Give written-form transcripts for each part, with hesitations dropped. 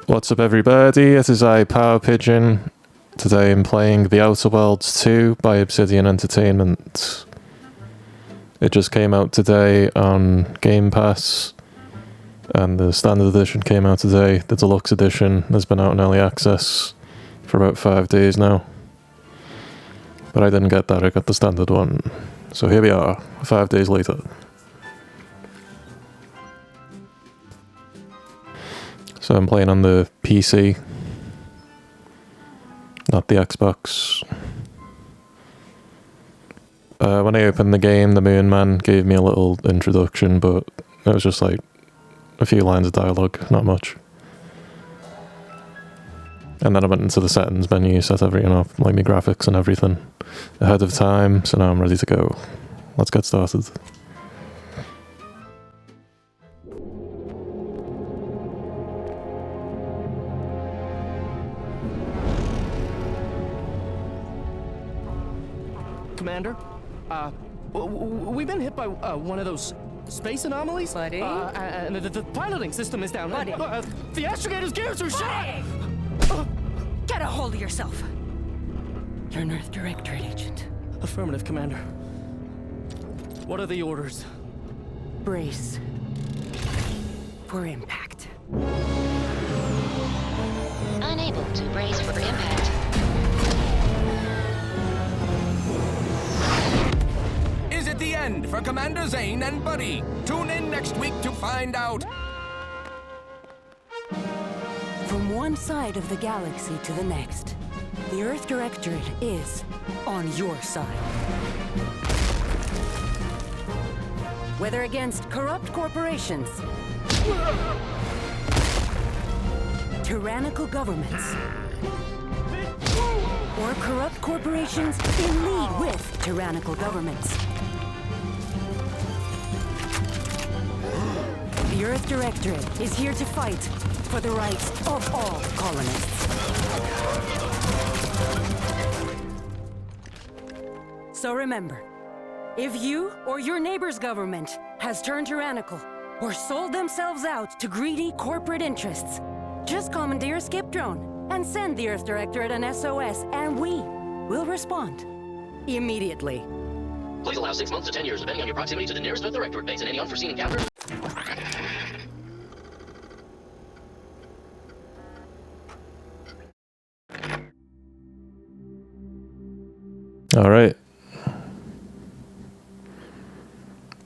What's up everybody, it is I, Power Pigeon. Today I'm playing The Outer Worlds 2 by Obsidian Entertainment. It just came out today on Game Pass, and the standard edition came out today. The deluxe edition has been out in early access for about 5 days now. But I didn't get that, I got the standard one. So here we are, 5 days later. So I'm playing on the PC, not the Xbox. When I opened the game, the Moon Man gave me a little introduction, but it was just like a few lines of dialogue, not much. And then I went into the settings menu, set everything up, like my graphics and everything, ahead of time, so now I'm ready to go. Let's get started. Commander, we've been hit by one of those space anomalies. Buddy? And the piloting system is down. Buddy? The astrogator's gears are shot! Get a hold of yourself. You're an Earth Directorate agent. Affirmative, Commander. What are the orders? Brace for impact. Unable to brace for impact. Is it the end for Commander Zane and Buddy? Tune in next week to find out. From one side of the galaxy to the next, the Earth Directorate is on your side. Whether against corrupt corporations, tyrannical governments, or corrupt corporations in league with tyrannical governments. The Earth Directorate is here to fight for the rights of all colonists. So remember, if you or your neighbor's government has turned tyrannical or sold themselves out to greedy corporate interests, just commandeer a skip drone and send the Earth Directorate an SOS, and we will respond immediately. Please allow 6 months to 10 years, depending on your proximity to the nearest Earth Directorate base and any unforeseen encounters. Alright.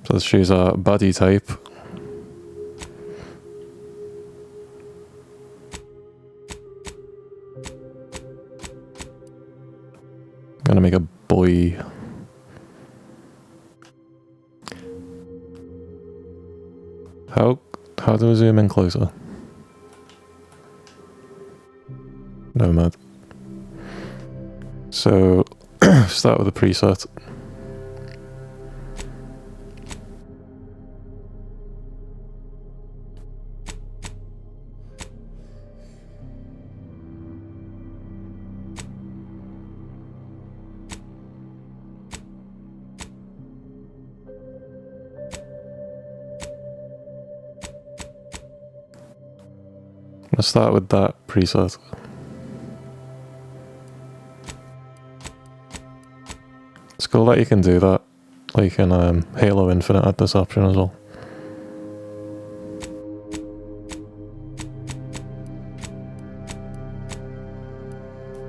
So let's choose our body type. I'm gonna make a boy. How do we zoom in closer? No mad. So start with a preset. Let's start with that preset. It's cool that you can do that, like in Halo Infinite had this option as well.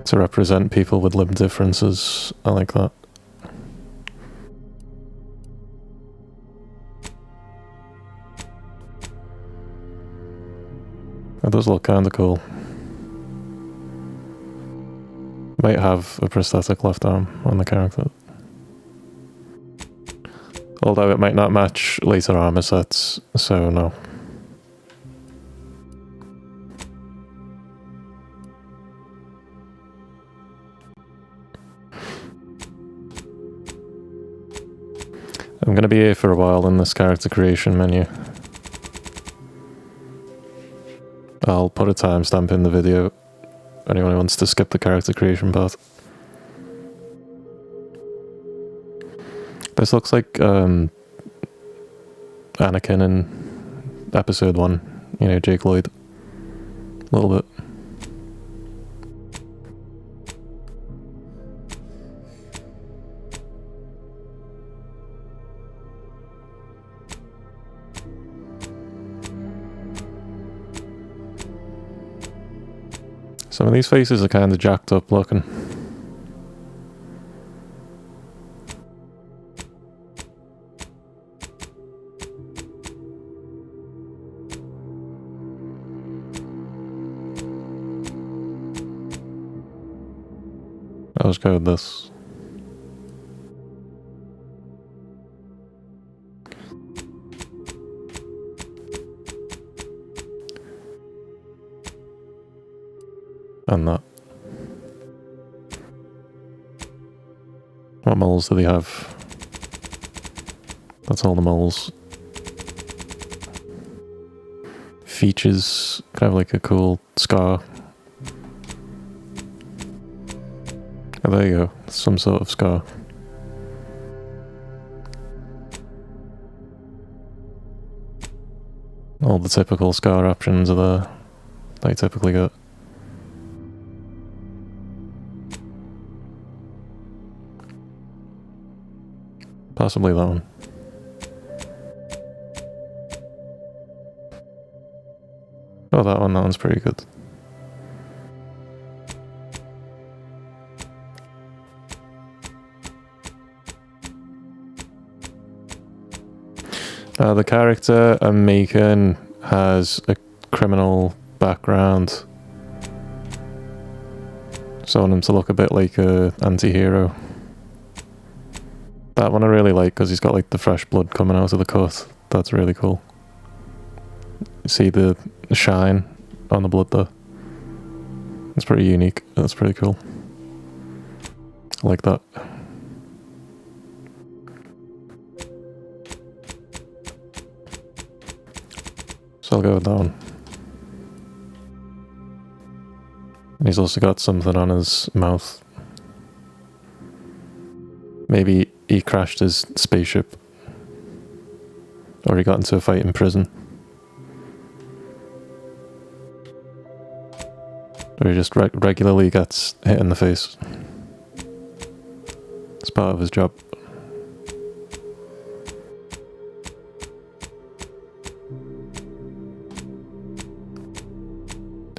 To represent people with limb differences, I like that. It does look kinda cool. Might have a prosthetic left arm on the character. Although it might not match later armor sets, so no. I'm gonna be here for a while in this character creation menu. I'll put a timestamp in the video if anyone who wants to skip the character creation part. This looks like Anakin in episode 1, you know, Jake Lloyd. A little bit. Some of these faces are kind of jacked up looking. I'll just go with this. And that. What moles do they have? That's all the moles. Features, kind of like a cool scar. Oh, there you go. Some sort of scar. All the typical scar options are there that you typically get. Possibly that one. Oh, that one's pretty good. The character I'm making has a criminal background, so I want him to look a bit like a anti-hero. That one I really like because he's got like the fresh blood coming out of the cut. That's really cool. You see the shine on the blood there? It's pretty unique. That's pretty cool. I like that. So I'll go with that one. And he's also got something on his mouth. Maybe he crashed his spaceship. Or he got into a fight in prison. Or he just regularly gets hit in the face. It's part of his job.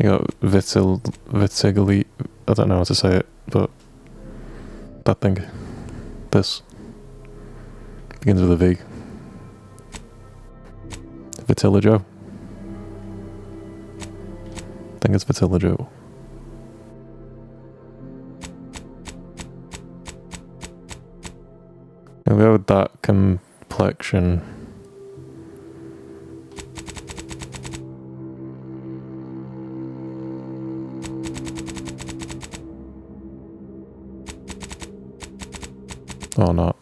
You got Vitigli, I don't know how to say it, but that thing. This. Begins with a V. Vitiligo. I think it's vitiligo. I'll go with that complexion. Or not.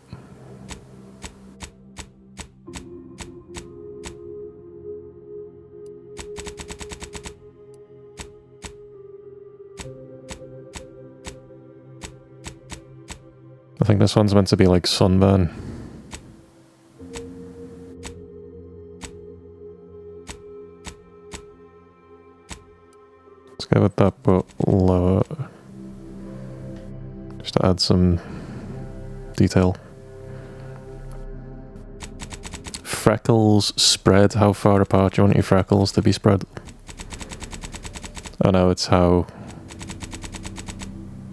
I think this one's meant to be like sunburn. Let's go with that, but lower. Just to add some detail. Freckles spread. How far apart do you want your freckles to be spread? Oh no, it's how...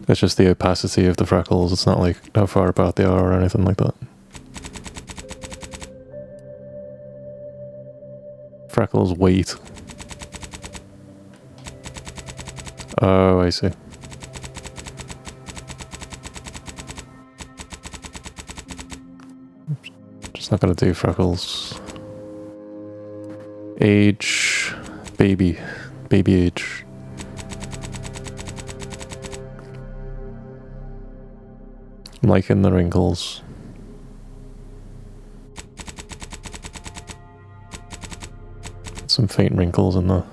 It's just the opacity of the freckles. It's not like how far apart they are or anything like that. Freckles weight. Oh, I see. Just not gonna do freckles. Age. Baby. Baby age. I'm liking the wrinkles. Some faint wrinkles in there.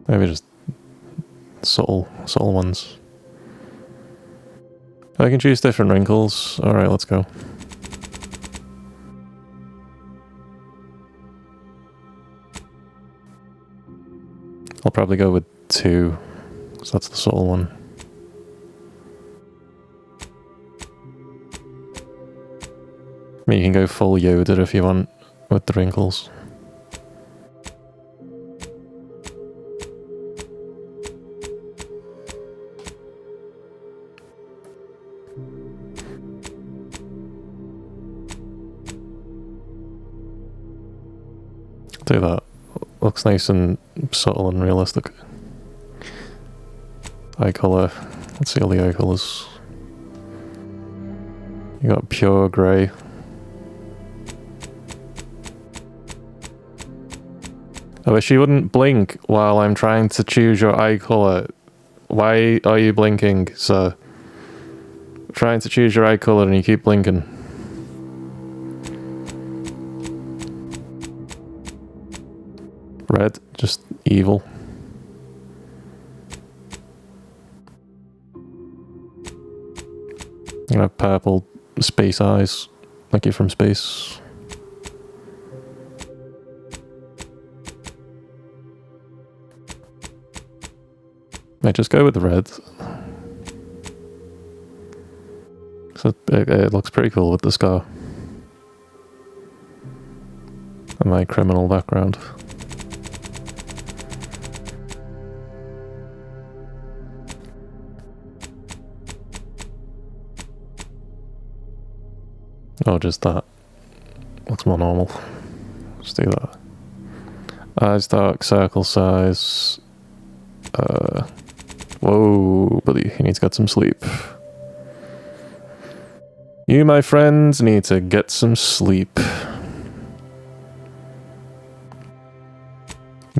Maybe just subtle ones. I can choose different wrinkles. Alright, let's go. I'll probably go with 2, because that's the subtle one. I mean, you can go full Yoda if you want with the wrinkles. Do that. Looks nice and subtle and realistic. Eye colour. Let's see all the eye colours. You got pure grey. I wish you wouldn't blink while I'm trying to choose your eye colour. Why are you blinking, sir? I'm trying to choose your eye colour and you keep blinking. Red, just evil. You have purple space eyes, like you're from space. I just go with the red. So it looks pretty cool with the scar. And my criminal background. Oh, just that. Looks more normal. Let's do that. Eyes dark, circle size. Whoa, buddy, you need to get some sleep. You, my friends, need to get some sleep.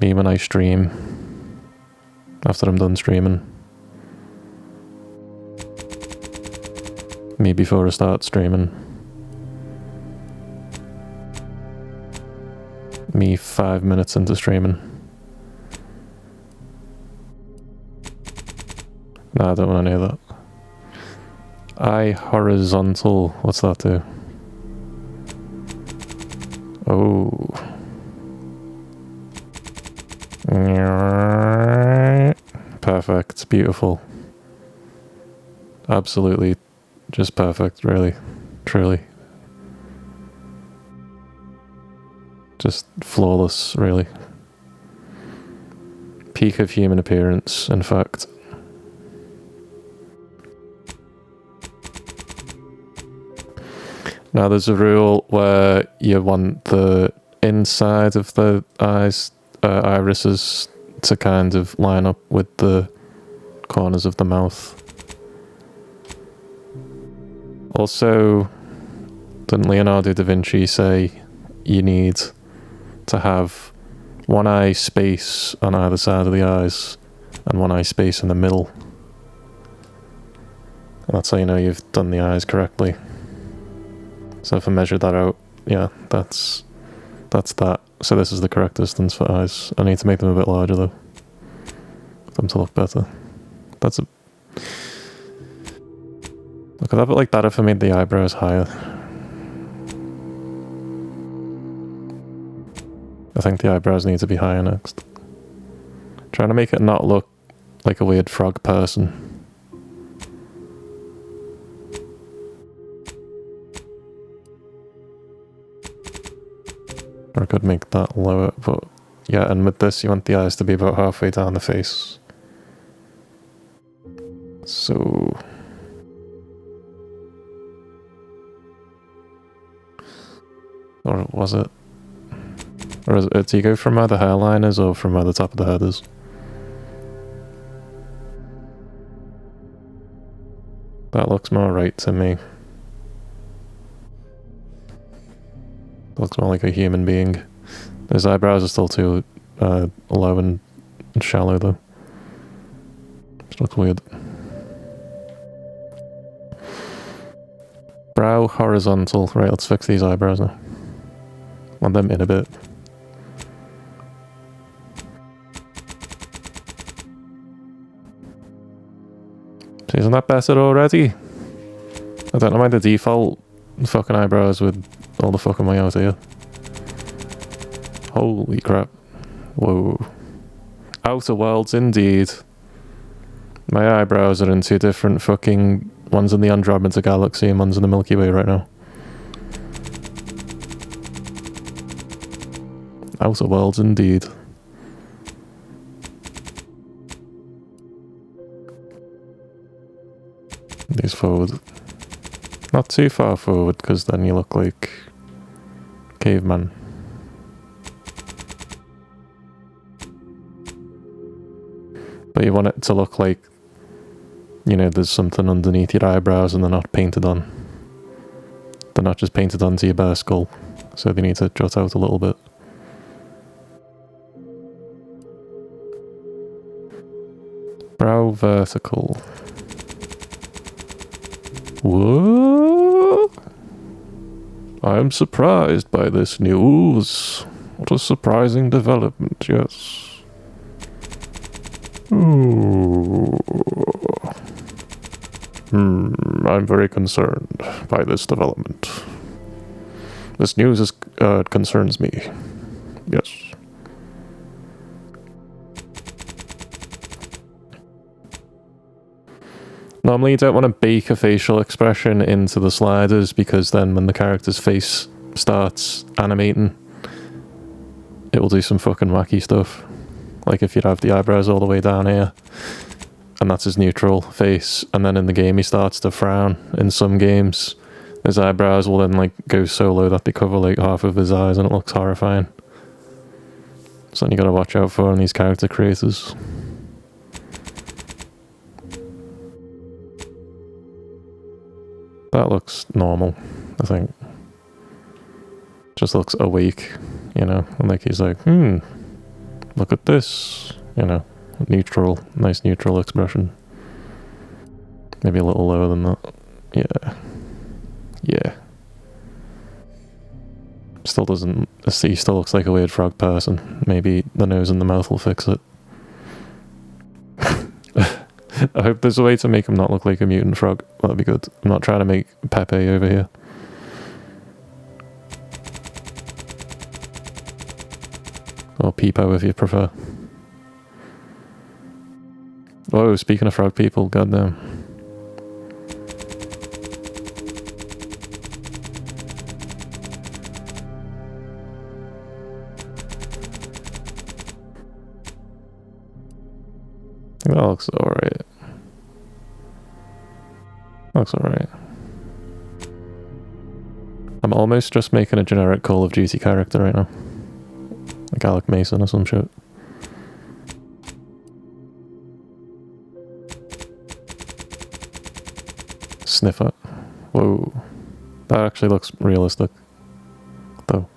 Me when I stream. After I'm done streaming. Me before I start streaming. Me 5 minutes into streaming. Nah, I don't want to know that. Eye horizontal. What's that do? Oh. Perfect. Beautiful. Absolutely just perfect, really. Truly. Just flawless, really. Peak of human appearance, in fact. Now there's a rule where you want the inside of the eyes, irises to kind of line up with the corners of the mouth. Also, didn't Leonardo da Vinci say you need to have one eye space on either side of the eyes and one eye space in the middle? And that's how you know you've done the eyes correctly. So if I measured that out, yeah, that's that. So this is the correct distance for eyes. I need to make them a bit larger though, for them to look better. That's a... Look, I'd have it like that if I made the eyebrows higher. I think the eyebrows need to be higher next. Trying to make it not look like a weird frog person. Or I could make that lower, but yeah, and with this you want the eyes to be about halfway down the face. So... Or was it? Or is it, do you go from where the hairline is or from where the top of the head is? That looks more right to me. Looks more like a human being. His eyebrows are still too low and shallow though. Just looks weird. Brow horizontal. Right, let's fix these eyebrows now. Want them in a bit. See, isn't that better already? I don't know why the default fucking eyebrows with all the fucking way out here. Holy crap. Whoa. Outer Worlds, indeed. My eyebrows are in two different fucking... One's in the Andromeda Galaxy and one's in the Milky Way right now. Outer Worlds, indeed. These forward. Not too far forward, because then you look like... caveman. But you want it to look like, you know, there's something underneath your eyebrows and they're not painted on. They're not just painted onto your bare skull. So they need to jut out a little bit. Brow vertical. What? I am surprised by this news. What a surprising development, yes. Ooh. I'm very concerned by this development. This news concerns me. Yes. Normally you don't want to bake a facial expression into the sliders because then when the character's face starts animating, it will do some fucking wacky stuff. Like if you'd have the eyebrows all the way down here, and that's his neutral face, and then in the game he starts to frown. In some games, his eyebrows will then like go so low that they cover like half of his eyes and it looks horrifying. Something you gotta watch out for on these character creators. That looks normal, I think. Just looks awake, you know, and like he's like, look at this, you know, neutral, nice neutral expression. Maybe a little lower than that. Yeah. Yeah. Still doesn't, he still looks like a weird frog person. Maybe the nose and the mouth will fix it. I hope there's a way to make him not look like a mutant frog. That'd be good. I'm not trying to make Pepe over here. Or Peepo if you prefer. Oh, speaking of frog people, goddamn. That looks alright. Looks alright. I'm almost just making a generic Call of Duty character right now. Like Alec Mason or some shit. Sniffer. Whoa. That actually looks realistic. Though.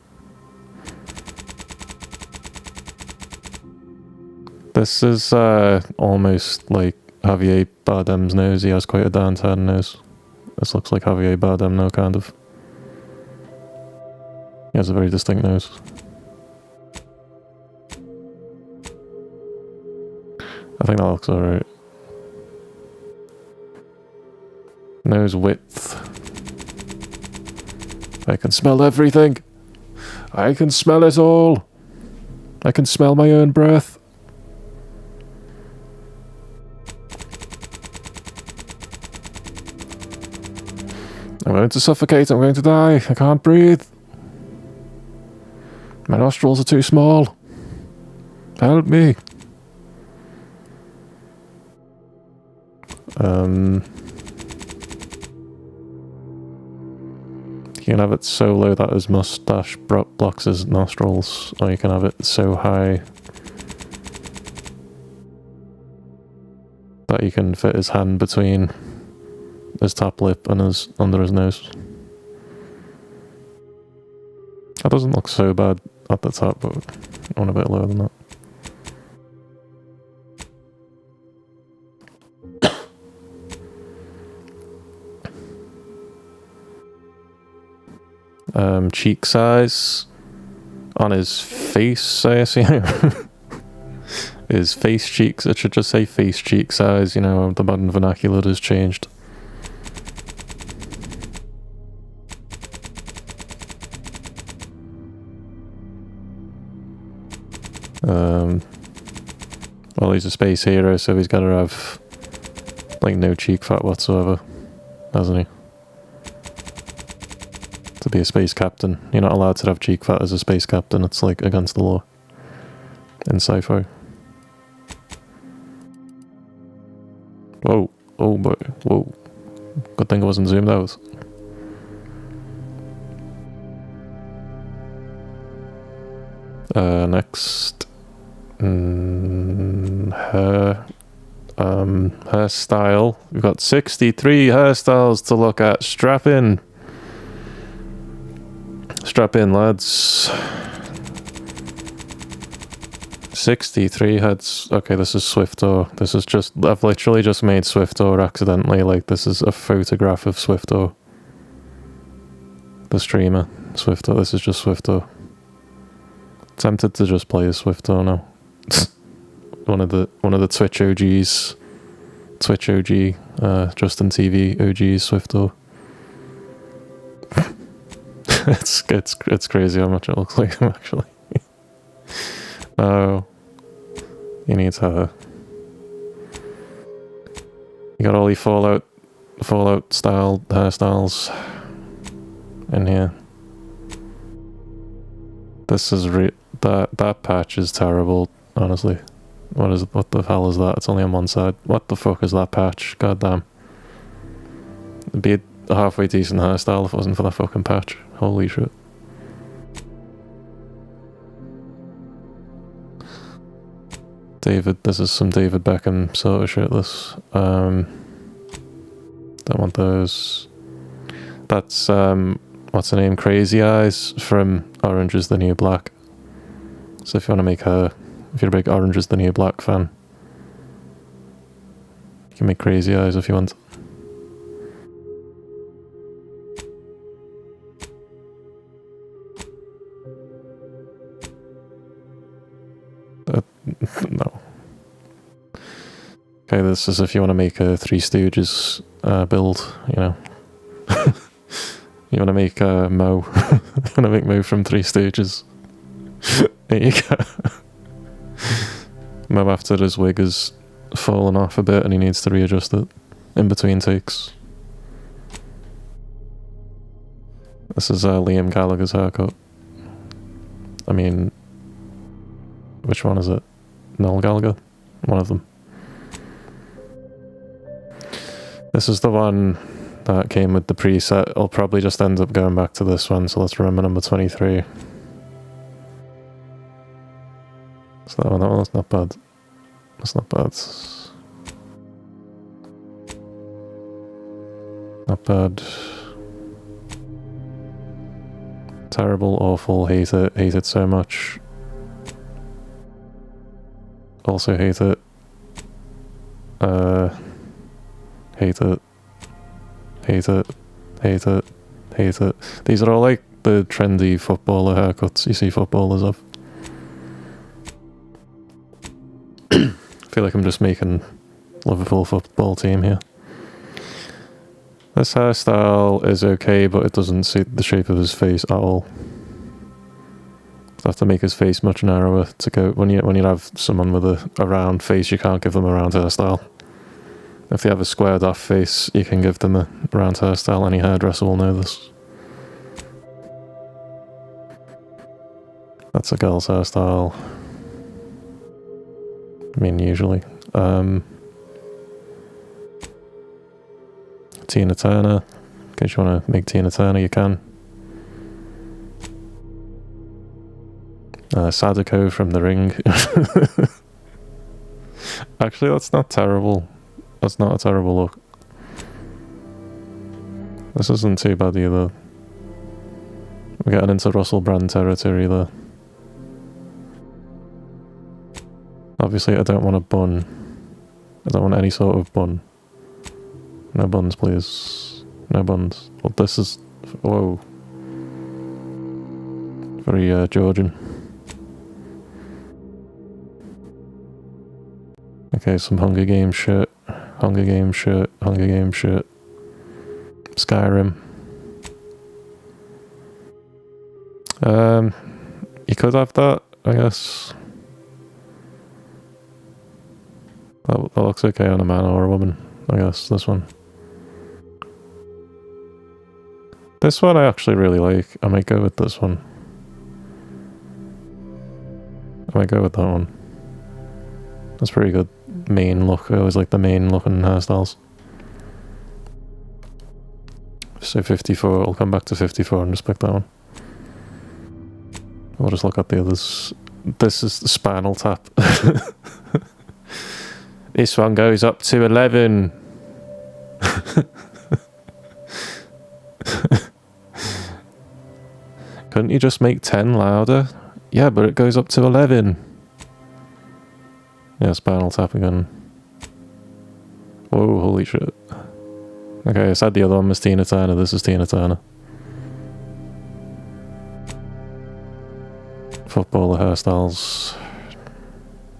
This is almost like Javier Bardem's nose. He has quite a downturn nose. This looks like Javier Bardem now, kind of. He has a very distinct nose. I think that looks alright. Nose width. I can smell everything! I can smell it all! I can smell my own breath. I'm going to suffocate, I'm going to die, I can't breathe. My nostrils are too small. Help me. You can have it so low that his mustache blocks his nostrils, or you can have it so high that you can fit his hand between his top lip and his under his nose. That doesn't look so bad at the top, but I want a bit lower than that. Cheek size on his face, I assume. His face cheeks, it should just say face cheek size, you know, the modern vernacular has changed. Well, he's a space hero, so he's got to have, like, no cheek fat whatsoever, hasn't he? To be a space captain. You're not allowed to have cheek fat as a space captain. It's, like, against the law. In sci-fi. Whoa. Oh, boy. Whoa. Good thing I wasn't zoomed out. Next. Hairstyle. We've got 63 hairstyles to look at. Strap in. Strap in, lads. 63 heads. Okay, this is Swiftor. This is just... I've literally just made Swiftor accidentally. Like, this is a photograph of Swiftor. The streamer. Swiftor. This is just Swiftor. Tempted to just play as Swiftor now. one of the Twitch OGs. Twitch OG. Justin TV OGs, Swiftor. it's crazy how much it looks like him, actually. Oh. He needs her. You got all the Fallout style hairstyles in here. This is that patch is terrible, honestly. What the hell is that? It's only on one side. What the fuck is that patch? God damn. It'd be a halfway decent hairstyle if it wasn't for that fucking patch. Holy shit. This is some David Beckham sort of shit, this. Don't want those. That's, what's her name? Crazy Eyes from Orange is the New Black. So if you want to make her, if you're a big Orange is the New Black fan, you can make Crazy Eyes if you want. No. Okay, this is if you want to make a Three Stooges build, you know. You want to make Mo. You want to make Mo from Three Stooges. There you go. Mo after his wig has fallen off a bit and he needs to readjust it in between takes. This is Liam Gallagher's haircut. I mean, which one is it? Noel Gallagher? One of them. This is the one that came with the preset. I'll probably just end up going back to this one, so let's remember number 23. So that one, that's not bad. That's not bad. Not bad. Terrible, awful, hate it so much. Also hate it. Hate it. Hate it. Hate it. Hate it. These are all like the trendy footballer haircuts you see footballers have. I feel like I'm just making Liverpool football team here. This hairstyle is okay, but it doesn't suit the shape of his face at all. I have to make his face much narrower to go. When you have someone with a round face, you can't give them a round hairstyle. If they have a squared off face, you can give them a round hairstyle. Any hairdresser will know this. That's a girl's hairstyle. I mean, usually. Tina Turner. In case you want to make Tina Turner, you can. Sadako from The Ring. Actually, that's not terrible. That's not a terrible look. This isn't too bad either. We're getting into Russell Brand territory there. Obviously, I don't want a bun. I don't want any sort of bun. No buns, please. No buns. Well, this is... Whoa. Very Georgian. Okay, some Hunger Games shit. Hunger Games shit. Hunger Games shit. Skyrim. You could have that, I guess. That looks okay on a man or a woman, I guess, this one. This one I actually really like. I might go with this one. I might go with that one. That's pretty good. Main look. I always like the main looking hairstyles. So 54, I'll come back to 54 and just pick that one. We'll just look at the others. This is the Spinal Tap. This one goes up to 11. Couldn't you just make 10 louder? Yeah, but it goes up to 11. Yeah, Spinal Tap again. Whoa, holy shit. Okay, I said the other one was Tina Turner. This is Tina Turner. Footballer hairstyles.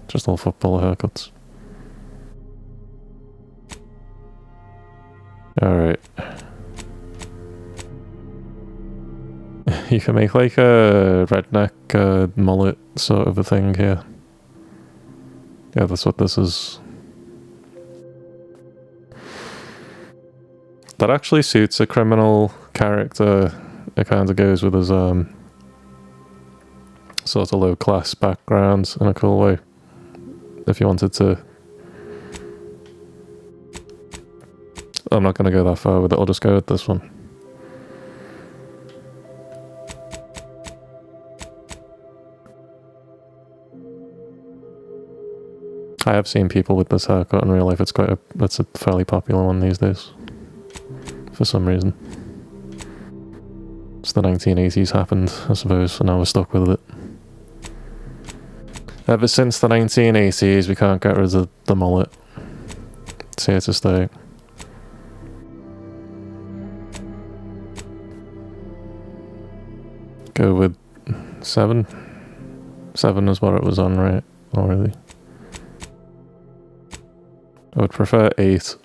Just all footballer haircuts. Alright. You can make like a redneck mullet sort of a thing here. Yeah, that's what this is. That actually suits a criminal character. It kind of goes with his sort of low class background in a cool way. If you wanted to. I'm not going to go that far with it, I'll just go with this one. I have seen people with this haircut in real life. It's a fairly popular one these days. For some reason. It's the 1980s happened, I suppose, and now we're stuck with it. Ever since the 1980s, we can't get rid of the mullet. It's here to stay. Go with 7. 7 is what it was on, right? Already. I would prefer 8,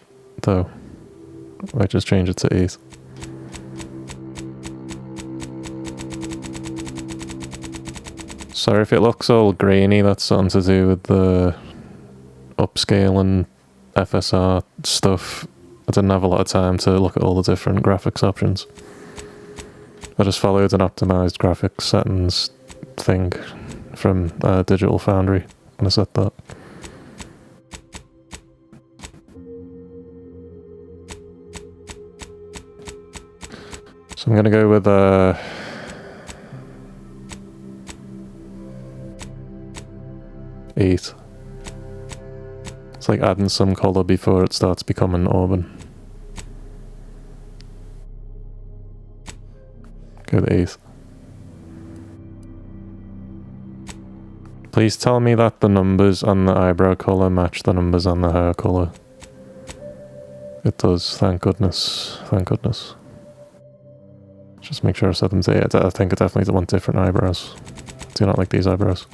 though. I might just change it to 8. Sorry if it looks all grainy, that's something to do with the upscale and FSR stuff. I didn't have a lot of time to look at all the different graphics options. I just followed an optimized graphics settings thing from Digital Foundry, and I set that. So I'm gonna go with 8. It's like adding some colour before it starts becoming urban. Go with 8. Please tell me that the numbers on the eyebrow colour match the numbers on the hair colour. It does, thank goodness. Thank goodness. Just make sure I set them to 8. I think I definitely want different eyebrows. Do not like these eyebrows.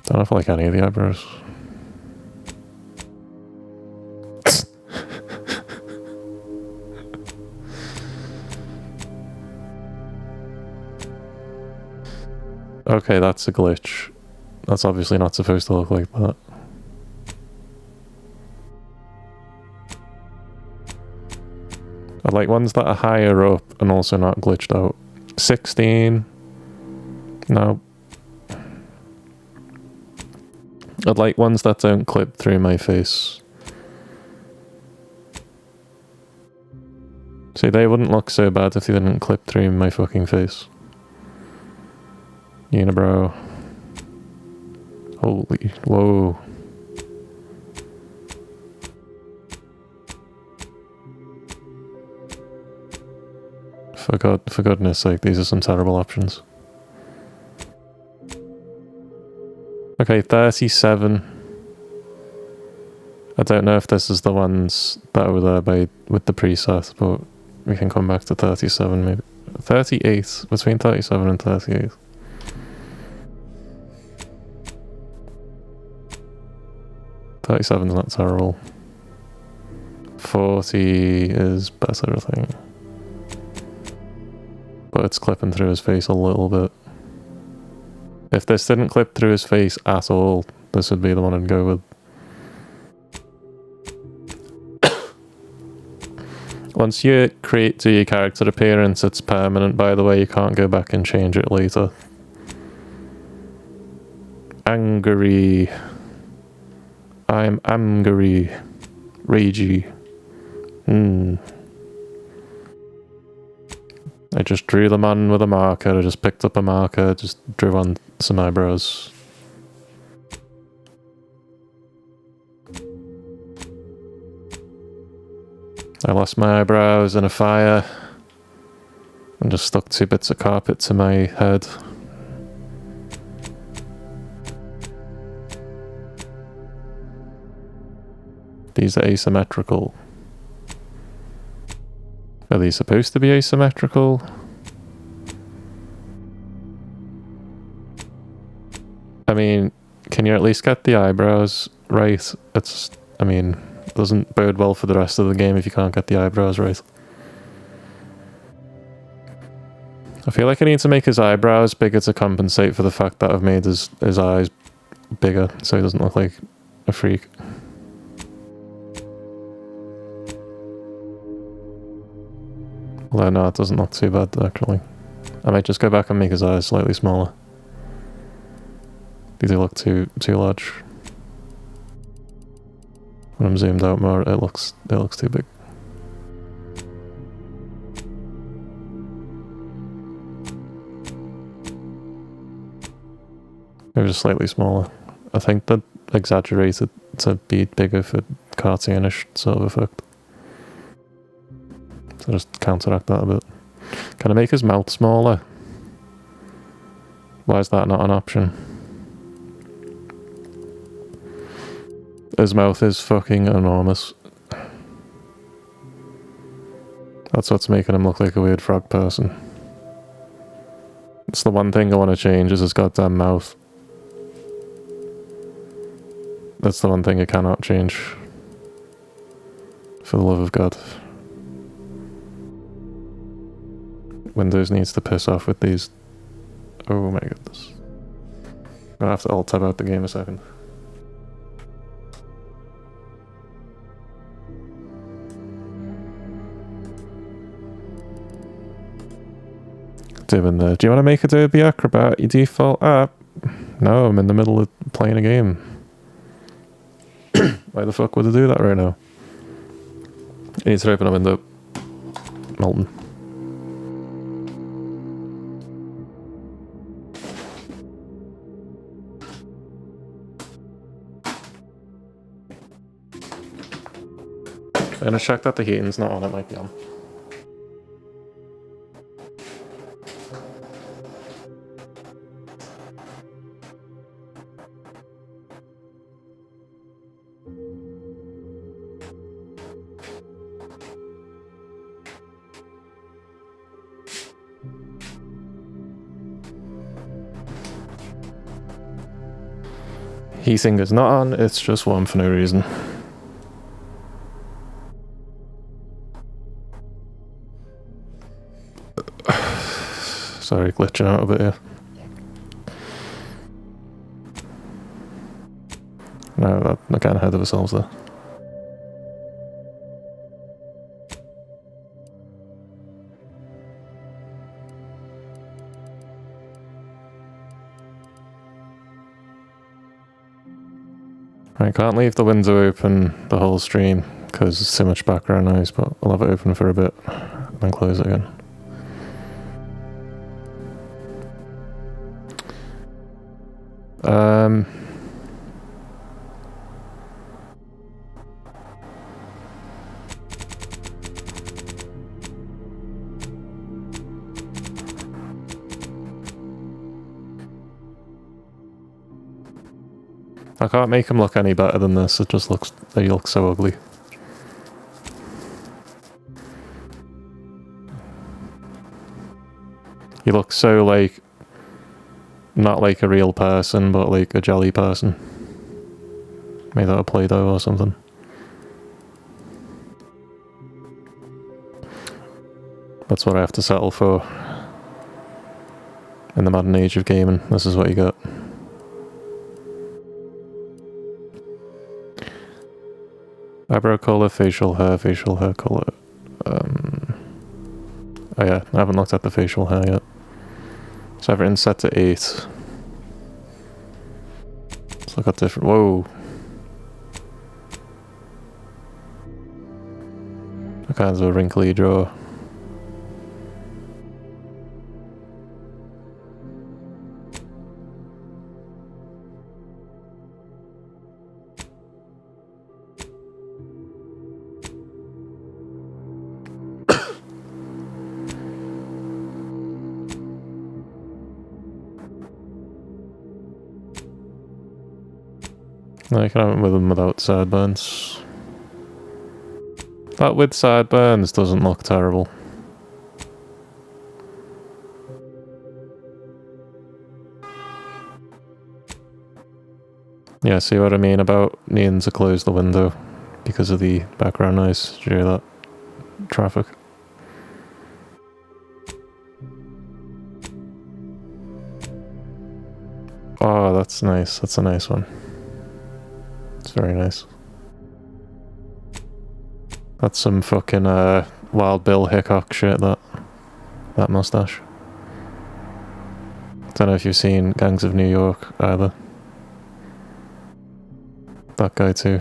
Don't know if I like any of the eyebrows. Okay, that's a glitch. That's obviously not supposed to look like that. I like ones that are higher up and also not glitched out. 16. No. I'd like ones that don't clip through my face. See, they wouldn't look so bad if they didn't clip through my fucking face. Unibrow. Holy, whoa. For goodness sake, these are some terrible options. Okay, 37. I don't know if this is the ones that were there with the preset, but we can come back to 37 maybe. 38, between 37 and 38. $37's not terrible. 40 is better, I think. But it's clipping through his face a little bit. If this didn't clip through his face at all, this would be the one I'd go with. Once you do your character appearance, it's permanent, by the way. You can't go back and change it later. Angry. I'm angry. Ragey. I just drew the man with a marker. I just picked up a marker, just drew on some eyebrows. I lost my eyebrows in a fire and just stuck 2 bits of carpet to my head. These are asymmetrical. Are these supposed to be asymmetrical? I mean, can you at least get the eyebrows right? It's, I mean, doesn't bode well for the rest of the game if you can't get the eyebrows right. I feel like I need to make his eyebrows bigger to compensate for the fact that I've made his eyes bigger so he doesn't look like a freak. Although no, it doesn't look too bad actually. I might just go back and make his eyes slightly smaller. These look too large. When I'm zoomed out more, it looks too big. Maybe just slightly smaller. I think that exaggerated to be bigger for cartoonish sort of effect. So just counteract that a bit. Can I make his mouth smaller? Why is that not an option? His mouth is fucking enormous. That's what's making him look like a weird frog person. It's the one thing I want to change is his goddamn mouth. That's the one thing I cannot change. For the love of God. Windows needs to piss off with these. Oh my goodness. I'm gonna have to alt-tab out the game a second. Doing the, do you want to make Adobe Acrobat your default app? No, I'm in the middle of playing a game. Why the fuck would I do that right now? I need to open a window. Molten. I'm gonna check that the heating's not on, it might be on. Heating is not on, it's just warm for no reason. Sorry, glitching out a bit here. No, we're getting ahead of ourselves there. I can't leave the window open the whole stream because there's too much background noise, but I'll have it open for a bit and then close it again. I can't make him look any better than this, it just looks, he looks so ugly. He looks so like, not like a real person, but like a jelly person. Made out of Play-Doh or something. That's what I have to settle for. In the modern age of gaming, this is what you get. Eyebrow color, facial hair color. Oh yeah, I haven't looked at the facial hair yet. So everything's set to 8. Let's look at different. Whoa. That kind of a wrinkly jaw. No, you can have it with them without sideburns. That with sideburns doesn't look terrible. Yeah, see what I mean about needing to close the window because of the background noise? Did you hear that? Traffic. Oh, that's nice. That's a nice one. It's very nice. That's some fucking Wild Bill Hickok shit, that mustache. Don't know if you've seen Gangs of New York either. That guy too.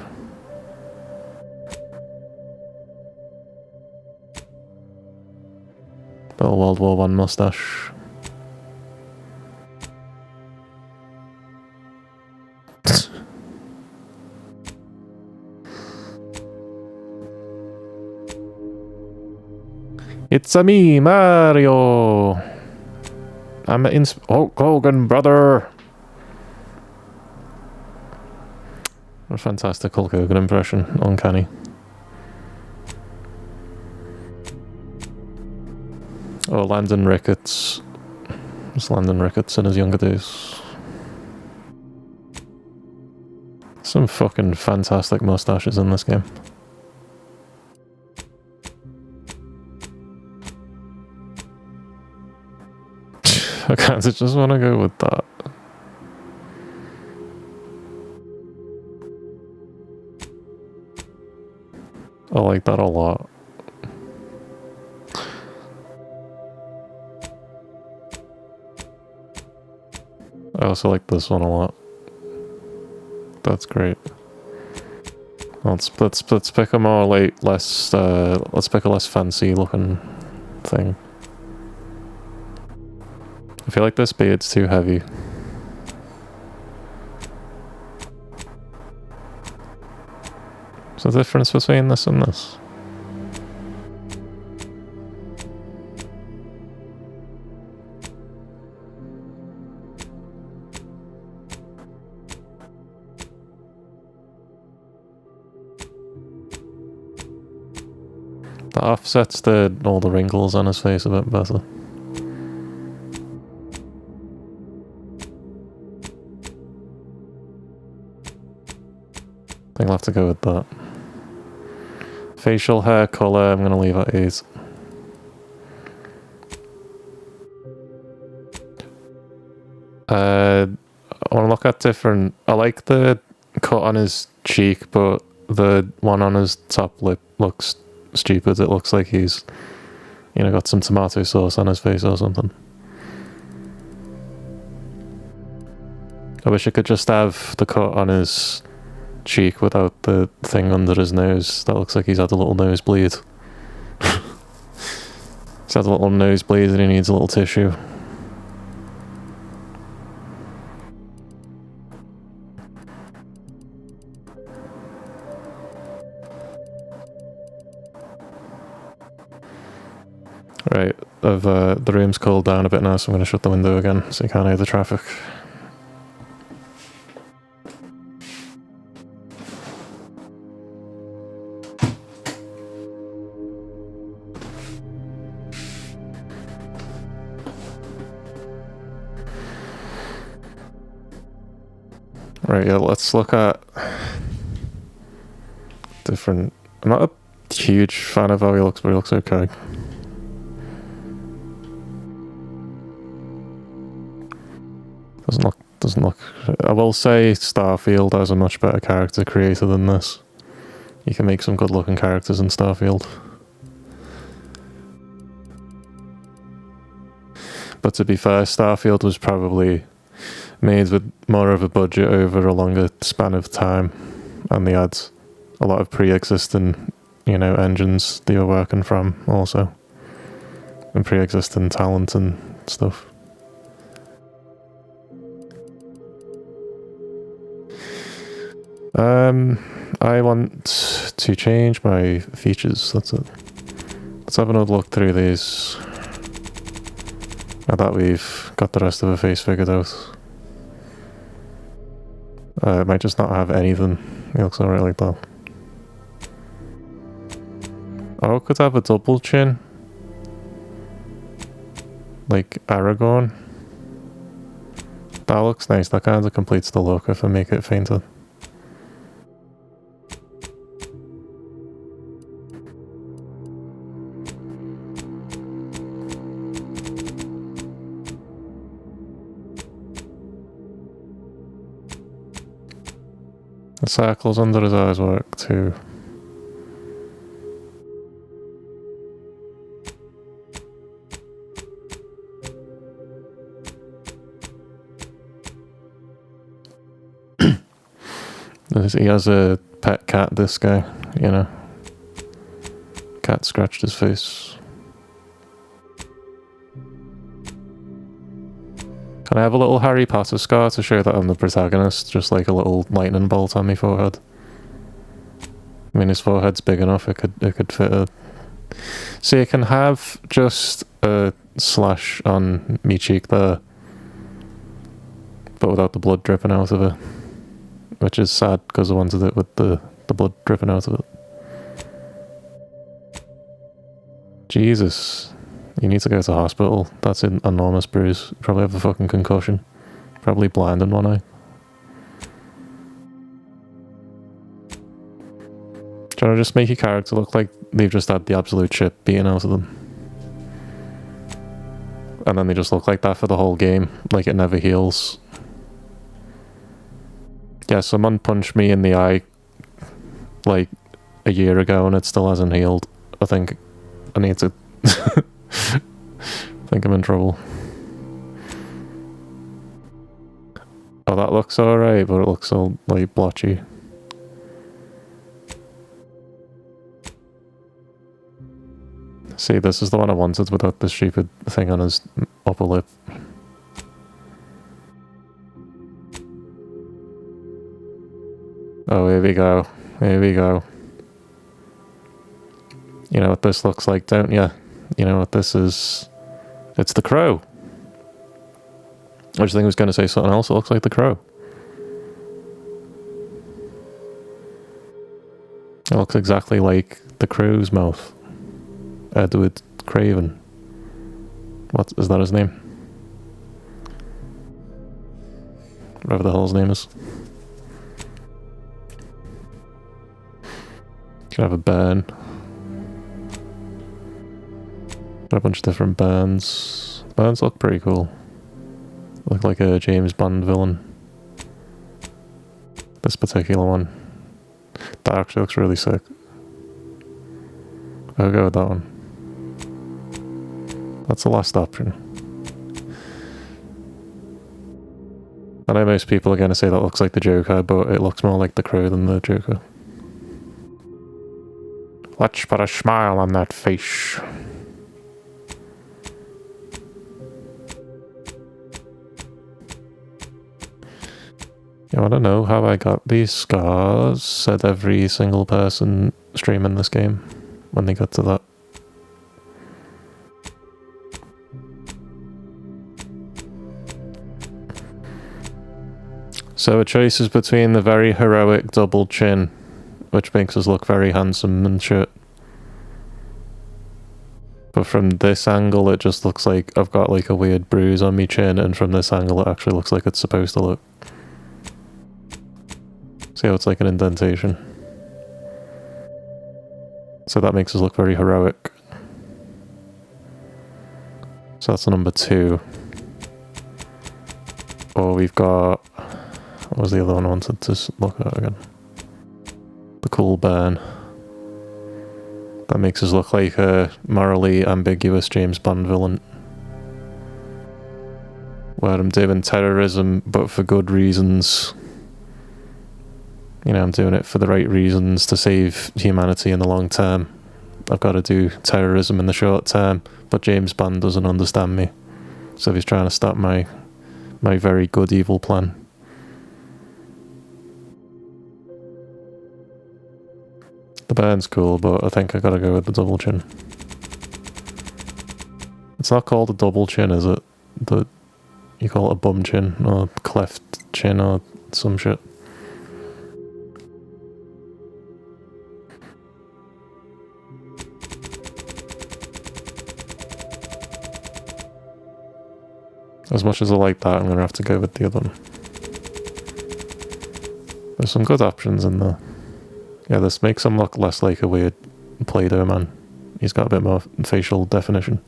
Little World War I mustache. It's a me, Mario. I'm in Hulk Hogan, brother. A fantastic Hulk Hogan impression, uncanny. Oh, Landon Ricketts. It's Landon Ricketts in his younger days. Some fucking fantastic mustaches in this game. I kind of just want to go with that. I like that a lot. I also like this one a lot. That's great. Let's pick a more let's pick a less fancy looking thing. I feel like this beard's too heavy. What's the difference between this and this? That offsets all the wrinkles on his face a bit better. I think I'll have to go with that. Facial hair colour, I'm going to leave at 8. I want to look at different... I like the cut on his cheek, but the one on his top lip looks stupid. It looks like he's, got some tomato sauce on his face or something. I wish I could just have the cut on his cheek without the thing under his nose. That looks like he's had a little nosebleed. He's had a little nosebleed and he needs a little tissue. Right, the room's cooled down a bit now, so I'm going to shut the window again so you can't hear the traffic. Right, yeah, let's look at different... I'm not a huge fan of how he looks, but he looks okay. Doesn't look... I will say Starfield has a much better character creator than this. You can make some good looking characters in Starfield. But to be fair, Starfield was probably made with more of a budget over a longer span of time, and they had a lot of pre-existing, you know, engines they were working from also, and pre-existing talent and stuff. I want to change my features, that's it. Let's have another look through these. Now that we've got the rest of the face figured out. It might just not have anything. It looks alright like that. Oh, it could have a double chin. Like Aragorn. That looks nice. That kind of completes the look if I make it fainter. The circles under his eyes work too. He has a pet cat, this guy, you know. Cat scratched his face. Can I have a little Harry Potter scar to show that I'm the protagonist? Just like a little lightning bolt on my forehead. I mean, his forehead's big enough, it could fit a... So you can have just a slash on me cheek there, but without the blood dripping out of it. Which is sad, because I wanted it with the blood dripping out of it. Jesus. You need to go to hospital. That's an enormous bruise. Probably have a fucking concussion. Probably blind in one eye. Trying to just make your character look like they've just had the absolute shit beaten out of them. And then they just look like that for the whole game. Like it never heals. Yeah, someone punched me in the eye like a year ago and it still hasn't healed. I think I need to... I think I'm in trouble. Oh, that looks alright, but it looks all like blotchy. See, this is the one I wanted without the stupid thing on his upper lip. Oh, here we go. Here we go. You know what this looks like, don't you? You know what this is? It's the Crow. I just think I was going to say something else. It looks like the Crow. It looks exactly like the Crow's mouth. Edward Craven. What is that his name? Whatever the hell his name is. Can have a burn. Got a bunch of different burns. Burns look pretty cool. Look like a James Bond villain. This particular one. That actually looks really sick. I'll go with that one. That's the last option. I know most people are going to say that looks like the Joker, but it looks more like the Crow than the Joker. Let's put a smile on that face. I don't know how I got these scars, said every single person streaming this game when they got to that. So a choice is between the very heroic double chin, which makes us look very handsome and shit. But from this angle it just looks like I've got like a weird bruise on my chin, and from this angle it actually looks like it's supposed to look. See how it's like an indentation? So that makes us look very heroic. So that's number 2. Or we've got... What was the other one I wanted to look at again? The cool burn. That makes us look like a morally ambiguous James Bond villain. Where I'm doing terrorism, but for good reasons. You know, I'm doing it for the right reasons to save humanity in the long term. I've got to do terrorism in the short term, but James Bond doesn't understand me. So he's trying to stop my very good evil plan. The burn's cool, but I think I gotta go with the double chin. It's not called a double chin, is it? You call it a bum chin, or cleft chin, or some shit. As much as I like that, I'm gonna have to go with the other one. There's some good options in there. Yeah, this makes him look less like a weird Play-Doh man. He's got a bit more facial definition.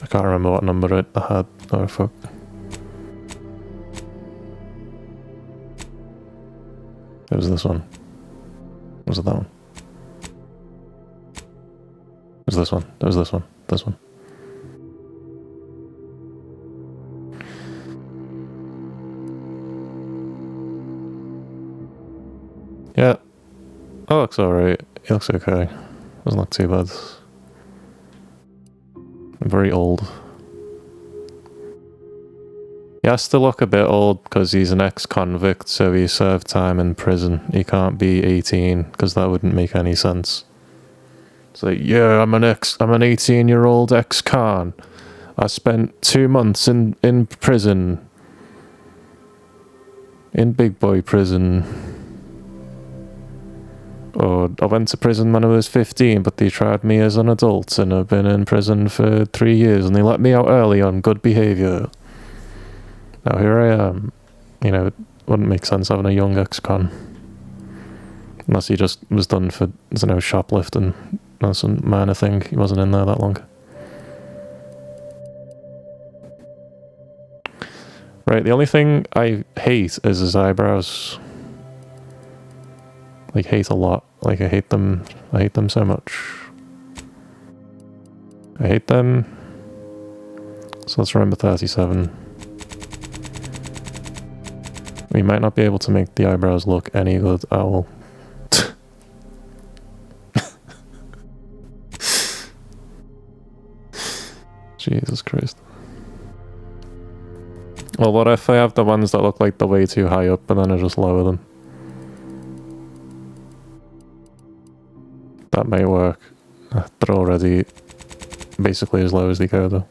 I can't remember what number I had. Oh fuck. It was this one. Was it that one? It was this one. It was this one. This one. Yeah. That looks alright. He looks okay. Doesn't look too bad. Very old. He has to look a bit old because he's an ex-convict, so he served time in prison. He can't be 18 because that wouldn't make any sense. It's like, yeah, I'm an 18-year-old ex-con. I spent 2 months in prison. In big boy prison. Or I went to prison when I was 15, but they tried me as an adult, and I've been in prison for 3 years, and they let me out early on good behaviour. Now here I am. You know, it wouldn't make sense having a young ex-con. Unless he just was done for, I don't know, shoplifting. That's some minor thing. He wasn't in there that long. Right, the only thing I hate is his eyebrows. Like, hate a lot. Like, I hate them so much. I hate them. So let's remember 37. We might not be able to make the eyebrows look any good at all. Jesus Christ. Well, what if I have the ones that look like they're way too high up and then I just lower them? That might work. They're already basically as low as they go though.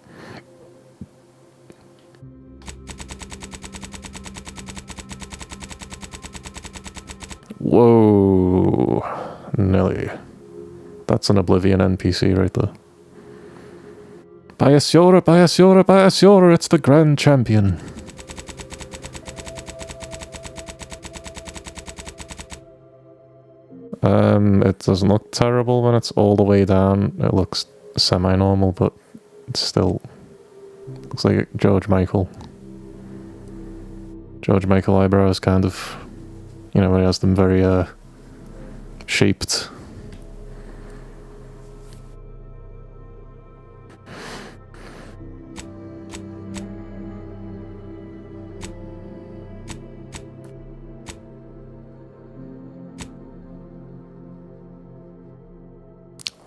Whoa, Nelly. That's an Oblivion NPC right there. Biasiora, Biasiora, Biasiora, it's the Grand Champion. It doesn't look terrible when it's all the way down. It looks semi-normal, but it's still looks like George Michael. George Michael eyebrows, kind of. You know, when he has them very shaped.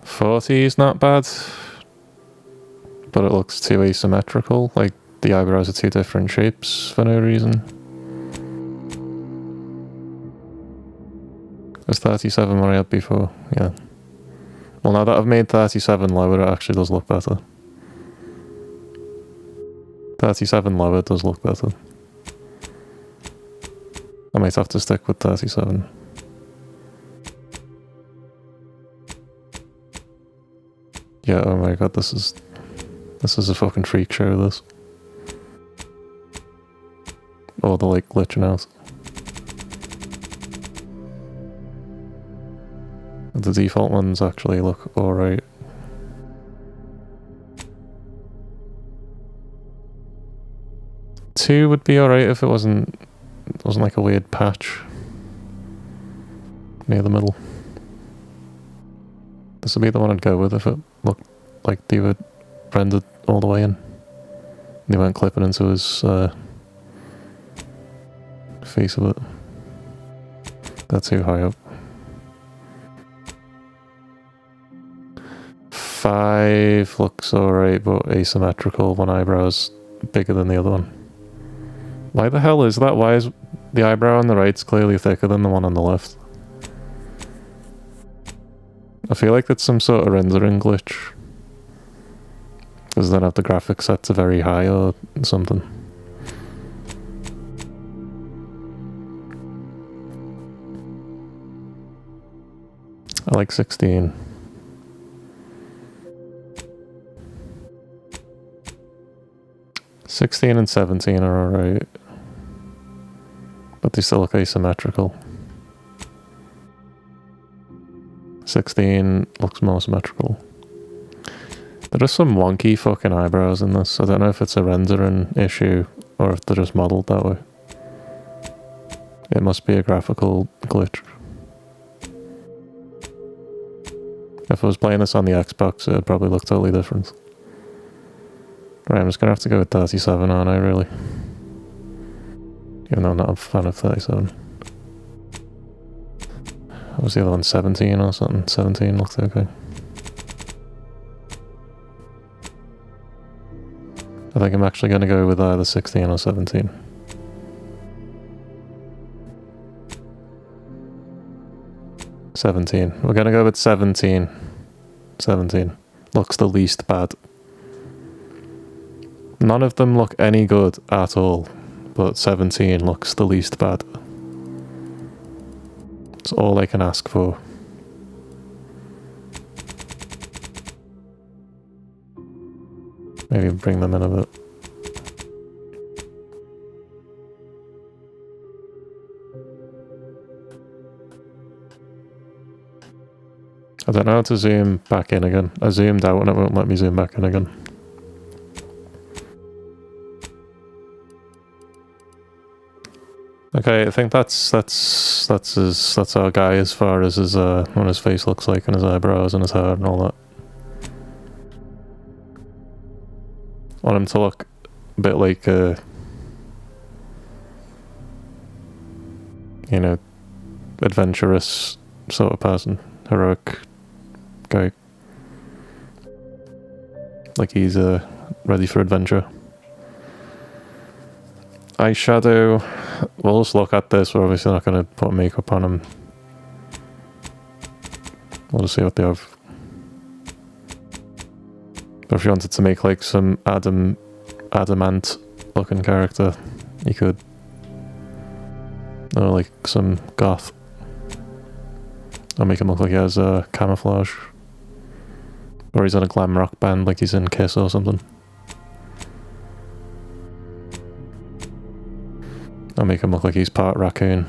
$40 is not bad, but it looks too asymmetrical. Like the eyebrows are two different shapes for no reason. Is 37 what I had before? Yeah. Well, now that I've made 37 lower, it actually does look better. 37 lower does look better. I might have to stick with 37. Yeah, oh my god, this is a fucking freak show, this. Oh, they're like glitching out. The default ones actually look alright. 2 would be alright if it wasn't like a weird patch near the middle. This would be the one I'd go with if it looked like they were rendered all the way in. They weren't clipping into his face of it. They're too high up. 5 looks alright, but asymmetrical. One eyebrow's bigger than the other one. Why the hell is that? Why is the eyebrow on the right's clearly thicker than the one on the left? I feel like it's some sort of rendering glitch. Because then have the graphics set to very high or something. I like 16. (16) and 17 are alright. But they still look asymmetrical. 16 looks more symmetrical. There are some wonky fucking eyebrows in this. I don't know if it's a rendering issue or if they're just modeled that way. It must be a graphical glitch. If I was playing this on the Xbox, it would probably look totally different. Right, I'm just gonna have to go with 37, aren't I, really? Even though I'm not a fan of 37. What was the other one, 17 or something? 17 looks okay. I think I'm actually gonna go with either 16 or 17. We're gonna go with 17. 17. Looks the least bad. None of them look any good at all, but 17 looks the least bad. It's all I can ask for. Maybe bring them in a bit. I don't know how to zoom back in again. I zoomed out and it won't let me zoom back in again. Okay, I think that's our guy as far as his what his face looks like and his eyebrows and his hair and all that. I want him to look a bit like you know, adventurous sort of person, heroic guy. Like he's ready for adventure. Eyeshadow. We'll just look at this. We're obviously not going to put makeup on him. We'll just see what they have. But if you wanted to make like some adamant looking character, you could. Or like some goth. Or make him look like he has camouflage. Or he's in a glam rock band like he's in Kiss or something. I'll make him look like he's part raccoon.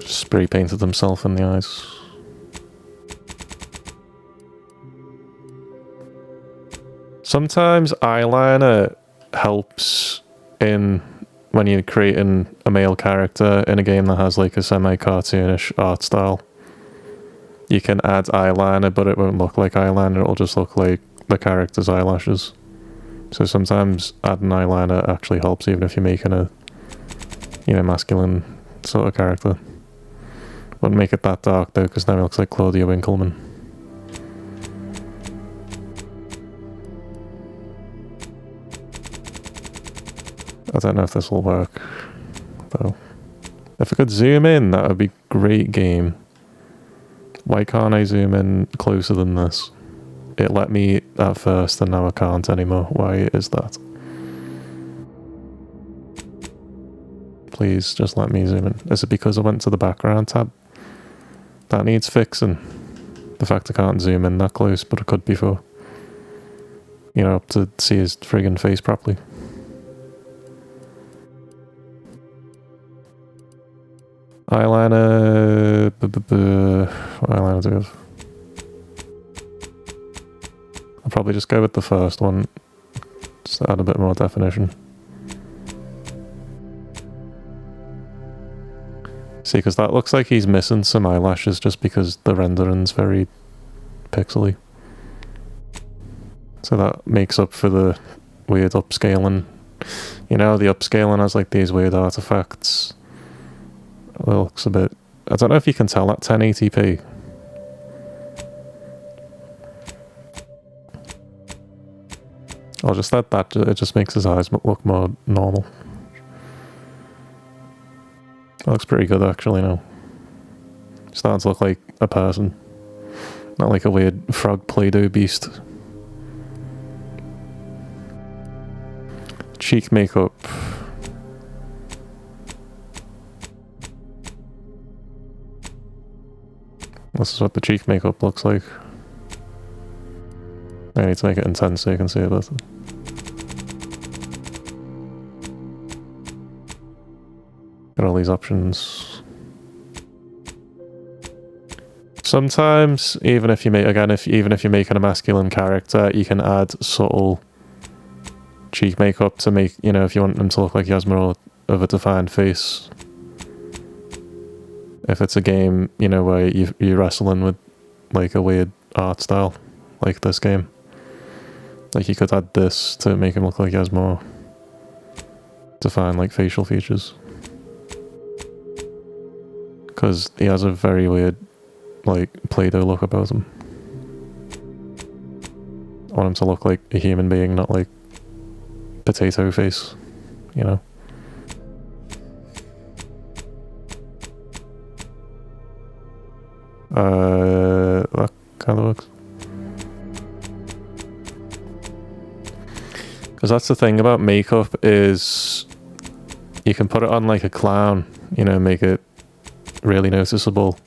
Spray painted himself in the eyes. Sometimes eyeliner helps in when you're creating a male character in a game that has like a semi-cartoonish art style. You can add eyeliner, but it won't look like eyeliner, it'll just look like the character's eyelashes. So sometimes adding eyeliner actually helps, even if you're making a, you know, masculine sort of character. Wouldn't make it that dark though, because now he looks like Claudia Winkleman. I don't know if this will work, though. If I could zoom in, that would be great game. Why can't I zoom in closer than this? It let me at first and now I can't anymore. Why is that? Please, just let me zoom in. Is it because I went to the background tab? That needs fixing. The fact I can't zoom in that close, but it could be for. you know, to see his friggin' face properly. Eyeliner... What eyeliner do we have? I'll probably just go with the first one. Just to add a bit more definition. See, because that looks like he's missing some eyelashes just because the rendering's very pixely. So that makes up for the weird upscaling. You know, the upscaling has like these weird artifacts. It looks a bit... I don't know if you can tell at 1080p. I'll just add that, it just makes his eyes look more normal. That looks pretty good actually now. Starting to look like a person. Not like a weird frog Play-Doh beast. Cheek makeup. This is what the cheek makeup looks like. I need to make it intense so you can see it better. Got all these options. Sometimes, even if you make, again, even if you're making a masculine character, you can add subtle cheek makeup to make, you know, if you want him to look like he has more of a defined face. If it's a game, you know, where you're wrestling with like a weird art style, like this game. Like you could add this to make him look like he has more defined like facial features. Because he has a very weird like Play-Doh look about him. I want him to look like a human being, not like potato face, you know? That kind of works. Because that's the thing about makeup is you can put it on like a clown, you know, make it really noticeable.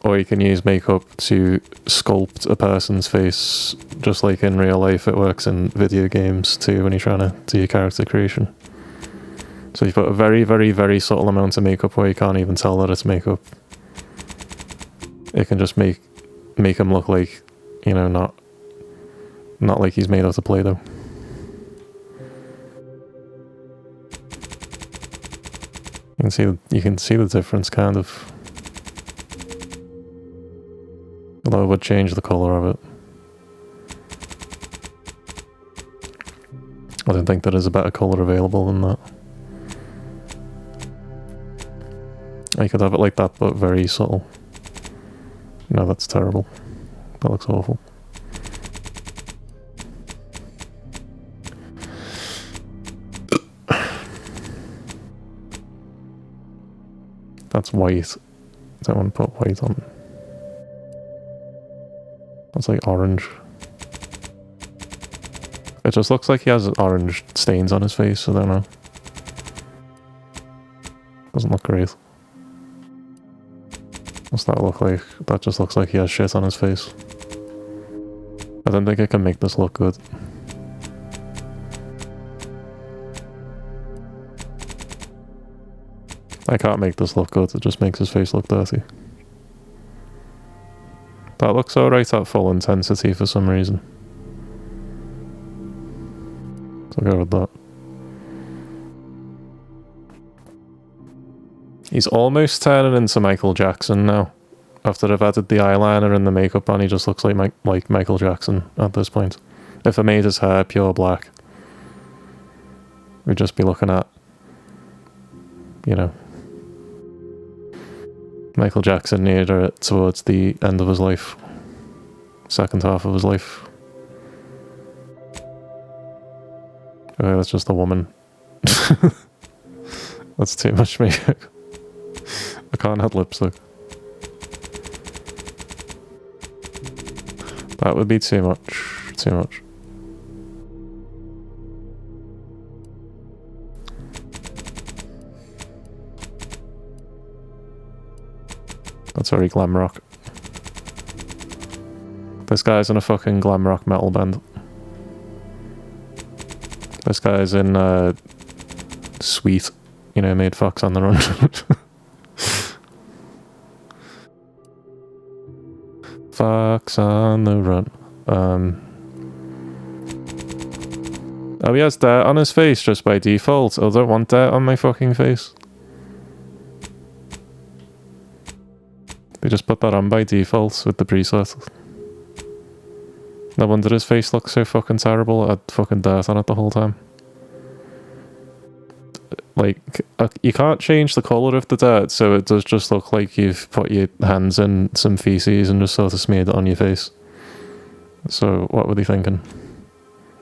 Or you can use makeup to sculpt a person's face, just like in real life it works in video games too when you're trying to do your character creation. So you put a very, very, very subtle amount of makeup where you can't even tell that it's makeup. It can just make him look like, you know, not like he's made out of Play-Doh. You can see the difference, kind of. Although it would change the colour of it. I don't think there is a better colour available than that. You could have it like that, but very subtle. No, that's terrible. That looks awful. That's white. I don't want to put white on. That's like orange. It just looks like he has orange stains on his face, I don't know. Doesn't look great. What's that look like? That just looks like he has shit on his face. I don't think I can make this look good. I can't make this look good, it just makes his face look dirty. That looks alright at full intensity for some reason. So I'll go with that. He's almost turning into Michael Jackson now. After I've added the eyeliner and the makeup on, he just looks like Michael Jackson at this point. If I made his hair pure black, we'd just be looking at, you know, Michael Jackson near towards the end of his life. Second half of his life. Okay, that's just a woman. That's too much makeup. I can't have lipstick. That would be too much. Too much. That's very glam rock. This guy's in a fucking glam rock metal band. This guy's in Sweet, you know, made Fox on the Run. Fox on the Run. Oh, he has dirt on his face just by default. I don't want dirt on my fucking face. They just put that on by default with the preset. No wonder his face looks so fucking terrible. I had fucking dirt on it the whole time. Like, you can't change the colour of the dirt, so it does just look like you've put your hands in some feces and just sort of smeared it on your face. So, what were they thinking?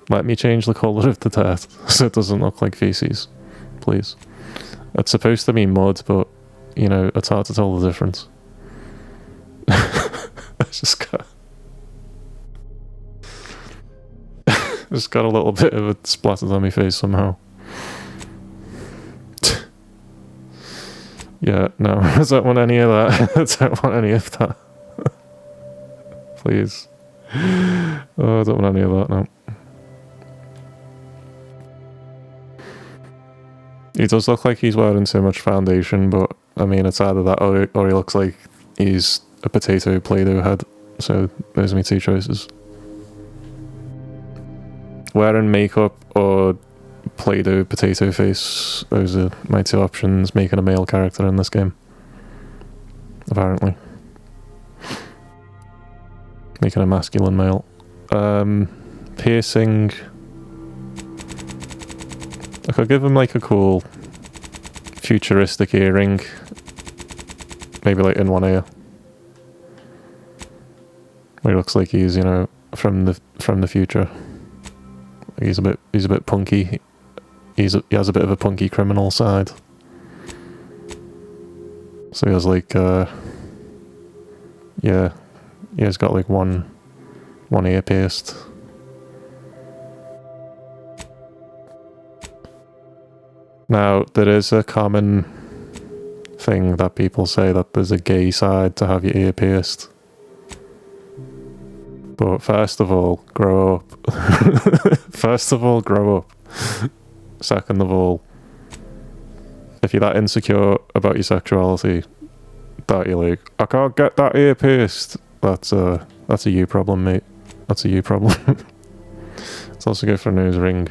Let me change the colour of the dirt so it doesn't look like feces, please. It's supposed to be mud, but, you know, it's hard to tell the difference. I just got a little bit of it splattered on my face somehow. Yeah, no, I don't want any of that. I don't want any of that. Please. Oh, I don't want any of that, no. He does look like he's wearing too much foundation, but I mean, it's either that or he looks like he's a potato Play-Doh head. So, those are my two choices. Wearing makeup or Play-Doh potato face, those are my two options. Making a male character in this game, apparently. Making a masculine male. Piercing. I could give him like a cool futuristic earring, maybe like in one ear, where he looks like he's, you know, from the future. He's a bit punky. He has a bit of a punky criminal side. So he has like yeah, he has got like one ear pierced. Now, there is a common thing that people say that there's a gay side to have your ear pierced. But first of all, grow up. First of all, grow up. Second of all, if you're that insecure about your sexuality that you're like, I can't get that ear pierced, that's a you problem, mate. That's a you problem. Let's also go for a nose ring.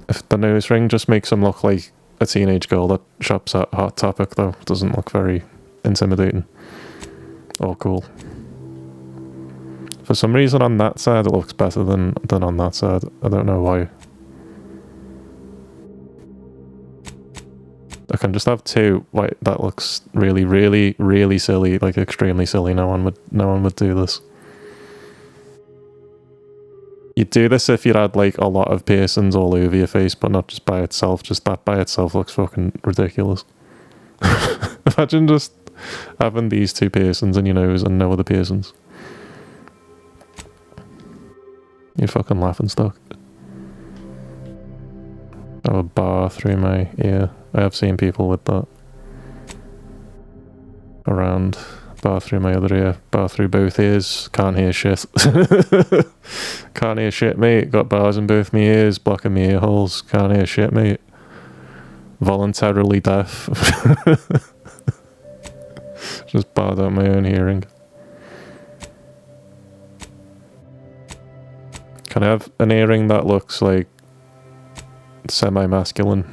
If the nose ring just makes him look like a teenage girl that shops at Hot Topic, though, doesn't look very intimidating or cool. For some reason on that side it looks better than on that side. I don't know why. I can just have two. Wait, that looks really, really, really silly, like extremely silly. No one would do this. You'd do this if you had like a lot of piercings all over your face, but not just by itself. Just that by itself looks fucking ridiculous. Imagine just having these two piercings in your nose and no other piercings. You're fucking laughing stock. I have a bar through my ear. I have seen people with that. Around. Bar through my other ear. Bar through both ears. Can't hear shit. Can't hear shit, mate. Got bars in both my ears. Blocking my ear holes. Can't hear shit, mate. Voluntarily deaf. Just barred out my own hearing. Can I have an earring that looks like semi-masculine?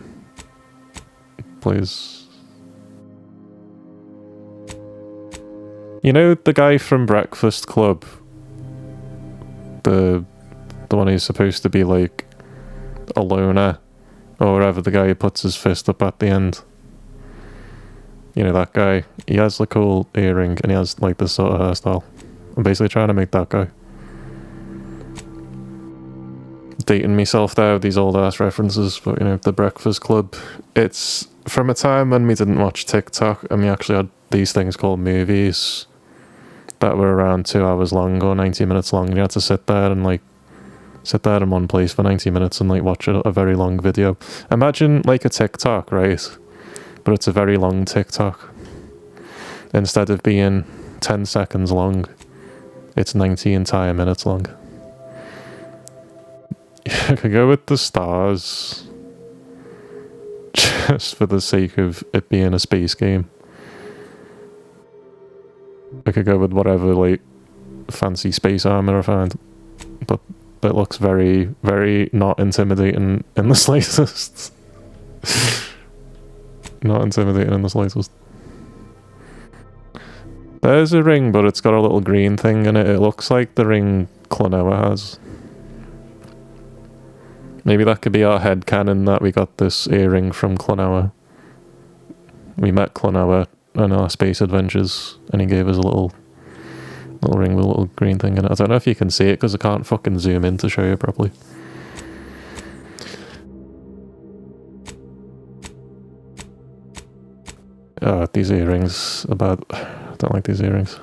Please. You know the guy from Breakfast Club? The one who's supposed to be like a loner, or whatever, the guy who puts his fist up at the end. You know that guy? He has the cool earring and he has like this sort of hairstyle. I'm basically trying to make that guy. Dating myself there with these old ass references, but you know, the Breakfast Club, it's from a time when we didn't watch TikTok and we actually had these things called movies that were around 2 hours long or 90 minutes long, and you had to sit there in one place for 90 minutes and like watch a very long video. Imagine like a TikTok, right? But it's a very long TikTok. Instead of being 10 seconds long, it's 90 entire minutes long. I could go with the stars. Just for the sake of it being a space game. I could go with whatever, like, fancy space armor I find. But it looks very, very not intimidating in the slightest. Not intimidating in the slightest. There's a ring, but it's got a little green thing in it. It looks like the ring Klonoa has. Maybe that could be our headcanon that we got this earring from Klonoa. We met Klonoa in our space adventures, and he gave us a little ring with a little green thing in it. I don't know if you can see it because I can't fucking zoom in to show you properly. Oh, these earrings are bad. I don't like these earrings.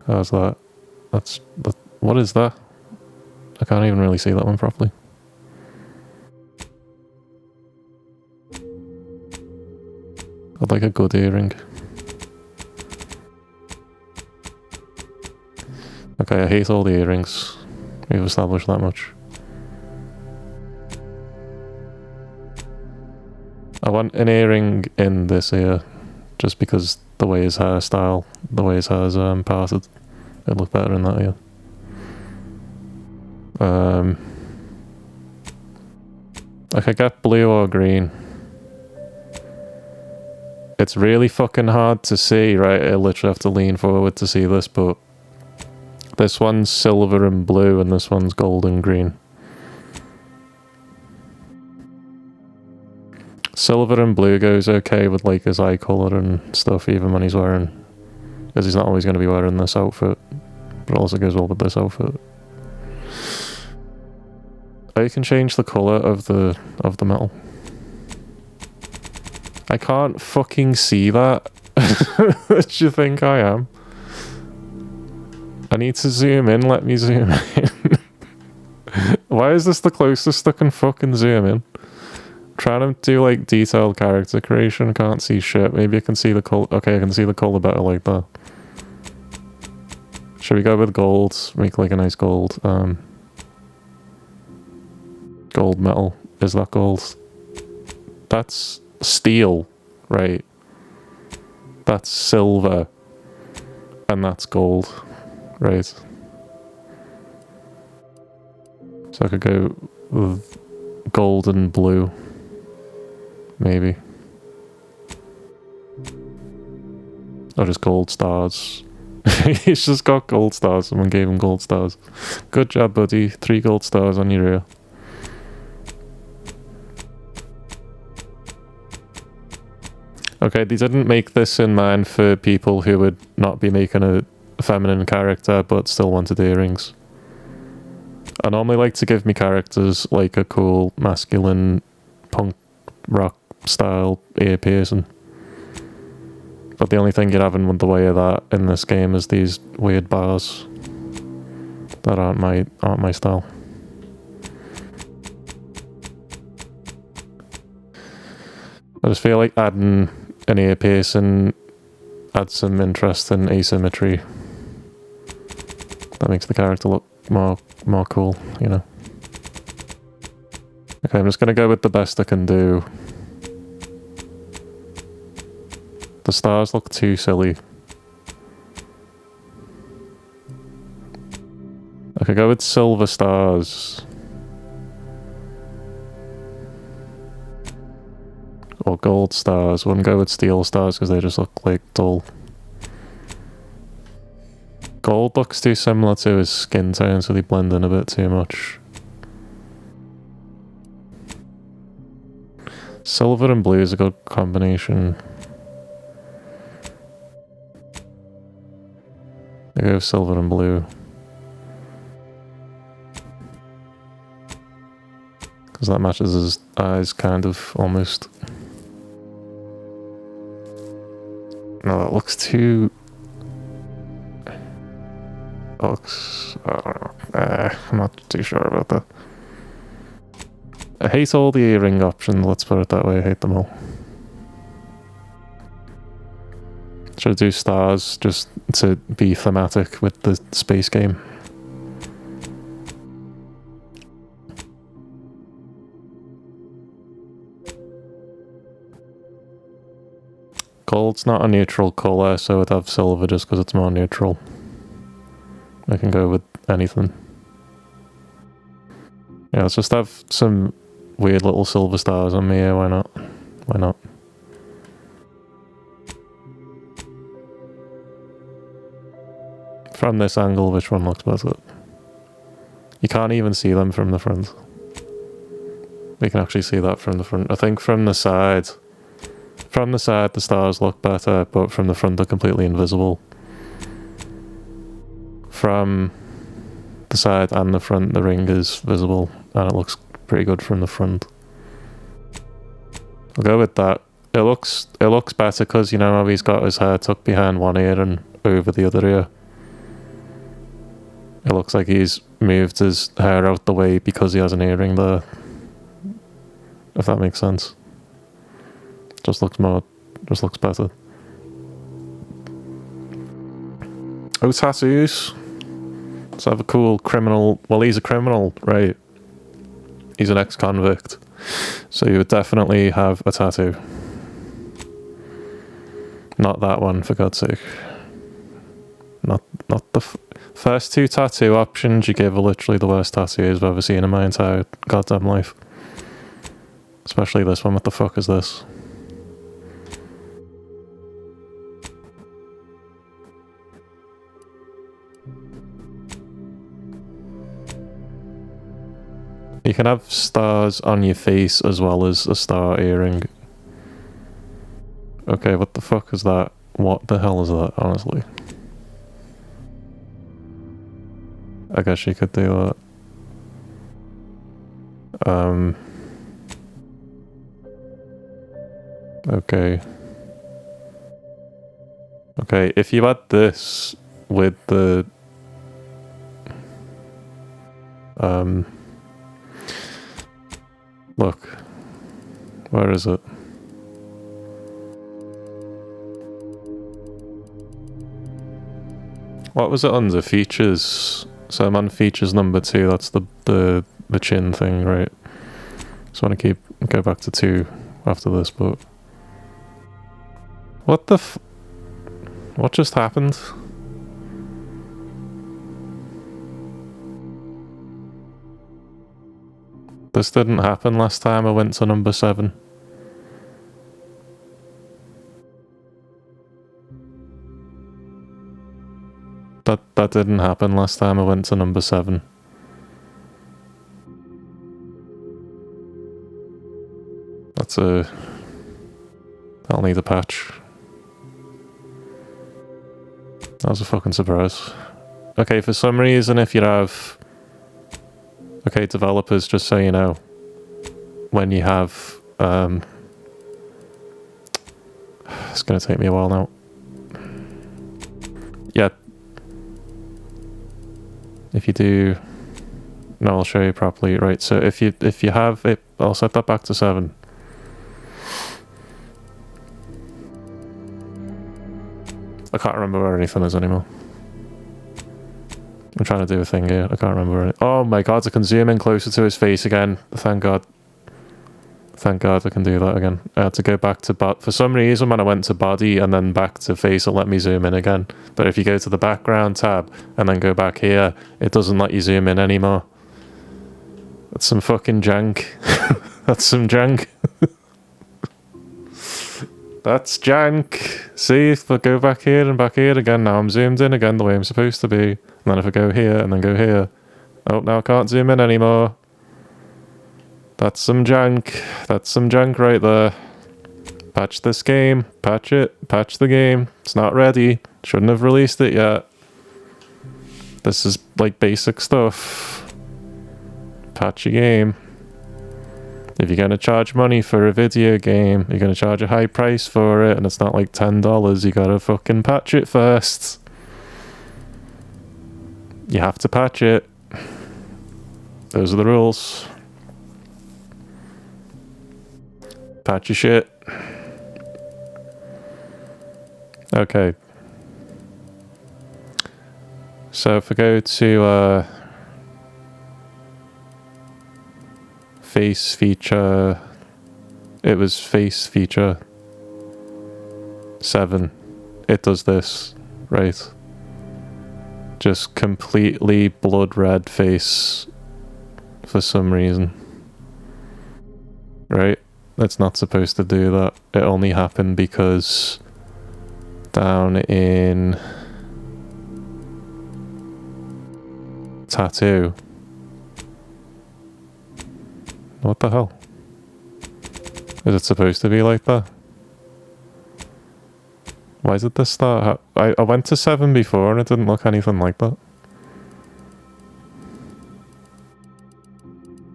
How's that? What is that? I can't even really see that one properly. I'd like a good earring. Okay, I hate all the earrings. We've established that much. I want an earring in this ear, just because the way his hairstyle, the way his hair's parted, it'd look better in that ear. I could get blue or green. It's really fucking hard to see, right? I literally have to lean forward to see this, but this one's silver and blue and this one's gold and green. Silver and blue goes okay with like his eye colour and stuff, even when he's wearing, because he's not always going to be wearing this outfit, but it also goes well with this outfit. Oh, you can change the colour of the metal. I can't fucking see that. What do you think I am? I need to zoom in, let me zoom in. Why is this the closest I can fucking zoom in? Trying to do like detailed character creation, can't see shit. Maybe I can see the colour. Okay, I can see the colour better like that. Should we go with gold? Make like a nice gold. Gold metal. Is that gold? That's steel, right? That's silver. And that's gold, right? So I could go with gold and blue. Maybe. Or just gold stars. He's just got gold stars. Someone gave him gold stars. Good job, buddy. 3 gold stars on your ear. Okay, they didn't make this in mind for people who would not be making a feminine character but still wanted earrings. I normally like to give me characters like a cool masculine punk rock style ear piercing. But the only thing you're having with the way of that in this game is these weird bars that aren't my style. I just feel like adding an ear piercing adds some interest in asymmetry. That makes the character look more cool, you know. Okay, I'm just gonna go with the best I can do. The stars look too silly. I could go with silver stars. Or gold stars. Wouldn't go with steel stars because they just look like dull. Gold looks too similar to his skin tone, so they blend in a bit too much. Silver and blue is a good combination. I go silver and blue. Because that matches his eyes, kind of, almost. No, that looks too... That looks... I don't know. I'm not too sure about that. I hate all the earring options, let's put it that way. I hate them all. Should I do stars just to be thematic with the space game? Gold's not a neutral colour, so I'd have silver just because it's more neutral. I can go with anything. Yeah, let's just have some weird little silver stars on me here, why not? Why not? From this angle, which one looks better? You can't even see them from the front. We can actually see that from the front. I think from the side... From the side, the stars look better, but from the front, they're completely invisible. From the side and the front, the ring is visible, and it looks pretty good from the front. I'll go with that. It looks better because, you know, how he's got his hair tucked behind one ear and over the other ear. It looks like he's moved his hair out the way because he has an earring there. If that makes sense. Just looks better. Oh, tattoos. Let's have a cool criminal. Well, he's a criminal, right? He's an ex-convict. So you would definitely have a tattoo. Not that one, for God's sake. Not the first two tattoo options you give are literally the worst tattoos I've ever seen in my entire goddamn life. Especially this one. What the fuck is this? You can have stars on your face as well as a star earring. Okay, what the fuck is that? What the hell is that, honestly? I guess you could do that. Okay. Okay, if you had this with the... Look. Where is it? What was it under? Features. So I'm on features number 2. That's the chin thing, right? So I want to go back to 2 after this, but... What the what just happened? This didn't happen last time I went to number 7. That didn't happen last time I went to number 7. I'll need a patch. That was a fucking surprise. Okay, for some reason if you have... Okay, developers, just so you know, when you have... It's gonna take me a while now. Yeah. If you do... No, I'll show you properly. Right, so if you have it... I'll set that back to 7. I can't remember where anything is anymore. I'm trying to do a thing here. I can't remember where oh my god, I can zoom in closer to his face again. Thank god. Thank god I can do that again. I had to go back to for some reason when I went to body and then back to face, it let me zoom in again. But if you go to the background tab and then go back here, it doesn't let you zoom in anymore. That's some fucking jank. That's some jank. That's jank. See, if I go back here and back here again, now I'm zoomed in again the way I'm supposed to be. And then if I go here and then go here, oh, now I can't zoom in anymore. That's some jank. That's some jank right there. Patch this game. Patch it. Patch the game. It's not ready. Shouldn't have released it yet. This is like basic stuff. Patch your game. If you're going to charge money for a video game, you're going to charge a high price for it, and it's not like $10, you gotta fucking patch it first. You have to patch it. Those are the rules. Patch your shit. Okay. So if I go to face feature, it was face feature. 7, it does this, right? Just completely blood red face for some reason. Right? It's not supposed to do that. It only happened because down in tattoo. What the hell? Is it supposed to be like that? Why did this start? I went to 7 before and it didn't look anything like that.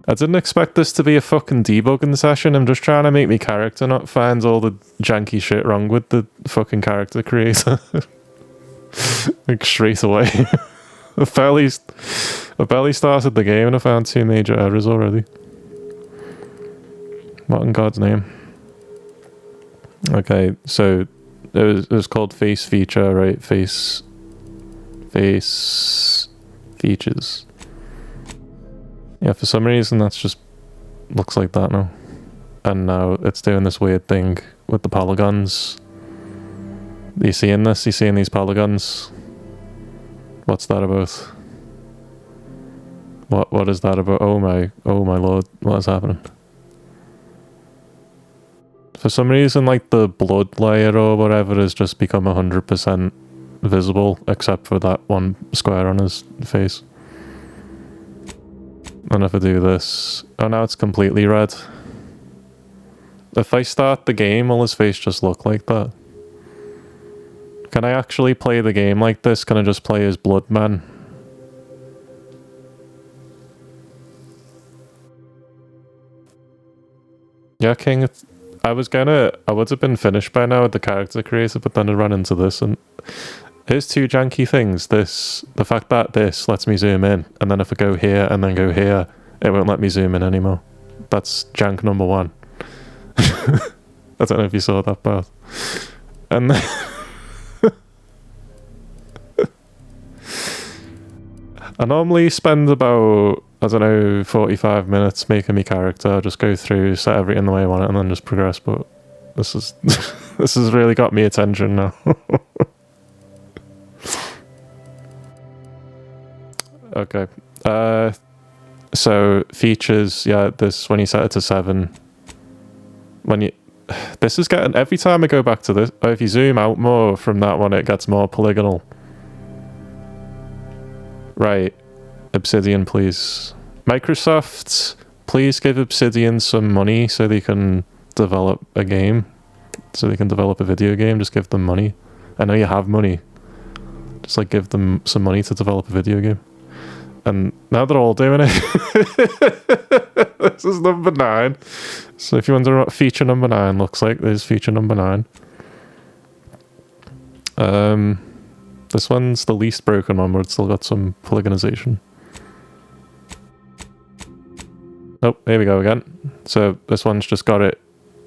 I didn't expect this to be a fucking debugging session. I'm just trying to make my character not find all the janky shit wrong with the fucking character creator. Like straight away. I barely started the game and I found 2 major errors already. What in God's name? Okay, so it was called face feature, right? Face features. Yeah, for some reason that's just looks like that now. And now it's doing this weird thing with the polygons. Are you seeing this? You seeing these polygons? What's that about? What is that about? Oh my lord, what is happening? For some reason, like, the blood layer or whatever has just become 100% visible, except for that one square on his face. And if I do this... Oh, now it's completely red. If I start the game, will his face just look like that? Can I actually play the game like this? Can I just play as Bloodman? Yeah, King, I would have been finished by now with the character creator, but then I ran into this, and here's 2 janky things. The fact that this lets me zoom in, and then if I go here and then go here, it won't let me zoom in anymore. That's jank number 1. I don't know if you saw that part. And then I normally spend about, I don't know, 45 minutes making my character, just go through, set everything the way I want it, and then just progress, but this is this has really got me attention now. Okay. So features, yeah, this when you set it to 7. This is getting, every time I go back to this, if you zoom out more from that one, it gets more polygonal. Right. Obsidian, please. Microsoft, please give Obsidian some money so they can develop a game. So they can develop a video game. Just give them money. I know you have money. Just like give them some money to develop a video game. And now they're all doing it. This is number 9. So if you wonder what feature number 9 looks like, there's feature number 9. This one's the least broken one, but it's still got some polygonization. Oh, here we go again. So this one's just got it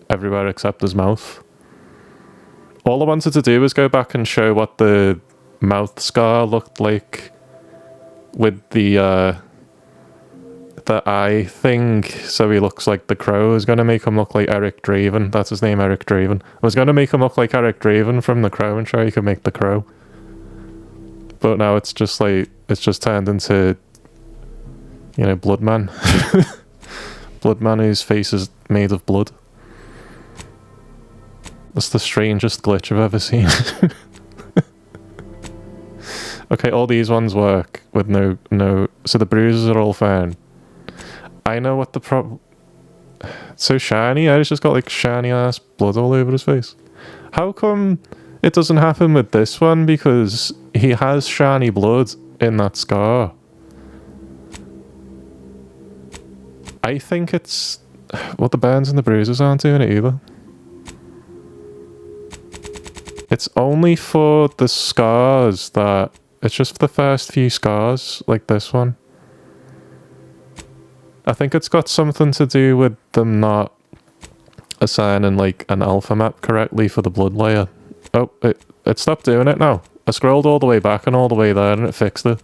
everywhere except his mouth. All I wanted to do was go back and show what the mouth scar looked like with the eye thing, so he looks like the Crow. I was going to make him look like Eric Draven. That's his name, Eric Draven. I was going to make him look like Eric Draven from the Crow and show you could make the Crow. But now it's just like, it's just turned into, you know, Bloodman. Bloodman whose face is made of blood. That's the strangest glitch I've ever seen. Okay, all these ones work with no... So the bruises are all fine. I know what the problem... It's so shiny. He's just got like shiny ass blood all over his face. How come it doesn't happen with this one? Because he has shiny blood in that scar. I think it's... Well, the burns and the bruises aren't doing it either. It's only for the scars that... It's just for the first few scars, like this one. I think it's got something to do with them not assigning like an alpha map correctly for the blood layer. Oh, it stopped doing it now. I scrolled all the way back and all the way there and it fixed it.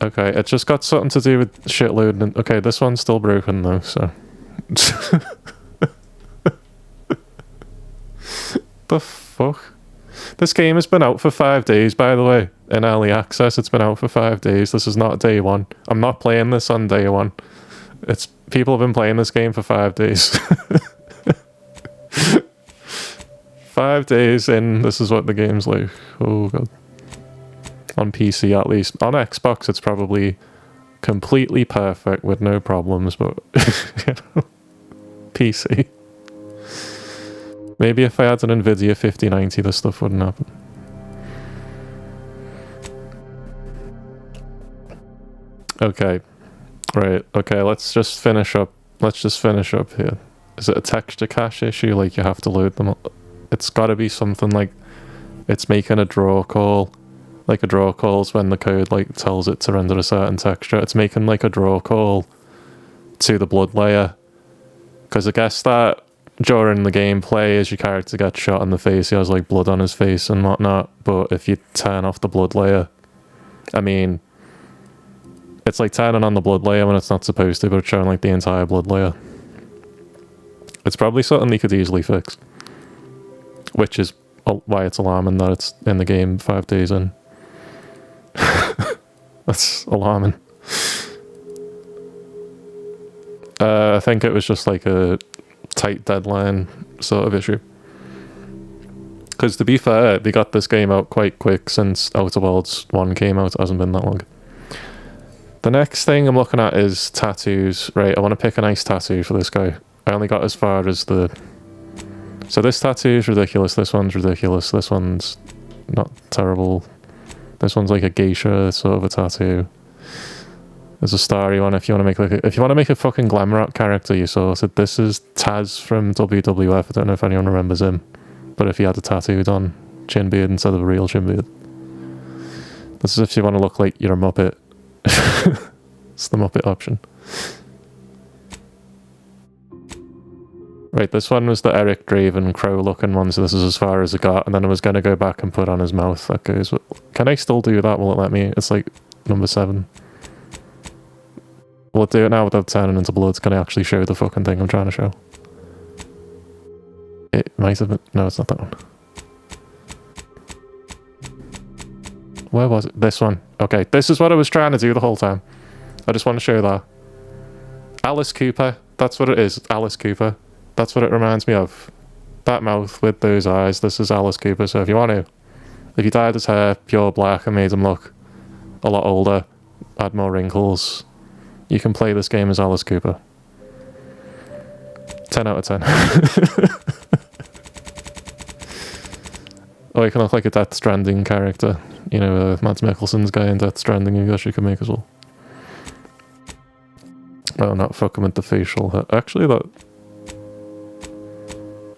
Okay, it just got something to do with shit loading. Okay, this one's still broken though, so... the fuck? This game has been out for 5 days, by the way. In early access, it's been out for 5 days. This is not day one. I'm not playing this on day one. It's people have been playing this game for 5 days. 5 days in, this is what the game's like. Oh god. On PC at least. On Xbox it's probably completely perfect with no problems, but you know, PC. Maybe if I had an Nvidia 5090 this stuff wouldn't happen. Okay. Right, okay, let's just finish up here. Is it a texture cache issue? Like you have to load them up? It's gotta be something like it's making a draw call. Like a draw call is when the code like tells it to render a certain texture. It's making like a draw call to the blood layer. Because I guess that during the gameplay as your character gets shot in the face, he has like blood on his face and whatnot. But if you turn off the blood layer, I mean, it's like turning on the blood layer when it's not supposed to, but it's showing like the entire blood layer. It's probably something they could easily fix. Which is why it's alarming that it's in the game 5 days in. That's alarming. I think it was just like a tight deadline sort of issue. Because to be fair, they got this game out quite quick since Outer Worlds 1 came out. It hasn't been that long. The next thing I'm looking at is tattoos. Right, I want to pick a nice tattoo for this guy. I only got as far as the... So this tattoo is ridiculous, this one's ridiculous, this one's not terrible. This one's like a geisha sort of a tattoo. There's a starry one if you want to make like if you want to make a fucking glam rock character, you saw. So this is Taz from WWF. I don't know if anyone remembers him, but if he had a tattooed on chin beard instead of a real chin beard. This is if you want to look like you're a Muppet. It's the Muppet option. Right, this one was the Eric Draven Crow looking one, so this is as far as it got, and then I was going to go back and put on his mouth. That goes. Can I still do that? Will it let me? It's like number 7. Will it do it now without turning into blood? Can I actually show the fucking thing I'm trying to show? It might have been. No, it's not that one. Where was it? This one. Okay, this is what I was trying to do the whole time. I just want to show that. Alice Cooper. That's what it is. Alice Cooper. That's what it reminds me of. That mouth with those eyes. This is Alice Cooper. So if you want to, if you dyed his hair pure black and made him look a lot older, add more wrinkles, you can play this game as Alice Cooper. 10 out of 10. Or you can look like a Death Stranding character. You know, Mads Mikkelsen's guy in Death Stranding, I guess you could make as well. Oh, not fucking with the facial hair. Actually, that...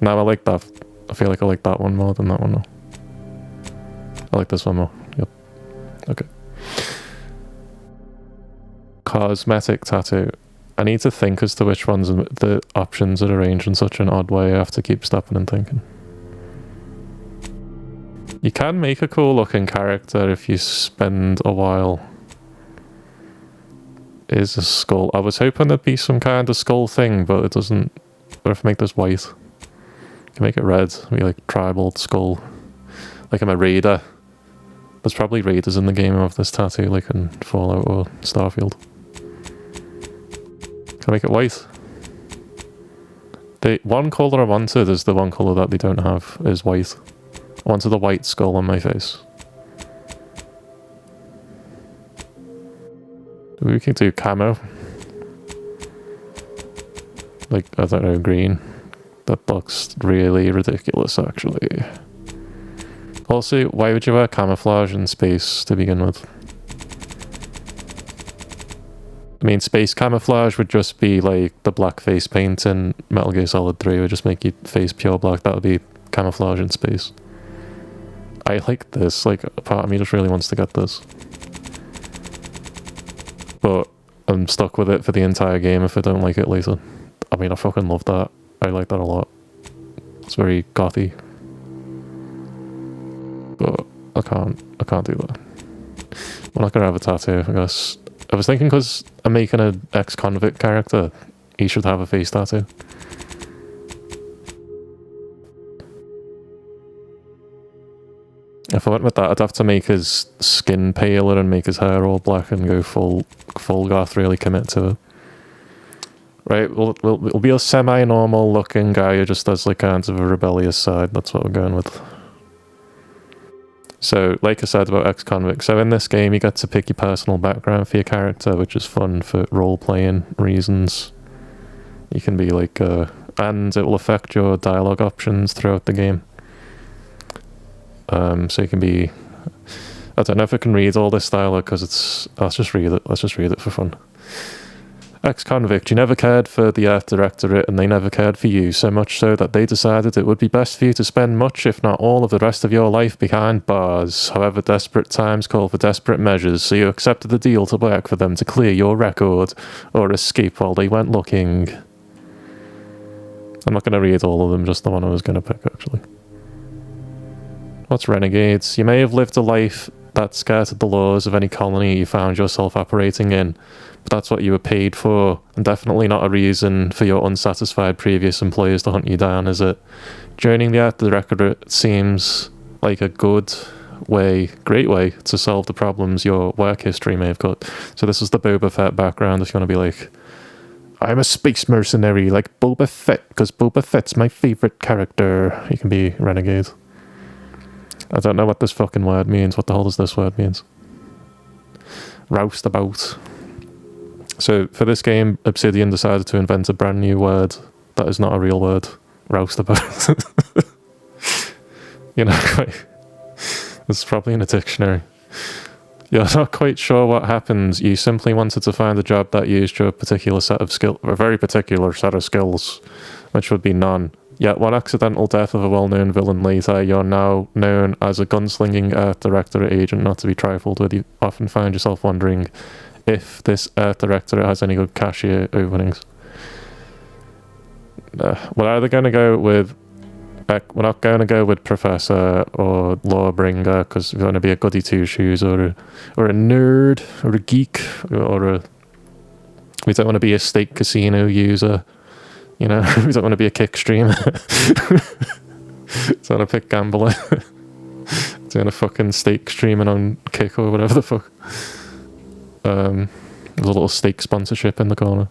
No, I like that. I feel like I like that one more than that one though. I like this one more. Yep. Okay. Cosmetic tattoo. I need to think as to which ones the options are arranged in such an odd way. I have to keep stopping and thinking. You can make a cool looking character if you spend a while. Is a skull. I was hoping there'd be some kind of skull thing, but it doesn't. What if I make this white? I can make it red. Be like tribal skull. Like I'm a raider. There's probably raiders in the game of this tattoo, like in Fallout or Starfield. Can I make it white? The one colour I wanted is the one colour that they don't have, is white. I wanted a white skull on my face. We can do camo. Like, I don't know, green. That looks really ridiculous, actually. Also, why would you wear camouflage in space to begin with? I mean, space camouflage would just be like the black face paint in Metal Gear Solid 3 would just make your face pure black. That would be camouflage in space. I like this. Like, a part of me just really wants to get this. But I'm stuck with it for the entire game if I don't like it later. I mean, I fucking love that. I like that a lot. It's very gothy. But I can't do that. I'm not gonna have a tattoo, I guess. I was thinking because I'm making an ex-convict character, he should have a face tattoo. If I went with that, I'd have to make his skin paler and make his hair all black and go full goth, really commit to it. Right, we'll be a semi-normal looking guy who just has like kind of a rebellious side. That's what we're going with. So, like I said about ex-convict, so in this game you get to pick your personal background for your character, which is fun for role-playing reasons. You can be like, and it will affect your dialogue options throughout the game. So you can be, I don't know if I can read all this dialogue because it's, let's just read it for fun. Ex-convict, you never cared for the Art Directorate and they never cared for you, so much so that they decided it would be best for you to spend much, if not all, of the rest of your life behind bars. However, desperate times call for desperate measures, so you accepted the deal to work for them to clear your record, or escape while they went looking. I'm not going to read all of them, just the one I was going to pick, actually. What's renegades? You may have lived a life that skirted the laws of any colony you found yourself operating in, but that's what you were paid for, and definitely not a reason for your unsatisfied previous employers to hunt you down, is it? Joining the Art Directorate seems like a great way to solve the problems your work history may have got. So this is the Boba Fett background, if you want to be like, I'm a space mercenary like Boba Fett, because Boba Fett's my favourite character. You can be renegade. I don't know what this fucking word means. What the hell does this word mean? Roustabout. So for this game, Obsidian decided to invent a brand new word that is not a real word. Roustabout. You know, it's probably in a dictionary. You're not quite sure what happened. You simply wanted to find a job that used your particular set of skills, a very particular set of skills, which would be none. Yet one accidental death of a well-known villain later, you're now known as a gunslinging Art Directorate agent, not to be trifled with. You often find yourself wondering if this Art Directorate has any good cashier openings. We're either going to go with... we're not going to go with Professor or Lawbringer, because we're going to be a goody two-shoes, or a nerd, or a geek, or a... We don't want to be a stake casino user. You know, we don't want to be a kick streamer. Don't want to pick gambler. Doing a fucking stake streaming on Kick or whatever the fuck. There's a little stake sponsorship in the corner.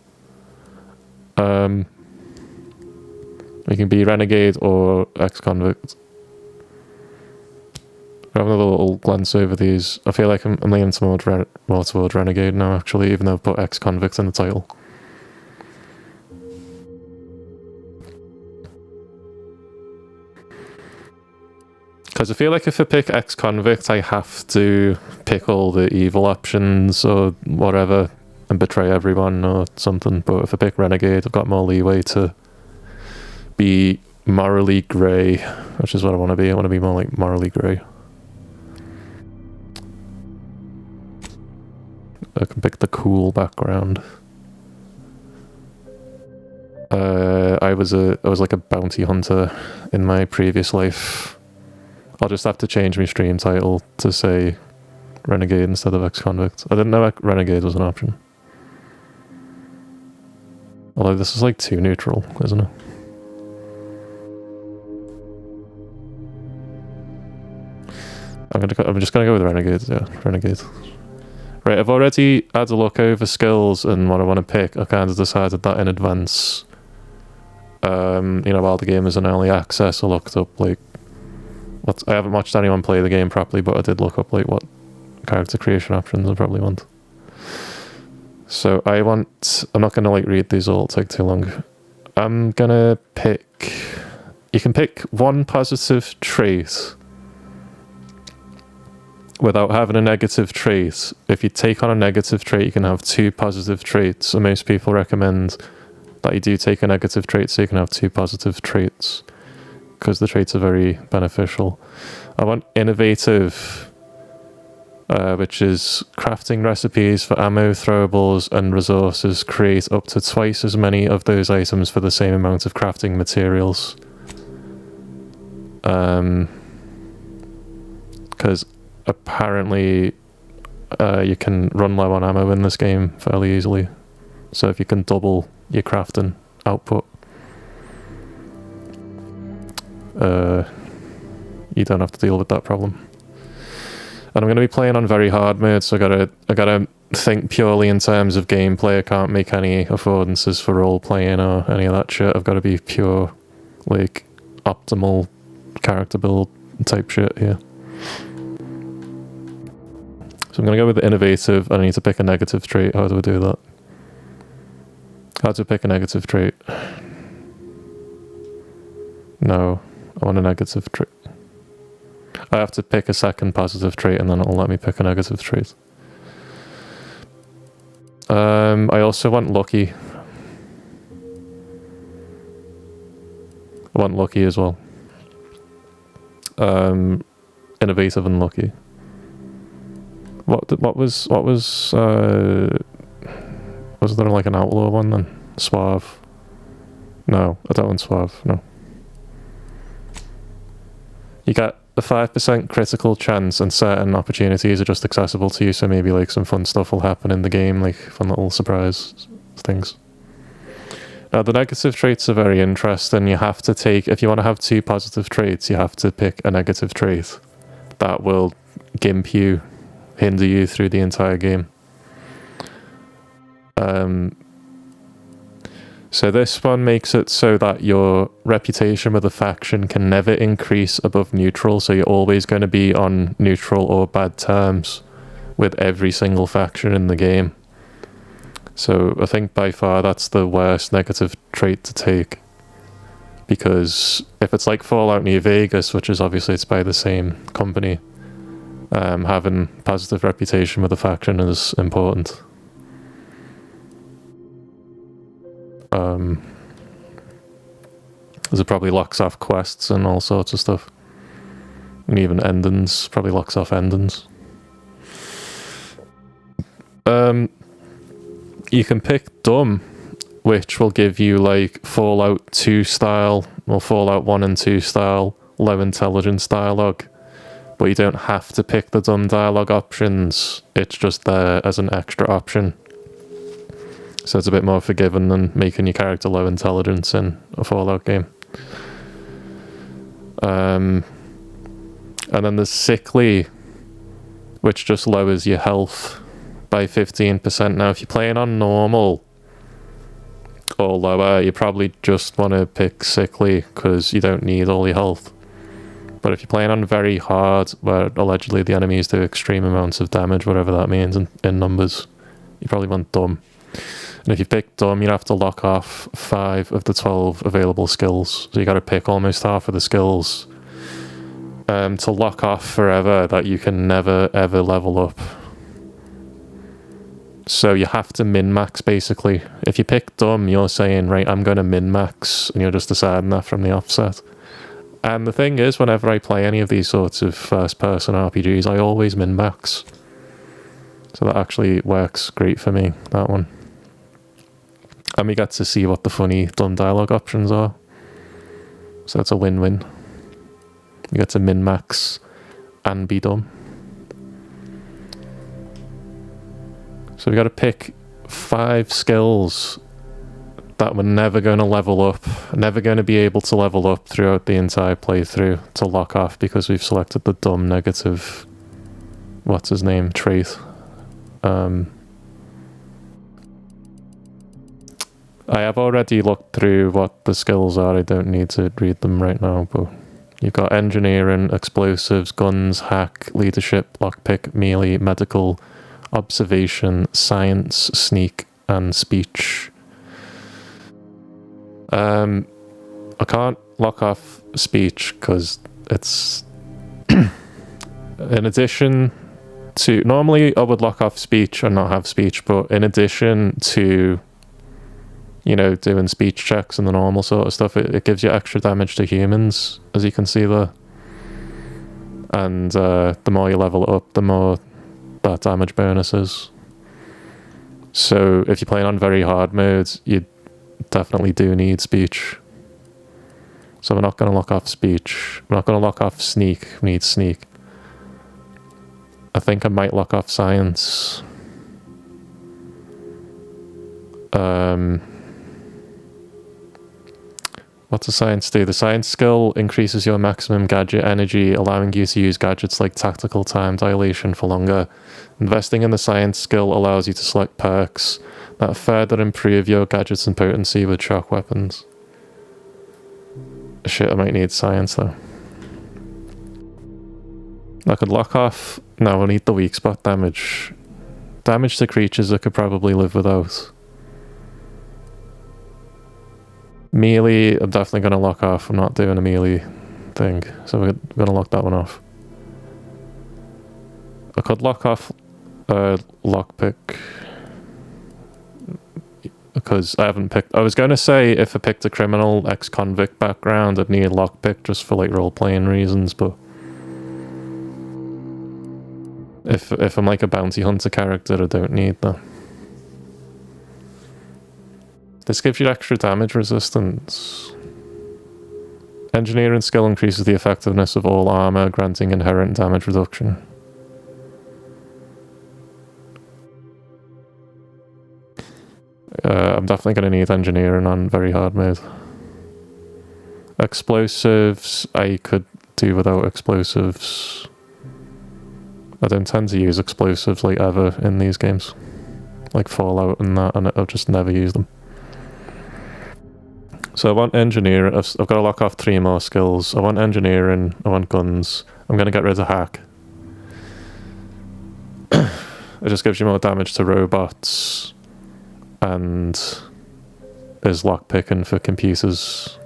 We can be renegade or ex-convict. We'll have another little glance over these. I feel like I'm leaning more towards renegade now, actually, even though I've put ex-convict in the title. Because I feel like if I pick ex-convict, I have to pick all the evil options or whatever and betray everyone or something. But if I pick renegade, I've got more leeway to be morally grey, which is what I want to be. I want to be more like morally grey. I can pick the cool background. I was like a bounty hunter in my previous life. I'll just have to change my stream title to say renegade instead of ex-convict. I didn't know renegade was an option. Although this is like too neutral, isn't it? I'm just gonna go with renegade. Yeah, renegade. Right, I've already had a look over skills and what I want to pick. I kind of decided that in advance. You know, while the game is in early access, I looked up like I haven't watched anyone play the game properly, but I did look up like what character creation options I probably want. So I'm not gonna like read these all, it'll take too long. I'm gonna pick, you can pick one positive trait without having a negative trait. If you take on a negative trait, you can have 2 positive traits. So most people recommend that you do take a negative trait so you can have 2 positive traits, because the traits are very beneficial. I want innovative, which is crafting recipes for ammo, throwables, and resources. Create up to twice as many of those items for the same amount of crafting materials. Because apparently you can run low on ammo in this game fairly easily. So if you can double your crafting output, you don't have to deal with that problem. And I'm going to be playing on very hard mode, so I gotta think purely in terms of gameplay. I can't make any affordances for role playing or any of that shit. I've got to be pure, like, optimal character build type shit here. So I'm going to go with the innovative. I need to pick a negative trait. How do I do that? How to pick a negative trait? No, I want a negative trait. I have to pick a second positive trait and then it'll let me pick a negative trait. I also want lucky. I want lucky as well. Innovative and lucky. What was there like an outlaw one then? Suave. No, I don't want suave, no. You get a 5% critical chance and certain opportunities are just accessible to you, so maybe like some fun stuff will happen in the game, like fun little surprise things. Now the negative traits are very interesting. You have to take, if you want to have 2 positive traits, you have to pick a negative trait that will gimp you, hinder you through the entire game. So this one makes it so that your reputation with a faction can never increase above neutral, so you're always going to be on neutral or bad terms with every single faction in the game. So I think by far that's the worst negative trait to take, because if it's like Fallout New Vegas, which is obviously it's by the same company, having positive reputation with a faction is important. It probably locks off quests and all sorts of stuff. And even endings, probably locks off endings. You can pick dumb, which will give you like Fallout 2 style, or Fallout 1 and 2 style, low intelligence dialogue. But you don't have to pick the dumb dialogue options, it's just there as an extra option. So it's a bit more forgiving than making your character low intelligence in a Fallout game. And then there's sickly, which just lowers your health by 15%. Now, if you're playing on normal or lower, you probably just want to pick sickly because you don't need all your health. But if you're playing on very hard, where allegedly the enemies do extreme amounts of damage, whatever that means in numbers, you probably want dumb. And if you pick dumb, you have to lock off 5 of the 12 available skills. So you got to pick almost half of the skills to lock off forever that you can never ever level up. So you have to min-max basically. If you pick dumb, you're saying, right, I'm going to min-max, and you're just deciding that from the offset. And the thing is, whenever I play any of these sorts of first-person RPGs, I always min-max. So that actually works great for me, that one. And we get to see what the funny dumb dialogue options are. So that's a win-win. You get to min-max and be dumb. So we got to pick 5 skills that we're never going to level up, never going to be able to level up throughout the entire playthrough to lock off because we've selected the dumb negative, what's his name, trait. I have already looked through what the skills are. I don't need to read them right now, but you've got engineering, explosives, guns, hack, leadership, lockpick, melee, medical, observation, science, sneak, and speech. I can't lock off speech because it's in addition to, normally I would lock off speech and not have speech, but in addition to, you know, doing speech checks and the normal sort of stuff, it gives you extra damage to humans, as you can see there. And the more you level it up, the more that damage bonus is. So if you're playing on very hard modes, you definitely do need speech. So we're not going to lock off speech. We're not going to lock off sneak. We need sneak. I think I might lock off science. What's the science do? The science skill increases your maximum gadget energy, allowing you to use gadgets like tactical time dilation for longer. Investing in the science skill allows you to select perks that further improve your gadgets and potency with shock weapons. Shit, I might need science though. I could lock off... No, I need the weak spot damage. Damage to creatures I could probably live without. Melee, I'm definitely going to lock off. I'm not doing a melee thing, so we're going to lock that one off. I could lock off lockpick. Because I haven't picked... I was going to say if I picked a criminal ex-convict background, I'd need lockpick just for like role-playing reasons, but... If I'm like a bounty hunter character, I don't need that. This gives you extra damage resistance. Engineering skill increases the effectiveness of all armor, granting inherent damage reduction. I'm definitely going to need engineering on very hard mode. Explosives, I could do without explosives. I don't tend to use explosives like ever in these games. Like Fallout and that, and I've just never used them. So I want engineering. I've got to lock off 3 more skills. I want engineering, I want guns. I'm going to get rid of hack. It just gives you more damage to robots and is lockpicking for computers.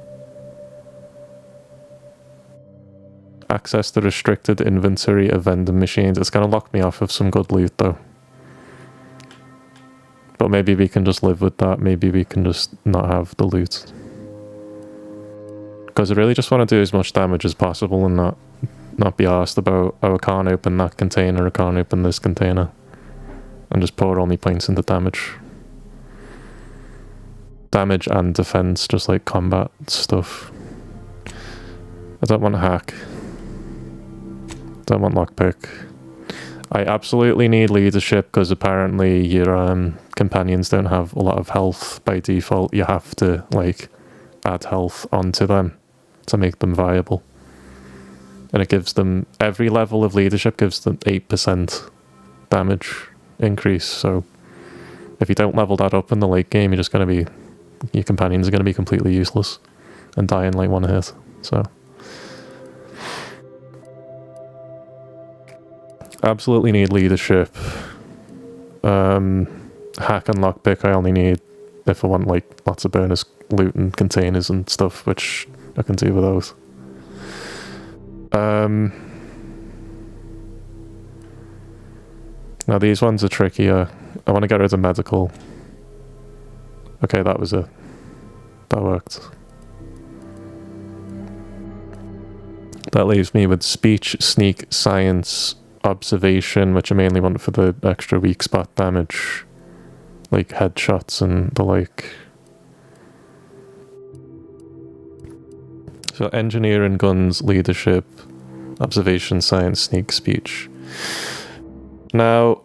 Access to restricted inventory of vending machines. It's going to lock me off of some good loot though. But maybe we can just live with that. Maybe we can just not have the loot. Because I really just want to do as much damage as possible and not be asked about, oh, I can't open that container, I can't open this container. And just pour all my points into damage. Damage and defense, just like combat stuff. I don't want hack. Don't want lockpick. I absolutely need leadership because apparently your companions don't have a lot of health by default. You have to like add health onto them to make them viable. And it gives them, every level of leadership gives them 8% damage increase. So if you don't level that up in the late game, you're just going to be, your companions are going to be completely useless and die in like one hit. So absolutely need leadership. Hack and lockpick I only need if I want like lots of bonus loot and containers and stuff, which I can do with those. Now these ones are trickier. I want to get rid of medical. Okay, that worked. That leaves me with speech, sneak, science, observation, which I mainly want for the extra weak spot damage, like headshots and the like. So engineering, guns, leadership, observation, science, sneak, speech. Now,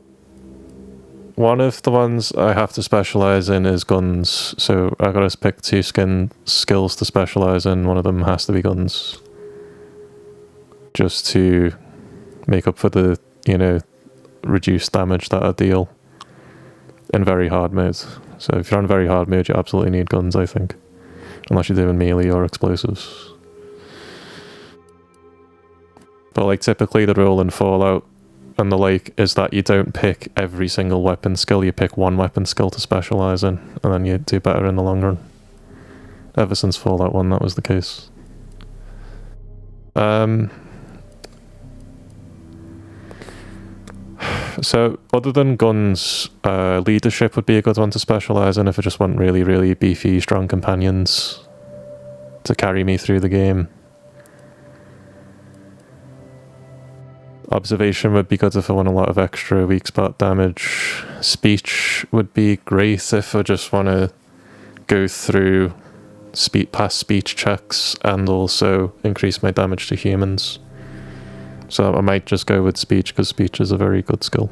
one of the ones I have to specialize in is guns, so I gotta pick 2 skills to specialize in. One of them has to be guns, just to make up for the, you know, reduced damage that I deal in very hard mode. So if you're on very hard mode, you absolutely need guns, I think, unless you're doing melee or explosives. But like typically the rule in Fallout and the like is that you don't pick every single weapon skill, you pick one weapon skill to specialize in, and then you do better in the long run. Ever since Fallout 1 that was the case. So other than guns, leadership would be a good one to specialize in if I just want really, really beefy, strong companions to carry me through the game. Observation would be good if I want a lot of extra weak spot damage. Speech would be great if I just want to go through past speech checks and also increase my damage to humans. So I might just go with speech because speech is a very good skill.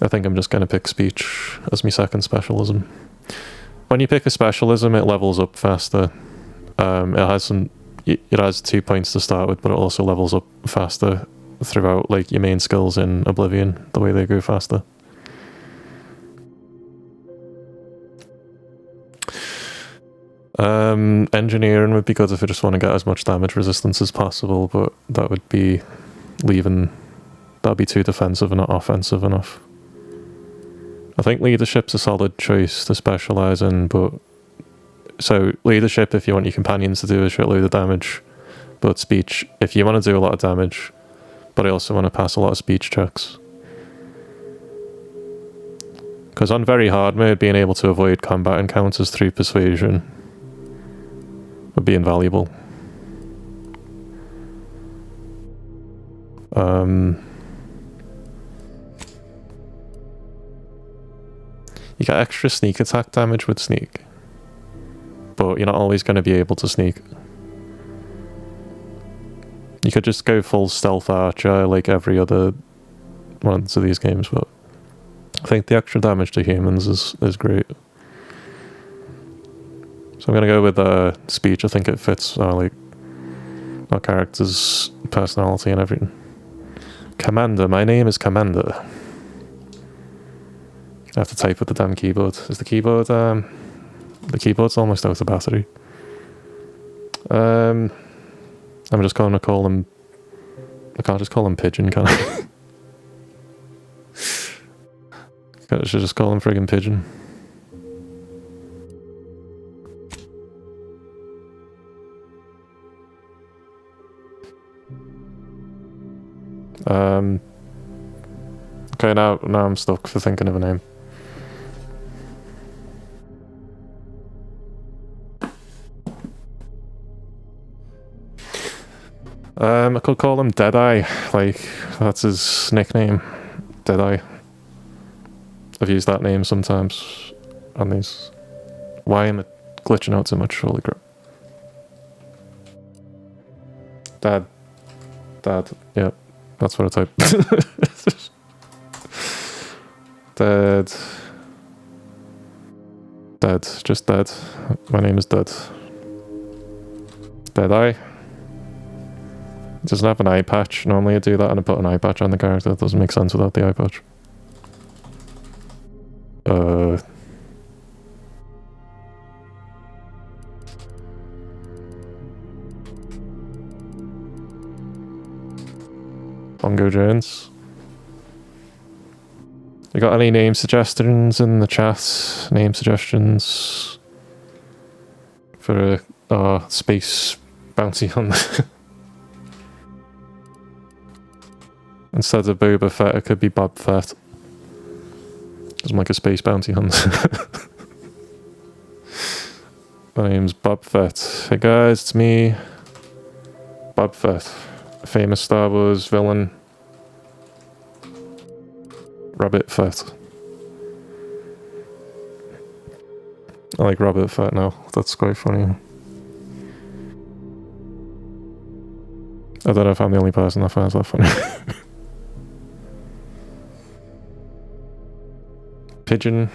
I think I'm just going to pick speech as my second specialism. when you pick a specialism, it levels up faster. It has 2 points to start with, but it also levels up faster throughout, like, your main skills in Oblivion, the way they go faster. Engineering would be good if you just want to get as much damage resistance as possible, but that would be that'd be too defensive and not offensive enough. I think leadership's a solid choice to specialize in, but so leadership if you want your companions to do a shitload of damage, but speech if you want to do a lot of damage, but I also want to pass a lot of speech checks. Because on very hard mode, being able to avoid combat encounters through persuasion would be invaluable. You get extra sneak attack damage with sneak, but you're not always going to be able to sneak. You could just go full stealth archer like every other one of these games, but I think the extra damage to humans is great. So I'm gonna go with speech. I think it fits our character's personality and everything. Commander, my name is Commander. I have to type with the damn keyboard. Is the keyboard the keyboard's almost out of battery. I'm just gonna call him. I can't just call him Pigeon, can I? I should just call him friggin' Pigeon. Okay, now I'm stuck for thinking of a name. I could call him Deadeye, like, that's his nickname, Deadeye. I've used that name sometimes on these. Why am I glitching out so much? Holy crap. Dad, yeah, that's what I typed. Dead, just dead. My name is Dead. Deadeye. It doesn't have an eye patch. Normally I do that and I put an eye patch on the character. It doesn't make sense without the eye patch. Bongo Jones. You got any name suggestions in the chat? Name suggestions for a space bounty hunter? Instead of Boba Fett, it could be Bob Fett. I'm like a space bounty hunter. My name's Bob Fett. Hey guys, it's me, Bob Fett, a famous Star Wars villain. Rabbit Fett. I like Rabbit Fett now. That's quite funny. I don't know if I'm the only person that finds that funny. Pigeon.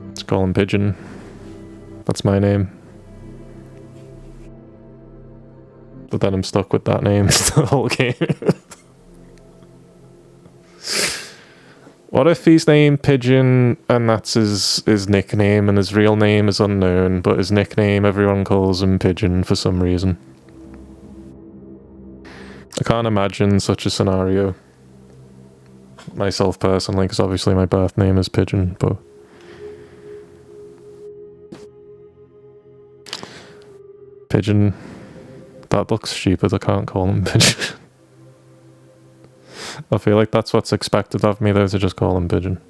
Let's call him Pigeon. That's my name. But then I'm stuck with that name the whole game. What if he's named Pigeon and that's his nickname and his real name is unknown, but his nickname everyone calls him Pigeon for some reason? I can't imagine such a scenario. Myself personally, because obviously my birth name is Pigeon, but Pigeon. That looks stupid, I can't call him Pigeon. I feel like that's what's expected of me though, to just call him Pigeon.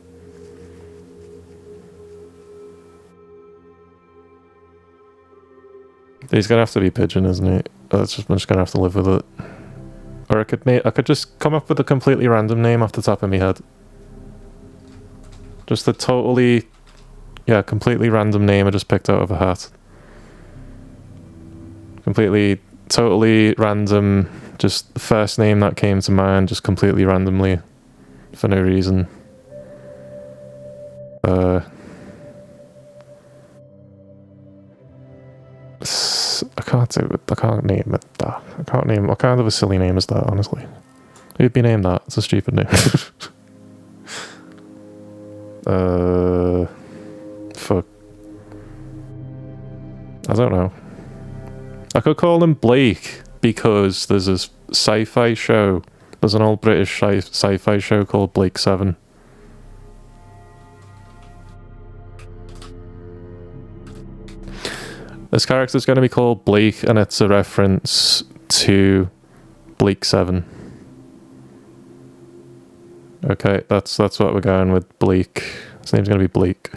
He's gonna have to be Pigeon, isn't he? I'm just gonna have to live with it. Or I could just come up with a completely random name off the top of my head. Just a completely random name I just picked out of a hat. Totally random, just the first name that came to mind, just completely randomly, for no reason. I can't do it. I can't name it that. I can't name. What kind of a silly name is that? Honestly, who'd be named that? It's a stupid name. Fuck. I don't know. I could call him Blake because there's this sci-fi show. There's an old British sci-fi show called Blake 7. This character's going to be called Blake, and it's a reference to Blake 7. Okay, that's what we're going with. Blake. His name's going to be Blake.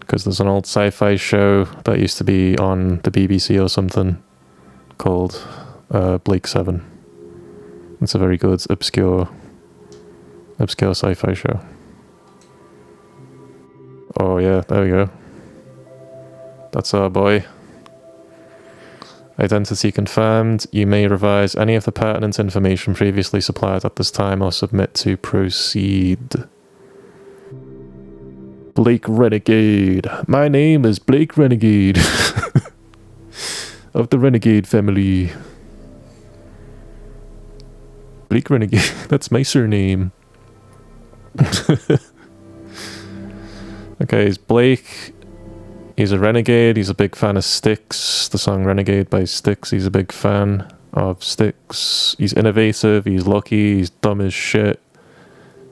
Because there's an old sci-fi show that used to be on the BBC or something called Blake 7. It's a very good, obscure sci-fi show. Oh yeah, there we go. That's our boy. Identity confirmed. You may revise any of the pertinent information previously supplied at this time or submit to proceed. Blake Renegade. My name is Blake Renegade. Of the Renegade family. Blake Renegade. That's my surname. Okay, he's Blake. He's a renegade. He's a big fan of Styx. The song Renegade by Styx. He's a big fan of Styx. He's innovative. He's lucky. He's dumb as shit.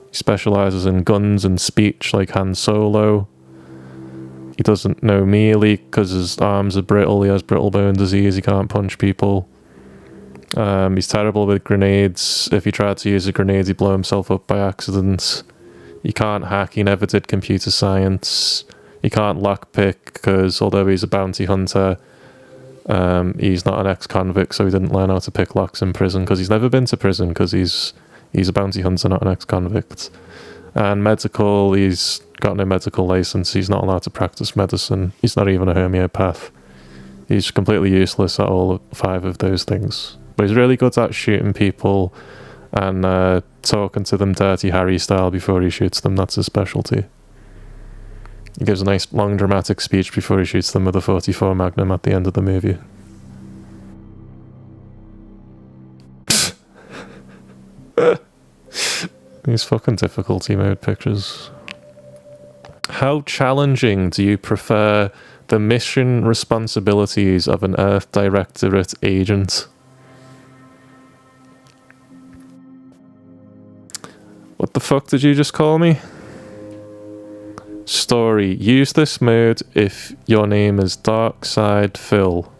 He specializes in guns and speech like Han Solo. He doesn't know melee because his arms are brittle. He has brittle bone disease. He can't punch people. He's terrible with grenades. If he tried to use a grenade, he'd blow himself up by accident. He can't hack. He never did computer science. He can't lockpick because although he's a bounty hunter, he's not an ex-convict, so he didn't learn how to pick locks in prison because he's never been to prison because he's a bounty hunter, not an ex-convict. And medical, he's got no medical license. He's not allowed to practice medicine. He's not even a homeopath. He's completely useless at all 5 of those things. But he's really good at shooting people and talking to them Dirty Harry style before he shoots them. That's his specialty. He gives a nice long dramatic speech before he shoots them with a 44 Magnum at the end of the movie. These fucking difficulty mode pictures. How challenging do you prefer the mission responsibilities of an Earth Directorate agent? What the fuck did you just call me? Story. Use this mode if your name is Darkside Phil.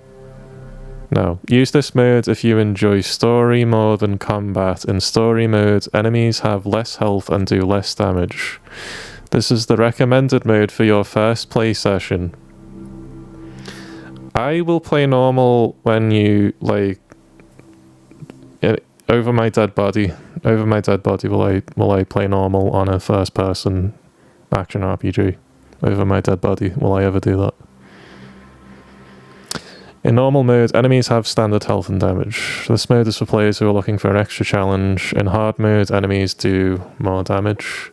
No. Use this mode if you enjoy story more than combat. In story mode, enemies have less health and do less damage. This is the recommended mode for your first play session. I will play normal when you, like... Over my dead body will I play normal on a first person action RPG. Over my dead body will I ever do that. In normal mode, enemies have standard health and damage. This mode is for players who are looking for an extra challenge. In hard mode, enemies do more damage.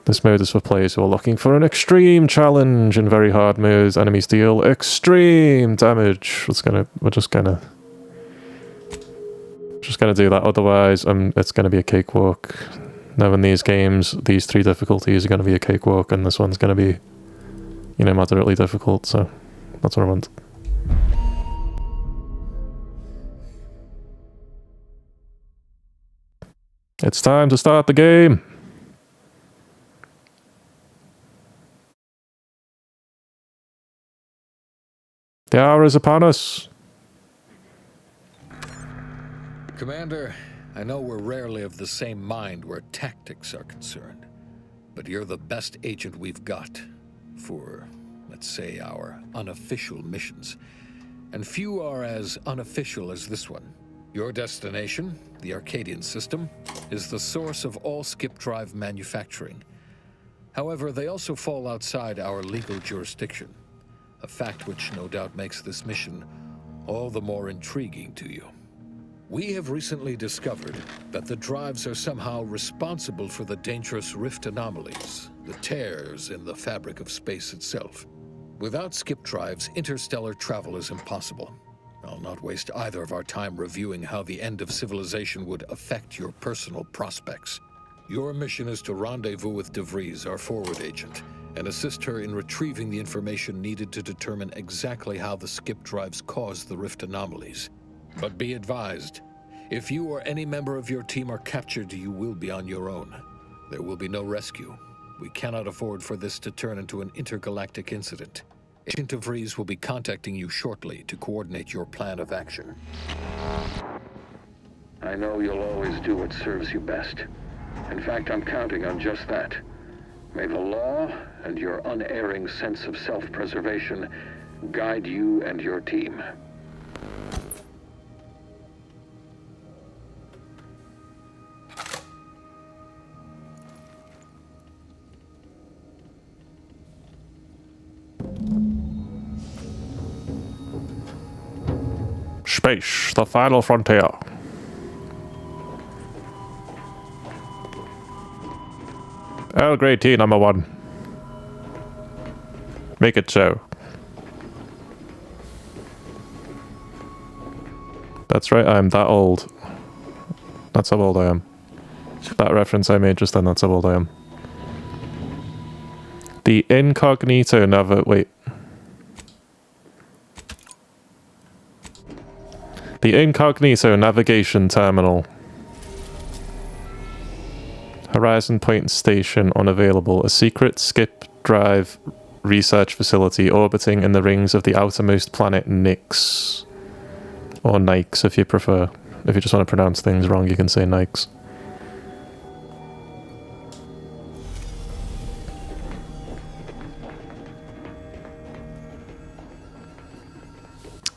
This mode is for players who are looking for an extreme challenge. In very hard mode, enemies deal extreme damage. We're just gonna do that, otherwise it's gonna be a cakewalk. Now in these games, these 3 difficulties are gonna be a cakewalk, and this one's gonna be, moderately difficult, so that's what I want. It's time to start the game! The hour is upon us! Commander, I know we're rarely of the same mind where tactics are concerned, but you're the best agent we've got for, let's say, our unofficial missions. And few are as unofficial as this one. Your destination, the Arcadian system, is the source of all skip drive manufacturing. However, they also fall outside our legal jurisdiction, a fact which no doubt makes this mission all the more intriguing to you. We have recently discovered that the drives are somehow responsible for the dangerous rift anomalies, the tears in the fabric of space itself. Without skip drives, interstellar travel is impossible. I'll not waste either of our time reviewing how the end of civilization would affect your personal prospects. Your mission is to rendezvous with DeVries, our forward agent, and assist her in retrieving the information needed to determine exactly how the skip drives cause the rift anomalies. But be advised, if you or any member of your team are captured, you will be on your own. There will be no rescue. We cannot afford for this to turn into an intergalactic incident. Agent DeVries will be contacting you shortly to coordinate your plan of action. I know you'll always do what serves you best. In fact, I'm counting on just that. May the law and your unerring sense of self-preservation guide you and your team. Space, the final frontier. Earl Grey tea number 1. Make it so. That's right, I'm that old. That's how old I am. That reference I made just then, that's how old I am. The incognito wait. The incognito navigation terminal. Horizon Point Station unavailable. A secret skip drive research facility orbiting in the rings of the outermost planet Nyx. Or Nikes if you prefer. If you just want to pronounce things wrong, you can say Nikes.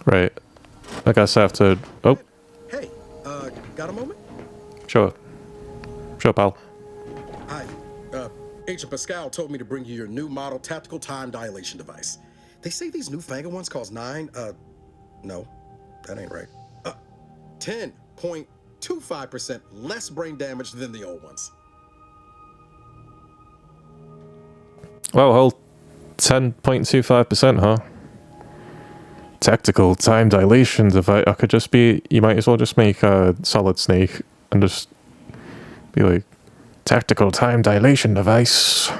Right. I guess I have to... Oh. Hey, got a moment? Sure. Sure, pal. Hi. Agent Pascal told me to bring you your new model tactical time dilation device. They say these newfangled ones cost no, that ain't right. 10.25% less brain damage than the old ones. Well, whole 10.25%, huh? Tactical time dilation device. I could just be... You might as well just make a Solid Snake and just be like, tactical time dilation device.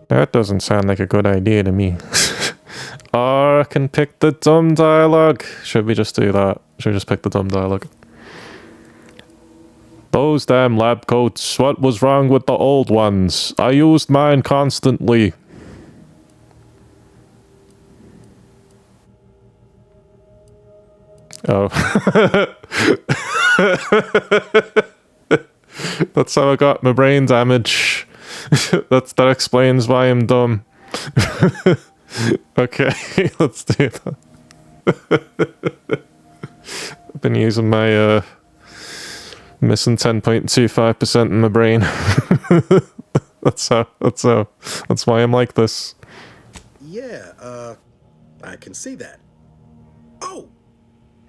That doesn't sound like a good idea to me. Or I can pick the dumb dialogue. Should we just do that? Should we just pick the dumb dialogue? Those damn lab coats. What was wrong with the old ones? I used mine constantly. Oh. That's how I got my brain damage. That explains why I'm dumb. Okay, let's do that. I've been using my missing 10.25% in my brain. That's why I'm like this. Yeah, I can see that. Oh,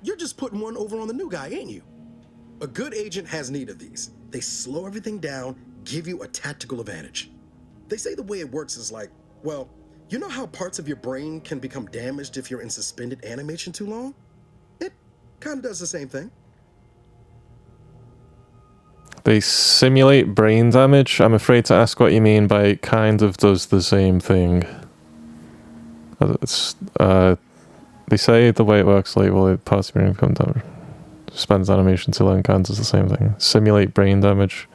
you're just putting one over on the new guy, ain't you? A good agent has need of these. They slow everything down, give you a tactical advantage. They say the way it works is like, well, you know how parts of your brain can become damaged if you're in suspended animation too long? It kind of does the same thing. They simulate brain damage? I'm afraid to ask what you mean by kind of does the same thing. It's, they say the way it works, like, well, it parts of your brain become damaged. Suspends animation to learn kind does the same thing. Simulate brain damage.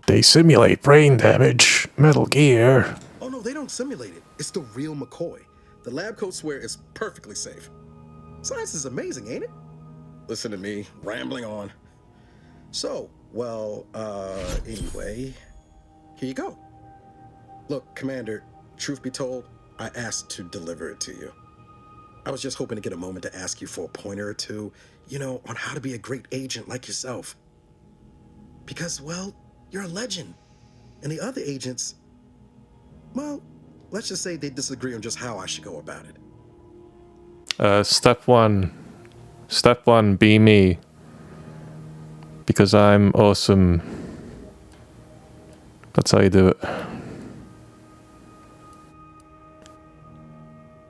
They simulate brain damage. Metal Gear. Oh no, they don't simulate it. It's the real McCoy. The lab coat swear is perfectly safe. Science is amazing, ain't it? Listen to me, rambling on. So, well, anyway, here you go. Look, Commander, truth be told, I asked to deliver it to you. I was just hoping to get a moment to ask you for a pointer or two, you know, on how to be a great agent like yourself. Because, well, you're a legend. And the other agents, well, let's just say they disagree on just how I should go about it. Step one. Step one, be me. Because I'm awesome. That's how you do it.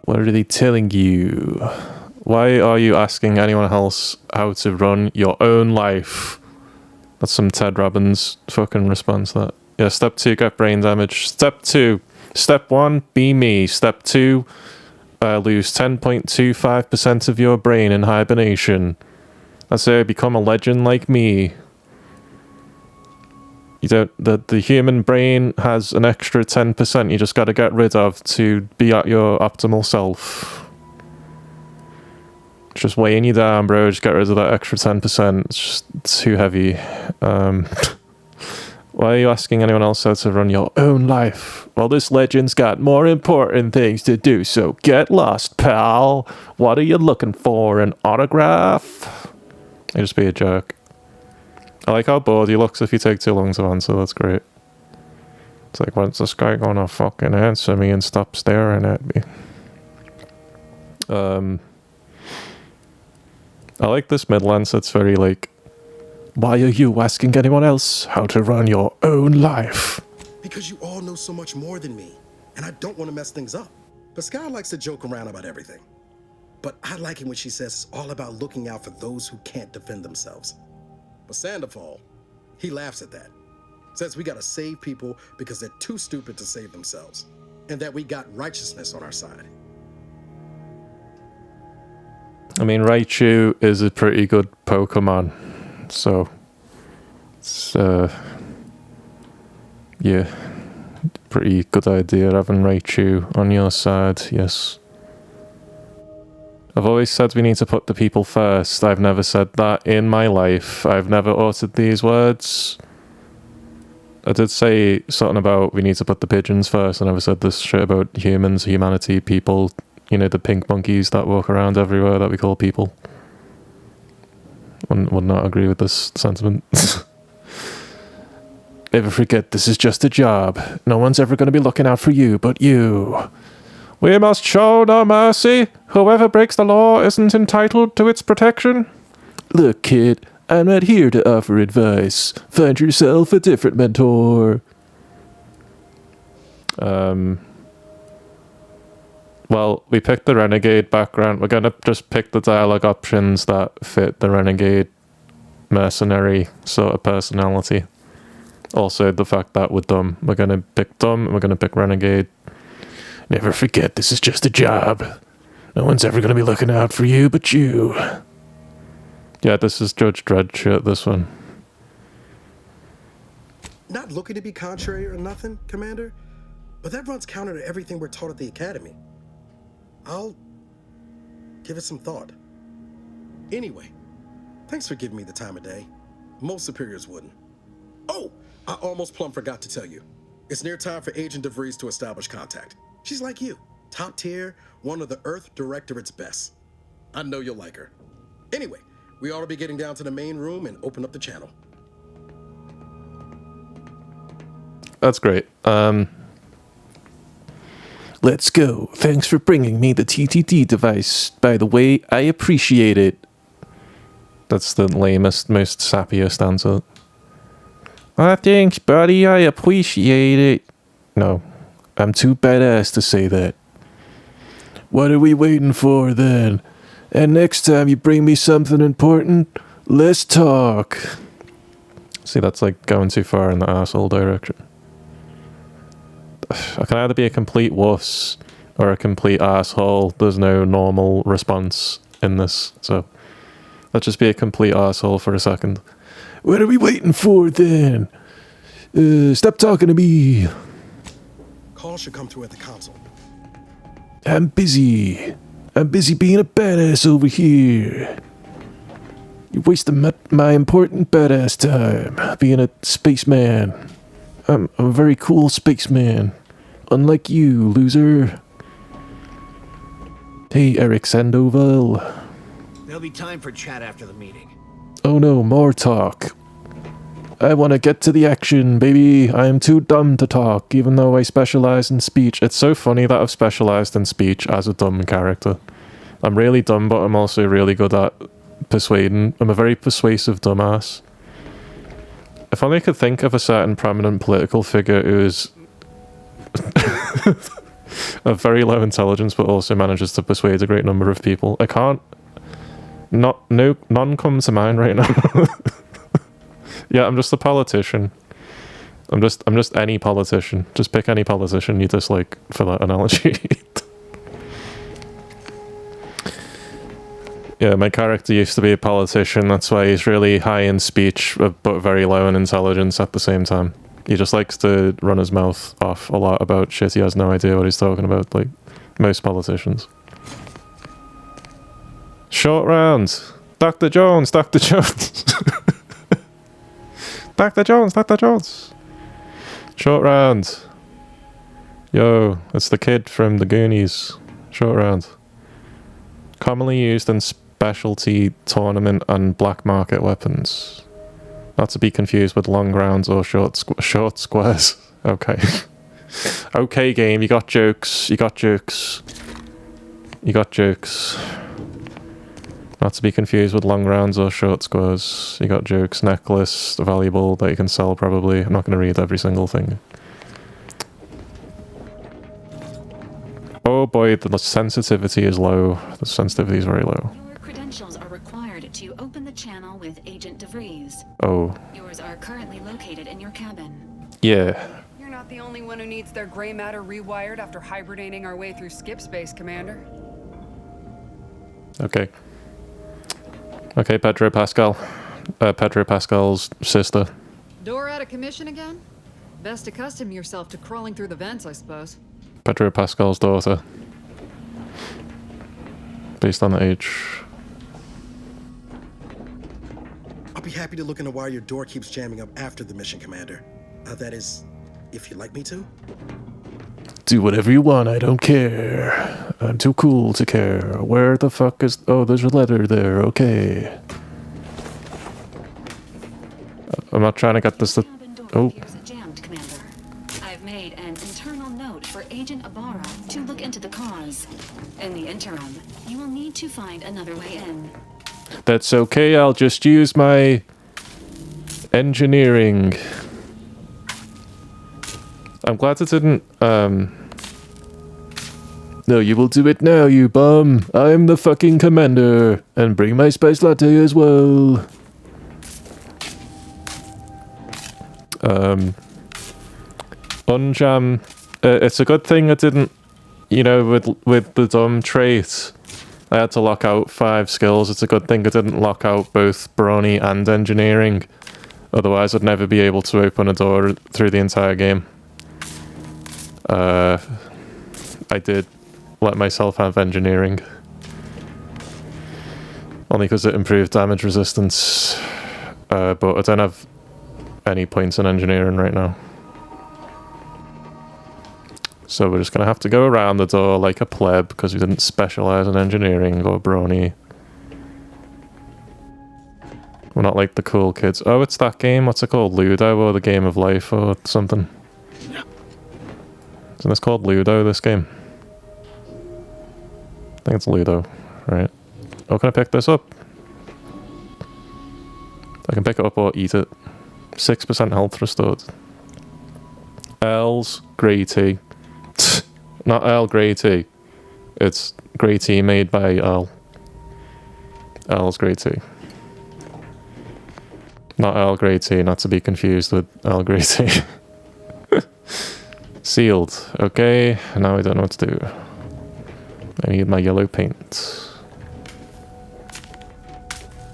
What are they telling you? Why are you asking anyone else how to run your own life? That's some Ted Robbins fucking response, that. Yeah, step 2, get brain damage. Step 2. Step 1, be me. Step 2, lose 10.25% of your brain in hibernation. That's it, become a legend like me. You don't, the human brain has an extra 10% you just gotta get rid of to be at your optimal self. It's just weighing you down, bro. Just get rid of that extra 10%. It's just too heavy. Why are you asking anyone else how to run your own life? Well, this legend's got more important things to do, so get lost, pal. What are you looking for? An autograph? I just be a jerk. I like how bored he looks if you take too long to answer. That's great. It's like, when's this guy gonna fucking answer me and stop staring at me? I like this mid-lance. It's very like, why are you asking anyone else how to run your own life? Because you all know so much more than me, and I don't want to mess things up. But Sky likes to joke around about everything. But I like it when she says it's all about looking out for those who can't defend themselves. But Sandoval, he laughs at that. Says we gotta save people because they're too stupid to save themselves, and that we got righteousness on our side. I mean, Raichu is a pretty good Pokemon, so it's yeah, pretty good idea having Raichu on your side. Yes. I've always said we need to put the people first. I've never said that in my life. I've never uttered these words. I did say something about we need to put the pigeons first. I never said this shit about humans, humanity, people. You know, the pink monkeys that walk around everywhere that we call people. Would not agree with this sentiment. Never forget, this is just a job. No one's ever going to be looking out for you but you. We must show no mercy. Whoever breaks the law isn't entitled to its protection. Look, kid, I'm not here to offer advice. Find yourself a different mentor. Well, we picked the Renegade background. We're going to just pick the dialogue options that fit the Renegade mercenary sort of personality. Also, the fact that we're dumb. We're going to pick dumb, and we're going to pick Renegade. Never forget, this is just a job. No one's ever going to be looking out for you but you. Yeah, this is Judge Dredd shit, this one. Not looking to be contrary or nothing, Commander, but that runs counter to everything we're taught at the Academy. I'll give it some thought. Anyway, thanks for giving me the time of day. Most superiors wouldn't. Oh, I almost plumb forgot to tell you. It's near time for Agent DeVries to establish contact. She's like you, top tier, one of the Earth Directorate's best. I know you'll like her. Anyway, we ought to be getting down to the main room and open up the channel. That's great. Let's go. Thanks for bringing me the TTD device. By the way, I appreciate it. That's the lamest, most sappiest answer. Thanks, buddy. I appreciate it. No, I'm too badass to say that. What are we waiting for then? And next time you bring me something important, let's talk. See, that's like going too far in the asshole direction. I can either be a complete wuss or a complete asshole. There's no normal response in this, so let's just be a complete asshole for a second. What are we waiting for then? Stop talking to me. Call should come through at the console. I'm busy. I'm busy being a badass over here. You're wasting my important badass time being a spaceman. I'm a very cool spaceman. Unlike you, loser. Hey, Eric Sandoval. There'll be time for chat after the meeting. Oh no, more talk. I want to get to the action, baby. I am too dumb to talk, even though I specialize in speech. It's so funny that I've specialized in speech as a dumb character. I'm really dumb, but I'm also really good at persuading. I'm a very persuasive dumbass. If only I could think of a certain prominent political figure who is of very low intelligence, but also manages to persuade a great number of people. I can't. None come to mind right now. Yeah, I'm just a politician. I'm just any politician. Just pick any politician you dislike for that analogy. Yeah, my character used to be a politician. That's why he's really high in speech, but very low in intelligence at the same time. He just likes to run his mouth off a lot about shit. He has no idea what he's talking about, like most politicians. Short round. Dr. Jones, Dr. Jones. Dr. Jones, Dr. Jones. Short round. Yo, it's the kid from the Goonies. Short round. Commonly used in specialty tournament and black market weapons. Not to be confused with long rounds or short squares. Okay. Okay, game, you got jokes. You got jokes. You got jokes. Not to be confused with long rounds or short squares. You got jokes. Necklace, valuable that you can sell probably. I'm not going to read every single thing. Oh boy, the sensitivity is low. The sensitivity is very low. Your credentials are required to open the channel with Agent DeVries. Oh. Yours are currently located in your cabin. Yeah. You're not the only one who needs their gray matter rewired after hibernating our way through skip space, Commander. Okay. Okay, Pedro Pascal. Pedro Pascal's sister. Door out of commission again? Best accustom yourself to crawling through the vents, I suppose. Pedro Pascal's daughter. Based on age. I'll be happy to look into why your door keeps jamming up after the mission, Commander. That is, if you'd like me to. Do whatever you want, I don't care. I'm too cool to care. Where the fuck is... Oh, there's a letter there, okay. I'm not trying to get this to... Oh. Jammed, Commander. I've made an internal note for Agent Ibarra to look into the cause. In the interim, you will need to find another way in. That's okay, I'll just use my... engineering. I'm glad it didn't, No, you will do it now, you bum. I'm the fucking commander. And bring my spice latte as well. Unjam. It's a good thing I didn't, you know, with the dumb trait. I had to lock out 5 skills. It's a good thing I didn't lock out both brawny and engineering. Otherwise, I'd never be able to open a door through the entire game. I did let myself have engineering. Only because it improved damage resistance. But I don't have any points in engineering right now. So we're just going to have to go around the door like a pleb because we didn't specialize in engineering or brawny. We're not like the cool kids. Oh, it's that game. What's it called? Ludo or the Game of Life or something? Isn't this called Ludo, this game? I think it's Ludo, right? Oh, can I pick this up? I can pick it up or eat it. 6% health restored. L's grey tea. Not Earl Grey tea. It's grey tea made by Earl. Earl's grey tea. Not Earl Grey tea, not to be confused with Earl Grey tea. Sealed. Okay, now I don't know what to do. I need my yellow paint.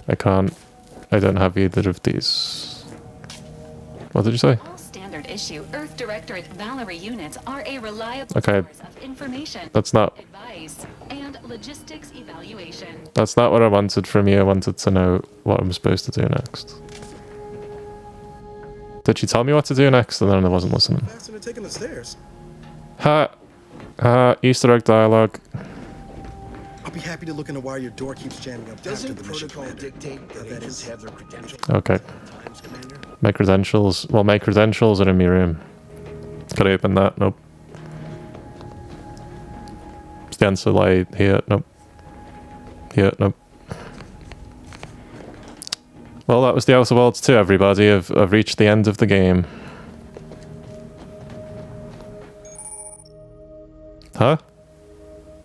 I don't have either of these. What did you say? All standard issue Earth Directorate Valerie units are a reliable Okay. source of information, That's not... advice, and logistics evaluation. That's not what I wanted from you. I wanted to know what I'm supposed to do next. Did you tell me what to do next? And then I wasn't listening. Faster than taking the stairs. Easter egg dialogue. I'll be happy to look into why your door keeps jamming up after the mission, Commander. Dictate that agents have their credentials? Okay. My credentials. Well, my credentials are in my room. Could I open that? Nope. Stencil light here. Nope. Yeah, nope. Well, that was the Outer Worlds 2, everybody. I've reached the end of the game. Huh?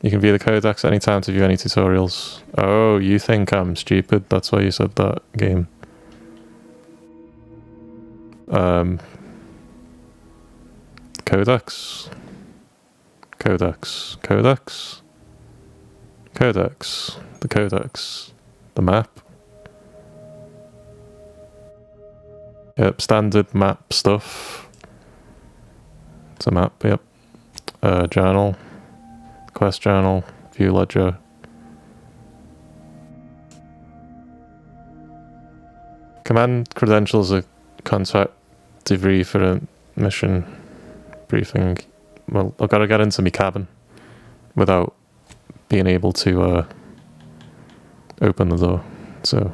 You can view the codex anytime to view any tutorials. Oh, you think I'm stupid? That's why you said that, game. Codex. Codex. Codex. Codex. The codex. The map. Yep, standard map stuff. It's a map, yep. Journal. Quest journal. View ledger. Command credentials are contact debrief for a mission briefing. Well, I've got to get into my cabin without being able to open the door. So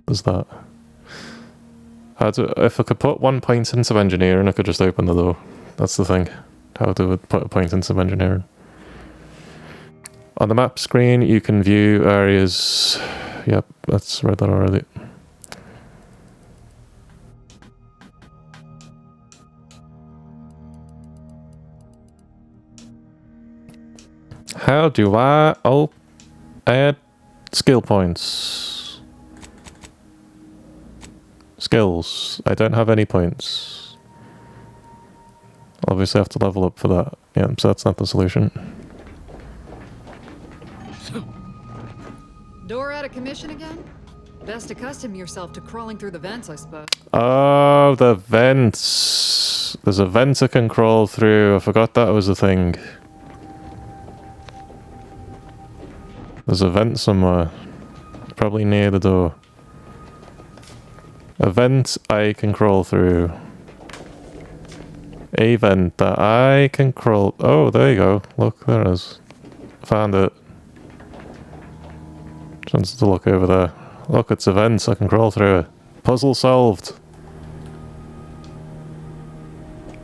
there's that. If I could put 1 point into engineering, I could just open the door. That's the thing. How do I put a point into engineering? On the map screen, you can view areas. Yep, that's read that already. How do I add skill points? Skills. I don't have any points. Obviously I have to level up for that. Yeah, so that's not the solution. Door out of commission again? Best accustom yourself to crawling through the vents, I suppose. Oh, the vents. There's a vent I can crawl through. I forgot that was a thing. There's a vent somewhere. Probably near the door. A vent I can crawl through. A vent that I can crawl... Oh, there you go. Look, there it is. Found it. Just wanted to look over there. Look, it's a vent. I can crawl through it. Puzzle solved.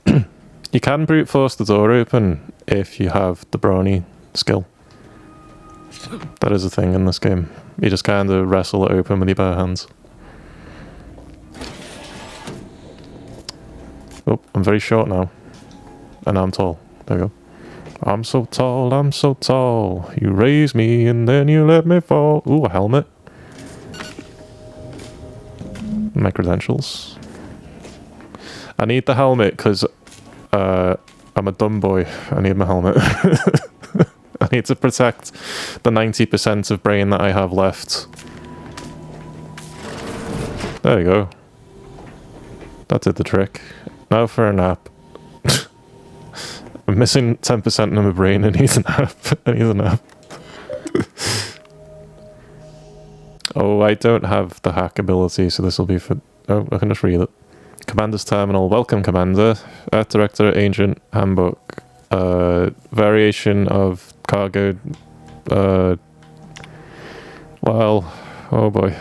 You can brute force the door open if you have the brawny skill. That is a thing in this game. You just kind of wrestle it open with your bare hands. Oh, I'm very short now. And I'm tall. There we go. I'm so tall, I'm so tall. You raise me and then you let me fall. Ooh, a helmet. My credentials. I need the helmet because I'm a dumb boy. I need my helmet. I need to protect the 90% of brain that I have left. There you go. That did the trick. Now for a nap. I'm missing 10% of my brain. I need a nap. I need a nap. Oh, I don't have the hack ability, so this will be for... Oh, I can just read it. Commander's Terminal. Welcome, Commander. Art Director, Agent, Handbook. Variation of cargo. Well, oh boy.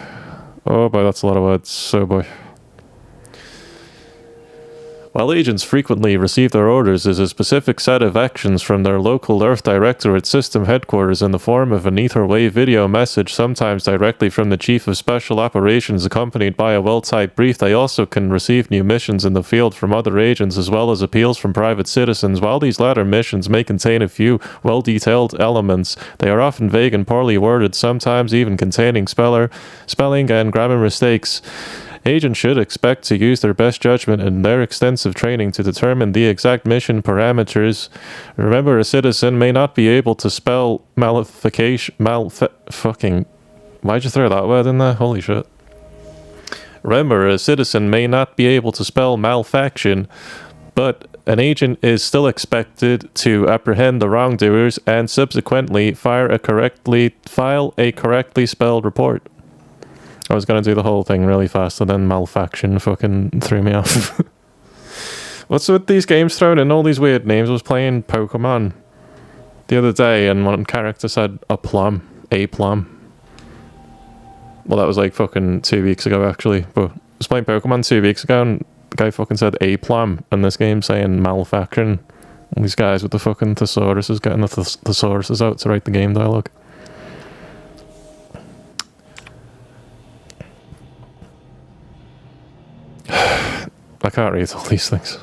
Oh boy, that's a lot of words. Oh boy. While agents frequently receive their orders as a specific set of actions from their local Earth Directorate system headquarters in the form of an etherwave video message, sometimes directly from the Chief of Special Operations accompanied by a well-typed brief, they also can receive new missions in the field from other agents as well as appeals from private citizens. While these latter missions may contain a few well-detailed elements, they are often vague and poorly worded, sometimes even containing spelling and grammar mistakes. Agents should expect to use their best judgment and their extensive training to determine the exact mission parameters. Remember, a citizen may not be able to spell fucking... Why'd you throw that word in there? Holy shit. Remember, a citizen may not be able to spell malfaction, but an agent is still expected to apprehend the wrongdoers and subsequently file a correctly spelled report. I was going to do the whole thing really fast and then malfaction fucking threw me off. What's with these games throwing in all these weird names? I was playing Pokemon the other day and one character said a plum. Well, that was like fucking 2 weeks ago actually. But I was playing Pokemon 2 weeks ago and the guy fucking said a plum and this game saying malfaction. All these guys with the fucking thesauruses getting the thesauruses out to write the game dialogue. I can't read all these things.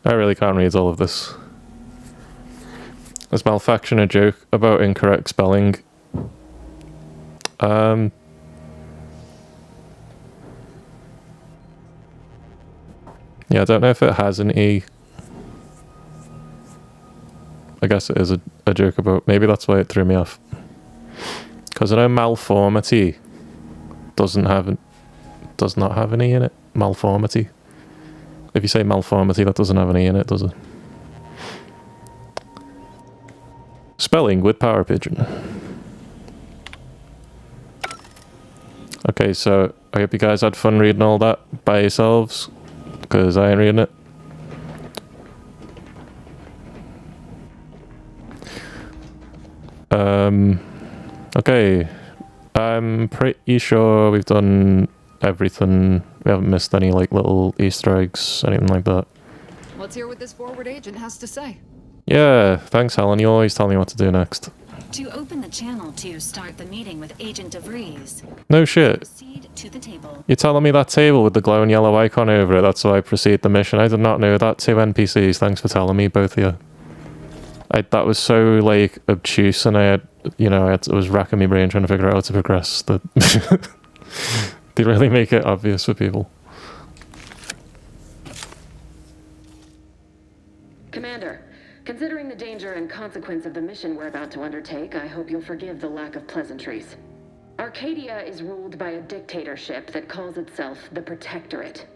I really can't read all of this. Is malfaction a joke about incorrect spelling? Yeah, I don't know if it has an E. I guess it is a joke about... Maybe that's why it threw me off. Because I know malformity does not have an E in it. Malformity. If you say malformity, that doesn't have an E in it, does it? Spelling with Power Pigeon. Okay, so I hope you guys had fun reading all that by yourselves, because I ain't reading it. Okay, I'm pretty sure we've done everything. We haven't missed any like little Easter eggs, anything like that. Let's hear what this forward agent has to say. Yeah, thanks Helen, you always tell me what to do next. To open the channel to start the meeting with Agent DeVries. No shit. Proceed to the table. You're telling me that table with the glowing yellow icon over it, that's how I proceed the mission? I did not know that. 2 NPCs, thanks for telling me, both of you. That was so, like, obtuse, and I had, you know, it was racking my brain trying to figure out how to progress. They really make it obvious for people. Commander, considering the danger and consequence of the mission we're about to undertake, I hope you'll forgive the lack of pleasantries. Arcadia is ruled by a dictatorship that calls itself the Protectorate.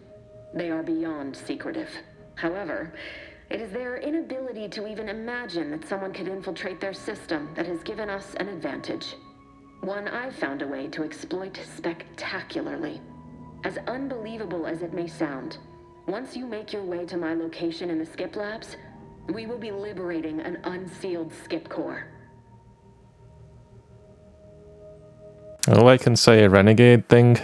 They are beyond secretive. However, it is their inability to even imagine that someone could infiltrate their system that has given us an advantage. One I've found a way to exploit spectacularly. As unbelievable as it may sound, once you make your way to my location in the Skip Labs, we will be liberating an unsealed Skip core. Oh, I can say a renegade thing.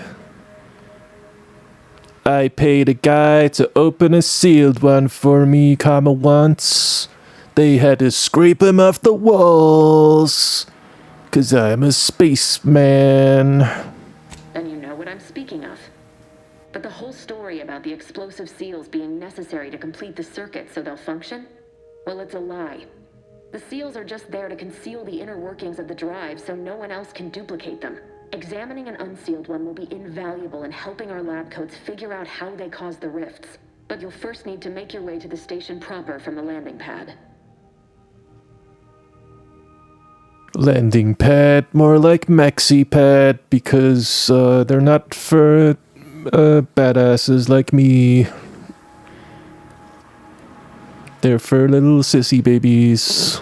I paid a guy to open a sealed one for me, once. They had to scrape him off the walls. 'Cause I'm a spaceman. Then you know what I'm speaking of. But the whole story about the explosive seals being necessary to complete the circuit so they'll function? Well, it's a lie. The seals are just there to conceal the inner workings of the drive so no one else can duplicate them. Examining an unsealed one will be invaluable in helping our lab coats figure out how they cause the rifts. But you'll first need to make your way to the station proper from the landing pad. Landing pad, more like maxi pad, because they're not for badasses like me. They're for little sissy babies.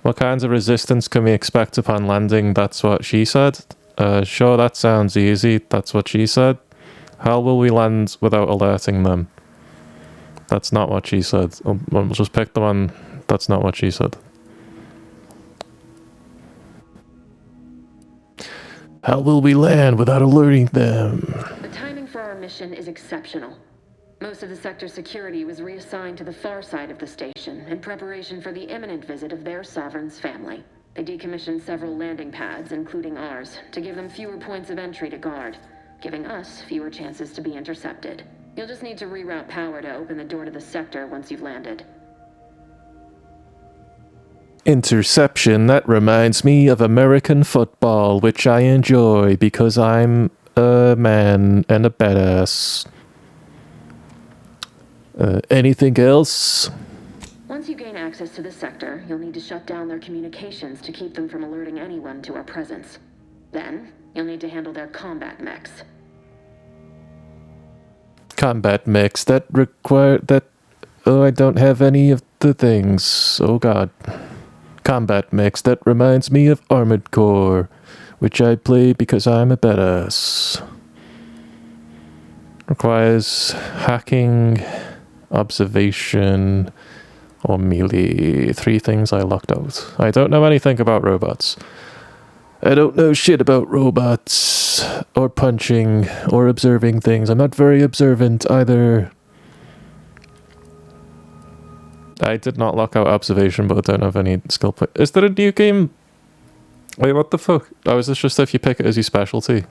What kinds of resistance can we expect upon landing? That's what she said. Sure, that sounds easy. That's what she said. How will we land without alerting them? That's not what she said. We'll just pick the one. That's not what she said. How will we land without alerting them? The timing for our mission is exceptional. Most of the sector's security was reassigned to the far side of the station in preparation for the imminent visit of their sovereign's family. They decommissioned several landing pads, including ours, to give them fewer points of entry to guard, giving us fewer chances to be intercepted. You'll just need to reroute power to open the door to the sector once you've landed. Interception, that reminds me of American football, which I enjoy because I'm a man and a badass. Anything else? Once you gain access to the sector, you'll need to shut down their communications to keep them from alerting anyone to our presence. Then, you'll need to handle their combat mechs. Combat mechs that require that... Oh, I don't have any of the things. Oh god. Combat mechs, that reminds me of Armored Core, which I play because I'm a badass. Requires hacking, observation, or melee. 3 things I locked out. I don't know anything about robots. I don't know shit about robots, or punching, or observing things. I'm not very observant either. I did not lock out observation, but I don't have any skill point. Is there a new game Wait, what the fuck? Oh, is this just if you pick it as your specialty?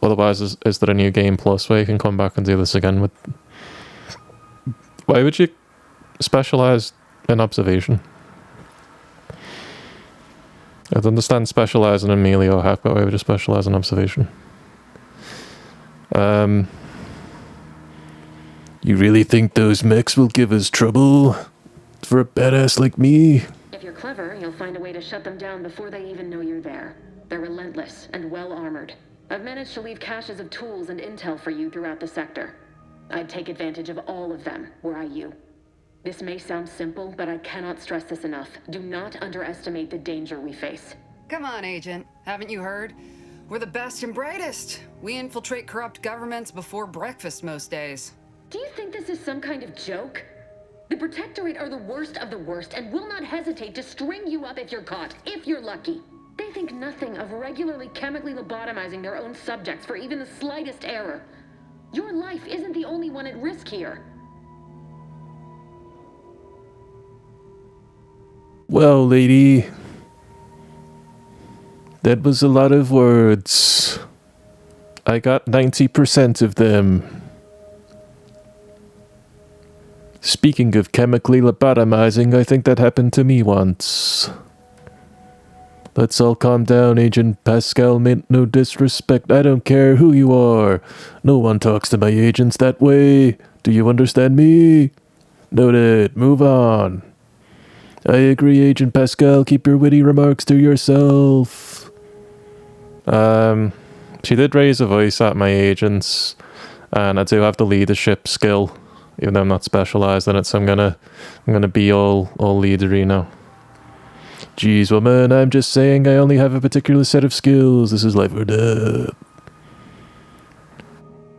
Otherwise, is there a new game plus where you can come back and do this again with... Why would you specialise in observation? I'd understand specialising in melee or hack, but why would you specialise in observation? You really think those mechs will give us trouble? For a badass like me? If you're clever, you'll find a way to shut them down before they even know you're there. They're relentless and well-armored. I've managed to leave caches of tools and intel for you throughout the sector. I'd take advantage of all of them, were I you. This may sound simple, but I cannot stress this enough. Do not underestimate the danger we face. Come on, Agent. Haven't you heard? We're the best and brightest. We infiltrate corrupt governments before breakfast most days. Do you think this is some kind of joke? The Protectorate are the worst of the worst and will not hesitate to string you up if you're caught, if you're lucky. They think nothing of regularly chemically lobotomizing their own subjects for even the slightest error. Your life isn't the only one at risk here. Well, lady, that was a lot of words. I got 90% of them. Speaking of chemically lobotomizing, I think that happened to me once. Let's all calm down, Agent Pascal meant no disrespect. I don't care who you are. No one talks to my agents that way. Do you understand me? Noted. Move on. I agree, Agent Pascal. Keep your witty remarks to yourself. She did raise a voice at my agents, and I do have the leadership skill, even though I'm not specialized in it. So I'm gonna be all leadery now. Jeez, woman, I'm just saying I only have a particular set of skills. This is life or death.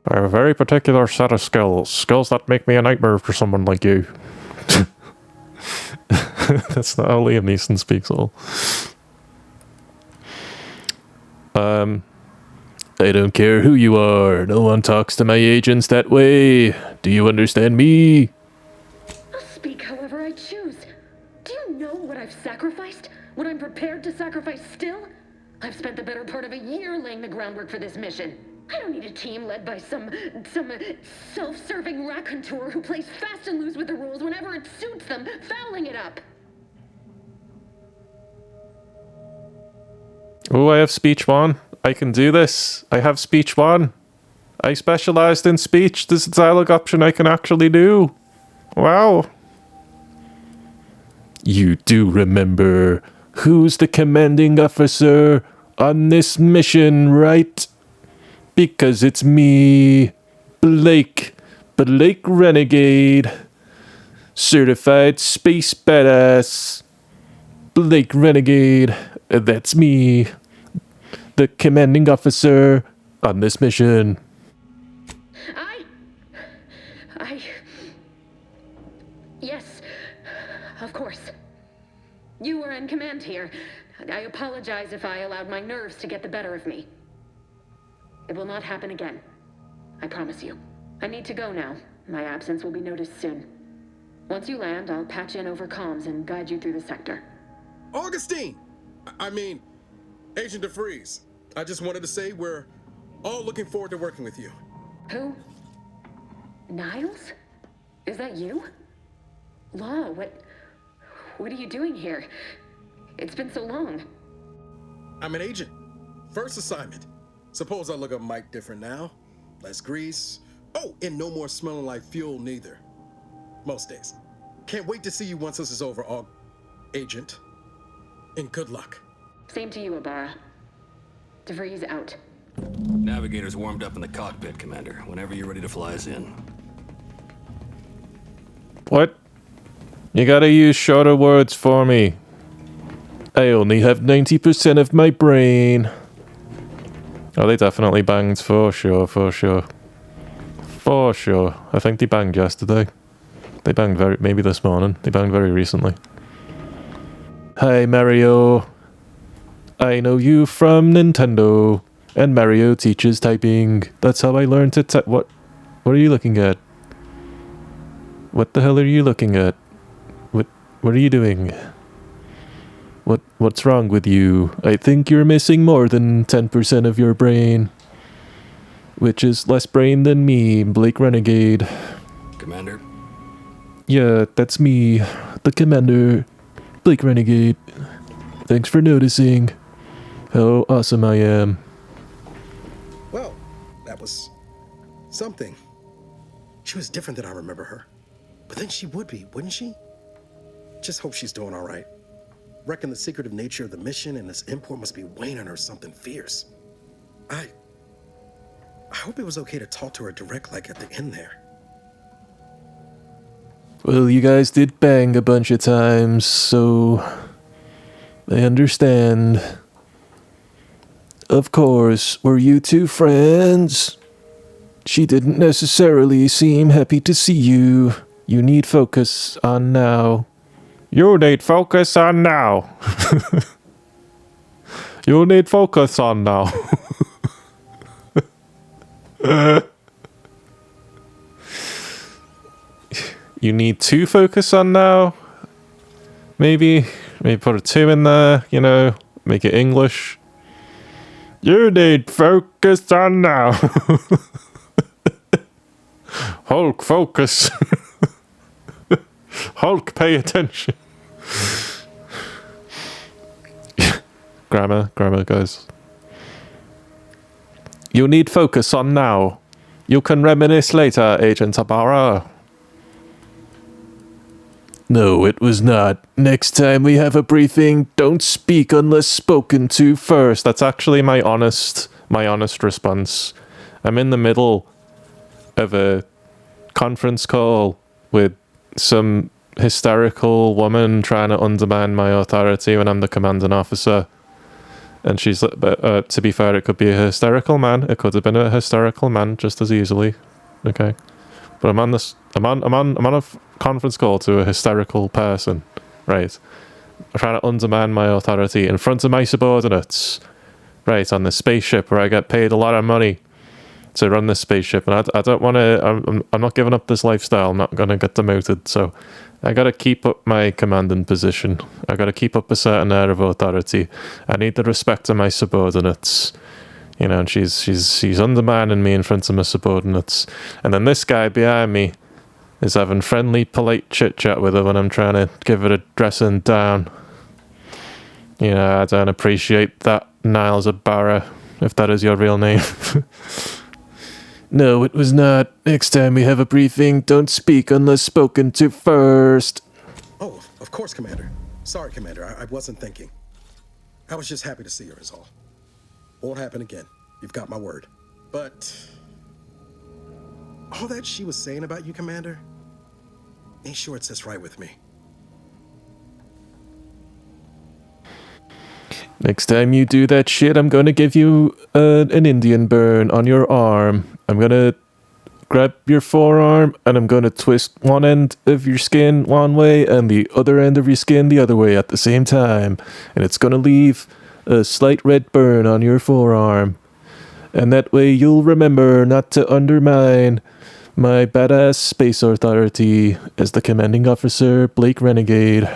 I have a very particular set of skills. Skills that make me a nightmare for someone like you. That's not how Liam Neeson speaks all. I don't care who you are. No one talks to my agents that way. Do you understand me? I'll speak however I choose. Do you know what I've sacrificed? What I'm prepared to sacrifice still? I've spent the better part of a year laying the groundwork for this mission. I don't need a team led by some self-serving raconteur who plays fast and loose with the rules whenever it suits them, fouling it up. Oh, I have speech 1. I can do this. I have speech 1. I specialized in speech. This is a dialogue option I can actually do. Wow. You do remember who's the commanding officer on this mission, right? Because it's me, Blake Renegade, certified space badass, Blake Renegade, that's me, the commanding officer on this mission. Yes, of course. You were in command here. I apologize if I allowed my nerves to get the better of me. It will not happen again. I promise you. I need to go now. My absence will be noticed soon. Once you land, I'll patch in over comms and guide you through the sector. Augustine! I mean, Agent DeFreeze. I just wanted to say we're all looking forward to working with you. Who? Niles? Is that you? Law, what are you doing here? It's been so long. I'm an agent. First assignment. Suppose I look a mic different now. Less grease. Oh, and no more smelling like fuel neither. Most days. Can't wait to see you once this is over, Agent. And good luck. Same to you, Abara. DeVries out. Navigator's warmed up in the cockpit, Commander. Whenever you're ready to fly us in. What? You gotta use shorter words for me. I only have 90% of my brain. Oh, they definitely banged, for sure. I think they banged yesterday. They banged maybe this morning. They banged very recently. Hi, Mario. I know you from Nintendo, and Mario teaches typing. That's how I learned to type. What are you looking at? What the hell are you looking at? What are you doing? What's wrong with you? I think you're missing more than 10% of your brain. Which is less brain than me, Blake Renegade. Commander? Yeah, that's me, the Commander, Blake Renegade. Thanks for noticing how awesome I am. Well, that was something. She was different than I remember her. But then she would be, wouldn't she? Just hope she's doing all right. Reckon the secretive nature of the mission and its import must be weighing on her something fierce. I hope it was okay to talk to her direct like at the end there. Well, you guys did bang a bunch of times, so I understand. Of course, were you two friends? She didn't necessarily seem happy to see you. You need focus on now. You need focus on now. You need focus on now. You need to focus on now? Maybe put a 2 in there, you know, make it English. You need focus on now. Hulk, focus. Hulk, pay attention. Grammar, guys. You need focus on now. You can reminisce later, Agent Ibarra. No, it was not. Next time we have a briefing, don't speak unless spoken to first. That's actually my honest response. I'm in the middle of a conference call with some hysterical woman trying to undermine my authority when I'm the commanding officer. And she's, to be fair, it could be a hysterical man. It could have been a hysterical man just as easily. Okay. But I'm on a conference call to a hysterical person, right? I'm trying to undermine my authority in front of my subordinates, right? On the spaceship where I get paid a lot of money to run this spaceship, and I don't want to. I'm not giving up this lifestyle. I'm not gonna get demoted, so I gotta keep up my commanding position. I gotta keep up a certain air of authority. I need the respect of my subordinates. You know, and she's undermining me in front of my subordinates. And then this guy behind me is having friendly, polite chit-chat with her when I'm trying to give her a dressing down. You know, I don't appreciate that, Niles Ibarra, if that is your real name. No, it was not. Next time we have a briefing, don't speak unless spoken to first. Oh, of course, Commander. Sorry, Commander, I wasn't thinking. I was just happy to see her is all. Won't happen again. You've got my word. But all that she was saying about you, Commander, ain't sure it sits right with me. Next time you do that shit, I'm gonna give you an Indian burn on your arm. I'm gonna grab your forearm and I'm gonna twist one end of your skin one way and the other end of your skin the other way at the same time. And it's gonna leave a slight red burn on your forearm. And that way you'll remember not to undermine my badass space authority as the commanding officer, Blake Renegade.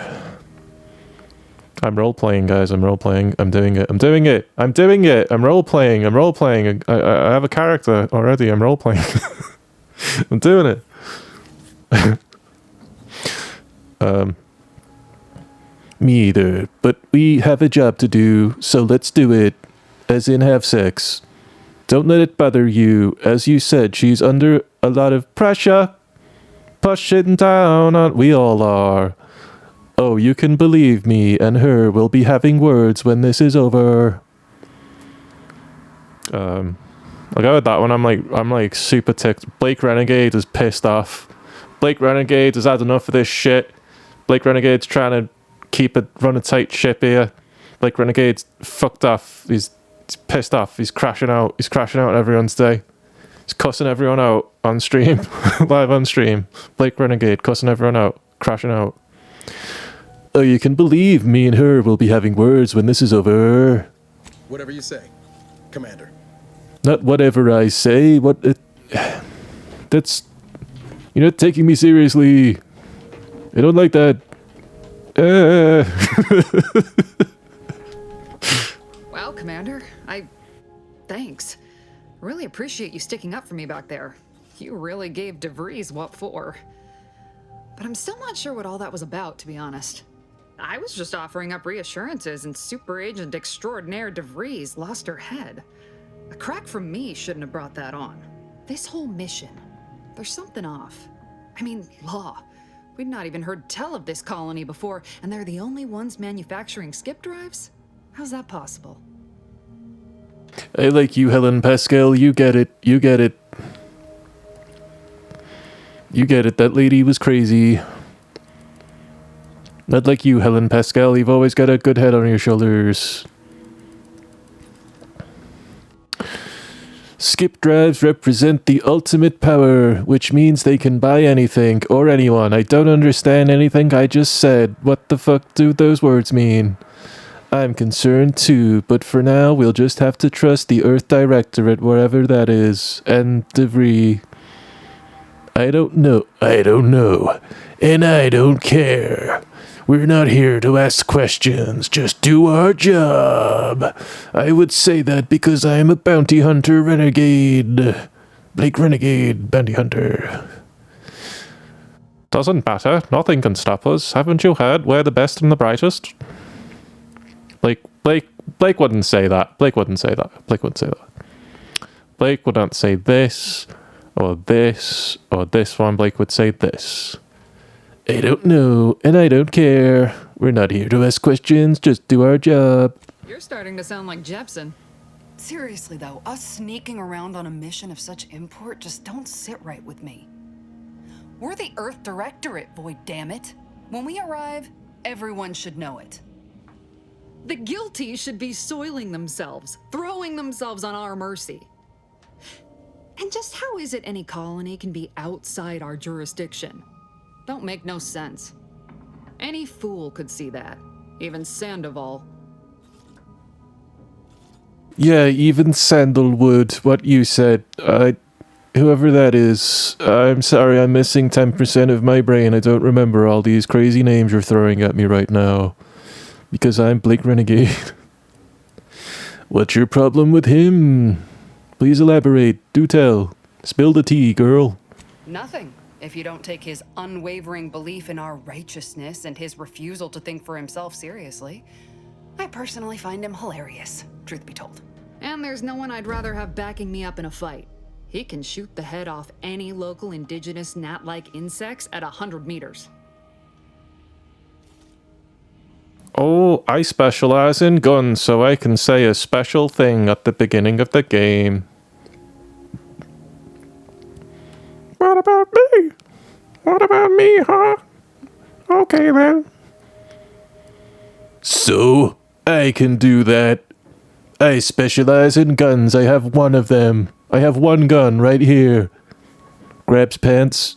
I'm role-playing, guys. I'm role-playing. I'm doing it. I'm doing it. I'm doing it. I'm role-playing. I'm role-playing. I have a character already. I'm role-playing. I'm doing it. Me either. But we have a job to do, so let's do it. As in have sex. Don't let it bother you. As you said, she's under a lot of pressure. Pushing down on... We all are. Oh, you can believe me and her will be having words when this is over. I'll go with that one. I'm like super ticked. Blake Renegade is pissed off. Blake Renegade has had enough of this shit. Blake Renegade's trying to run a tight ship here. Blake Renegade's fucked off. He's pissed off. He's crashing out. He's crashing out everyone's day. He's cussing everyone out on stream. Live on stream. Blake Renegade cussing everyone out. Crashing out. Oh, you can believe me and her will be having words when this is over. Whatever you say, Commander. Not whatever I say. That's... You're not taking me seriously. I don't like that. Wow, Commander. Thanks. Really appreciate you sticking up for me back there. You really gave DeVries what for. But I'm still not sure what all that was about, to be honest. I was just offering up reassurances, and Super Agent Extraordinaire DeVries lost her head. A crack from me shouldn't have brought that on. This whole mission, there's something off. I mean, law. We'd not even heard tell of this colony before, and they're the only ones manufacturing skip drives? How's that possible? I like you, Helen Pascal. You get it. You get it. You get it. That lady was crazy. Not like you, Helen Pascal. You've always got a good head on your shoulders. Skip drives represent the ultimate power, which means they can buy anything or anyone. I don't understand anything I just said. What the fuck do those words mean? I'm concerned too, but for now we'll just have to trust the Earth Directorate, wherever that is, and DeVries. I don't know, and I don't care. We're not here to ask questions, just do our job. I would say that because I am a bounty hunter renegade. Blake Renegade, bounty hunter. Doesn't matter, nothing can stop us. Haven't you heard? We're the best and the brightest. Blake wouldn't say that. Blake wouldn't say that. Blake wouldn't say that. Blake would not say this, or this, or this one. Blake would say this. I don't know, and I don't care. We're not here to ask questions, just do our job. You're starting to sound like Jepsen. Seriously though, us sneaking around on a mission of such import just don't sit right with me. We're the Earth Directorate, boy, damn it. When we arrive, everyone should know it. The guilty should be soiling themselves, throwing themselves on our mercy. And just how is it any colony can be outside our jurisdiction? Don't make no sense. Any fool could see that. Even Sandoval. Yeah, even Sandalwood, what you said. Whoever that is, I'm sorry, I'm missing 10% of my brain. I don't remember all these crazy names you're throwing at me right now. Because I'm Blake Renegade. What's your problem with him? Please elaborate. Do tell. Spill the tea, girl. Nothing. If you don't take his unwavering belief in our righteousness and his refusal to think for himself seriously, I personally find him hilarious, truth be told. And there's no one I'd rather have backing me up in a fight. He can shoot the head off any local indigenous gnat-like insects at 100 meters. Oh, I specialize in guns, so I can say a special thing at the beginning of the game. What about me? What about me, huh? Okay, then. So, I can do that. I specialize in guns. I have one of them. I have one gun right here. Grabs pants.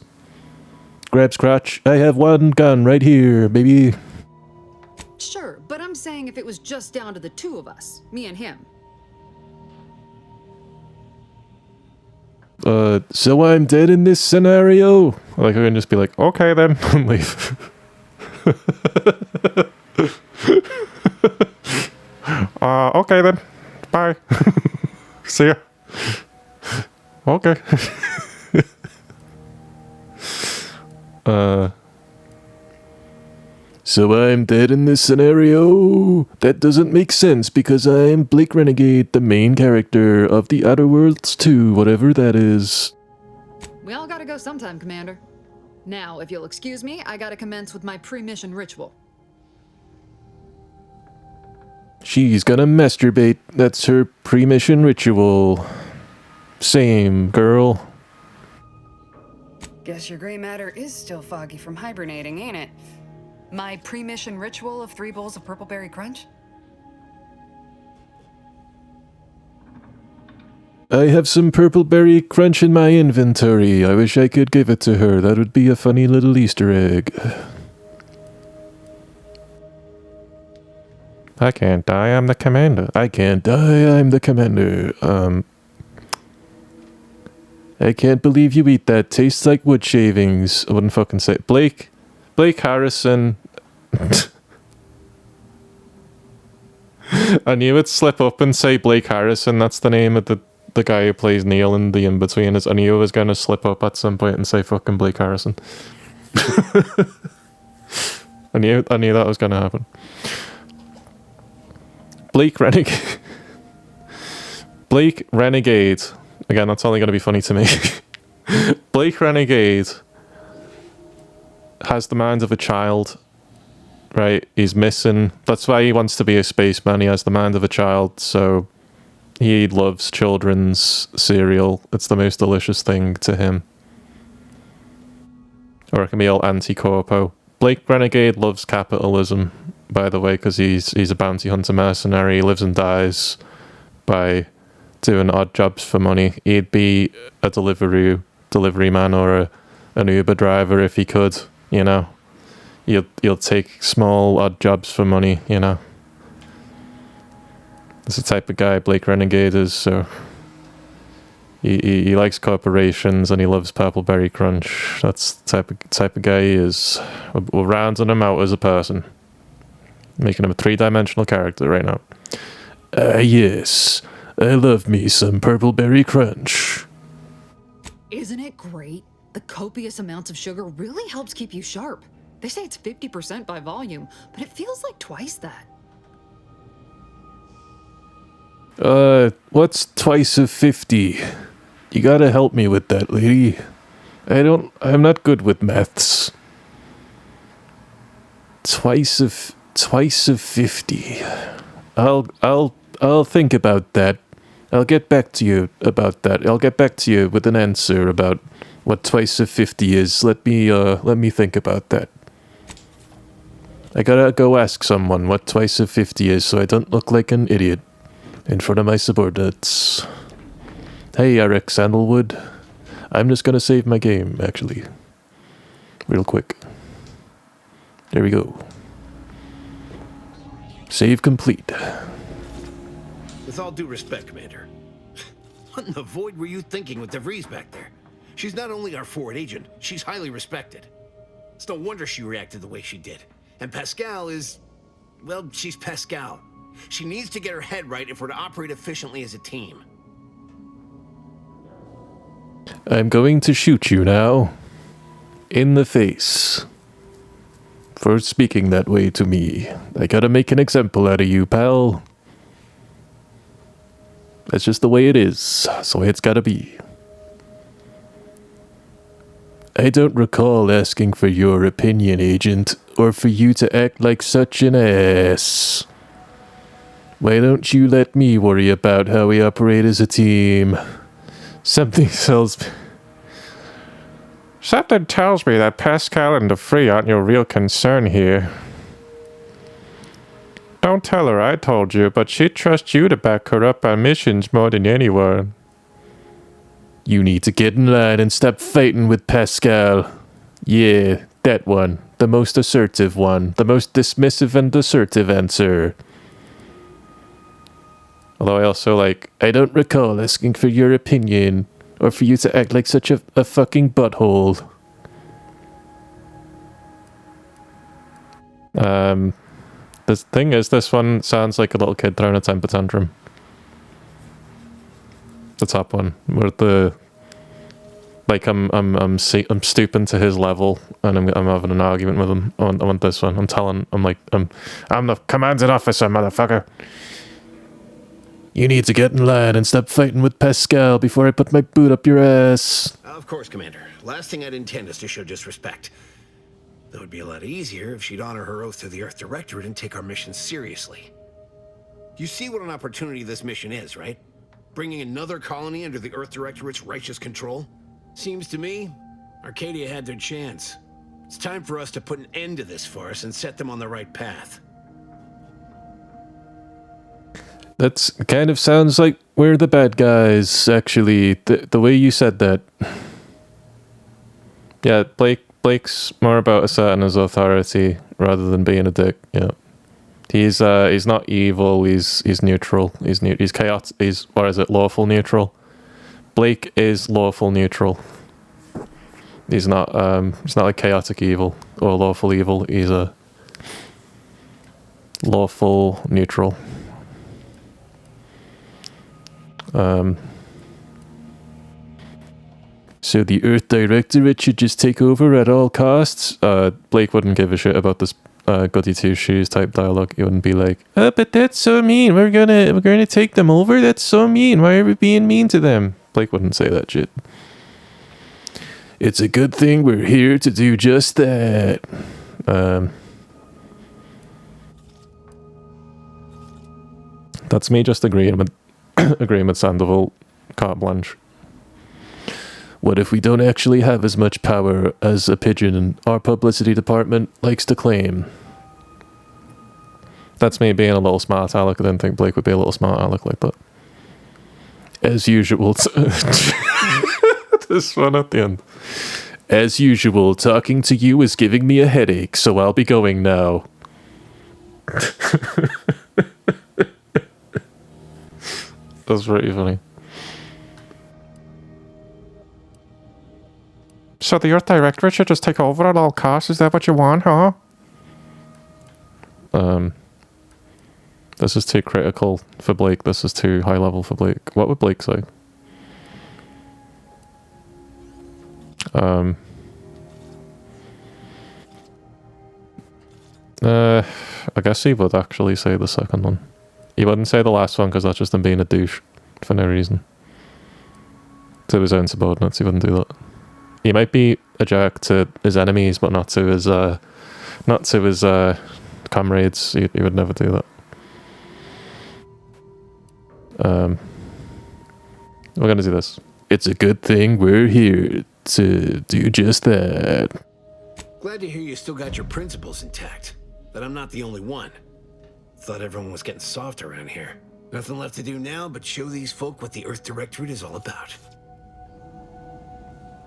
Grabs crotch. I have one gun right here, baby. Sure, but I'm saying if it was just down to the two of us, me and him. So I'm dead in this scenario? Like, I can just be like, okay then, and leave. Okay then. Bye. See ya. Okay. So I'm dead in this scenario? That doesn't make sense because I'm Blake Renegade, the main character of the Outer Worlds 2, whatever that is. We all gotta go sometime, Commander. Now, if you'll excuse me, I gotta commence with my pre-mission ritual. She's gonna masturbate. That's her pre-mission ritual. Same, girl. Guess your gray matter is still foggy from hibernating, ain't it? My pre-mission ritual of 3 bowls of purple berry crunch? I have some purple berry crunch in my inventory. I wish I could give it to her. That would be a funny little Easter egg. I can't die, I'm the commander. I can't die, I'm the commander. I can't believe you eat that. Tastes like wood shavings. I wouldn't fucking say it. Blake Harrison, I knew it'd slip up and say Blake Harrison. That's the name of the guy who plays Neil in The In-Betweeners. I knew it was going to slip up at some point and say fucking Blake Harrison. I knew that was going to happen. Blake Renegade. Blake Renegade. Again, that's only going to be funny to me. Blake Renegade has the mind of a child, right? He's missing. That's why he wants to be a spaceman. He has the mind of a child, so he loves children's cereal. It's the most delicious thing to him. Or it can be all anti-corpo. Blake Renegade loves capitalism, by the way, because he's a bounty hunter mercenary. He lives and dies by doing odd jobs for money. He'd be a delivery man or an Uber driver if he could, you know. He'll take small odd jobs for money, you know. That's the type of guy Blake Renegade is, so he likes corporations and he loves Purpleberry Crunch. That's the type of guy he is. We're rounding him out as a person. Making him a three-dimensional character right now. Yes. I love me some Purpleberry Crunch. Isn't it great? The copious amounts of sugar really helps keep you sharp. They say it's 50% by volume, but it feels like twice that. What's twice of 50? You gotta help me with that, lady. I'm not good with maths. Twice of 50. I'll think about that. I'll get back to you about that. I'll get back to you with an answer about what twice of 50 is. Let me think about that. I gotta go ask someone what twice of 50 is so I don't look like an idiot in front of my subordinates. Hey, Eric Sandalwood. I'm just gonna save my game, actually. Real quick. There we go. Save complete. With all due respect, Commander, what in the void were you thinking with DeVries back there? She's not only our forward agent, she's highly respected. It's no wonder she reacted the way she did. And Pascal is... well, she's Pascal. She needs to get her head right if we're to operate efficiently as a team. I'm going to shoot you now. In the face. For speaking that way to me. I gotta make an example out of you, pal. That's just the way it is. That's the way it's gotta be. I don't recall asking for your opinion, Agent, or for you to act like such an ass. Why don't you let me worry about how we operate as a team? Something tells me that Pascal and DeVries aren't your real concern here. Don't tell her I told you, but she'd trust you to back her up on missions more than anyone. You need to get in line and stop fighting with Pascal. Yeah, that one. The most assertive one. The most dismissive and assertive answer. Although I also I don't recall asking for your opinion, or for you to act like such a fucking butthole. The thing is, this one sounds like a little kid throwing a temper tantrum. The top one, where I'm stooping to his level, and I'm having an argument with him. I want this one. I'm the commanding officer, motherfucker. You need to get in line and stop fighting with Pascal before I put my boot up your ass. Of course, Commander. Last thing I'd intend is to show disrespect. That would be a lot easier if she'd honor her oath to the Earth Directorate and take our mission seriously. You see what an opportunity this mission is, right? Bringing another colony under the Earth Directorate's righteous control? Seems to me, Arcadia had their chance. It's time for us to put an end to this farce and set them on the right path. That kind of sounds like we're the bad guys, actually. The way you said that. Yeah, Blake's more about asserting his authority rather than being a dick. Yeah, he's not evil. He's neutral. He's chaotic. What is it? Lawful neutral. Blake is lawful neutral. He's not like chaotic evil or lawful evil. lawful neutral. So the Earth Directorate should just take over at all costs? Blake wouldn't give a shit about this goody two shoes type dialogue. He wouldn't be like, but that's so mean. We're gonna take them over? That's so mean. Why are we being mean to them? Blake wouldn't say that shit. It's a good thing we're here to do just that. That's me just agreeing with Sandoval. Carte blanche. What if we don't actually have as much power as a pigeon our publicity department likes to claim? That's me being a little smart aleck. I didn't think Blake would be a little smart aleck like that. As usual. This one at the end. As usual, talking to you is giving me a headache, so I'll be going now. That's pretty funny. So the Earth Directorate should just take over at all costs? Is that what you want, huh? This is too critical for Blake. This is too high level for Blake. What would Blake say? I guess he would actually say the second one. He wouldn't say the last one because that's just him being a douche for no reason. To his own subordinates, he wouldn't do that. He might be a jerk to his enemies, but not to his comrades. He would never do that. We're gonna do this. It's a good thing we're here to do just that. Glad to hear you still got your principles intact. That I'm not the only one. Thought everyone was getting soft around here. Nothing left to do now but show these folk what the Earth Directorate is all about.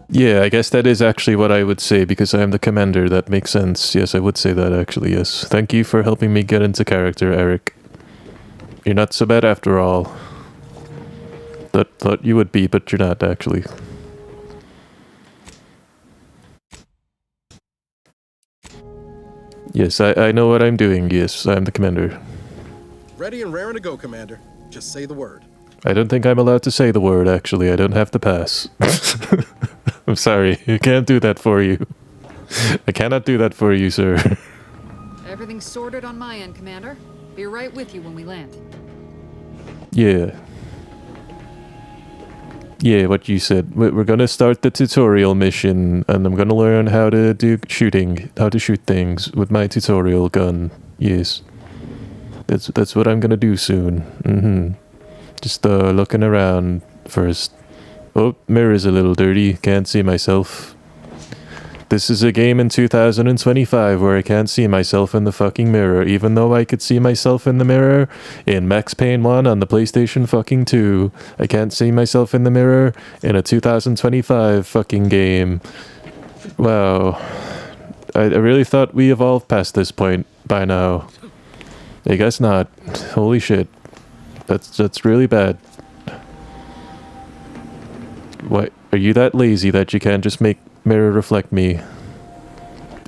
Yeah, I guess that is actually what I would say because I am the commander. That makes sense. Yes, I would say that actually, yes. Thank you for helping me get into character, Eric. You're not so bad after all. Thought you would be, but you're not actually. Yes, I know what I'm doing. Yes, I'm the commander. Ready and raring to go, Commander. Just say the word. I don't think I'm allowed to say the word, actually. I don't have to pass. I'm sorry. I can't do that for you. I cannot do that for you, sir. Everything's sorted on my end, Commander. Be right with you when we land. Yeah. Yeah, what you said. We're gonna start the tutorial mission, and I'm gonna learn how to do shooting, how to shoot things with my tutorial gun. Yes. That's what I'm gonna do soon. Just looking around first. Oh, mirror's a little dirty. Can't see myself. This is a game in 2025 where I can't see myself in the fucking mirror, even though I could see myself in the mirror in Max Payne 1 on the PlayStation fucking 2. I can't see myself in the mirror in a 2025 fucking game. Wow. I really thought we evolved past this point by now. I guess not. Holy shit. That's really bad. What? Are you that lazy that you can't just make mirror reflect me?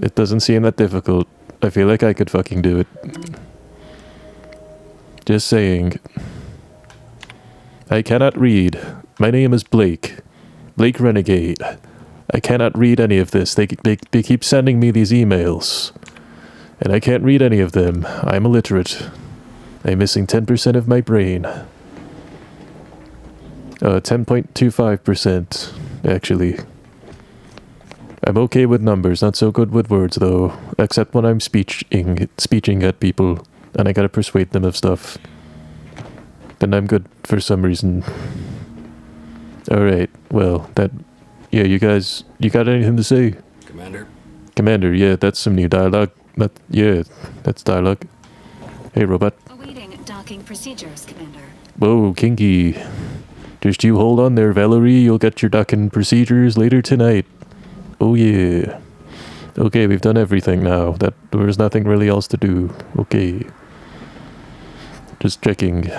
It doesn't seem that difficult. I feel like I could fucking do it. Just saying. I cannot read. My name is Blake. Blake Renegade. I cannot read any of this. They keep sending me these emails. And I can't read any of them. I'm illiterate. I'm missing 10% of my brain. 10.25%, actually. I'm okay with numbers, not so good with words though. Except when I'm speeching at people, and I gotta persuade them of stuff. Then I'm good for some reason. Alright, well, yeah, you guys, you got anything to say? Commander? Commander, yeah, that's some new dialogue. That's dialogue. Hey, robot. Awaiting docking procedures, Commander. Whoa, kinky. Just you hold on there, Valerie. You'll get your docking procedures later tonight. Oh, yeah. Okay, we've done everything now. There's nothing really else to do. Okay. Just checking.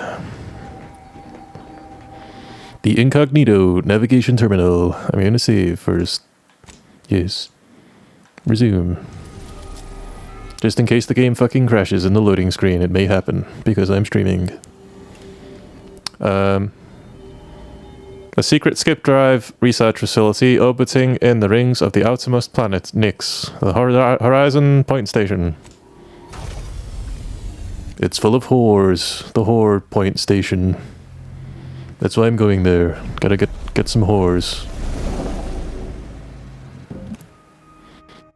The incognito navigation terminal. I'm gonna save first. Yes. Resume. Just in case the game fucking crashes in the loading screen. It may happen, because I'm streaming. A secret skip drive research facility orbiting in the rings of the outermost planet, Nyx, the Horizon Point Station. It's full of whores, the whore point station. That's why I'm going there. Gotta get some whores.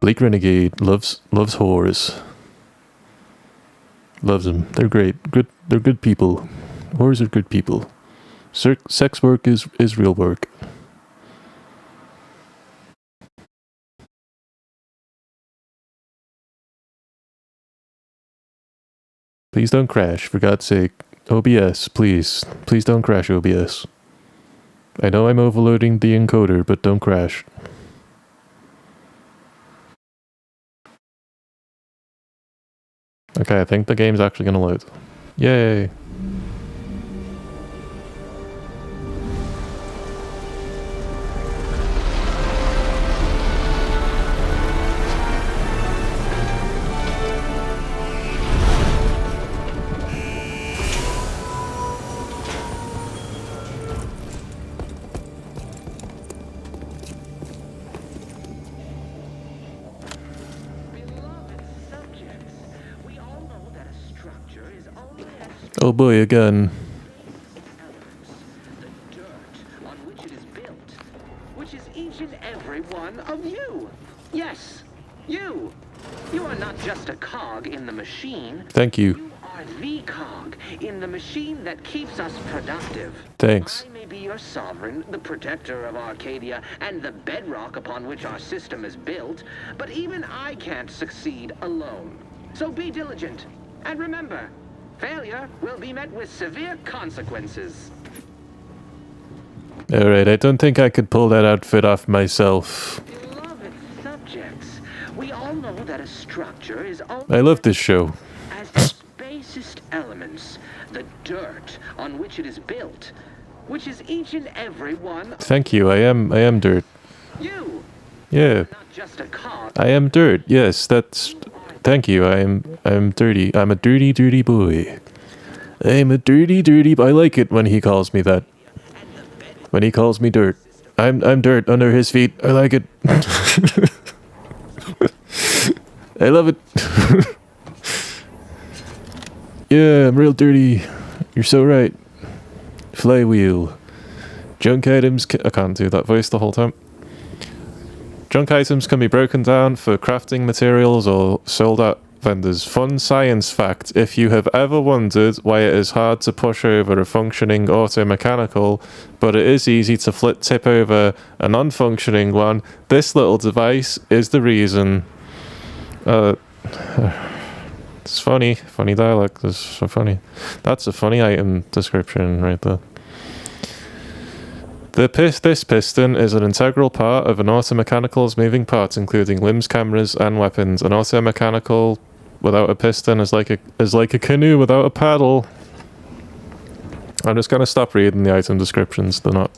Bleak Renegade loves whores. Loves them. They're great. They're good people. Whores are good people. Sex work is real work. Please don't crash, for God's sake. OBS, please. Please don't crash, OBS. I know I'm overloading the encoder, but don't crash. Okay, I think the game's actually gonna load. Yay! Oh boy, again. On which it is built, which is each and every one of you. Yes, you. You are not just a cog in the machine. Thank you. You are the cog in the machine that keeps us productive. Thanks. I may be your sovereign, the protector of Arcadia, and the bedrock upon which our system is built, but even I can't succeed alone. So be diligent, and remember, failure will be met with severe consequences. Alright, I don't think I could pull that outfit off myself. Beloved subjects, we all know that a structure is I love this show. as the basest elements, the dirt on which it is built, which is each and every one. Thank you, I am dirt. You. Yeah. Not just a cog. I am dirt, yes, that's... Thank you, I'm dirty. I'm a dirty boy. I'm a dirty... I like it when he calls me that. When he calls me dirt. I'm dirt under his feet. I like it. I love it. Yeah, I'm real dirty. You're so right. Flywheel. Junk items... I can't do that voice the whole time. Junk items can be broken down for crafting materials or sold at vendors. Fun science fact: if you have ever wondered why it is hard to push over a functioning auto-mechanical, but it is easy to tip over a non-functioning one, this little device is the reason. It's funny dialogue. It's so funny. That's a funny item description right there. This piston is an integral part of an automechanical's moving parts, including limbs, cameras, and weapons. An automechanical without a piston is like a canoe without a paddle. I'm just gonna stop reading the item descriptions. They're not.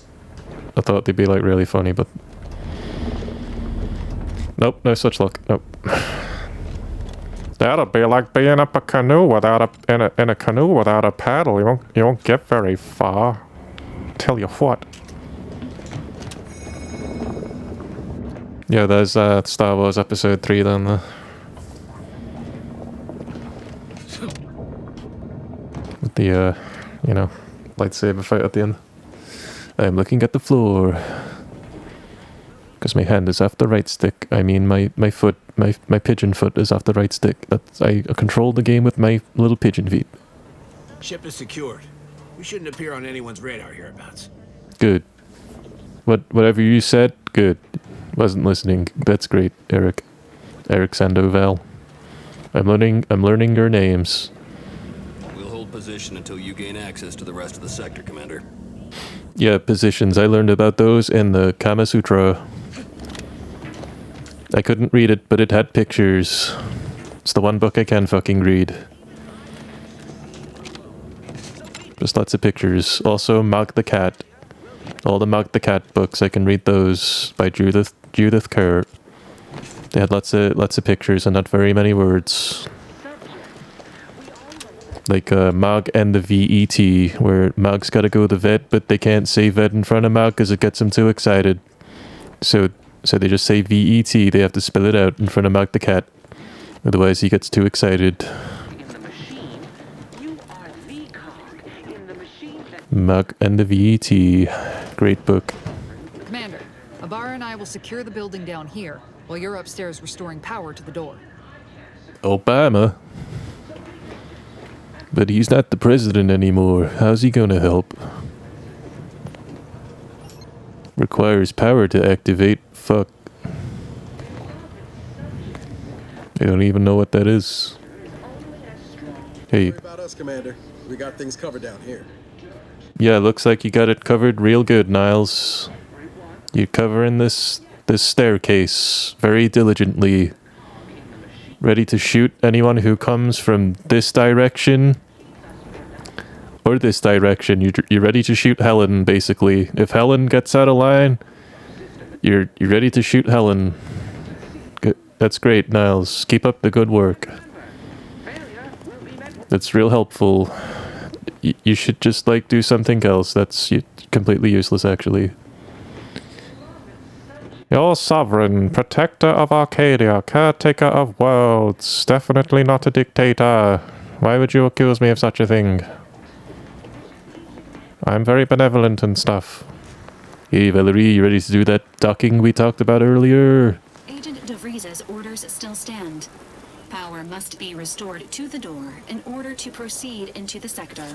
I thought they'd be like really funny, but nope, no such luck. Nope. That'd be like being up a canoe without in a canoe without a paddle. You won't get very far. Tell you what. Yeah, there's Star Wars Episode 3 down there. With the, you know, lightsaber fight at the end. I'm looking at the floor. Because my hand is off the right stick. I mean, my foot, my pigeon foot is off the right stick. I control the game with my little pigeon feet. Ship is secured. We shouldn't appear on anyone's radar hereabouts. Good. Whatever you said, good. Wasn't listening. That's great, Eric. Eric Sandoval. I'm learning your names. We'll hold position until you gain access to the rest of the sector, Commander. Yeah, positions. I learned about those in the Kama Sutra. I couldn't read it, but it had pictures. It's the one book I can fucking read. Just lots of pictures. Also, Mog the Cat. All the Mog the Cat books, I can read those by Judith Kerr. They had lots of pictures and not very many words. Like Mog and the VET, where Mog's got to go to the vet, but they can't say vet in front of Mog because it gets him too excited. So they just say VET. They have to spell it out in front of Mog the cat, otherwise he gets too excited. Mog and the VET, great book. Commander, Ibarra and I will secure the building down here while you're upstairs restoring power to the door. Obama? But he's not the president anymore. How's he gonna help? Requires power to activate. Fuck. I don't even know what that is. Hey. Don't worry about us, Commander. We got things covered down here. Yeah, looks like you got it covered real good, Niles. You're covering this staircase very diligently. Ready to shoot anyone who comes from this direction or this direction. You're ready to shoot Helen, basically. If Helen gets out of line, you're ready to shoot Helen. That's great, Niles. Keep up the good work. That's real helpful. You should just, like, do something else. That's completely useless, actually. Your sovereign, protector of Arcadia, caretaker of worlds, definitely not a dictator. Why would you accuse me of such a thing? I'm very benevolent and stuff. Hey, Valerie, you ready to do that docking we talked about earlier? Agent DeVries's orders still stand. Power must be restored to the door in order to proceed into the sector.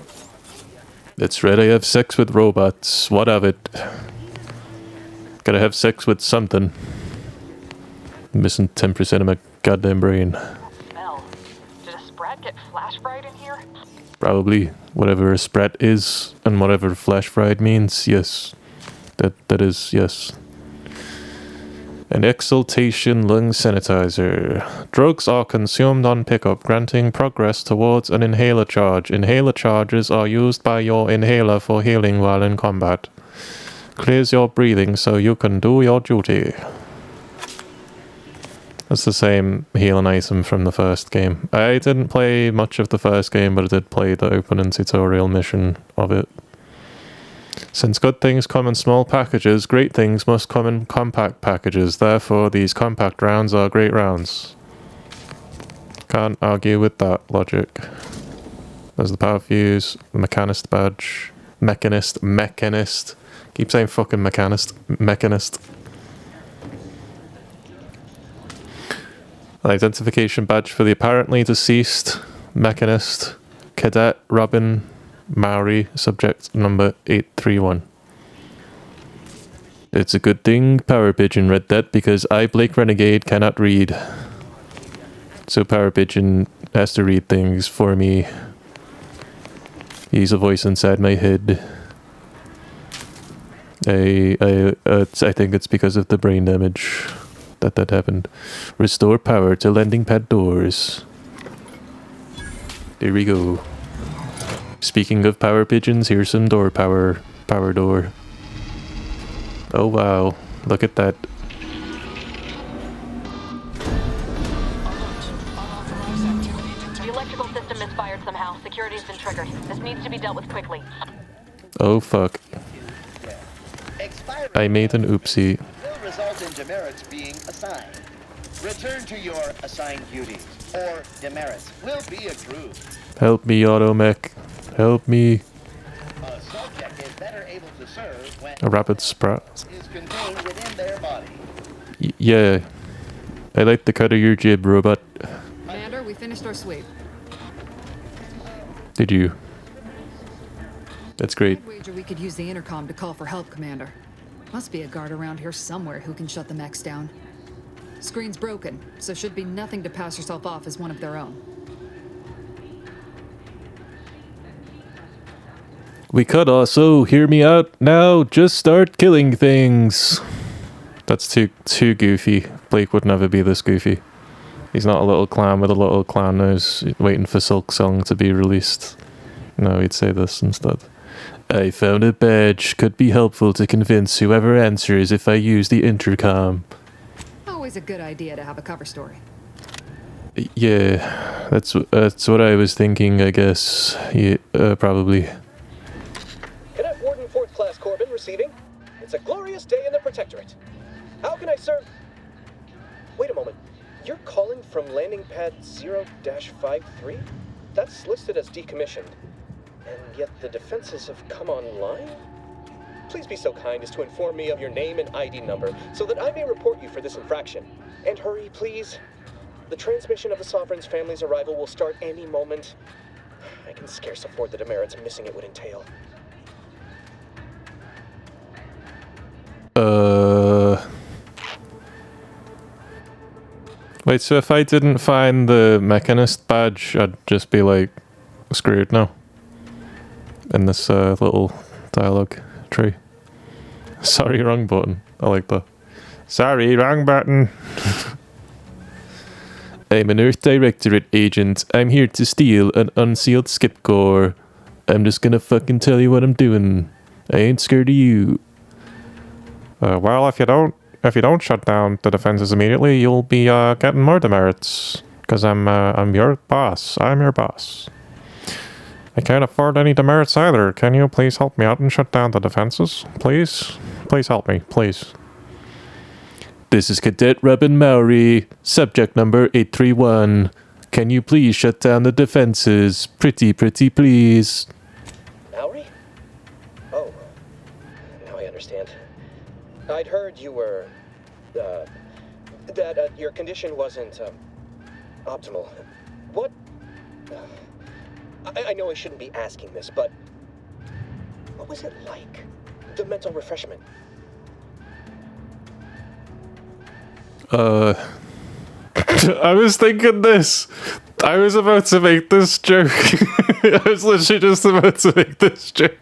That's right, I have sex with robots. What of it? Gotta have sex with something. I'm missing 10% of my goddamn brain. Mel, did a sprat get flash fried in here? Probably. Whatever a sprat is and whatever flash fried means, yes. That is, yes. An exaltation lung sanitizer. Drugs are consumed on pickup, granting progress towards an inhaler charge. Inhaler charges are used by your inhaler for healing while in combat. Clears your breathing so you can do your duty. That's the same healing item from the first game. I didn't play much of the first game, but I did play the opening tutorial mission of it. Since good things come in small packages, great things must come in compact packages. Therefore, these compact rounds are great rounds. Can't argue with that logic. There's the power fuse, the mechanist badge, mechanist. Keep saying fucking mechanist. An identification badge for the apparently deceased mechanist, Cadet Robin Maury, subject number 831. It's a good thing Power Pigeon read that because I, Blake Renegade, cannot read. So Power Pigeon has to read things for me. He's a voice inside my head. I think it's because of the brain damage that happened. Restore power to landing pad doors. There we go. Speaking of power pigeons, here's some door power. Power door. Oh wow, look at that. The electrical system misfired somehow. Security's been triggered. This needs to be dealt with quickly. Oh fuck. I made an oopsie. Will result in demerits being assigned. Return to your assigned duties, or demerits will be accrued. Help me, Automech. Help me. A subject is better able to serve when A rapid sprout. is contained within their body. Yeah. I like the cut of your jib, robot. Commander, we finished our sweep. Did you? That's great. I'd wager we could use the intercom to call for help, Commander. Must be a guard around here somewhere who can shut the mechs down. Screen's broken, so should be nothing to pass yourself off as one of their own. We could also, hear me out now, just start killing things. That's too goofy. Blake would never be this goofy. He's not a little clown with a little clown nose waiting for Silk Song to be released. No, he'd say this instead. I found a badge. Could be helpful to convince whoever answers if I use the intercom. Always always a good idea to have a cover story. Yeah, that's what I was thinking, I guess. Yeah, probably. Cadet Warden 4th Class Corbin receiving. It's a glorious day in the Protectorate. How can I serve? Wait a moment. You're calling from landing pad 0-53? That's listed as decommissioned. And yet the defenses have come online? Please be so kind as to inform me of your name and ID number so that I may report you for this infraction. And hurry, please. The transmission of the Sovereign's family's arrival will start any moment. I can scarce afford the demerits missing it would entail. Wait, so if I didn't find the Mechanist badge, I'd just be like screwed now in this little dialogue tree. Sorry, wrong button. I like that. Sorry, wrong button. I'm an Earth Directorate agent. I'm here to steal an unsealed skip core. I'm just gonna fucking tell you what I'm doing. I ain't scared of you. Well, if you don't shut down the defenses immediately, you'll be getting more demerits. Cause I'm your boss. I'm your boss. I can't afford any demerits either. Can you please help me out and shut down the defenses? Please? Please help me, please. This is Cadet Robin Mowry, subject number 831. Can you please shut down the defenses? Pretty please. Mowry? Oh, now I understand. I'd heard you were, that your condition wasn't, optimal. What? I know I shouldn't be asking this, but what was it like? The mental refreshment? I was thinking this. I was about to make this joke. I was literally just about to make this joke.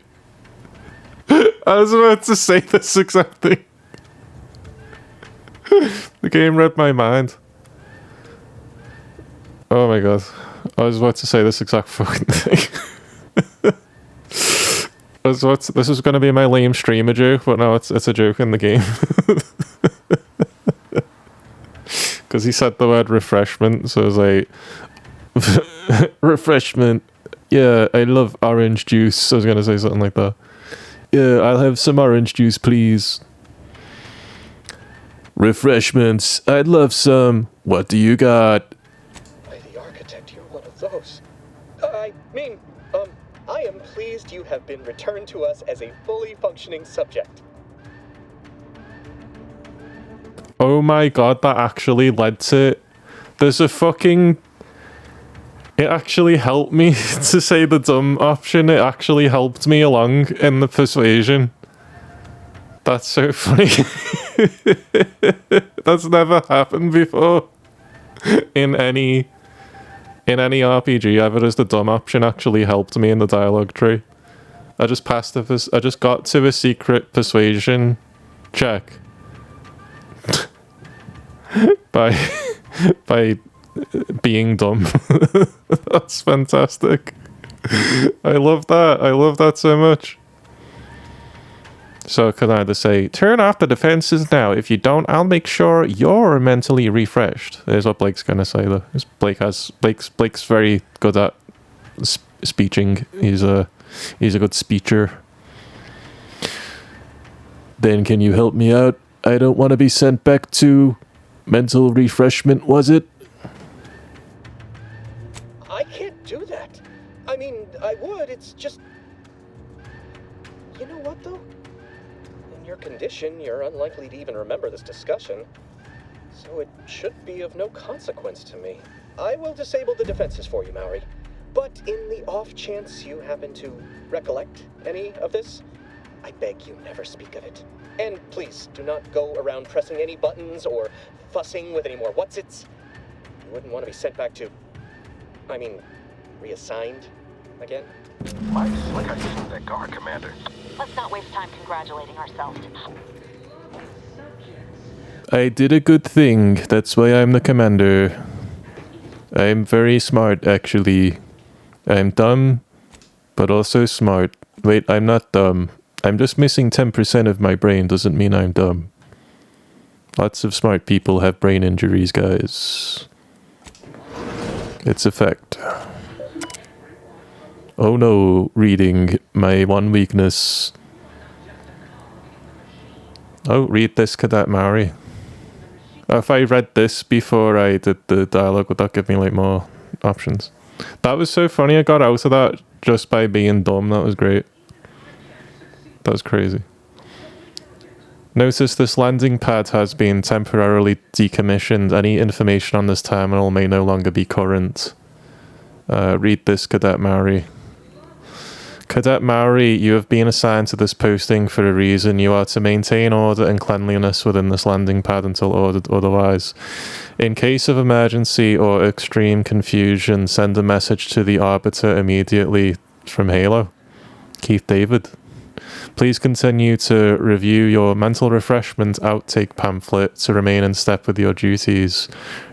I was about to say this exact thing. The game read my mind. Oh my god. I was about to say this exact fucking thing. This is going to be my lame streamer joke, but no, it's a joke in the game. Because he said the word refreshment, so I was like, refreshment. Yeah, I love orange juice. I was going to say something like that. Yeah, I'll have some orange juice, please. Refreshments. I'd love some. What do you got? By the architect, you're one of those. I mean, I am pleased you have been returned to us as a fully functioning subject. Oh my god, that actually led to it. There's a fucking... It actually helped me to say the dumb option. It actually helped me along in the persuasion. That's so funny. That's never happened before. In any RPG ever, as the dumb option actually helped me in the dialogue tree. I just got to a secret persuasion check. by being dumb. That's fantastic. I love that. I love that so much. So I can either say, turn off the defenses now. If you don't, I'll make sure you're mentally refreshed. There's what Blake's gonna say though. Blake's very good at speeching. He's a good speecher. Then can you help me out? I don't want to be sent back to mental refreshment, was it? I can't do that. I mean, I would, it's just... You know what, though? In your condition, you're unlikely to even remember this discussion. So it should be of no consequence to me. I will disable the defenses for you, Mowry. But in the off chance you happen to recollect any of this, I beg you never speak of it. And please, do not go around pressing any buttons or fussing with any more what's-its. You wouldn't want to be sent back to... I mean, reassigned again? Nice. Look how you sent that guard, Commander. Let's not waste time congratulating ourselves. I did a good thing. That's why I'm the commander. I'm very smart, actually. I'm dumb, but also smart. Wait, I'm not dumb. I'm just missing 10% of my brain. Doesn't mean I'm dumb. Lots of smart people have brain injuries, guys. It's a fact. Oh no, reading, my one weakness. Oh, read this, Cadet Maori. If I read this before I did the dialogue, would that give me like more options? That was so funny, I got out of that just by being dumb, that was great. That was crazy. Notice this landing pad has been temporarily decommissioned. Any information on this terminal may no longer be current. Read this, Cadet Maori. Cadet Maori, you have been assigned to this posting for a reason. You are to maintain order and cleanliness within this landing pad until ordered otherwise. In case of emergency or extreme confusion, send a message to the Arbiter immediately. From Halo. Keith David. Please continue to review your mental refreshment outtake pamphlet to remain in step with your duties.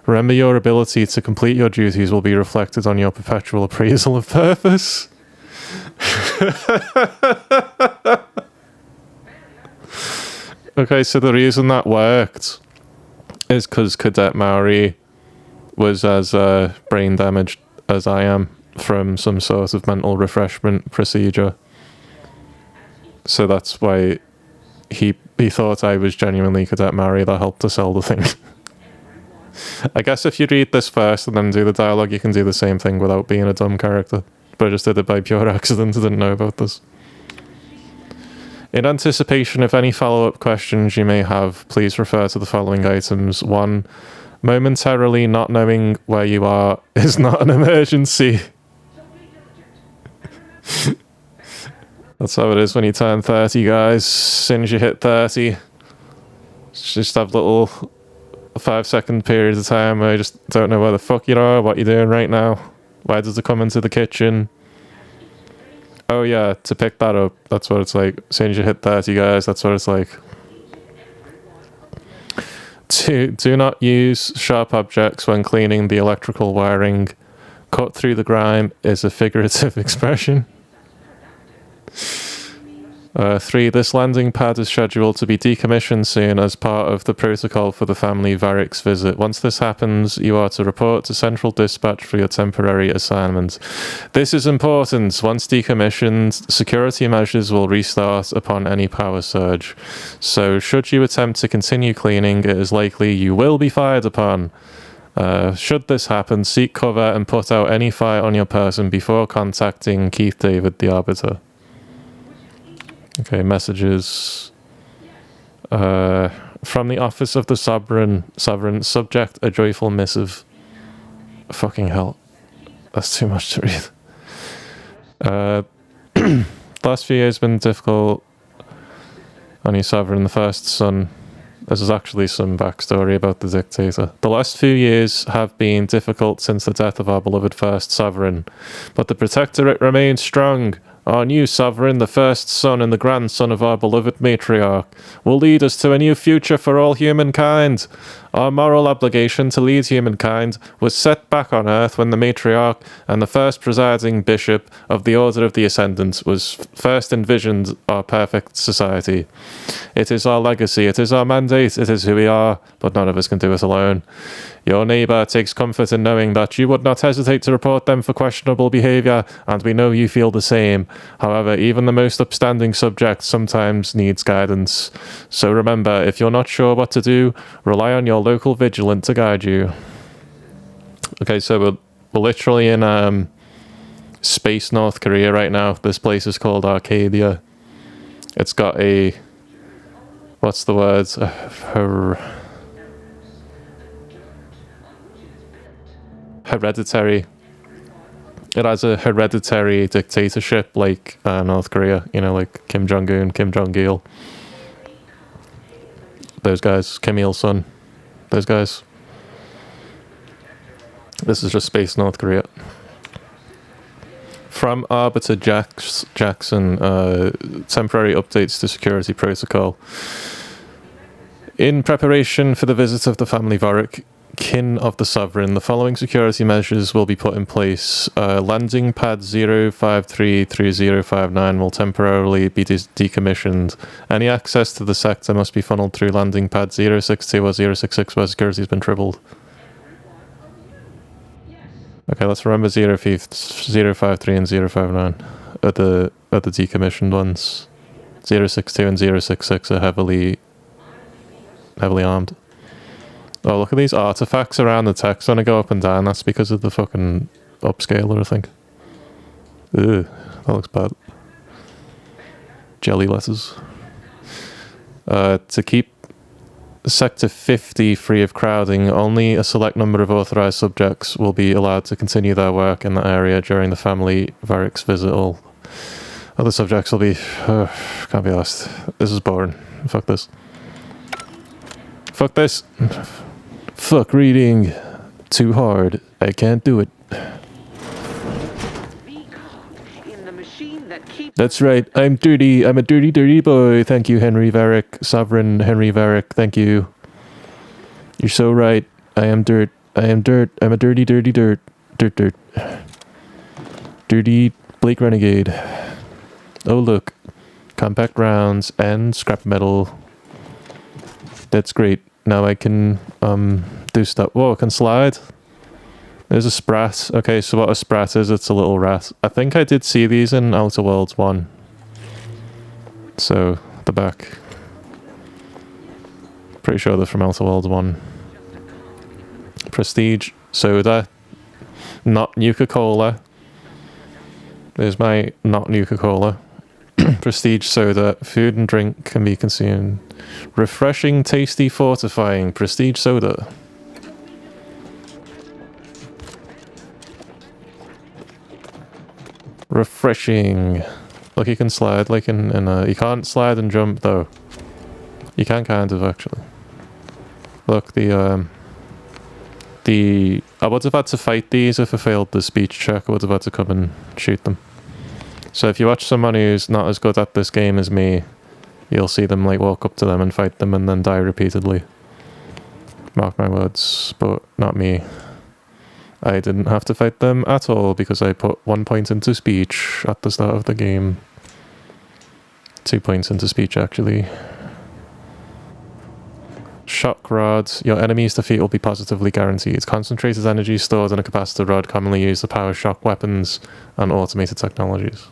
Remember, your ability to complete your duties will be reflected on your perpetual appraisal of purpose. Okay, so the reason that worked is because Cadet Maori was as brain damaged as I am from some sort of mental refreshment procedure. So that's why he thought I was genuinely Cadet Maori that helped to sell the thing. I guess if you read this first and then do the dialogue, you can do the same thing without being a dumb character. But I just did it by pure accident. I didn't know about this. In anticipation of any follow-up questions you may have, please refer to the following items. 1. Momentarily not knowing where you are is not an emergency. That's how it is when you turn 30, guys. As soon as you hit 30, just have little 5-second periods of time where you just don't know where the fuck you are, what you're doing right now. Why does it come into the kitchen? Oh yeah, to pick that up, that's what it's like. As soon as you hit 30, guys, that's what it's like. Do not use sharp objects when cleaning the electrical wiring. Cut through the grime is a figurative expression. 3. This landing pad is scheduled to be decommissioned soon as part of the protocol for the family Varric's visit. Once this happens, you are to report to Central Dispatch for your temporary assignment. This is important. Once decommissioned, security measures will restart upon any power surge. So, should you attempt to continue cleaning, it is likely you will be fired upon. Should this happen, seek cover and put out any fire on your person before contacting Keith David, the Arbiter. Okay, messages. From the office of the Sovereign, subject a joyful missive. Fucking hell. That's too much to read. Last few years have been difficult on your Sovereign, the first son. This is actually some backstory about the dictator. The last few years have been difficult since the death of our beloved first Sovereign, but the Protectorate remains strong. Our new Sovereign, the first son and the grandson of our beloved matriarch, will lead us to a new future for all humankind. Our moral obligation to lead humankind was set back on Earth when the matriarch and the first presiding bishop of the Order of the Ascendant was first envisioned our perfect society. It is our legacy, it is our mandate, it is who we are, but none of us can do it alone. Your neighbour takes comfort in knowing that you would not hesitate to report them for questionable behaviour, and we know you feel the same. However, even the most upstanding subject sometimes needs guidance. So remember, if you're not sure what to do, rely on your local vigilant to guide you. Okay, so we're literally in space North Korea right now. This place is called Arcadia. It's got a... what's the word? Hereditary. It has a hereditary dictatorship like North Korea, you know, like Kim Jong-un, Kim Jong-il. Those guys, Kim Il-sung. Those guys. This is just space North Korea. From Arbiter Jackson, temporary updates to security protocol. In preparation for the visit of the family Varric, kin of the Sovereign, the following security measures will be put in place. Landing pad 0533059 will temporarily be decommissioned. Any access to the sector must be funneled through landing pad 062 or 066 where security has been tripled. Okay, let's remember 053 and 059 are the decommissioned ones. 062 and 066 are heavily armed. Oh, look at these artifacts around the text when I go up and down. That's because of the fucking upscaler, I think. Ugh, that looks bad. Jelly letters. To keep Sector 50 free of crowding, only a select number of authorized subjects will be allowed to continue their work in the area during the family Varric's visit. All other subjects will be... can't be asked. This is boring. Fuck this. Fuck this. Fuck reading. Too hard. I can't do it. That's right. I'm dirty. I'm a dirty, dirty boy. Thank you, Henry Varric. Sovereign Henry Varric. Thank you. You're so right. I am dirt. I am dirt. I'm a dirty, dirty dirt. Dirt. Dirty Blake Renegade. Oh, look. Compact rounds and scrap metal. That's great. Now I can do stuff. Whoa, I can slide. There's a sprat. Okay, so what a sprat is, it's a little rat. I think I did see these in Outer Worlds 1. So, the back. Pretty sure they're from Outer Worlds 1. Prestige soda. Not Nuka-Cola. There's my not Nuka-Cola. Prestige soda. Food and drink can be consumed. Refreshing, tasty, fortifying. Prestige soda. Refreshing. Look, you can slide like in a... You can't slide and jump though. You can kind of actually. Look, I would have had to fight these if I failed the speech check. I would have had to come and shoot them. So if you watch someone who's not as good at this game as me, you'll see them like walk up to them and fight them and then die repeatedly. Mark my words, but not me. I didn't have to fight them at all because I put 1 point into speech at the start of the game. 2 points into speech actually. Shock rod. Your enemy's defeat will be positively guaranteed. Concentrated energy stored in a capacitor rod commonly used to power shock weapons and automated technologies.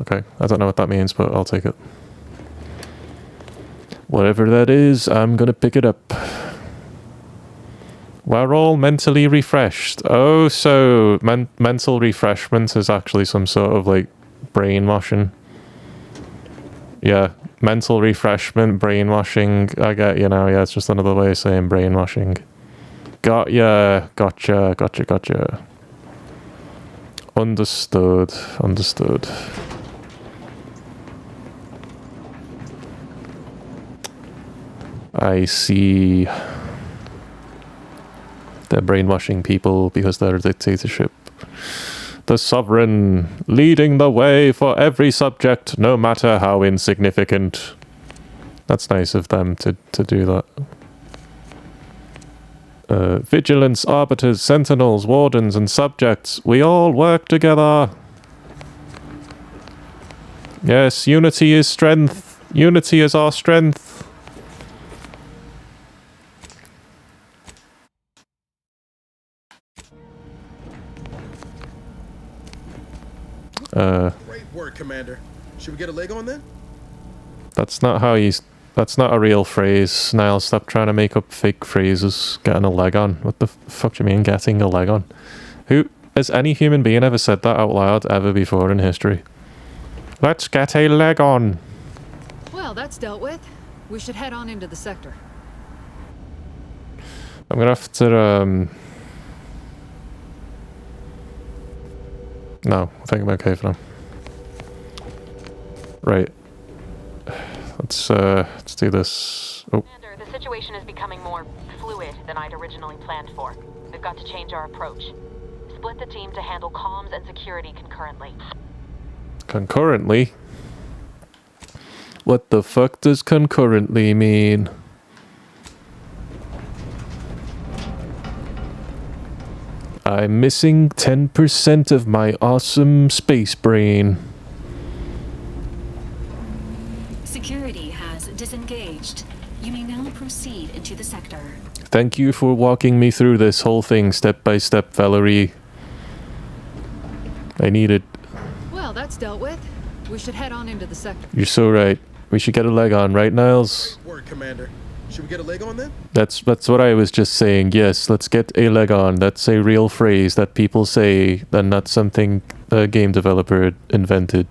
Okay, I don't know what that means, but I'll take it. Whatever that is, I'm gonna pick it up. We're all mentally refreshed. Oh, so mental refreshment is actually some sort of like brainwashing. Yeah, mental refreshment, brainwashing. I get you now. Yeah, it's just another way of saying brainwashing. Gotcha. Understood. I see. They're brainwashing people because they're a dictatorship. The Sovereign, leading the way for every subject, no matter how insignificant. That's nice of them to do that. Vigilance, arbiters, sentinels, wardens, and subjects, we all work together. Yes, unity is strength. Unity is our strength. Great work, Commander. Should we get a leg on then? That's not how you... That's not a real phrase. Niall, stop trying to make up fake phrases. Getting a leg on. What the fuck do you mean, getting a leg on? Who... Has any human being ever said that out loud ever before in history? Let's get a leg on. Well, that's dealt with. We should head on into the sector. I'm gonna have to, No, I think I'm okay for now. Right. Let's do this. Oh. Commander, the situation is becoming more fluid than I'd originally planned for. We've got to change our approach. Split the team to handle comms and security concurrently. Concurrently? What the fuck does concurrently mean? I'm missing 10% of my awesome space brain. Security has disengaged. You may now proceed into the sector. Thank you for walking me through this whole thing step by step, Valerie. I need it. Well, that's dealt with. We should head on into the sector. You're so right. We should get a leg on, right, Niles? Great word, Commander. Should we get a leg on then? That's what I was just saying. Yes, let's get a leg on. That's a real phrase that people say, and not something a game developer invented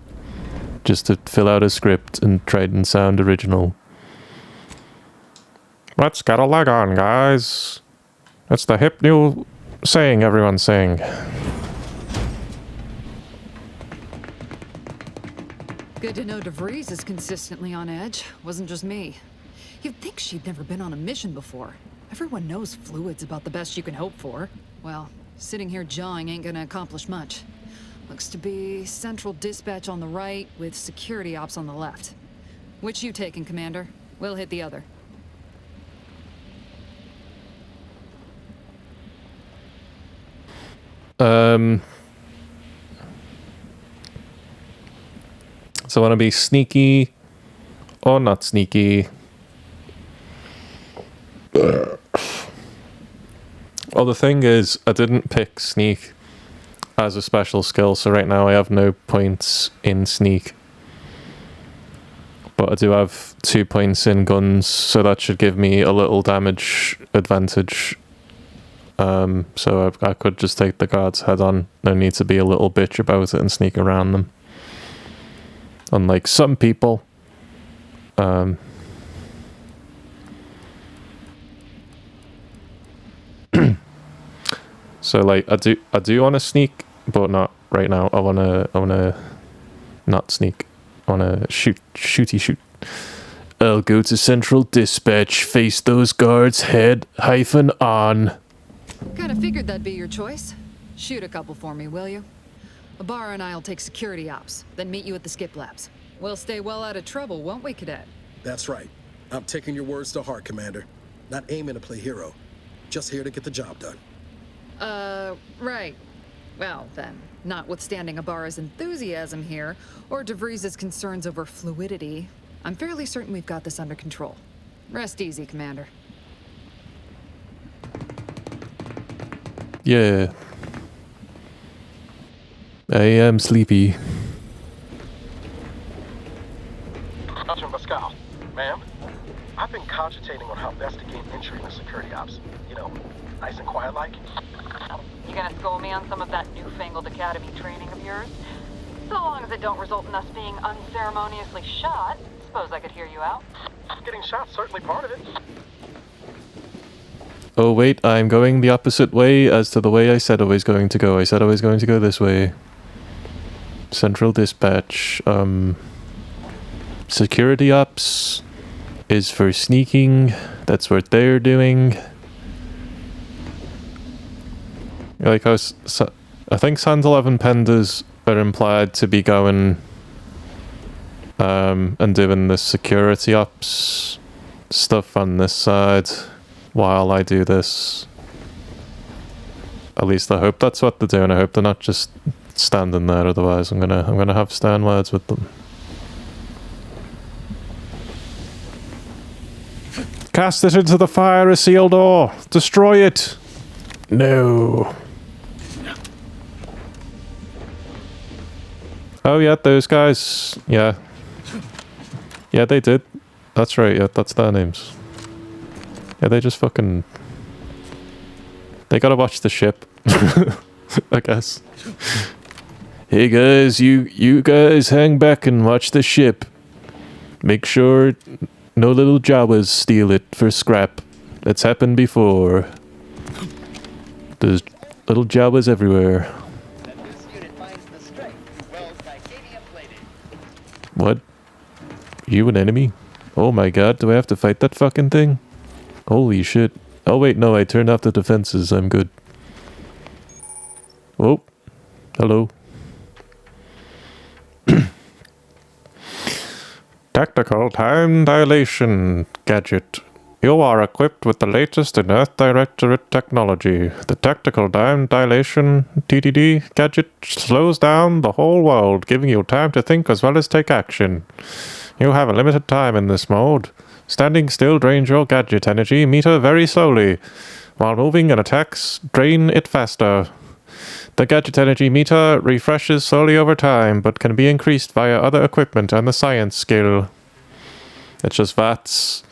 just to fill out a script and try and sound original. Let's get a leg on, guys. That's the hip new saying everyone's saying. Good to know DeVries is consistently on edge. Wasn't just me. You'd think she'd never been on a mission before. Everyone knows fluid's about the best you can hope for. Well, sitting here jawing ain't gonna accomplish much. Looks to be central dispatch on the right with security ops on the left. Which you taking, Commander? We'll hit the other. So I want to be sneaky or not sneaky. Well, the thing is, I didn't pick sneak as a special skill, so right now I have no points in sneak. But I do have 2 points in guns, so that should give me a little damage advantage. So I could just take the guards head on. No need to be a little bitch about it and sneak around them. Unlike some people. So like I do want to sneak, but not right now. I wanna not sneak. I wanna shoot. I'll go to Central Dispatch, face those guards head -on. Kinda figured that'd be your choice. Shoot a couple for me, will you? Ibarra and I'll take security ops, then meet you at the skip labs. We'll stay well out of trouble, won't we, Cadet? That's right. I'm taking your words to heart, Commander. Not aiming to play hero. Just here to get the job done. Right. Well, then, notwithstanding Ibarra's enthusiasm here, or DeVries' concerns over fluidity, I'm fairly certain we've got this under control. Rest easy, Commander. Yeah. I am sleepy. Sergeant Pascal, ma'am, I've been cogitating on how best to gain entry into security ops. You know, nice and quiet like. You gonna school me on some of that newfangled academy training of yours? So long as it don't result in us being unceremoniously shot, suppose I could hear you out. Getting shot's certainly part of it. Oh wait, I'm going the opposite way as to the way I said I was going to go. I said I was going to go this way. Central Dispatch. Security ops is for sneaking. That's what they're doing. Like I think Sans 11 Penders are implied to be going and doing the security ops stuff on this side while I do this. At least I hope that's what they're doing. I hope they're not just standing there, otherwise I'm gonna have stern words with them. Cast it into the fire, a sealed door. Destroy it. No. Oh yeah, those guys. Yeah. Yeah, they did. That's right, yeah, that's their names. Yeah, they just fucking... They gotta watch the ship. I guess. Hey guys, you guys hang back and watch the ship. Make sure no little Jawas steal it for scrap. That's happened before. There's little Jawas everywhere. What? You an enemy? Oh my god, do I have to fight that fucking thing? Holy shit. Oh wait, no, I turned off the defenses. I'm good. Oh. Hello. Tactical time dilation gadget. You are equipped with the latest in Earth Directorate technology. The Tactical Time Dilation TDD gadget slows down the whole world, giving you time to think as well as take action. You have a limited time in this mode. Standing still drains your gadget energy meter very slowly, while moving and attacks drain it faster. The gadget energy meter refreshes slowly over time, but can be increased via other equipment and the science skill. It's just VATS.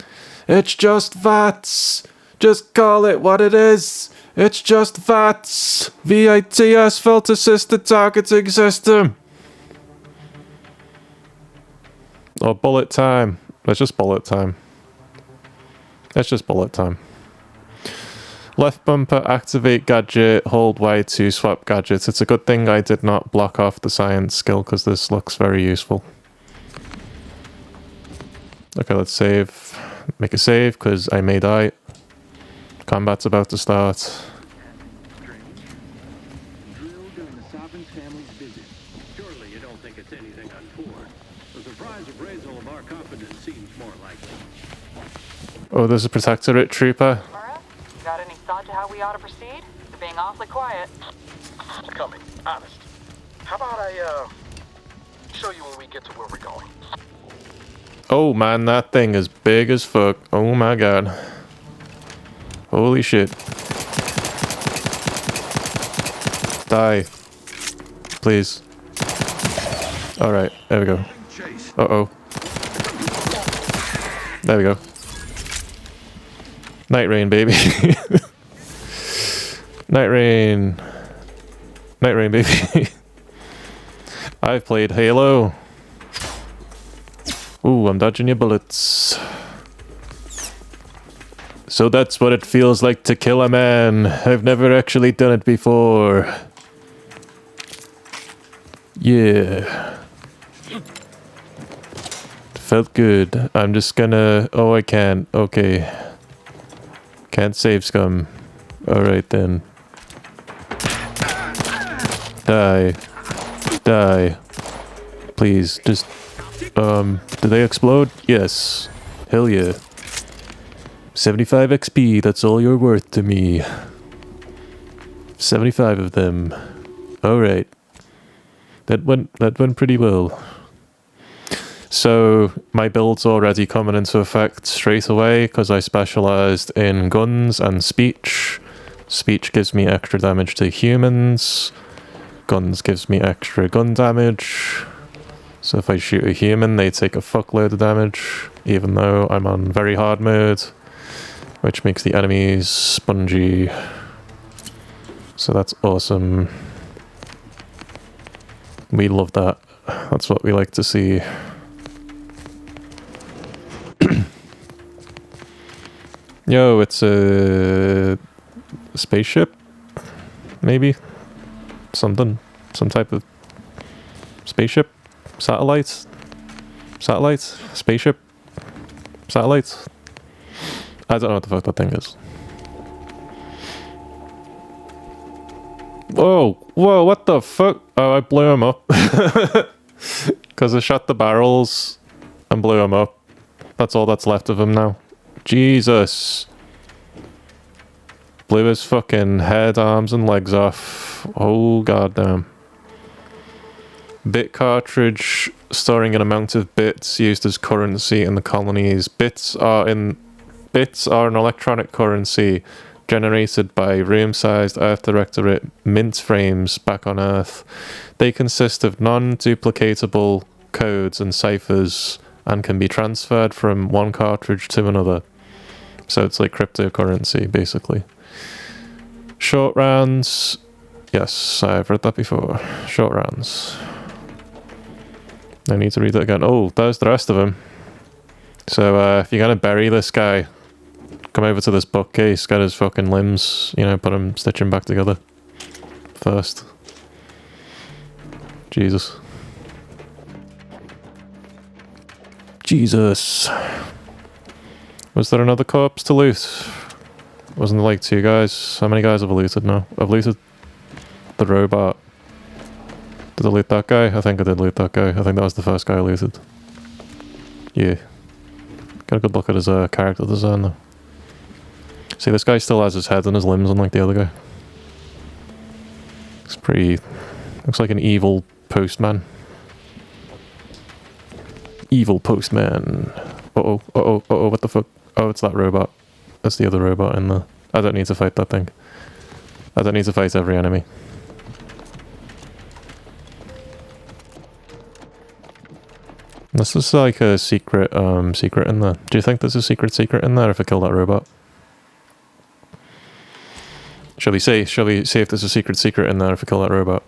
It's just VATS! Just call it what it is! It's just VATS! VATS, Fault Assisted Targeting System! Or bullet time. It's just bullet time. It's just bullet time. Left bumper, activate gadget, hold Y to swap gadgets. It's a good thing I did not block off the science skill because this looks very useful. Okay, let's save. Make a save because I may die. Combat's about to start. Oh, there's a Protectorate trooper. Got any thought to how we ought to proceed? You're being awfully quiet. Coming, honest. How about I, show you when we get to where we're going? Oh man, that thing is big as fuck. Oh my god. Holy shit. Die. Please. Alright, there we go. Uh-oh. There we go. Night Rain, baby. Night Rain. Night Rain, baby. I've played Halo. Ooh, I'm dodging your bullets. So that's what it feels like to kill a man. I've never actually done it before. Yeah. Felt good. I'm just gonna... Oh, I can't. Okay. Can't save scum. Alright then. Die. Die. Please, just... do they explode? Yes. Hell yeah. 75 XP, that's all you're worth to me. 75 of them. Alright. That went pretty well. So, my build's already coming into effect straight away because I specialized in guns and speech. Speech gives me extra damage to humans. Guns gives me extra gun damage. So if I shoot a human, they take a fuckload of damage, even though I'm on very hard mode, which makes the enemies spongy. So that's awesome. We love that. That's what we like to see. Yo, it's a spaceship? Maybe? Something. Some type of spaceship? Satellites? Satellites? Spaceship? Satellites? I don't know what the fuck that thing is. Whoa! Whoa, what the fuck? Oh, I blew him up. Because I shot the barrels and blew him up. That's all that's left of him now. Jesus. Blew his fucking head, arms, and legs off. Oh, goddamn. Bit cartridge storing an amount of bits used as currency in the colonies. Bits are an electronic currency generated by room-sized Earth Directorate mint frames back on Earth. They consist of non-duplicatable codes and ciphers and can be transferred from one cartridge to another. So it's like cryptocurrency, basically. Short rounds. Yes, I've read that before. Short rounds. I need to read it again. Oh, there's the rest of them. So if you're gonna bury this guy, come over to this bookcase, get his fucking limbs, you know, stitch him back together. First. Jesus. Jesus. Was there another corpse to loot? Wasn't there like 2 guys? How many guys have I looted now? I've looted the robot. Did I loot that guy? I think I did loot that guy. I think that was the first guy I looted. Yeah. Got a good look at his character design though. See, this guy still has his head and his limbs, unlike the other guy. It's pretty... looks like an evil postman. Evil postman. Uh-oh, uh-oh, uh-oh, what the fuck? Oh, it's that robot. That's the other robot in the... I don't need to fight that thing. I don't need to fight every enemy. This is like a secret, secret in there. Do you think there's a secret in there if I kill that robot? Shall we see if there's a secret in there if I kill that robot?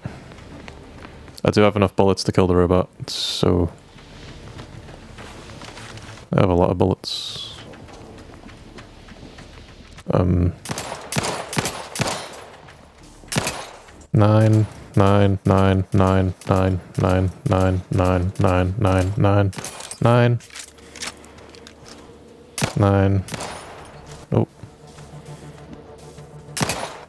I do have enough bullets to kill the robot, so... I have a lot of bullets. 9, 9, 9, 9, 9, 9, 9, 9, 9, 9, 9, 9, 9. Oh.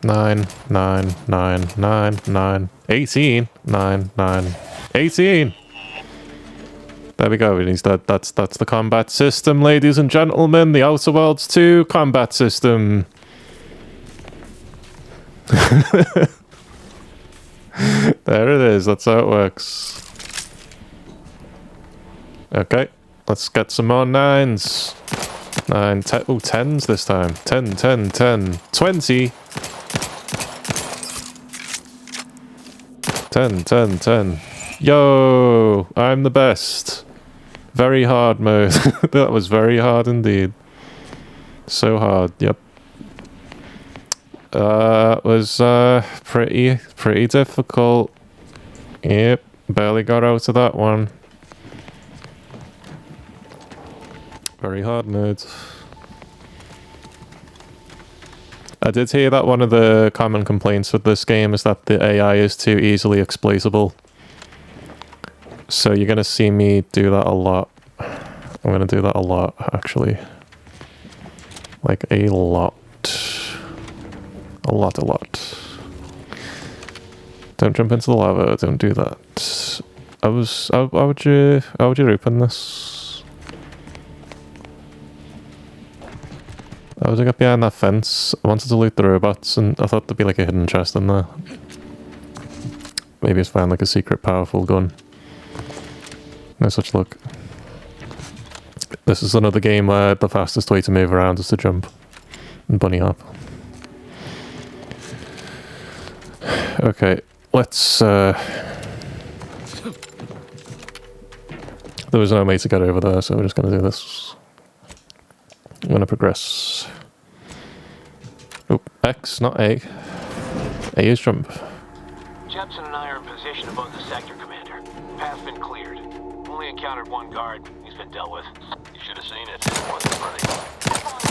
9, 9, 9, 9, 9, 18, 9, 9, 18. There we go. He's dead. That's the combat system, ladies and gentlemen. The Outer Worlds 2 combat system. There it is. That's how it works. Okay. Let's get some more 9s. 9, 10. Oh, 10s this time. 10, 10, 10. 20. 10, 10, 10. Yo! I'm the best. Very hard mode. That was very hard indeed. So hard, yep. Was pretty difficult. Yep, barely got out of that one. Very hard mode. I did hear that one of the common complaints with this game is that the AI is too easily exploitable. So you're gonna see me do that a lot. I'm gonna do that a lot, actually. Like a lot. A lot. Don't jump into the lava, don't do that. How would you open this? I was get behind that fence. I wanted to loot the robots and I thought there'd be like a hidden chest in there. Maybe it's found like a secret powerful gun. No such luck. This is another game where the fastest way to move around is to jump and bunny hop. Okay, let's there was no way to get over there, so we're just gonna do this. I'm gonna progress. Oh, X, not A. A is jump. Jepson and I are in position above the sector, Commander. Path's been cleared. Only encountered one guard. He's been dealt with. You should have seen it. It wasn't funny.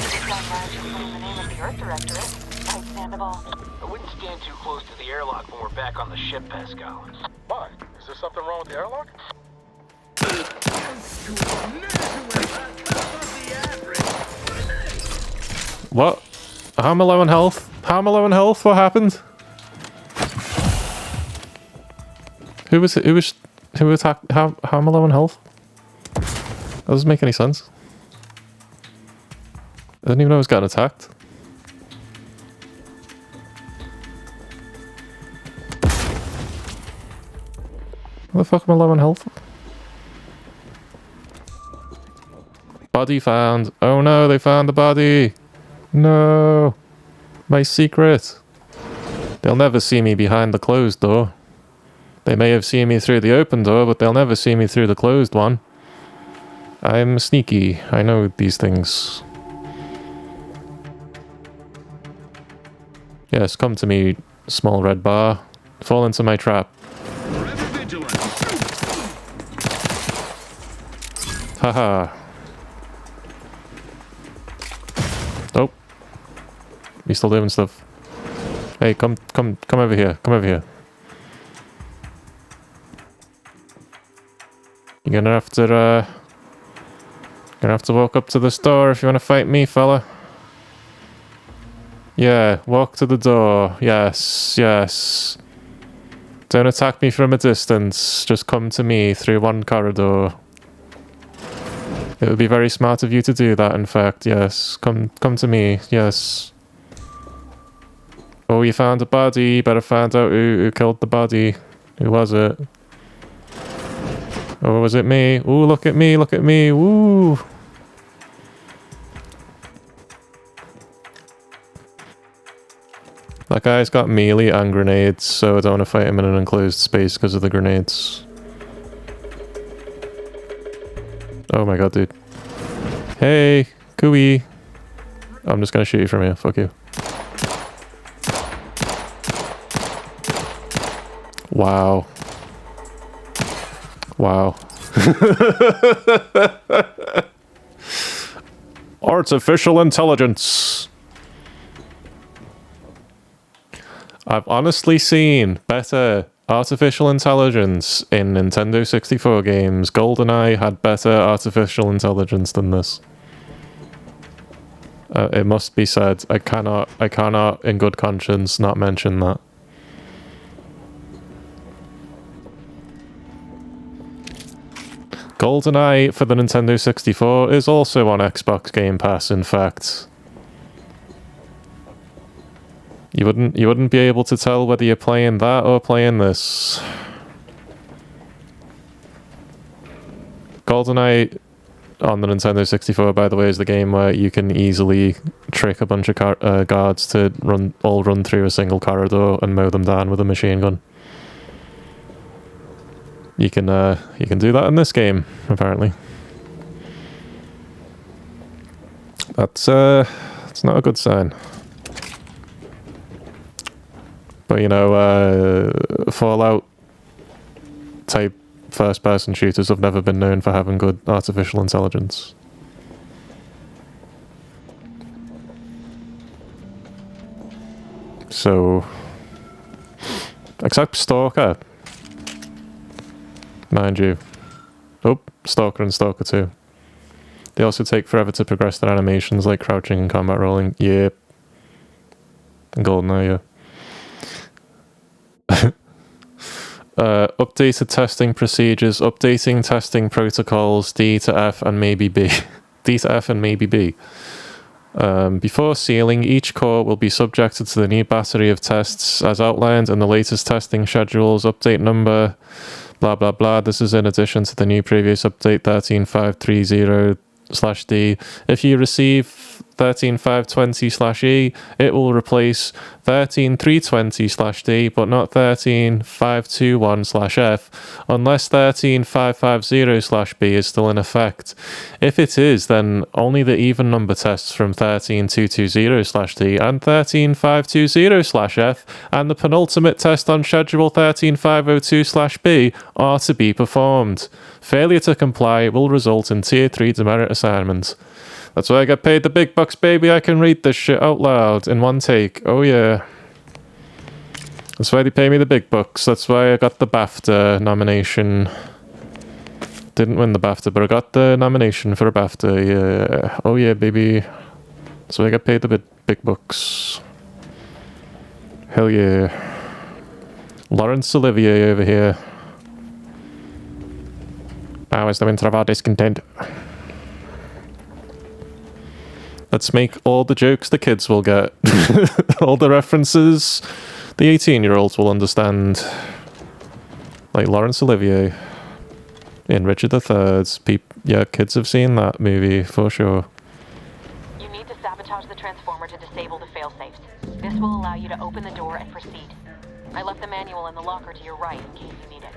It's not much, including the name of the Earth Directorate. Understandable. I wouldn't stand too close to the airlock when we're back on the ship, Pascal. Why? Is there something wrong with the airlock? What? How am I low on health? How am I low on health? What happened? Who attacked? How am I low on health? That doesn't make any sense. I didn't even know I was getting attacked. How the fuck am I low on health? Body found. Oh no, they found the body. No. My secret. They'll never see me behind the closed door. They may have seen me through the open door, but they'll never see me through the closed one. I'm sneaky. I know these things. Yes, come to me, small red bar. Fall into my trap. Haha. Oh. He's still doing stuff. Hey, come over here. Come over here. You're gonna have to walk up to this door if you want to fight me, fella. Yeah, walk to the door. Yes, yes. Don't attack me from a distance. Just come to me through one corridor. It would be very smart of you to do that, in fact. Yes, come to me. Yes. Oh, you found a body. Better find out who killed the body. Who was it? Oh, was it me? Ooh, look at me, look at me. Woo! That guy's got melee and grenades, so I don't want to fight him in an enclosed space because of the grenades. Oh my god, dude. Hey, Cooey. I'm just gonna shoot you from here. Fuck you. Wow. Wow. Artificial intelligence. I've honestly seen better artificial intelligence in Nintendo 64 games. GoldenEye had better artificial intelligence than this. It must be said. I cannot in good conscience not mention that. GoldenEye for the Nintendo 64 is also on Xbox Game Pass, in fact. You wouldn't be able to tell whether you're playing that or playing this. GoldenEye on the Nintendo 64, by the way, is the game where you can easily trick a bunch of guards to run through a single corridor and mow them down with a machine gun. You can do that in this game, apparently. That's not a good sign. But you know, Fallout type first-person shooters have never been known for having good artificial intelligence. So, except Stalker. Mind you. Oh, Stalker and Stalker 2. They also take forever to progress their animations, like crouching and combat rolling. Yep. And GoldenEye, yeah. Updated testing procedures, updating testing protocols, D to F and maybe B. D to F and maybe B. Before sealing, each core will be subjected to the new battery of tests as outlined in the latest testing schedules, update number, blah blah blah. This is in addition to the new previous update 13530/D. If you receive 13520/E, it will replace 13320/D, but not 13521/F, unless 13550/B is still in effect. If it is, then only the even number tests from 13220/D and 13520/F and the penultimate test on schedule 13502/B are to be performed. Failure to comply will result in Tier 3 demerit assignment. That's why I get paid the big bucks, baby. I can read this shit out loud in one take. Oh yeah. That's why they pay me the big bucks. That's why I got the BAFTA nomination. Didn't win the BAFTA, but I got the nomination for a BAFTA. Yeah. Oh yeah, baby. That's why I get paid the big bucks. Hell yeah. Laurence Olivier over here. Now is the winter of our discontent. Let's make all the jokes the kids will get. All the references the 18-year-olds will understand. Like Laurence Olivier in Richard III. Yeah, kids have seen that movie for sure. You need to sabotage the transformer to disable the failsafes. This will allow you to open the door and proceed. I left the manual in the locker to your right in case you need it.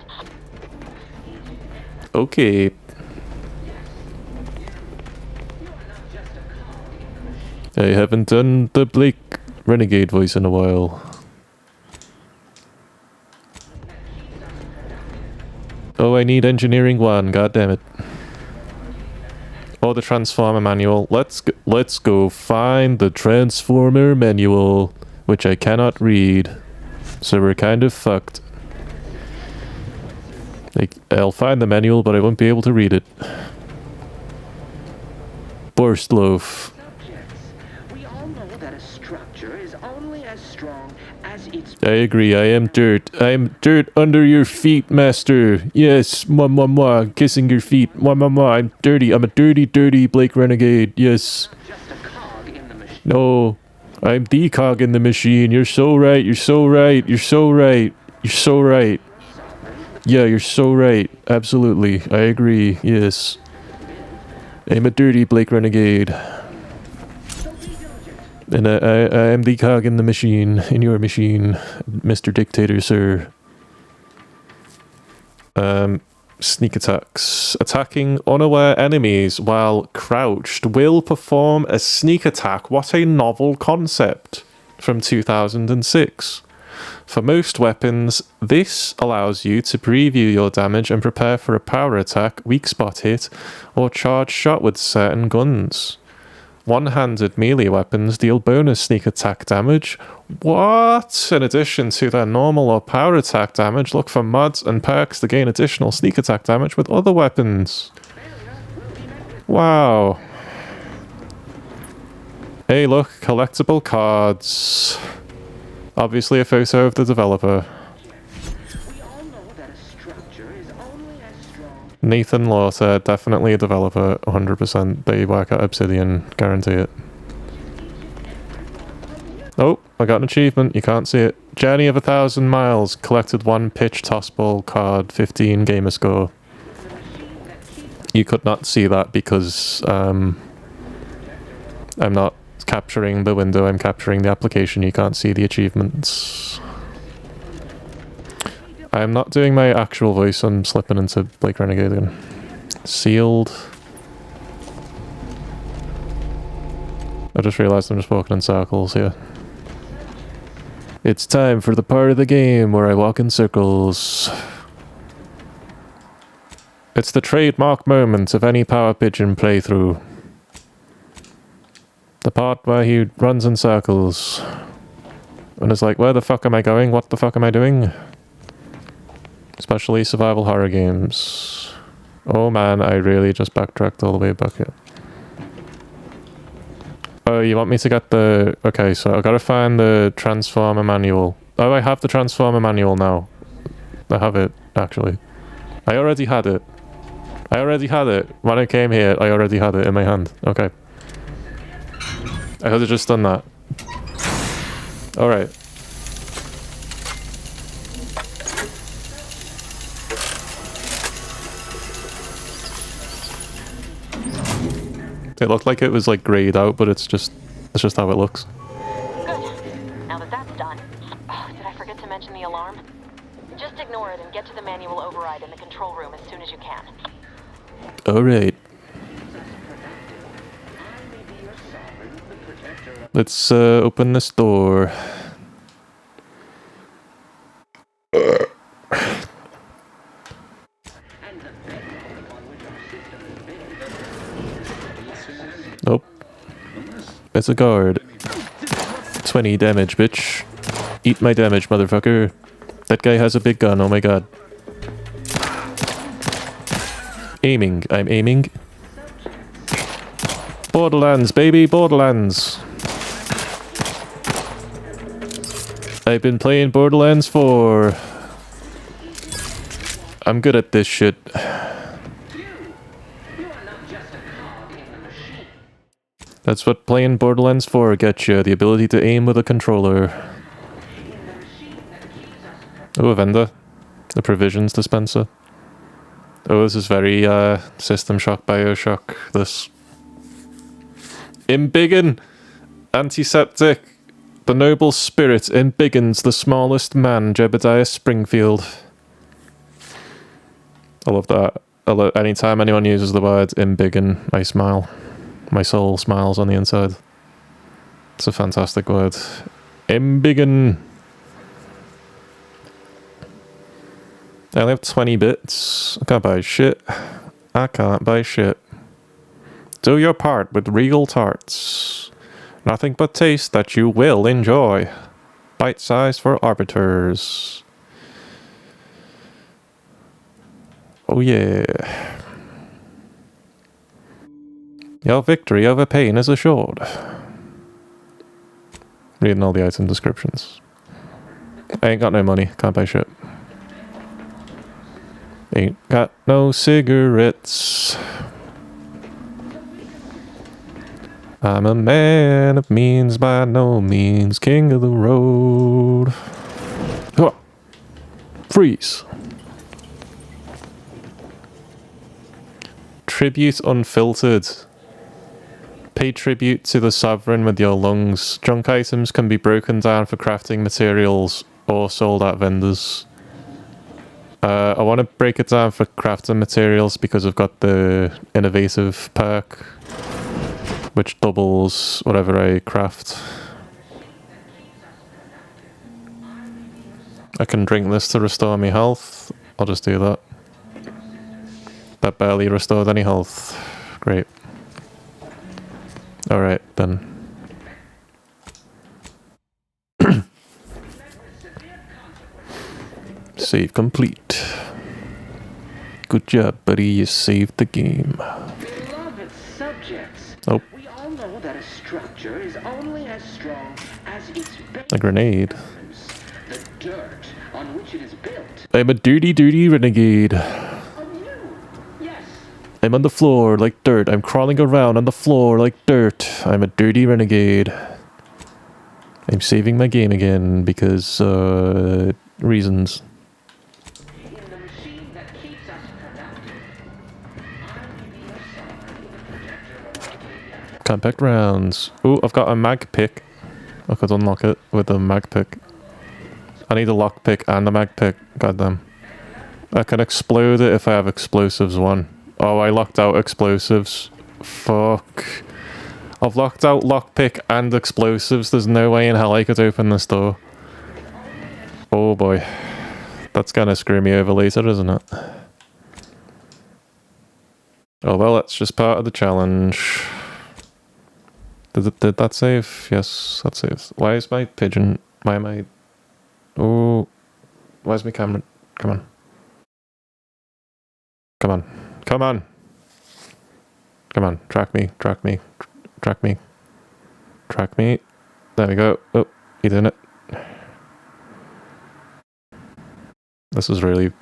Okay. I haven't done the Blake Renegade voice in a while. Oh, I need engineering 1, god damn it. Or the transformer manual. Let's go find the transformer manual, which I cannot read. So we're kind of fucked. Like, I'll find the manual, but I won't be able to read it. Borscht loaf. I agree, I am dirt. I am dirt under your feet, master. Yes, mwah mwah mwah, kissing your feet. Mwah mwah mwah, I'm dirty. I'm a dirty, dirty Blake Renegade. Yes. No. I'm the cog in the machine. You're so right. You're so right. You're so right. You're so right. Yeah, you're so right. Absolutely. I agree. Yes. I'm a dirty Blake Renegade. And I am the cog in the machine. In your machine, Mr. Dictator, sir. Sneak attacks. Attacking unaware enemies while crouched will perform a sneak attack. What a novel concept from 2006. For most weapons, this allows you to preview your damage and prepare for a power attack, weak spot hit, or charge shot with certain guns. One-handed melee weapons deal bonus sneak attack damage. What? In addition to their normal or power attack damage, look for mods and perks to gain additional sneak attack damage with other weapons. Wow. Hey look, collectible cards. Obviously a photo of the developer. Nathan Lauter, definitely a developer, 100%. They work at Obsidian, guarantee it. Oh, I got an achievement, you can't see it. Journey of 1,000 miles, collected 1 pitch toss ball card, 15 gamer score. You could not see that because I'm not capturing the window, I'm capturing the application, you can't see the achievements. I'm not doing my actual voice, I'm slipping into Blake Renegade again. Sealed. I just realised I'm just walking in circles here. It's time for the part of the game where I walk in circles. It's the trademark moment of any Power Pigeon playthrough. The part where he runs in circles. And is like, where the fuck am I going? What the fuck am I doing? Especially survival horror games. Oh man, I really just backtracked all the way back here. Oh, you want me to get the... Okay, so I've got to find the Transformer manual. Oh, I have the Transformer manual now. I have it, actually. I already had it. I already had it. When I came here, I already had it in my hand. Okay. I could have just done that. Alright. It looked like it was like grayed out, but it's just how it looks. Good. Now that that's done, did I forget to mention the alarm? Just ignore it and get to the manual override in the control room as soon as you can. Alright. Let's open this door. Nope. It's a guard. 20 damage, bitch. Eat my damage, motherfucker. That guy has a big gun, oh my god. Aiming. I'm aiming. Borderlands, baby, Borderlands. I've been playing Borderlands 4. I'm good at this shit. That's what playing Borderlands 4 gets you, the ability to aim with a controller. Oh, a vendor. A provisions dispenser. Oh, this is very, System Shock, Bioshock, this. Embiggen! Antiseptic! The noble spirit embiggens the smallest man, Jebediah Springfield. I love that. Anytime anyone uses the word embiggen, I smile. My soul smiles on the inside. It's a fantastic word. Embiggen. I only have 20 bits. I can't buy shit. I can't buy shit. Do your part with Regal Tarts. Nothing but taste that you will enjoy. Bite-sized for arbiters. Oh yeah. Your victory over pain is assured. Reading all the item descriptions. I ain't got no money, can't buy shit. Ain't got no cigarettes. I'm a man of means by no means, king of the road. Huh. Freeze. Tribute unfiltered. Pay tribute to the sovereign with your lungs. Junk items can be broken down for crafting materials or sold at vendors. I want to break it down for crafting materials because I've got the innovative perk, which doubles whatever I craft. I can drink this to restore me health. I'll just do that. That barely restored any health. Great. Alright, then. Save complete. Good job, buddy. You saved the game. Beloved subjects, Oh, we all know that a structure is only as strong as its base. a grenade. The dirt on which it is built. I'm a dirty renegade. I'm on the floor like dirt. I'm crawling around on the floor like dirt. I'm a dirty renegade. I'm saving my game again because, reasons. Compact rounds. Oh, I've got a mag pick. I could unlock it with a mag pick. I need a lock pick and a mag pick. Goddamn. I can explode it if I have explosives one. Oh, I locked out explosives. Fuck. I've locked out lockpick and explosives. There's no way in hell I could open this door. Oh boy. That's gonna screw me over later, isn't it? Oh well, that's just part of the challenge. Did that save? Yes, that saves. Why is my pigeon... Why am I... Oh... Where's my camera? Come on. Come on. Come on! Come on, track me, track me, track me. Track me. There we go. Oh, you did it. This is really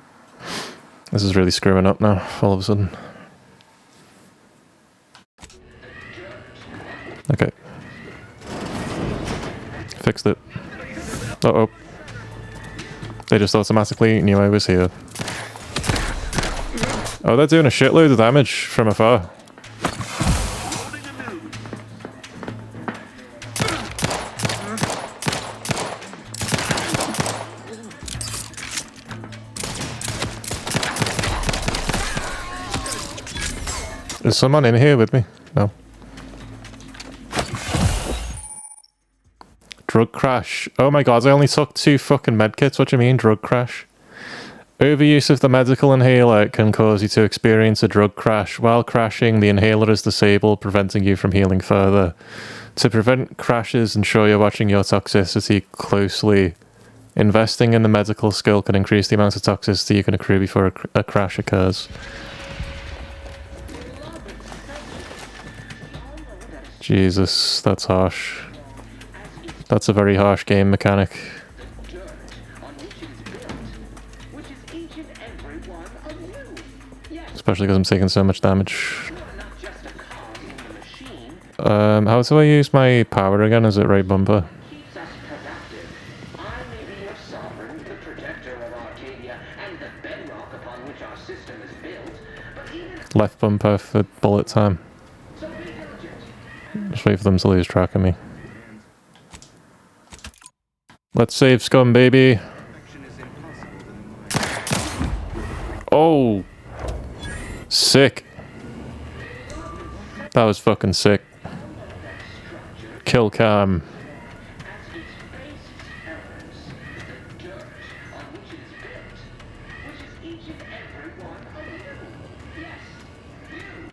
screwing up now, all of a sudden. Okay. Fixed it. Uh-oh. They just automatically knew I was here. Oh, they're doing a shitload of damage from afar. Is someone in here with me? No. Drug crash. Oh my god, I only took 2 fucking medkits. What do you mean, drug crash? Overuse of the medical inhaler can cause you to experience a drug crash. While crashing, the inhaler is disabled, preventing you from healing further. To prevent crashes, ensure you're watching your toxicity closely. Investing in the medical skill can increase the amount of toxicity you can accrue before a crash occurs. Jesus, that's harsh. That's a very harsh game mechanic. Especially because I'm taking so much damage. How do I use my power again? Is it right bumper? Left bumper for bullet time. Just wait for them to lose track of me. Let's save scum, baby. Oh! Sick. That was fucking sick. Kill cam.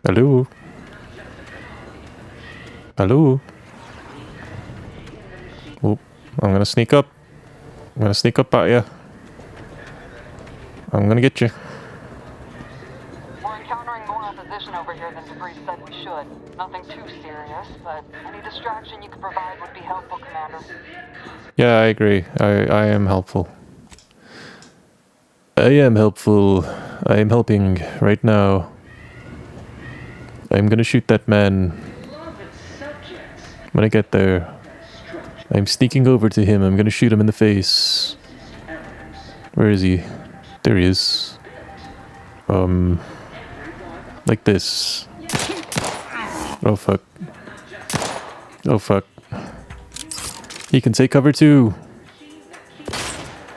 Hello? Hello? Oh, I'm gonna sneak up. I'm gonna sneak up at you. I'm gonna get you. We're encountering more opposition over here than Debris said we should. Nothing too serious, but any distraction you could provide would be helpful, Commander. Yeah, I agree. I am helpful. I am helpful. I am helping right now. I'm gonna shoot that man. When I get there, I'm sneaking over to him. I'm gonna shoot him in the face. Where is he? There he is. Like this. Oh fuck. Oh fuck. He can take cover too.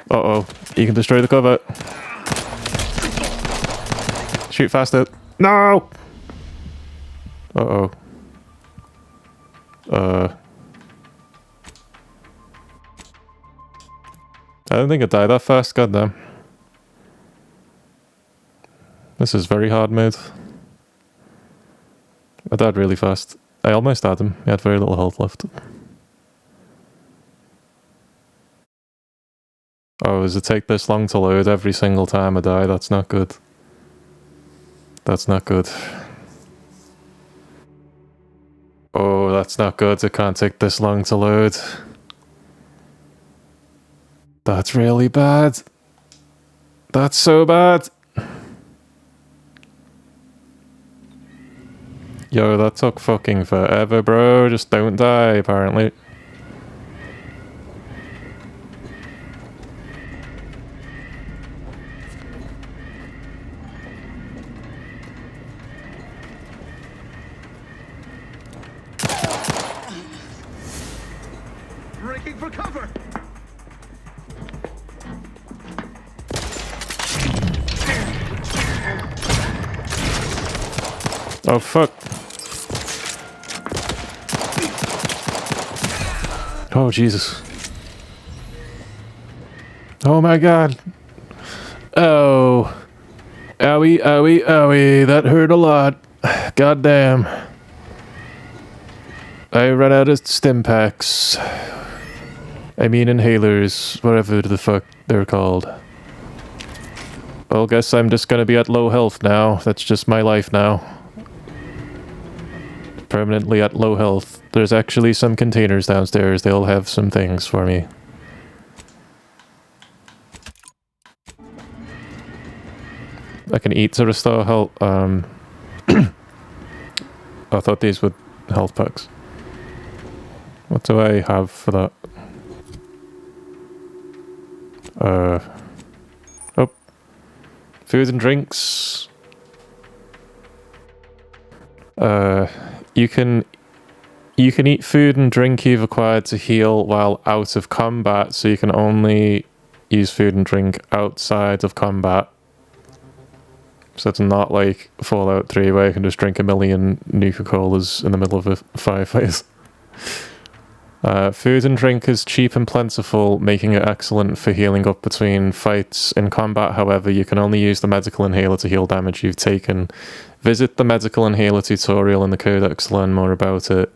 Uh-oh. He can destroy the cover. Shoot faster. No! Uh-oh. I don't think I died that fast, goddamn. This is very hard mode. I died really fast. I almost had him. He had very little health left. Oh, does it take this long to load every single time I die? That's not good. That's not good. Oh, that's not good. It can't take this long to load. That's really bad. That's so bad. Yo, that took fucking forever, bro. Just don't die, apparently. Breaking for cover. Oh, fuck. Oh, Jesus. Oh my god. Oh. Owie, owie, owie. That hurt a lot. God damn. I ran out of stim packs. I mean inhalers, whatever the fuck they're called. Well, guess I'm just gonna be at low health now. That's just my life now. Permanently at low health. There's actually some containers downstairs. They'll have some things for me. I can eat to restore health. I thought these were health packs. What do I have for that? Oh. Food and drinks. You can eat food and drink you've acquired to heal while out of combat, so you can only use food and drink outside of combat. So it's not like Fallout 3 where you can just drink a million Nuka-Colas in the middle of a firefight. Food and drink is cheap and plentiful, making it excellent for healing up between fights. In combat, however, you can only use the medical inhaler to heal damage you've taken. Visit the medical inhaler tutorial in the codex to learn more about it.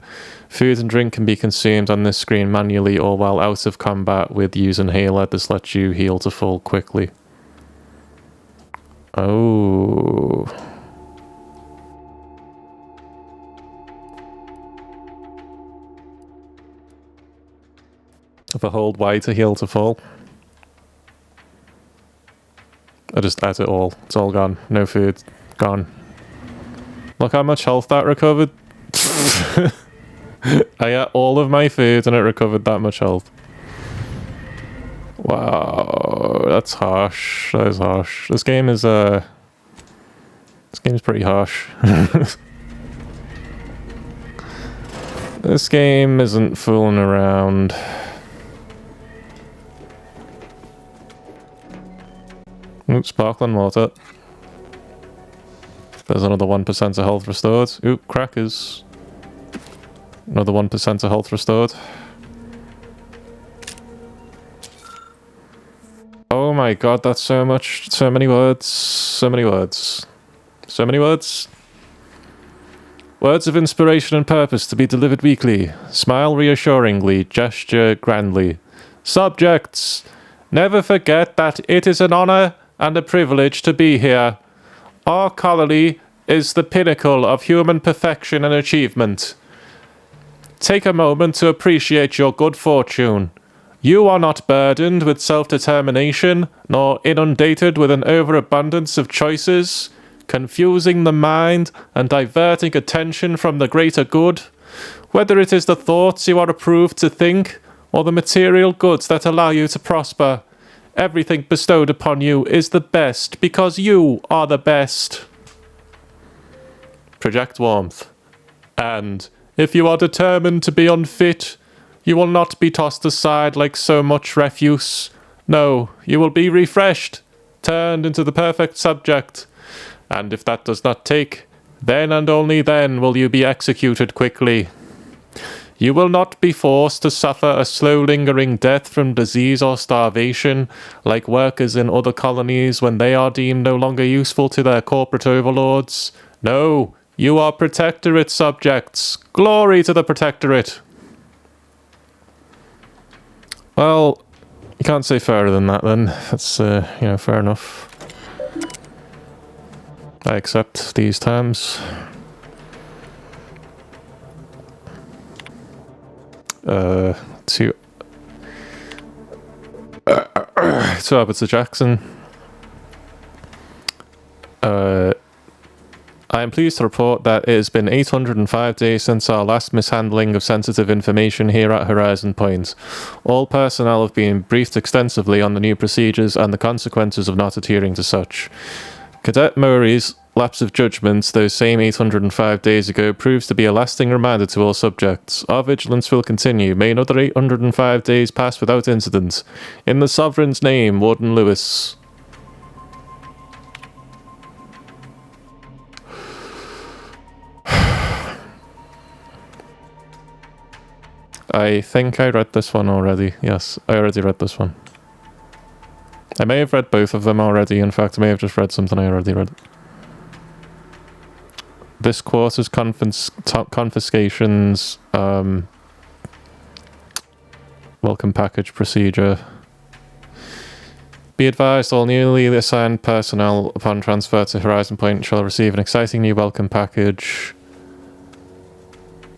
Food and drink can be consumed on this screen manually or while out of combat with use inhaler. This lets you heal to full quickly. Oh. If I hold Y to heal to full. I just ate it all. It's all gone. No food. Gone. Look how much health that recovered. I ate all of my food and it recovered that much health. Wow, that's harsh. That is harsh. This game is pretty harsh. This game isn't fooling around. Ooh, sparkling water. There's another 1% of health restored. Ooh, crackers. Another 1% of health restored. Oh my god, that's so much. So many words. So many words. So many words. Words of inspiration and purpose to be delivered weekly. Smile reassuringly, gesture grandly. Subjects, never forget that it is an honor and a privilege to be here. Our colony is the pinnacle of human perfection and achievement. Take a moment to appreciate your good fortune. You are not burdened with self-determination, nor inundated with an overabundance of choices, confusing the mind and diverting attention from the greater good. Whether it is the thoughts you are approved to think, or the material goods that allow you to prosper, everything bestowed upon you is the best because you are the best. Project warmth. And if you are determined to be unfit, you will not be tossed aside like so much refuse. No, you will be refreshed, turned into the perfect subject. And if that does not take, then and only then will you be executed quickly. You will not be forced to suffer a slow lingering death from disease or starvation, like workers in other colonies when they are deemed no longer useful to their corporate overlords. No, you are Protectorate subjects. Glory to the Protectorate. Well, you can't say fairer than that then. That's, fair enough. I accept these terms. To Arbiter Jackson. I am pleased to report that it has been 805 days since our last mishandling of sensitive information here at Horizon Point. All personnel have been briefed extensively on the new procedures and the consequences of not adhering to such. Cadet Murray's lapse of judgment those same 805 days ago proves to be a lasting reminder to all subjects. Our vigilance will continue. May another 805 days pass without incident. In the Sovereign's name, Warden Lewis. I think I read this one already. Yes, I already read this one. I may have read both of them already. In fact, I may have just read something I already read. This quarter's confiscations, welcome package procedure. Be advised, all newly assigned personnel upon transfer to Horizon Point shall receive an exciting new welcome package.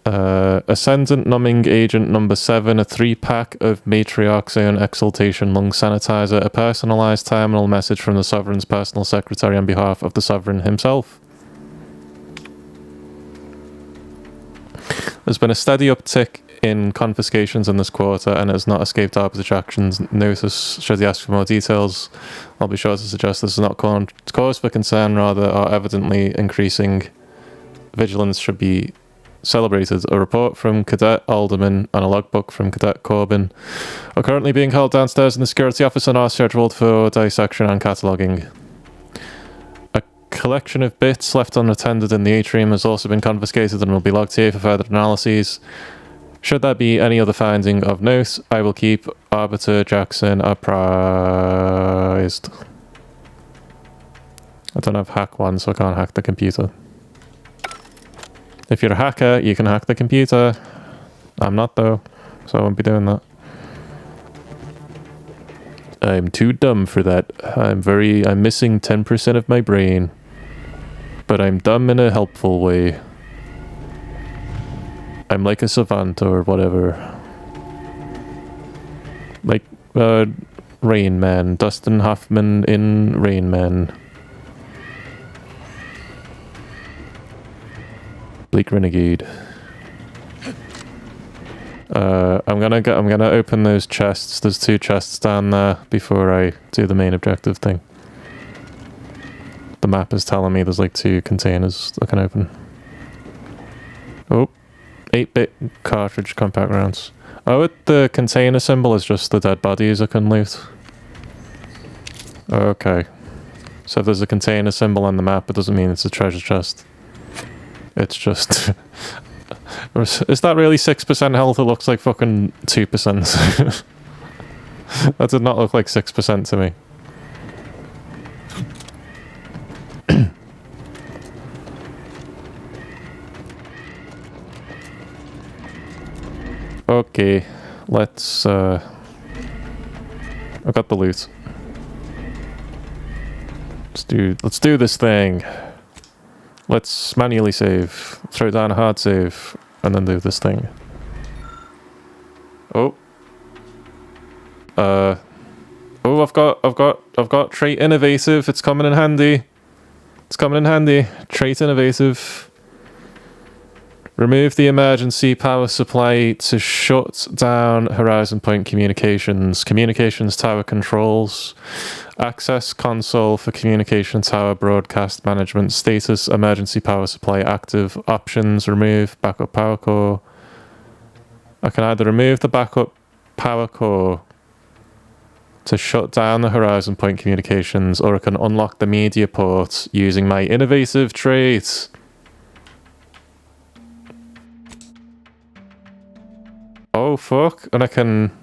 Ascendant Numbing Agent number 7, a 3-pack of Matriarch's Own Exaltation Lung Sanitizer, a personalized terminal message from the Sovereign's personal secretary on behalf of the Sovereign himself. There's been a steady uptick in confiscations in this quarter, and it has not escaped Arbiter Jackson's notice. Should he ask for more details, I'll be sure to suggest this is not cause for concern, rather are evidently increasing. Vigilance should be celebrated. A report from Cadet Alderman and a logbook from Cadet Corbin are currently being held downstairs in the security office and are scheduled for dissection and cataloguing. A collection of bits left unattended in the atrium has also been confiscated and will be logged here for further analyses. Should there be any other finding of note, I will keep Arbiter Jackson apprised. I don't have hack 1, so I can't hack the computer. If you're a hacker, you can hack the computer. I'm not though, so I won't be doing that. I'm too dumb for that. I'm missing 10% of my brain. But I'm dumb in a helpful way. I'm like a savant or whatever. Like, Rain Man. Dustin Hoffman in Rain Man. Bleak Renegade. I'm gonna open those chests. There's 2 chests down there before I do the main objective thing. The map is telling me there's like 2 containers I can open. Oh, 8-bit cartridge compact rounds. Oh, the container symbol is just the dead bodies I can loot. Okay. So if there's a container symbol on the map, it doesn't mean it's a treasure chest. It's just... Is that really 6% health? It looks like fucking 2%. That did not look like 6% to me. Okay, let's... I've got the loot. Let's do this thing. Let's manually save, throw down a hard save, and then do this thing. Oh. Oh, I've got trait innovative. It's coming in handy. It's coming in handy. Trait innovative. Remove the emergency power supply to shut down Horizon Point communications. Communications tower controls. Access console for communication tower broadcast management. Status emergency power supply active. Options remove backup power core. I can either remove the backup power core to shut down the Horizon Point communications, or I can unlock the media port using my innovative trait. Oh fuck, and I can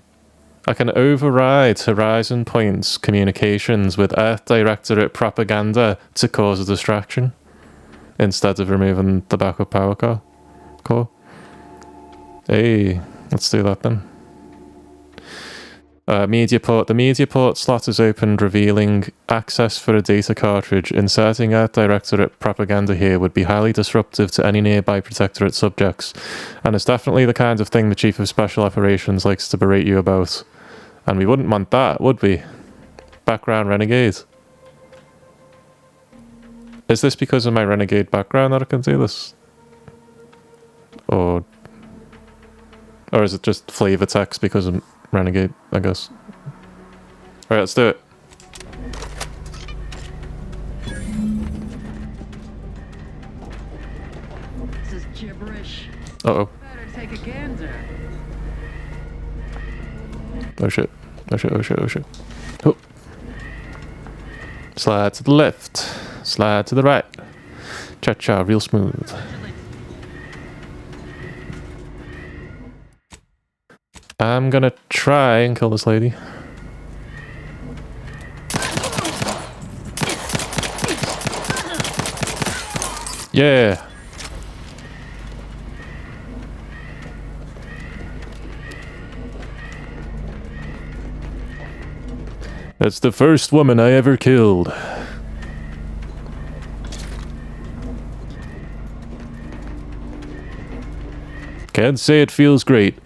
override Horizon Point's communications with Earth Directorate propaganda to cause a distraction instead of removing the backup power core. Hey, let's do that then. Media port. The media port slot is opened, revealing access for a data cartridge. Inserting Earth Directorate propaganda here would be highly disruptive to any nearby Protectorate subjects, and it's definitely the kind of thing the Chief of Special Operations likes to berate you about. And we wouldn't want that, would we? Background renegade. Is this because of my renegade background that I can do this? Or is it just flavor text because I'm renegade, I guess. Alright, let's do it. This is gibberish. Uh-oh. Better take a gander. Oh shit. Oh shit, oh shit, oh shit. Oh. Slide to the left. Slide to the right. Cha-cha, real smooth. I'm gonna try and kill this lady. Yeah. That's the first woman I ever killed. Can't say it feels great.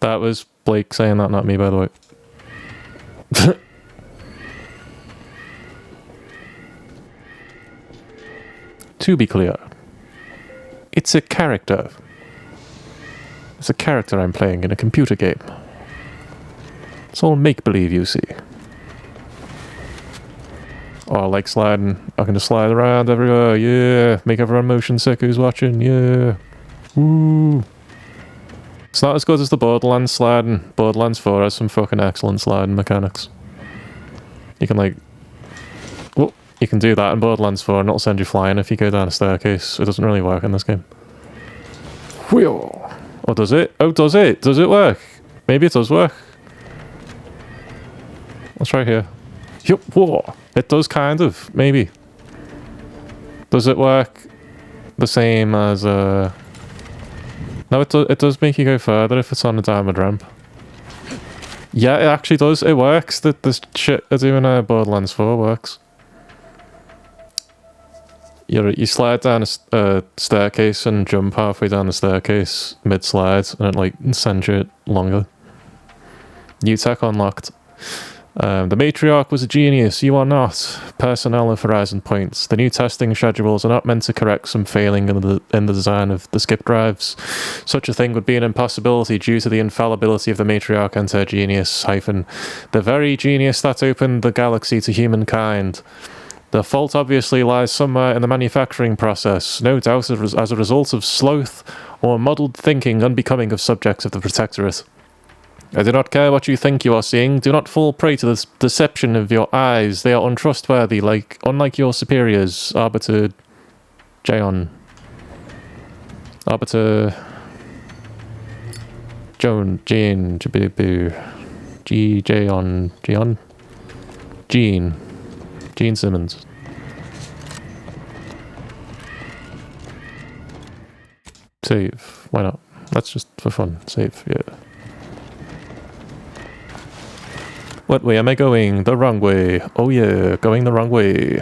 That was Blake saying that, not me, by the way. To be clear, it's a character. It's a character I'm playing in a computer game. It's all make-believe, you see. Oh, I like sliding. I can just slide around everywhere, yeah. Make everyone motion sick who's watching, yeah. Woo. It's not as good as the Borderlands sliding. Borderlands 4 has some fucking excellent sliding mechanics. You can like... Whoop, you can do that in Borderlands 4 and it'll send you flying if you go down a staircase. It doesn't really work in this game. Whew. Oh, does it? Oh, does it? Does it work? Maybe it does work. Let's try here. Yup, whoa. It does kind of, maybe. Does it work the same as... No, it does make you go further if it's on a downward ramp. Yeah, it actually does. It works. The shit they're doing Borderlands 4 works. You slide down a staircase and jump halfway down the staircase mid-slide, and it like sends you longer. New tech unlocked. The Matriarch was a genius. You are not. Personnel of Horizon Points. The new testing schedules are not meant to correct some failing in the design of the skip drives. Such a thing would be an impossibility due to the infallibility of the Matriarch and her genius, the very genius that opened the galaxy to humankind. The fault obviously lies somewhere in the manufacturing process, no doubt as a result of sloth or muddled thinking unbecoming of subjects of the Protectorate. I do not care what you think you are seeing. Do not fall prey to this deception of your eyes. They are untrustworthy, unlike your superiors, Arbiter Jaeon. Arbiter Joan, Jane, Jaeon, Gene Simmons. Save. Why not? That's just for fun. Save, yeah. What way am I going? The wrong way. Oh yeah, going the wrong way.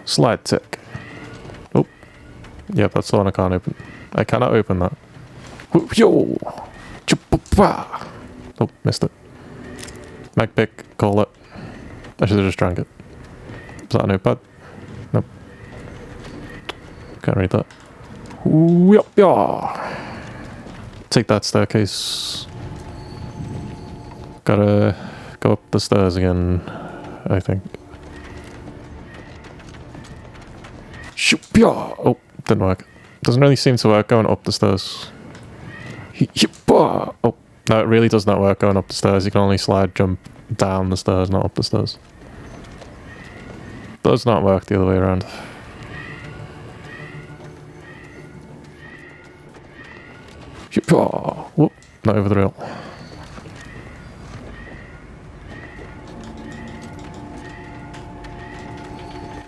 Slide tech. Yep, that's the one I can't open. I cannot open that. Yo! Oh, missed it. Mag pick, call it. I should have just drank it. Is that a notepad? Nope. Can't read that. Take that staircase. Gotta go up the stairs again, I think. Oh, didn't work. Doesn't really seem to work going up the stairs. Oh, no, it really does not work going up the stairs. You can only slide jump down the stairs, not up the stairs. Does not work the other way around. Whoop, not over the rail.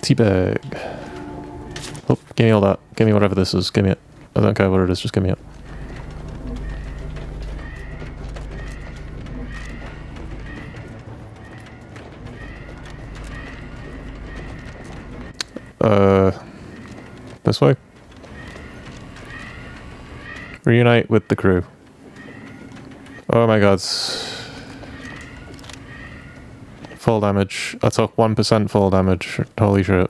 Teabag. Oh, give me all that. Give me whatever this is. Give me it. I don't care what it is, just give me it. This way? Reunite with the crew. Oh my god. Full damage. I took 1% full damage. Holy shit.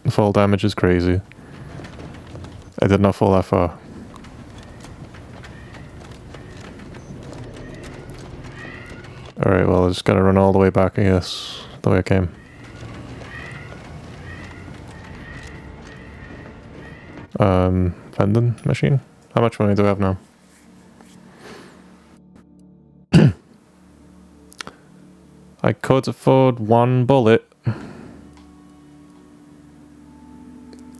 Full damage is crazy. I did not fall that far. Alright, well, I just gotta run all the way back, I guess. The way I came. Vending machine? How much money do I have now? I could afford one bullet.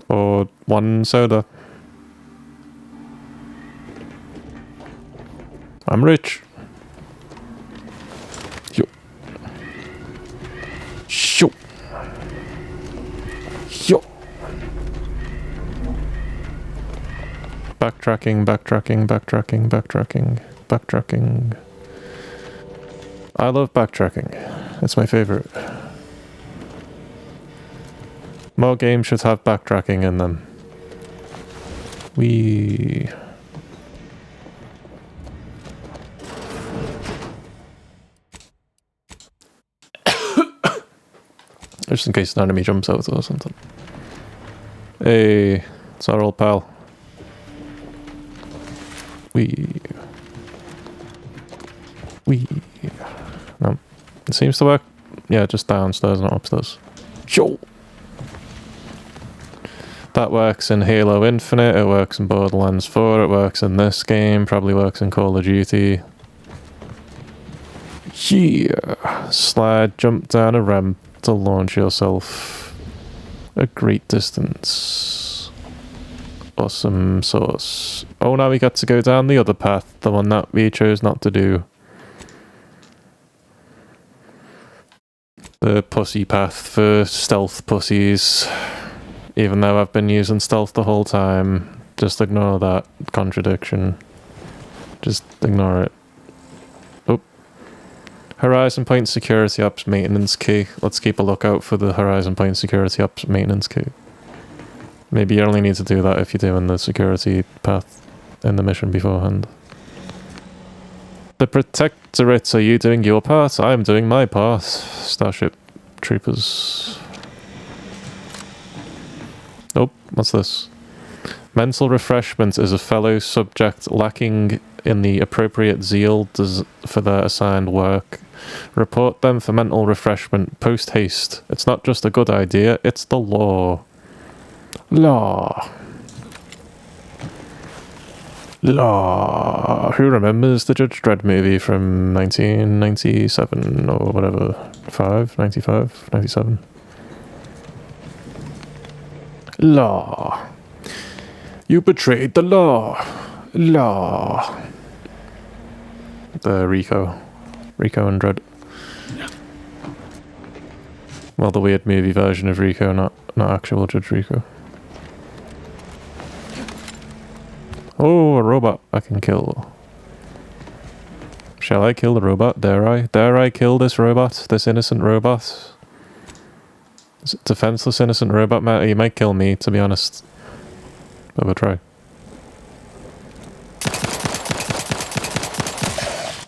Or one soda. I'm rich. Yo. Shoo. Yo. Backtracking, backtracking, backtracking, backtracking, backtracking. I love backtracking. It's my favorite. More games should have backtracking in them. Just in case an enemy jumps out or something. Hey, it's our old pal. No. It seems to work. Yeah, just downstairs, not upstairs. Yo! That works in Halo Infinite, it works in Borderlands 4, it works in this game, probably works in Call of Duty. Yeah! Slide, jump down a ramp to launch yourself a great distance. Awesome sauce. Oh, now we got to go down the other path, the one that we chose not to do. The pussy path for stealth pussies. Even though I've been using stealth the whole time. Just ignore that contradiction. Just ignore it. Oh. Horizon Point Security Ops Maintenance Key. Let's keep a lookout for the Horizon Point Security Ops Maintenance Key. Maybe you only need to do that if you're doing the security path in the mission beforehand. The Protectorate, are you doing your part? I'm doing my part. Starship Troopers. Oh, what's this? Mental refreshment is a fellow subject lacking in the appropriate zeal for their assigned work. Report them for mental refreshment post-haste. It's not just a good idea, it's the law. Law. Law. Who remembers the Judge Dredd movie from 1997 or whatever? 95, 97? Law. You betrayed the law. Law. The Rico and Dredd. Well, the weird movie version of Rico, not actual Judge Rico. Oh, a robot I can kill. Shall I kill the robot? Dare I? Dare I kill this robot? This innocent robot? Defenseless innocent robot? You might kill me, to be honest. Have a try.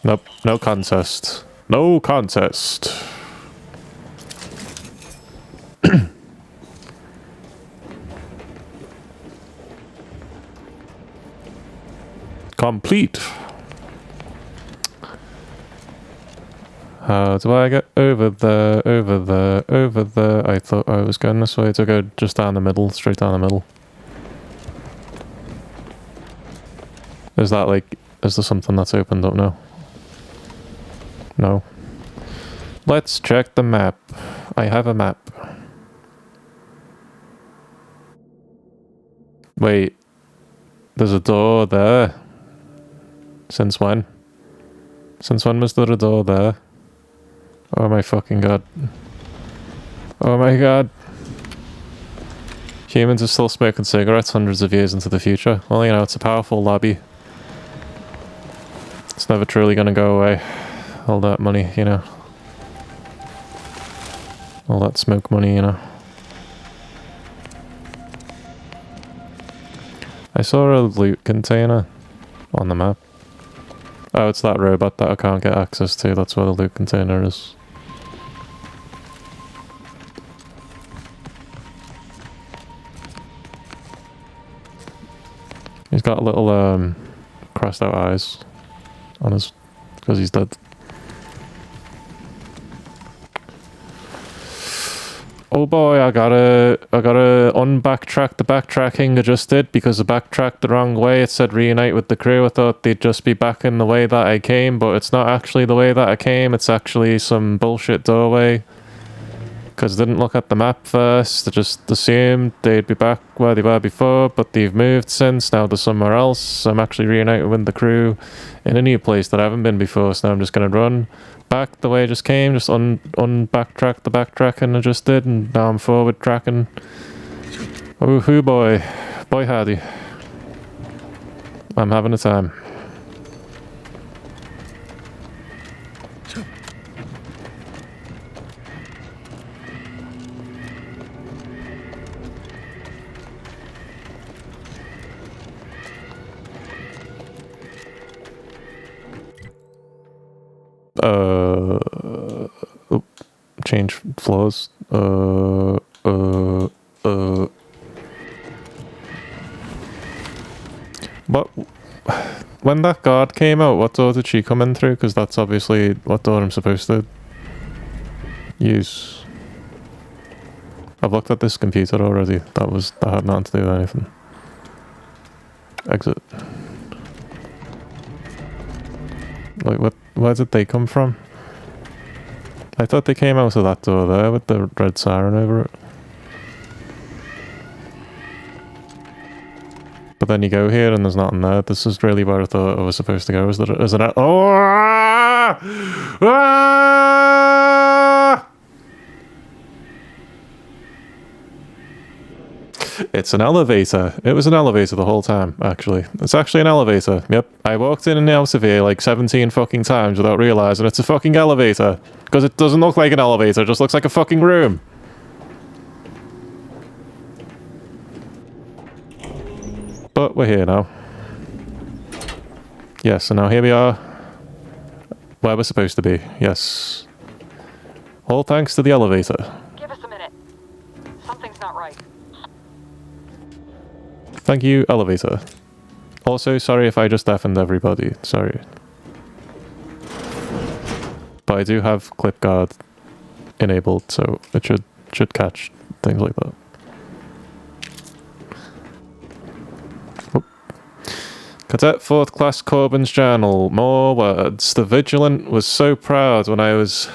Nope, no contest. No contest. Complete. How do I get over there, over there, over there? I thought I was going this way to go just down the middle, straight down the middle. Is that like, is there something that's opened up now? No. Let's check the map. I have a map. Wait. There's a door there. Since when? Since when was there a door there? Oh my fucking god. Oh my god. Humans are still smoking cigarettes hundreds of years into the future. Well, you know, it's a powerful lobby. It's never truly gonna go away. All that money, you know. All that smoke money, you know. I saw a loot container on the map. Oh, it's that robot that I can't get access to. That's where the loot container is. He's got little crossed out eyes on his, because he's dead. Oh boy, I gotta unbacktrack the backtracking I just did because I backtracked the wrong way. It said reunite with the crew. I thought they'd just be back in the way that I came, but it's not actually the way that I came. It's actually some bullshit doorway. Because I didn't look at the map first. I just assumed they'd be back where they were before, but they've moved since. Now they're somewhere else. I'm actually reunited with the crew in a new place that I haven't been before, so now I'm just gonna run back the way I just came, just backtrack the backtracking I just did, and now I'm forward tracking. Oh hoo boy. Boy howdy. I'm having a time. Change floors. What? When that guard came out, what door did she come in through? Because that's obviously what door I'm supposed to use. I've looked at this computer already. That had nothing to do with anything. Exit. Like, what? Where did they come from? I thought they came out of that door there with the red siren over it. But then you go here and there's nothing there. This is really where I thought I was supposed to go. Is it? Oh! Ah! It's an elevator. It was an elevator the whole time, actually. It's actually an elevator. Yep. I walked in and out of here like 17 fucking times without realizing it's a fucking elevator. Because it doesn't look like an elevator, it just looks like a fucking room. But we're here now. Yes, and now here we are. Where we're supposed to be, yes. All thanks to the elevator. Give us a minute. Something's not right. Thank you, elevator. Also, sorry if I just deafened everybody. Sorry. But I do have clip guard enabled, so it should catch things like that. Oop. Cadet 4th Class Corbin's Journal. More words. The Vigilant was so proud when I was...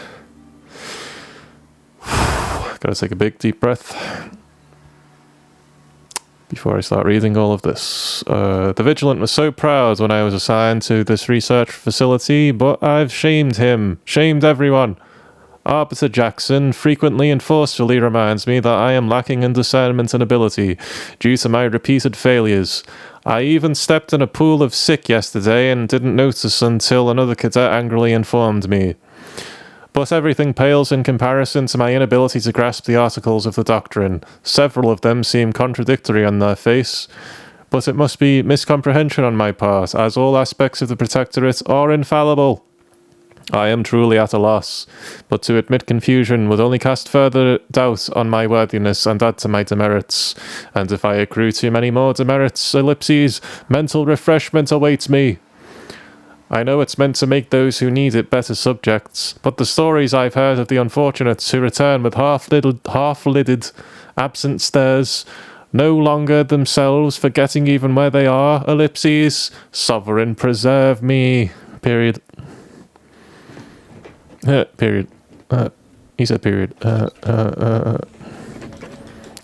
Gotta take a big deep breath before I start reading all of this. The Vigilant was so proud when I was assigned to this research facility, but I've shamed him. Shamed everyone. Arbiter Jackson frequently and forcefully reminds me that I am lacking in discernment and ability due to my repeated failures. I even stepped in a pool of sick yesterday and didn't notice until another cadet angrily informed me. But everything pales in comparison to my inability to grasp the articles of the doctrine. Several of them seem contradictory on their face, But it must be miscomprehension on my part, as all aspects of the Protectorate are infallible. I am truly at a loss, but to admit confusion would only cast further doubt on my worthiness and add to my demerits. And if I accrue too many more demerits, ellipses, mental refreshment awaits me. I know it's meant to make those who need it better subjects, but the stories I've heard of the unfortunates who return with half-lidded, absent stares, no longer themselves, forgetting even where they are, ellipses, sovereign preserve me, period. Period. He said period.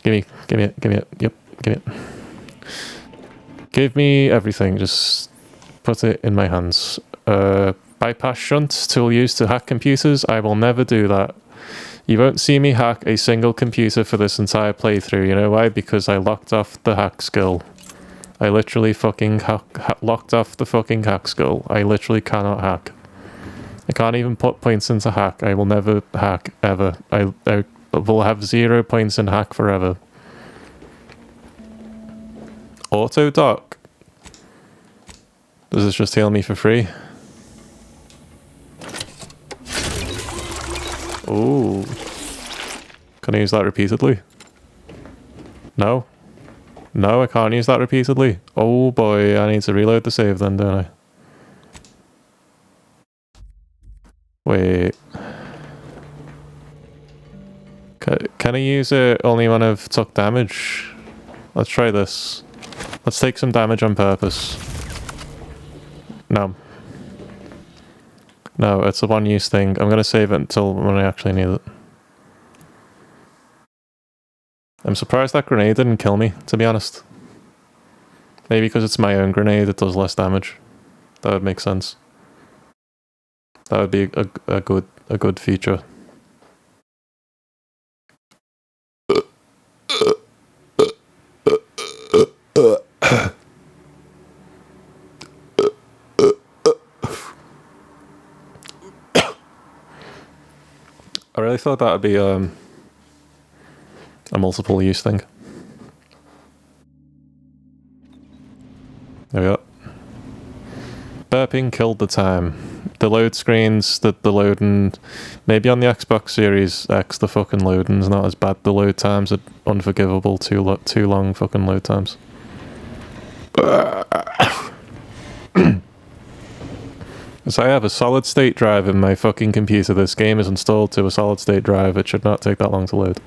Give me it. Yep, give me it. Give me everything, just put it in my hands. Bypass shunt, tool used to hack computers. I will never do that. You won't see me hack a single computer for this entire playthrough. You know why? Because I locked off the hack skill. I literally fucking locked off the fucking hack skill. I literally cannot hack. I can't even put points into hack. I will never hack, ever. I will have 0 points in hack forever. Auto dock. Does this just heal me for free? Ooh. Can I use that repeatedly? No. No, I can't use that repeatedly. Oh boy, I need to reload the save then, don't I? Wait. Can I use it only when I've took damage? Let's try this. Let's take some damage on purpose. No. No, it's a one-use thing. I'm gonna save it until when I actually need it. I'm surprised that grenade didn't kill me, to be honest. Maybe because it's my own grenade, it does less damage. That would make sense. That would be a good feature. I really thought that would be a multiple use thing. There we go. Burping killed the time. The load screens, the loading, maybe on the Xbox Series X, the fucking loading's not as bad. The load times are unforgivable. Too long fucking load times. So I have a solid state drive in my fucking computer. This game is installed to a solid state drive. It should not take that long to load.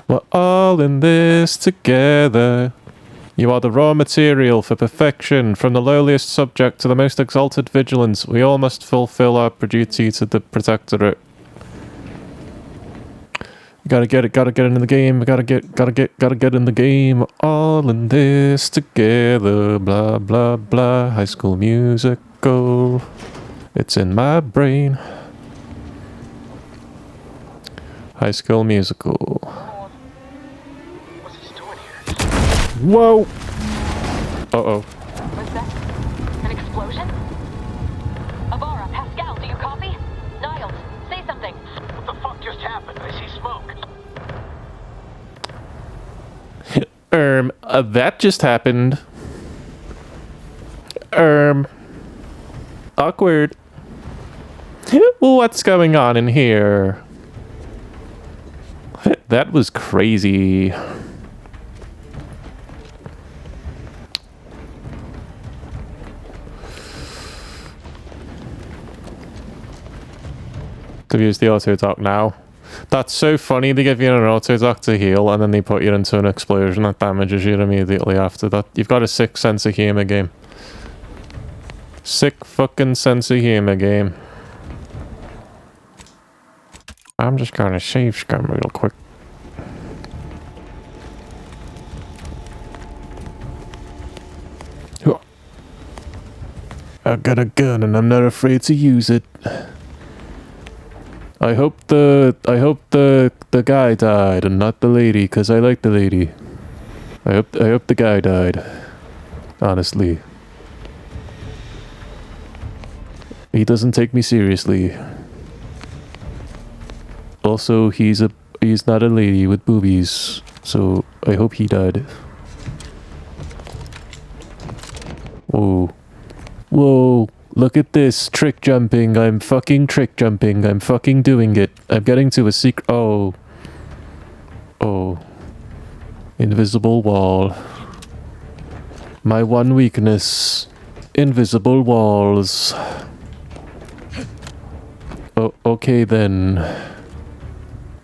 We're all in this together. You are the raw material for perfection, from the lowliest subject to the most exalted vigilance. We all must fulfill our duty to the Protectorate. Gotta get in the game. Gotta get in the game. All in this together. Blah blah blah. High School Musical. It's in my brain. High School Musical. Whoa! Uh-oh. Was that an explosion? Avara, Pascal, do you copy? Niles, say something. What the fuck just happened? I see smoke. That just happened. Awkward. What's going on in here? That was crazy. To use the auto dock now. That's so funny. They give you an auto dock to heal, and then they put you into an explosion that damages you immediately after that. You've got a sick sense of humor, game. Sick fucking sense of humor, game. I'm just gonna save scum real quick. I got a gun and I'm not afraid to use it. I hope the guy died and not the lady, cause I like the lady. I hope the guy died. Honestly. He doesn't take me seriously. Also, he's a he's not a lady with boobies, so I hope he died. Whoa. Whoa, look at this. Trick jumping. I'm fucking trick jumping. I'm fucking doing it. I'm getting to a secret. Oh. Oh. Invisible wall. My one weakness. Invisible walls. Oh, okay then.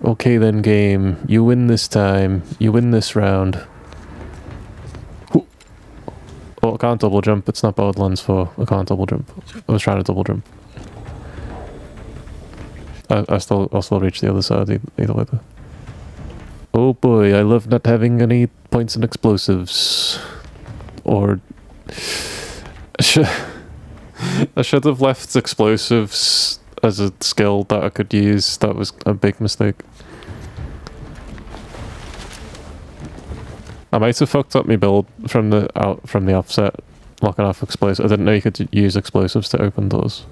Okay then, game. You win this time. You win this round. Oh, I can't double jump. It's not Borderlands 4. I can't double jump. I was trying to double jump. I'll still reach the other side either way though. Oh boy, I love not having any points and explosives. Or... I should have left explosives as a skill that I could use. That was a big mistake. I might have fucked up my build from the offset, locking off explosives. I didn't know you could use explosives to open doors.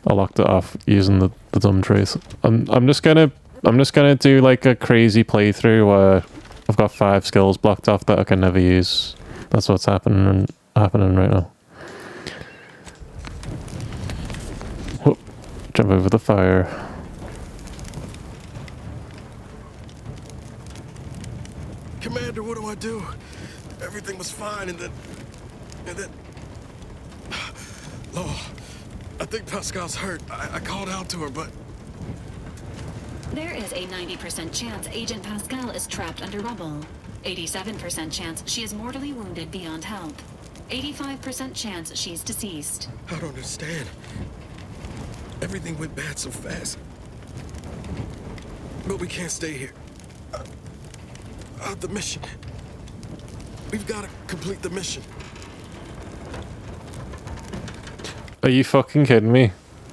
I locked it off using the dumb trace. I'm just gonna do like a crazy playthrough where I've got 5 skills blocked off that I can never use. That's what's happening right now. Whoop. Jump over the fire. Commander, what do I do? Everything was fine, and then... Oh, I think Pascal's hurt. I called out to her, but... There is a 90% chance Agent Pascal is trapped under rubble. 87% chance she is mortally wounded beyond help. 85% chance she's deceased. I don't understand. Everything went bad so fast. But we can't stay here. The mission. We've got to complete the mission. Are you fucking kidding me?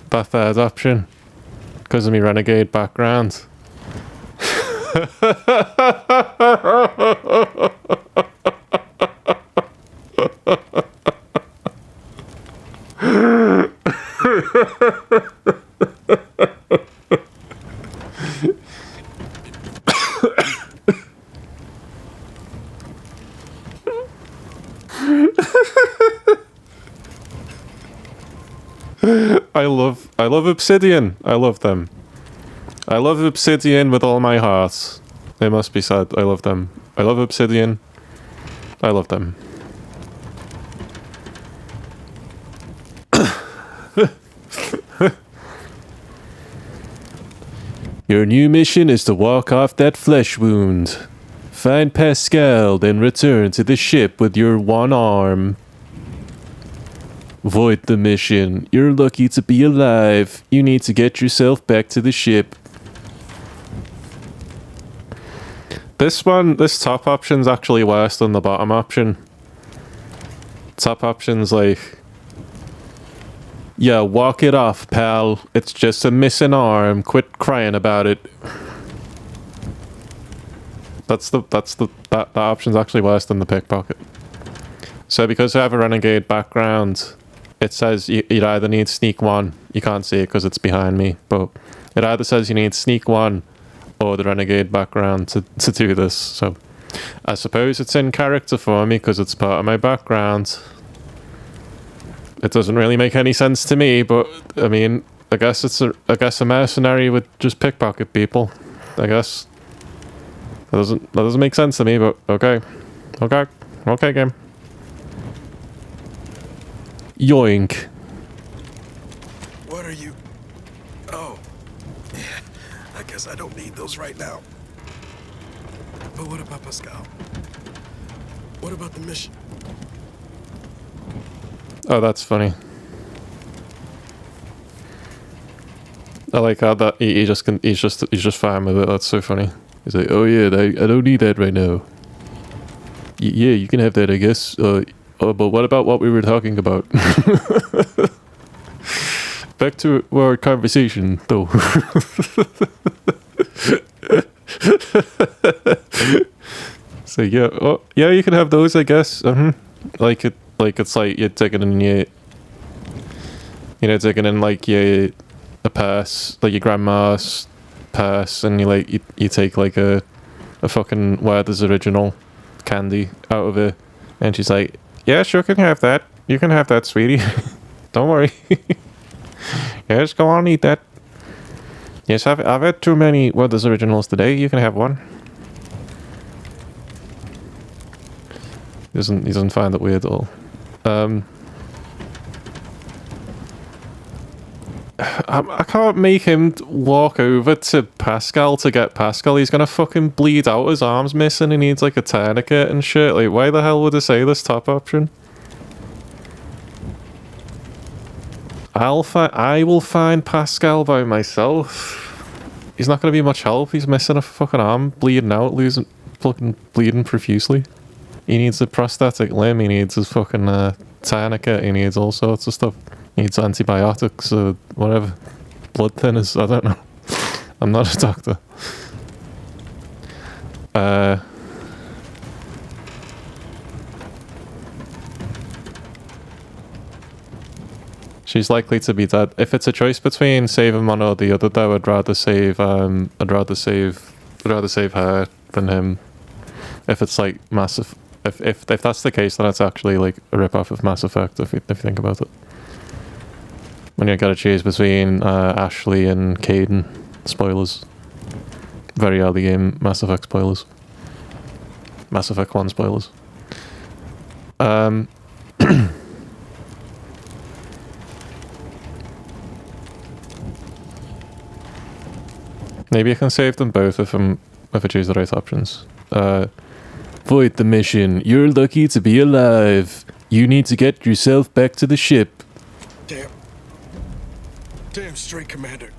That third option? Because of me renegade background? I love Obsidian. I love them. I love Obsidian with all my heart. They must be sad. I love them. I love Obsidian. I love them. Your new mission is to walk off that flesh wound. Find Pascal, then return to the ship with your one arm. Void the mission. You're lucky to be alive. You need to get yourself back to the ship. This top option's actually worse than the bottom option. Top option's like, yeah, walk it off, pal. It's just a missing arm. Quit crying about it. That option's actually worse than the pickpocket. So because I have a renegade background, it says you either need sneak 1. You can't see it because it's behind me, but it either says you need sneak 1 or the renegade background to do this. So I suppose it's in character for me because it's part of my background. It doesn't really make any sense to me, but I mean, I guess a mercenary would just pickpocket people. I guess that doesn't make sense to me, but okay, game. Yoink. What are you... Oh. Yeah, I guess I don't need those right now. But what about Pascal? What about the mission? Oh, that's funny. I like how that he's just fine with it. That's so funny. He's like, oh yeah, I don't need that right now. Yeah, you can have that, I guess. Oh, but what about what we were talking about? Back to our conversation, though. So yeah, oh yeah, you can have those, I guess. Like it's like you're taking in your, taking in like your a purse, like your grandma's purse, and you take like a fucking Werther's Original candy out of it, and she's like, yeah, sure, can have that. You can have that, sweetie. Don't worry. Yes, go on, eat that. Yes, I've had too many Werther's Originals today. You can have one. He doesn't find it weird at all. I can't make him walk over to Pascal to get Pascal. He's gonna fucking bleed out. His arm's missing. He needs like a tourniquet and shit. Like, why the hell would I say this top option? I will find Pascal by myself. He's not gonna be much help. He's missing a fucking arm, bleeding out, fucking bleeding profusely. He needs a prosthetic limb. He needs his fucking tourniquet. He needs all sorts of stuff. He needs antibiotics or whatever. Blood thinners. I don't know. I'm not a doctor. She's likely to be dead. If it's a choice between saving one or the other, though, I'd rather save her than him. If it's like massive, if that's the case, then it's actually like a rip-off of Mass Effect. If you think about it, when you gotta choose between Ashley and Kaidan, spoilers. Very early game Mass Effect spoilers. Mass Effect 1 spoilers. Maybe I can save them both if I choose the right options. Void the mission. You're lucky to be alive. You need to get yourself back to the ship. Damn straight, Commander.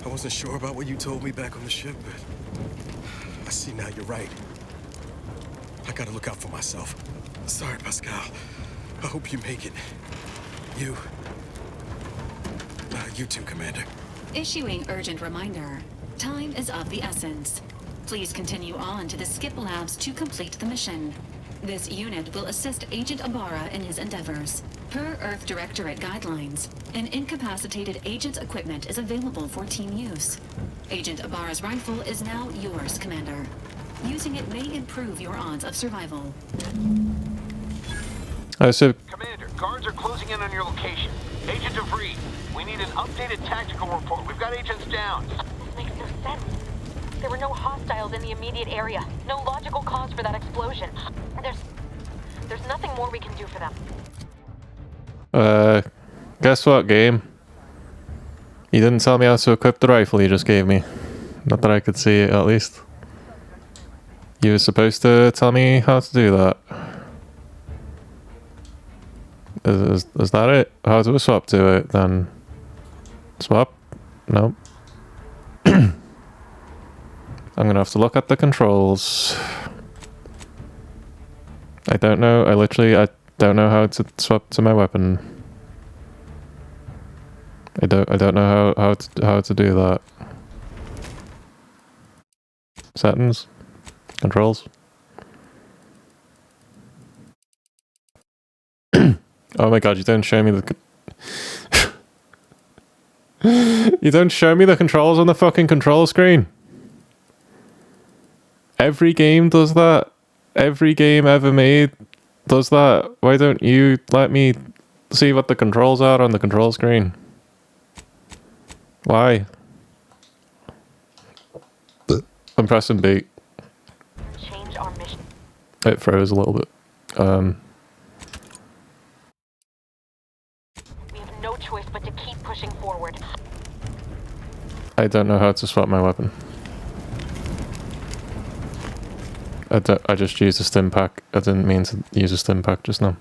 I wasn't sure about what you told me back on the ship, but I see now you're right. I gotta look out for myself. Sorry, Pascal. I hope you make it. You too, Commander. Issuing urgent reminder. Time is of the essence. Please continue on to the Skip Labs to complete the mission. This unit will assist Agent Ibarra in his endeavors. Per Earth Directorate guidelines, an incapacitated agent's equipment is available for team use. Agent Ibarra's rifle is now yours, Commander. Using it may improve your odds of survival. Commander, guards are closing in on your location. Agent DeVries, we need an updated tactical report. We've got agents down. This makes no sense. There were no hostiles in the immediate area. No logical cause for that explosion. There's nothing more we can do for them. Guess what, game? You didn't tell me how to equip the rifle you just gave me. Not that I could see it, at least. You were supposed to tell me how to do that. Is that it? How do we swap to it, then? Swap? Nope. I'm gonna have to look at the controls. I don't know. I don't know how to swap to my weapon. I don't know how to do that. Settings, controls. Oh my god! You don't show me the. You don't show me the controls on the fucking control screen. Every game does that. Every game ever made does that. Why don't you let me see what the controls are on the control screen? Why? I'm pressing B. Change our mission. It froze a little bit. We have no choice but to keep pushing forward. I don't know how to swap my weapon. I just used a stim pack. I didn't mean to use a stim pack just now.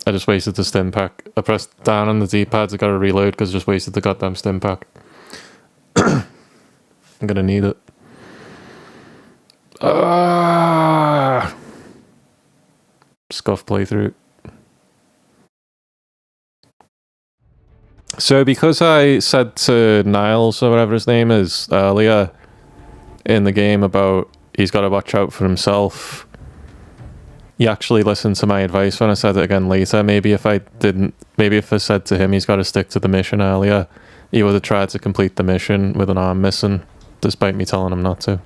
I just wasted the stim pack. I pressed down on the D-pads, I gotta reload because I just wasted the goddamn stim pack. I'm gonna need it. Scuff playthrough. So because I said to Niles, or whatever his name is, earlier in the game about he's got to watch out for himself, he actually listened to my advice when I said it again later. Maybe if I didn't, maybe if I said to him he's got to stick to the mission earlier, he would have tried to complete the mission with an arm missing, despite me telling him not to.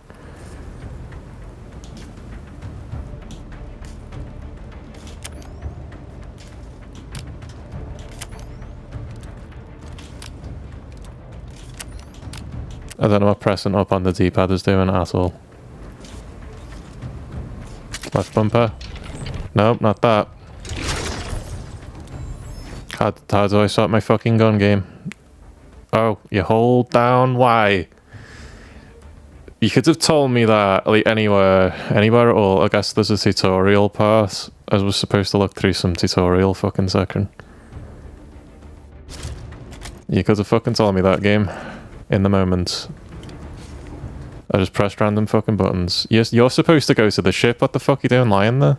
I don't know what pressing up on the D-pad is doing at all. Left bumper. Nope, not that. How do I start my fucking gun game? Oh, you hold down Y. You could have told me that, like, anywhere at all. I guess there's a tutorial part. I was supposed to look through some tutorial fucking section. You could have fucking told me that, game. In the moment. I just pressed random fucking buttons. You're supposed to go to the ship. What the fuck are you doing lying there?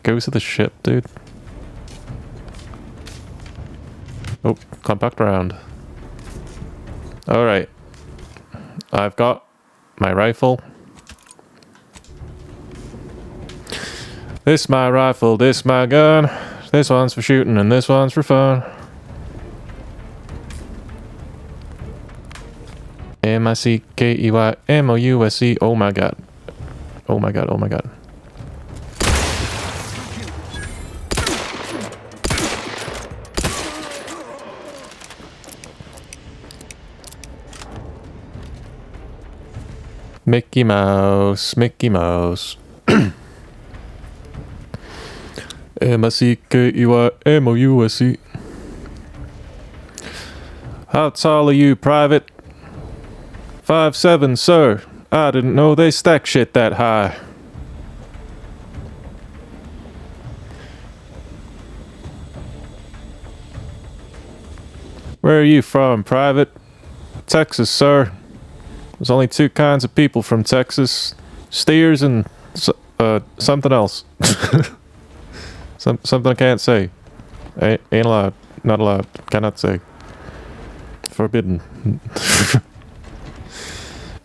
Go to the ship, dude. Oh, compact round. Alright. I've got my rifle. This my rifle, this my gun. This one's for shooting and this one's for fun. M-I-C-K-E-Y-M-O-U-S-E. Oh my god. Oh my god, oh my god. Mickey Mouse, Mickey Mouse. M-I-C-K-E-Y-M-O-U-S-E. How tall are you, Private? 5'7", sir. I didn't know they stack shit that high. Where are you from, Private? Texas, sir. There's only two kinds of people from Texas. Steers and something else. Something I can't say. Ain't allowed. Not allowed. Cannot say. Forbidden.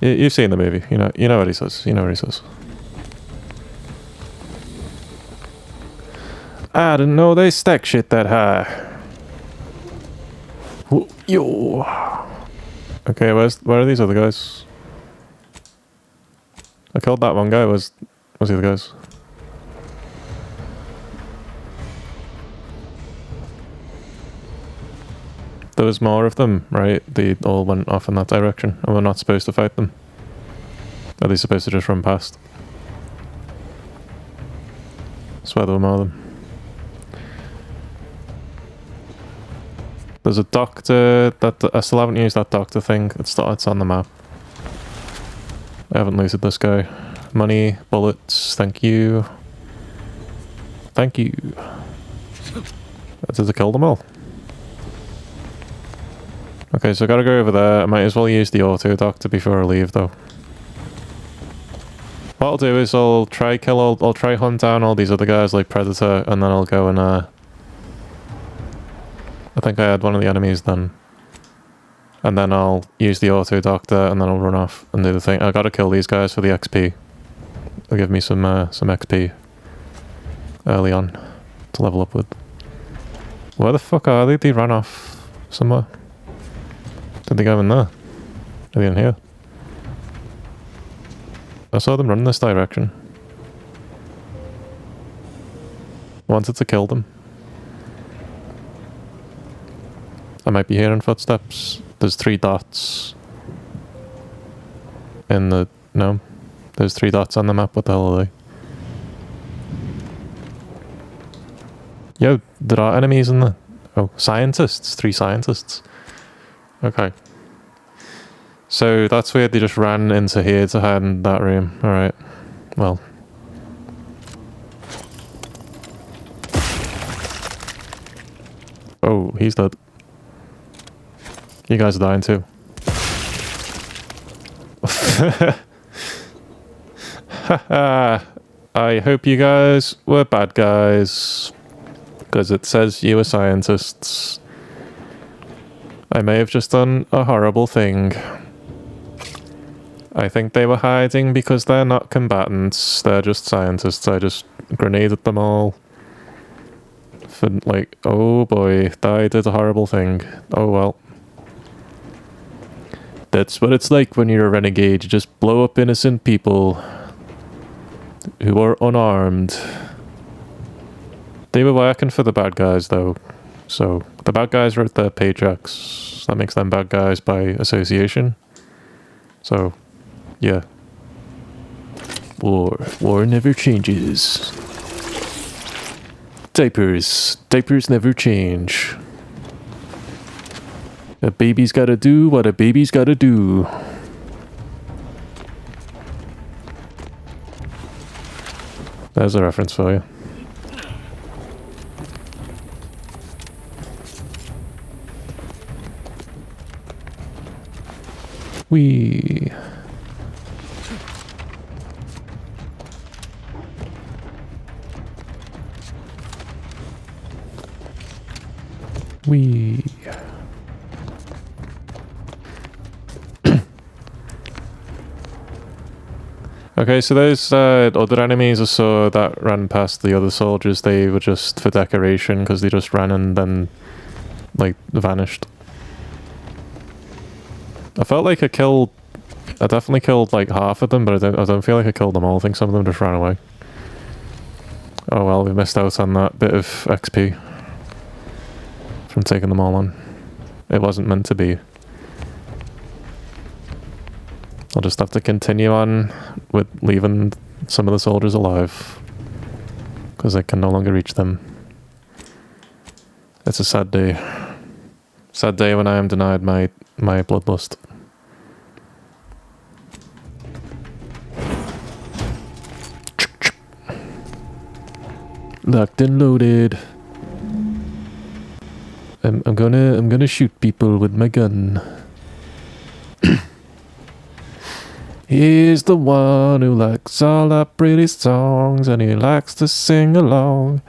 You've seen the movie. You know what he says. You know what he says. I didn't know they stack shit that high. Yo. Okay, where are these other guys? I killed that one guy. Where's the other guys? There was more of them, right? They all went off in that direction, and we're not supposed to fight them. Are they supposed to just run past? I swear there were more of them. There's a doctor that I still haven't used that doctor thing. It's on the map. I haven't looted this guy. Money, bullets, thank you. Thank you. Did I kill them all? Okay, so I gotta go over there. I might as well use the auto doctor before I leave, though. What I'll do is I'll try hunt down all these other guys like Predator, and then I'll go and I think I had one of the enemies then. And then I'll use the auto doctor, and then I'll run off and do the thing. I gotta kill these guys for the XP. It'll give me some XP early on to level up with. Where the fuck are they? They ran off somewhere. Did they go in there? Are they in here? I saw them run this direction. I wanted to kill them. I might be hearing footsteps. There's 3 dots. In the... No. There's 3 dots on the map. What the hell are they? Yo, there are enemies in there. Oh, scientists. 3 scientists. Okay. So that's weird, they just ran into here to hide in that room. Alright. Well. Oh, he's dead. You guys are dying too. I hope you guys were bad guys. Because it says you were scientists. I may have just done a horrible thing. I think they were hiding because they're not combatants, they're just scientists. I just grenaded them all. For, like, oh boy, I did a horrible thing. Oh well. That's what it's like when you're a renegade. You just blow up innocent people who are unarmed. They were working for the bad guys, though. So, the bad guys wrote their paychecks. That makes them bad guys by association. So, yeah. War never changes. Diapers never change. A baby's gotta do what a baby's gotta do. There's a reference for you. Wee. Wee. Okay, so those other enemies I saw that ran past the other soldiers, they were just for decoration because they just ran and then, like, vanished. I felt like I definitely killed like half of them, but I don't feel like I killed them all. I think some of them just ran away. Oh well, we missed out on that bit of XP from taking them all on. It wasn't meant to be. I'll just have to continue on with leaving some of the soldiers alive because I can no longer reach them. It's a sad day. Sad day when I am denied my bloodlust. Locked and loaded. I'm gonna shoot people with my gun. He's the one who likes all our pretty songs, and he likes to sing along,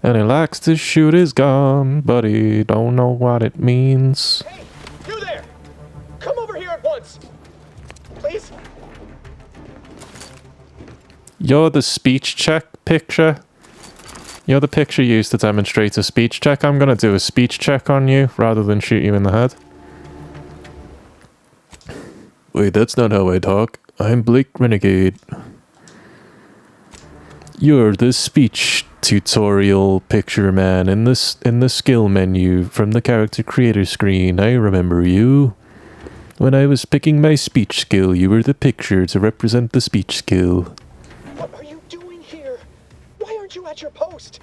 and he likes to shoot his gun, but he don't know what it means. Hey, you there! Come over here at once, please. You're the speech check picture. You're the picture used to demonstrate a speech check. I'm gonna do a speech check on you rather than shoot you in the head. Wait, that's not how I talk. I'm Blake Renegade. You're the speech tutorial picture man in the skill menu from the character creator screen. I remember you. When I was picking my speech skill, you were the picture to represent the speech skill. What are you doing here? Why aren't you at your post?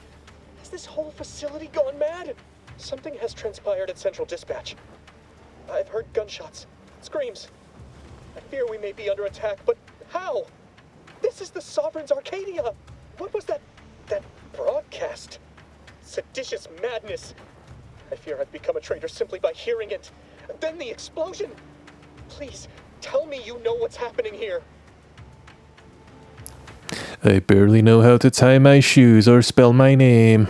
Has this whole facility gone mad? Something has transpired at Central Dispatch. I've heard gunshots, screams. I fear we may be under attack, but how? This is the Sovereign's Arcadia! What was that broadcast? Seditious madness! I fear I've become a traitor simply by hearing it. Then the explosion! Please, tell me you know what's happening here. I barely know how to tie my shoes or spell my name.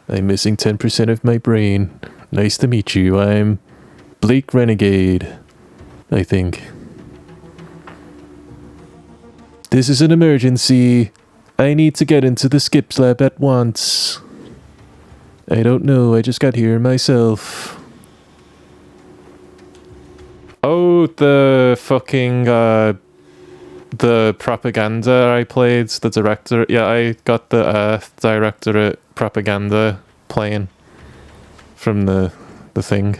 I'm missing 10% of my brain. Nice to meet you. I'm Blake Renegade, I think. This is an emergency. I need to get into the Skips lab at once. I don't know, I just got here myself. Oh, the fucking, the propaganda I played, the director. Yeah, I got the Directorate propaganda playing from the thing.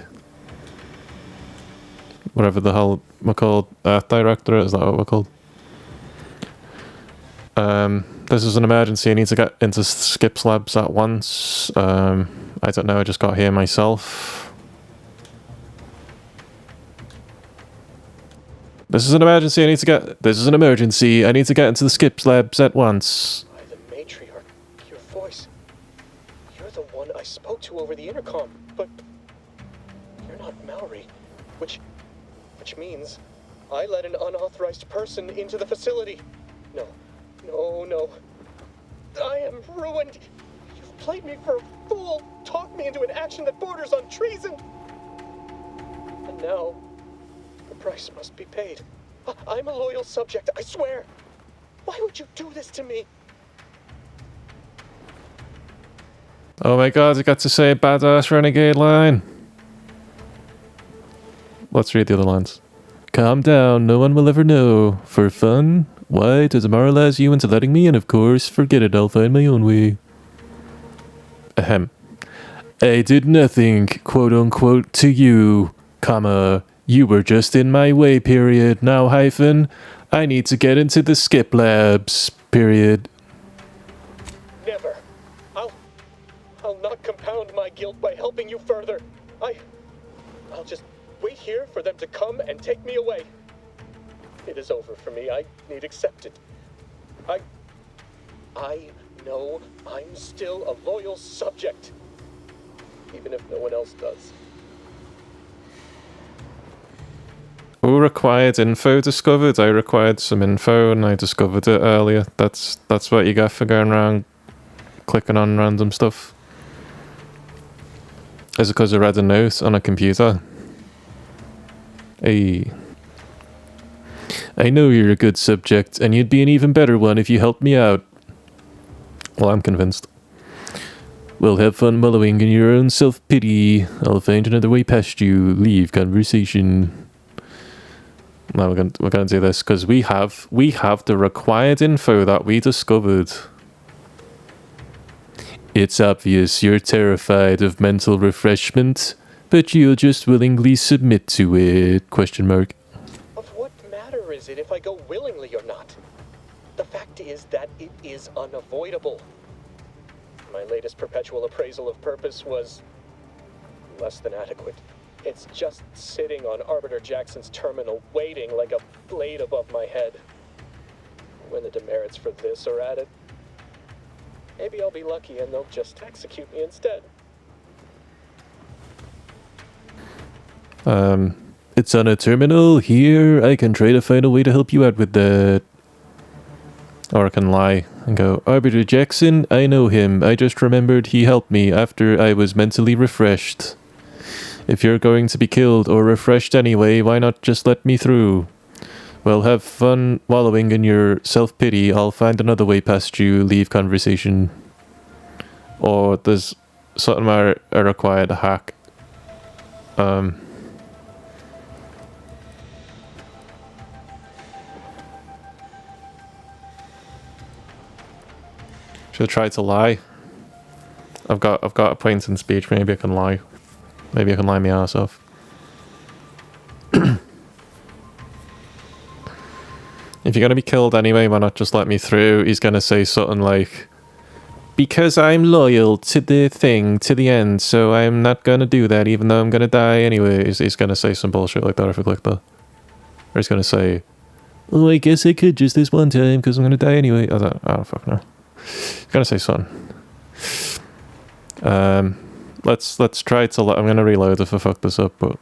Whatever the hell we're called. Directorate, is that what we're called? This is an emergency. I need to get into Skips Labs at once. I don't know, I just got here myself. This is an emergency. This is an emergency. I need to get into the Skips Labs at once. By the matriarch, your voice. You're the one I spoke to over the intercom, but you're not Mallory, which means I let an unauthorized person into the facility. No. I am ruined. You've played me for a fool, talked me into an action that borders on treason. And now, the price must be paid. I'm a loyal subject, I swear. Why would you do this to me? Oh my god, I got to say a badass renegade line. Let's read the other lines. Calm down, no one will ever know. For fun? Why? To demoralize you into letting me in, of course. Forget it, I'll find my own way. Ahem. I did nothing, quote unquote, to you, comma. You were just in my way, period. Now, hyphen. I need to get into the skip labs, period. Never. I'll not compound my guilt by helping you further. I'll just wait here for them to come and take me away. It is over for me. I need accepted. I know I'm still a loyal subject, even if no one else does. Who required info discovered? I required some info and I discovered it earlier. That's what you get for going around clicking on random stuff. Is it because I read a note on a computer? Hey. I know you're a good subject, and you'd be an even better one if you helped me out. Well, I'm convinced. Well, have fun wallowing in your own self-pity. I'll find another way past you. Leave conversation. Now we're gonna do this because we have the required info that we discovered. It's obvious you're terrified of mental refreshment, but you'll just willingly submit to it? Question mark. Of what matter is it if I go willingly or not? The fact is that it is unavoidable. My latest perpetual appraisal of purpose was less than adequate. It's just sitting on Arbiter Jackson's terminal, waiting like a blade above my head. When the demerits for this are added, maybe I'll be lucky and they'll just execute me instead. It's on a terminal here. I can try to find a way to help you out with that. Or I can lie and go, Arbiter Jackson, I know him. I just remembered he helped me after I was mentally refreshed. If you're going to be killed or refreshed anyway, why not just let me through? Well, have fun wallowing in your self-pity. I'll find another way past you. Leave conversation. Or there's something I require to hack. Should I try to lie? I've got a point in speech. Maybe I can lie. Maybe I can lie my ass off. If you're gonna be killed anyway, why not just let me through? He's gonna say something like, because I'm loyal to the thing, to the end, so I'm not gonna do that even though I'm gonna die anyway. He's gonna say some bullshit like that if I click that. Or he's gonna say, oh, I guess I could just this one time because I'm gonna die anyway. I don't fuck no. He's gonna say something. Let's try to. I'm gonna reload if I fuck this up. But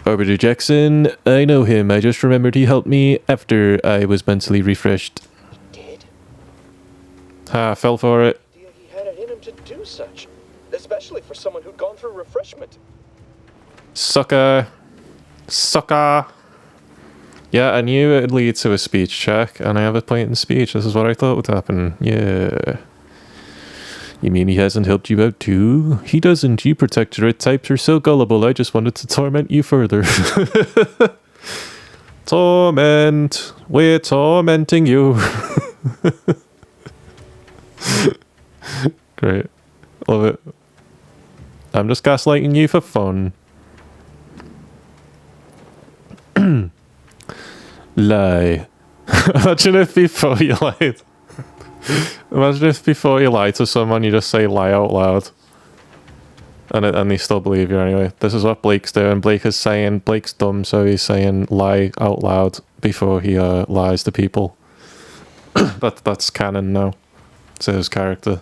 Arbiter Jackson, I know him. I just remembered he helped me after I was mentally refreshed. He did? Ha! Fell for it. He had it in him to do such, especially for someone who'd gone through refreshment. Sucker, sucker. Yeah, I knew it'd lead to a speech check, and I have a point in speech. This is what I thought would happen. Yeah. You mean he hasn't helped you out too? He doesn't. You protectorate types are so gullible. I just wanted to torment you further. Torment. We're tormenting you. Great. Love it. I'm just gaslighting you for fun. Lie. Imagine if before you lied. Imagine if before you lie to someone, you just say lie out loud. And they still believe you anyway. This is what Blake's doing. Blake's dumb, so he's saying lie out loud before he lies to people. That's canon now. To his character.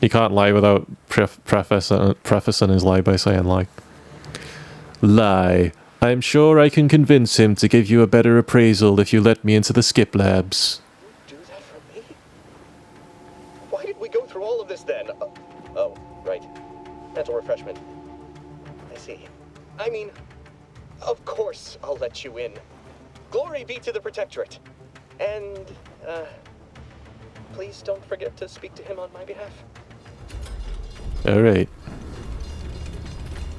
He can't lie without prefacing his lie by saying lie. Lie. I'm sure I can convince him to give you a better appraisal if you let me into the skip labs. Do that for me? Why did we go through all of this then? Oh, right. Mental refreshment. I see. I mean, of course I'll let you in. Glory be to the Protectorate. And, please don't forget to speak to him on my behalf. Alright.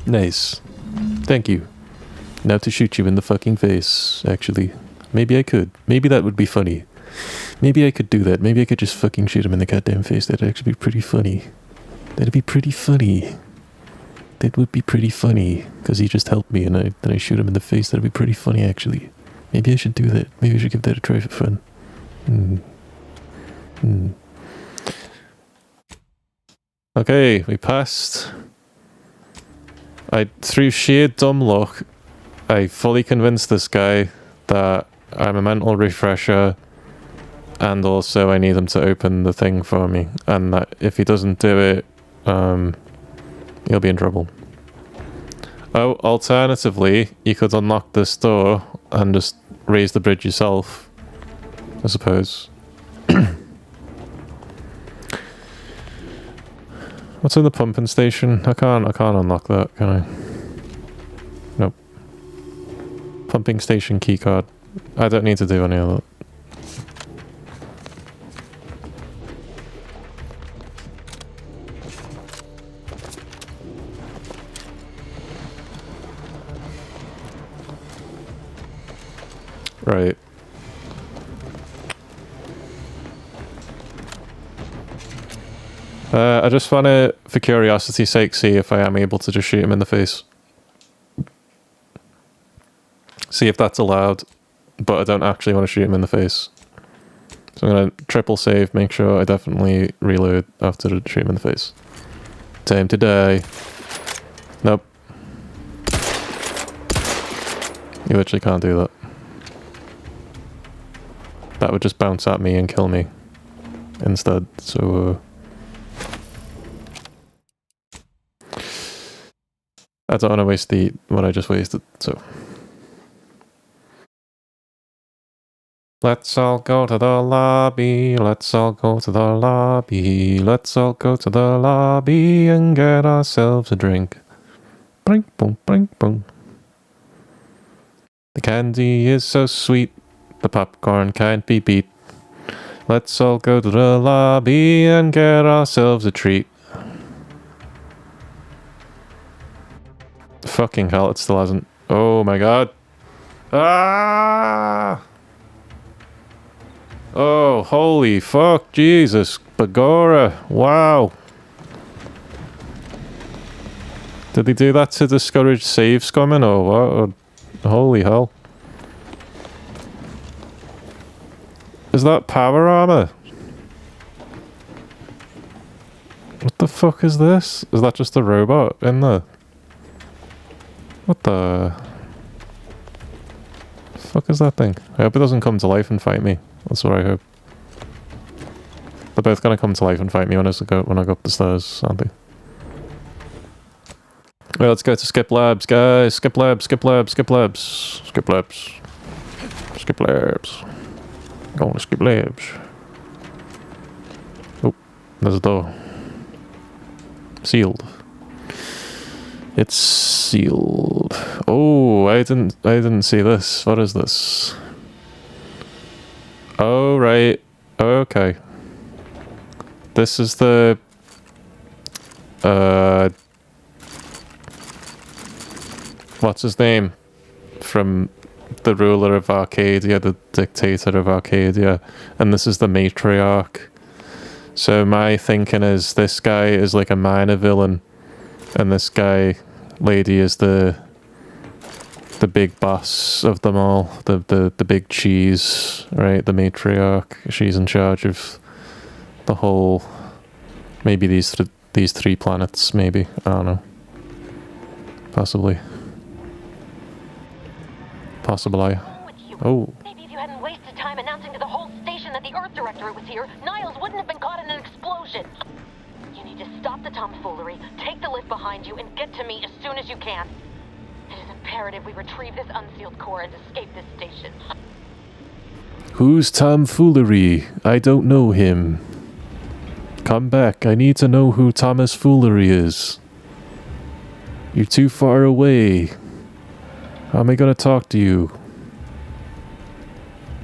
Nice. Thank you. Now to shoot you in the fucking face, actually. Maybe I could. Maybe that would be funny. Maybe I could do that. Maybe I could just fucking shoot him in the goddamn face. That'd actually be pretty funny. That'd be pretty funny. That would be pretty funny. Because he just helped me and then I shoot him in the face. That'd be pretty funny, actually. Maybe I should do that. Maybe I should give that a try for fun. Okay, we passed. Through sheer dumb luck, I fully convinced this guy that I'm a mental refresher, and also I need him to open the thing for me, and that if he doesn't do it, he'll be in trouble. Oh, alternatively, you could unlock this door and just raise the bridge yourself, I suppose. What's in the pumping station? I can't unlock that, can I? Nope. Pumping station keycard. I don't need to do any of that. Right. I just want to, for curiosity's sake, see if I am able to just shoot him in the face. See if that's allowed, but I don't actually want to shoot him in the face. So I'm going to triple save, make sure I definitely reload after I shoot him in the face. Time to die. Nope. You literally can't do that. That would just bounce at me and kill me instead, so... I don't want to waste what I just wasted, so... Let's all go to the lobby, let's all go to the lobby, let's all go to the lobby and get ourselves a drink. Bring, boom, bring, boom. The candy is so sweet, the popcorn can't be beat. Let's all go to the lobby and get ourselves a treat. Fucking hell, it still hasn't. Oh my god. Ah! Oh, holy fuck, Jesus. Bagora. Wow. Did they do that to discourage save scumming or what? Or, holy hell. Is that power armor? What the fuck is this? Is that just a robot in there? What the fuck is that thing? I hope it doesn't come to life and fight me. That's what I hope. They're both gonna come to life and fight me when I go up the stairs, aren't they? Well, let's go to Skip Labs, guys. Skip Labs, Skip Labs, Skip Labs. Skip Labs. Skip Labs. Going to Skip Labs. Oh, there's a door. Sealed. It's sealed. Oh, I didn't see this. What is this? Oh, right. Okay. This is the what's his name? From the ruler of Arcadia, the dictator of Arcadia. And this is the matriarch. So my thinking is this guy is like a minor villain. And this lady is the big boss of them all, the big cheese, right? The matriarch. She's in charge of the whole. Maybe these three planets. Maybe, I don't know. Possibly. Oh. Maybe if you hadn't wasted time announcing to the whole station that the Earth Directorate was here, Niles wouldn't have been caught in an explosion. You need to stop the tomfoolery, take the lift behind you, and get to me as soon as you can. It is imperative we retrieve this unsealed core and escape this station. Who's tomfoolery? I don't know him. Come back. I need to know who Thomas Foolery is. You're too far away. How am I gonna talk to you?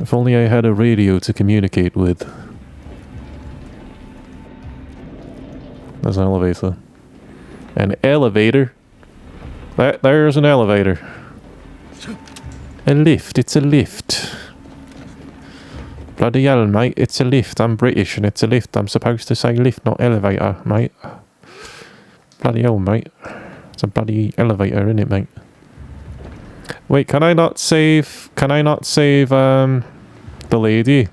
If only I had a radio to communicate with. There's an elevator. An elevator? There's an elevator. A lift, it's a lift. Bloody hell, mate, it's a lift. I'm British and it's a lift. I'm supposed to say lift, not elevator, mate. Bloody hell, mate. It's a bloody elevator, isn't it, mate? Wait, can I not save... the lady?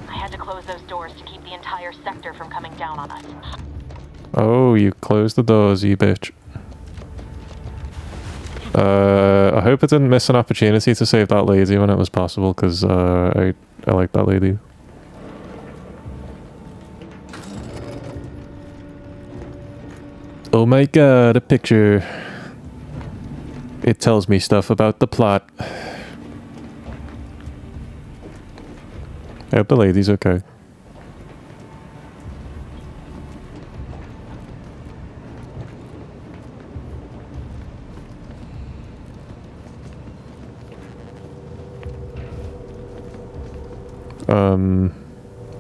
I had to close those doors to keep the entire sector from coming down on us. Oh, you closed the doors, you bitch. I hope I didn't miss an opportunity to save that lady when it was possible, because I like that lady. Oh my god, a picture. It tells me stuff about the plot. I hope the lady's okay.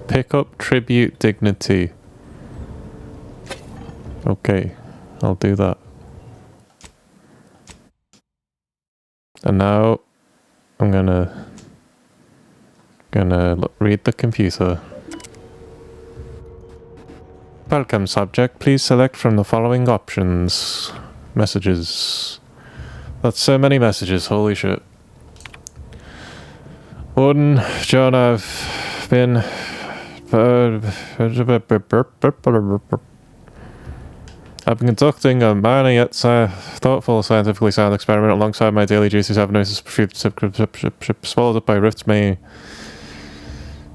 Pick up tribute dignity. Okay, I'll do that. And now I'm gonna read the computer. Welcome, subject. Please select from the following options. Messages. That's so many messages, holy shit. Warden, John, I've been... I've been conducting a minor yet thoughtful, scientifically sound experiment alongside my daily duties. I've noticed swallowed up by rifts may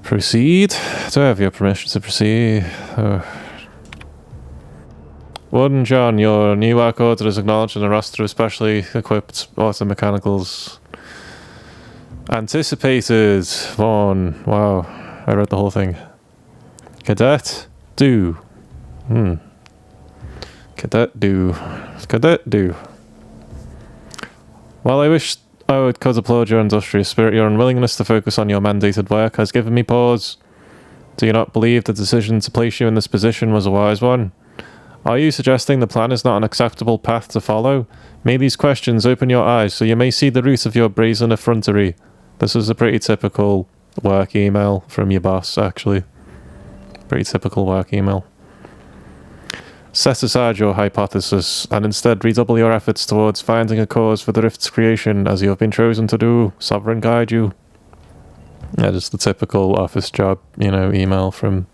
proceed. Do I have your permission to proceed? Warden John, your new work order is acknowledged in a roster of specially equipped auto mechanicals. Anticipated. Vaughn. Wow. I read the whole thing. Cadet. Do. Cadet do. Cadet do. While I wish I could applaud your industrious spirit, your unwillingness to focus on your mandated work has given me pause. Do you not believe the decision to place you in this position was a wise one? Are you suggesting the plan is not an acceptable path to follow? May these questions open your eyes so you may see the root of your brazen effrontery. This is a pretty typical work email from your boss, actually. Pretty typical work email. Set aside your hypothesis, and instead redouble your efforts towards finding a cause for the rift's creation, as you have been chosen to do. Sovereign guide you. Yeah, just the typical office job, you know, email from...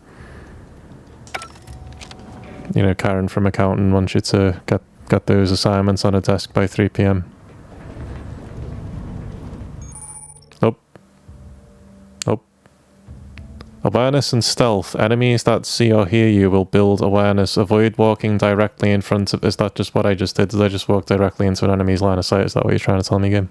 You know, Karen from accounting wants you to get those assignments on a desk by 3 PM. Awareness and stealth. Enemies that see or hear you will build awareness. Avoid walking directly in front of... Is that just what I just did? Did I just walk directly into an enemy's line of sight? Is that what you're trying to tell me, game?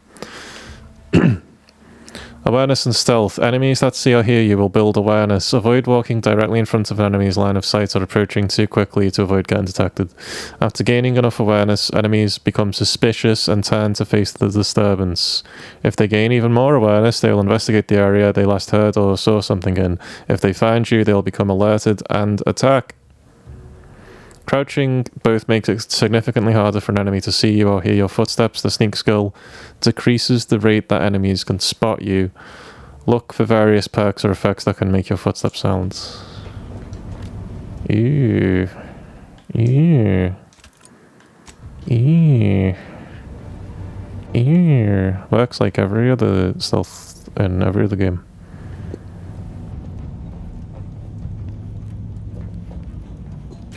Awareness and stealth. Enemies that see or hear you will build awareness. Avoid walking directly in front of an enemy's line of sight or approaching too quickly to avoid getting detected. After gaining enough awareness, enemies become suspicious and turn to face the disturbance. If they gain even more awareness, they will investigate the area they last heard or saw something in. If they find you, they will become alerted and attack. Crouching both makes it significantly harder for an enemy to see you or hear your footsteps. The sneak skill decreases the rate that enemies can spot you. Look for various perks or effects that can make your footsteps sound. Ew. Ew. Ew. Ew. Works like every other stealth in every other game.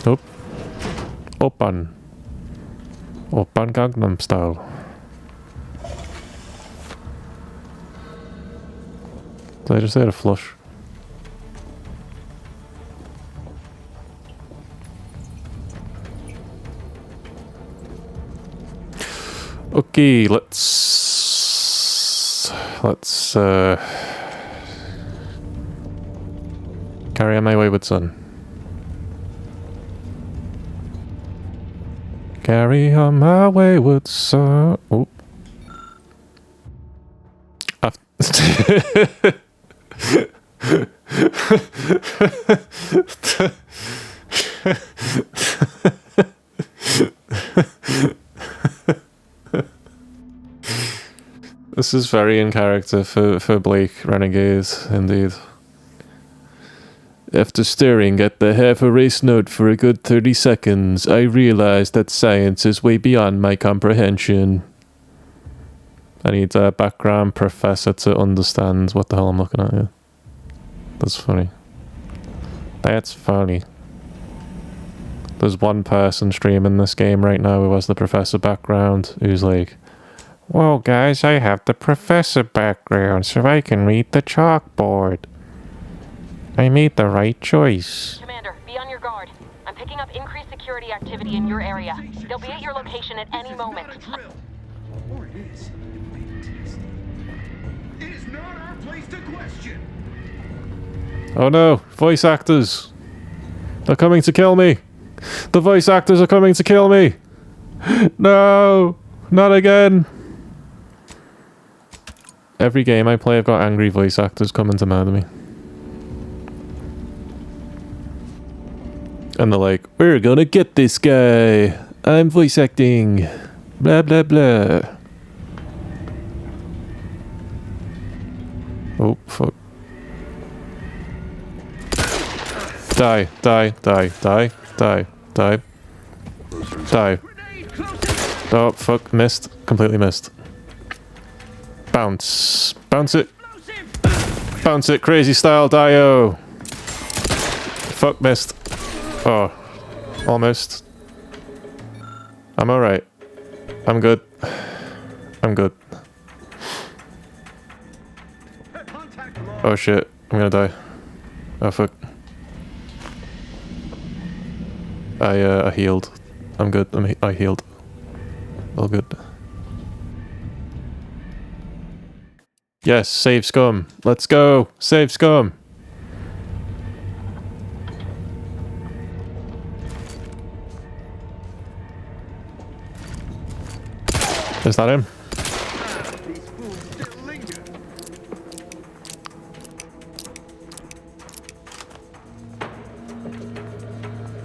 Nope. Open Gangnam Style. Did I just say a flush? Okay, let's carry on my wayward son. Carry on my wayward son. Oh. This is very in character for Blake Renegade, indeed. After staring at the half-erased note for a good 30 seconds, I realized that science is way beyond my comprehension. I need a background professor to understand what the hell I'm looking at here. That's funny. That's funny. There's one person streaming this game right now who has the professor background, who's like, well guys, I have the professor background so I can read the chalkboard. I made the right choice. Commander, be on your guard. I'm picking up increased security activity in your area. They'll be at your location at any moment. Or it is. It is not our place to question. Oh no, voice actors. They're coming to kill me. The voice actors are coming to kill me. No, not again. Every game I play, I've got angry voice actors coming to murder me. And they're like, we're gonna get this guy. I'm voice acting. Blah, blah, blah. Oh, fuck. Die, die, die, die, die, die. Die. Oh, fuck, missed. Completely missed. Bounce. Bounce it. Bounce it, crazy style, Dio. Fuck, missed. Oh, almost. I'm alright. I'm good. I'm good. Oh shit, I'm gonna die. Oh fuck. I healed. I'm good. I healed. All good. Yes, save scum. Let's go. Save scum. Is that him?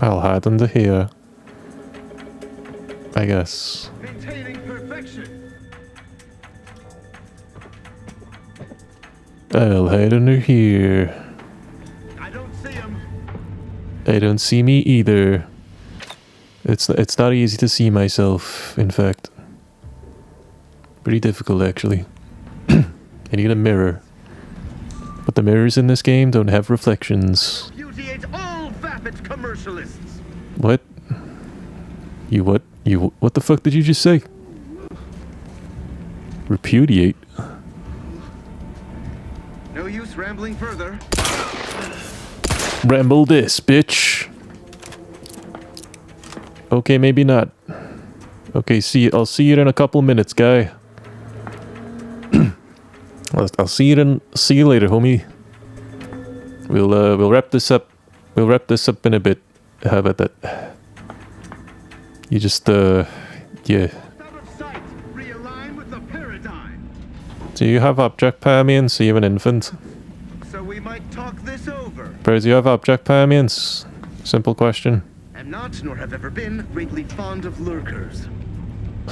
I'll hide under here. I guess. Maintaining perfection. I'll hide under here. I don't see him. I don't see me either. It's not easy to see myself, in fact. Pretty difficult, actually. I need a mirror. But the mirrors in this game don't have reflections. Repudiate all vapid commercialists. What? You what? You what the fuck did you just say? Repudiate? No use rambling further. Ramble this, bitch. Okay, maybe not. Okay, I'll see you in a couple minutes, guy. I'll see you later, homie. We'll wrap this up. We'll wrap this up in a bit. How about that? You just yeah. Do you have object permanence? Are you an infant? So we might talk this over. Bro, do you have object permanence? Simple question. Am not, nor have ever been, greatly fond of lurkers.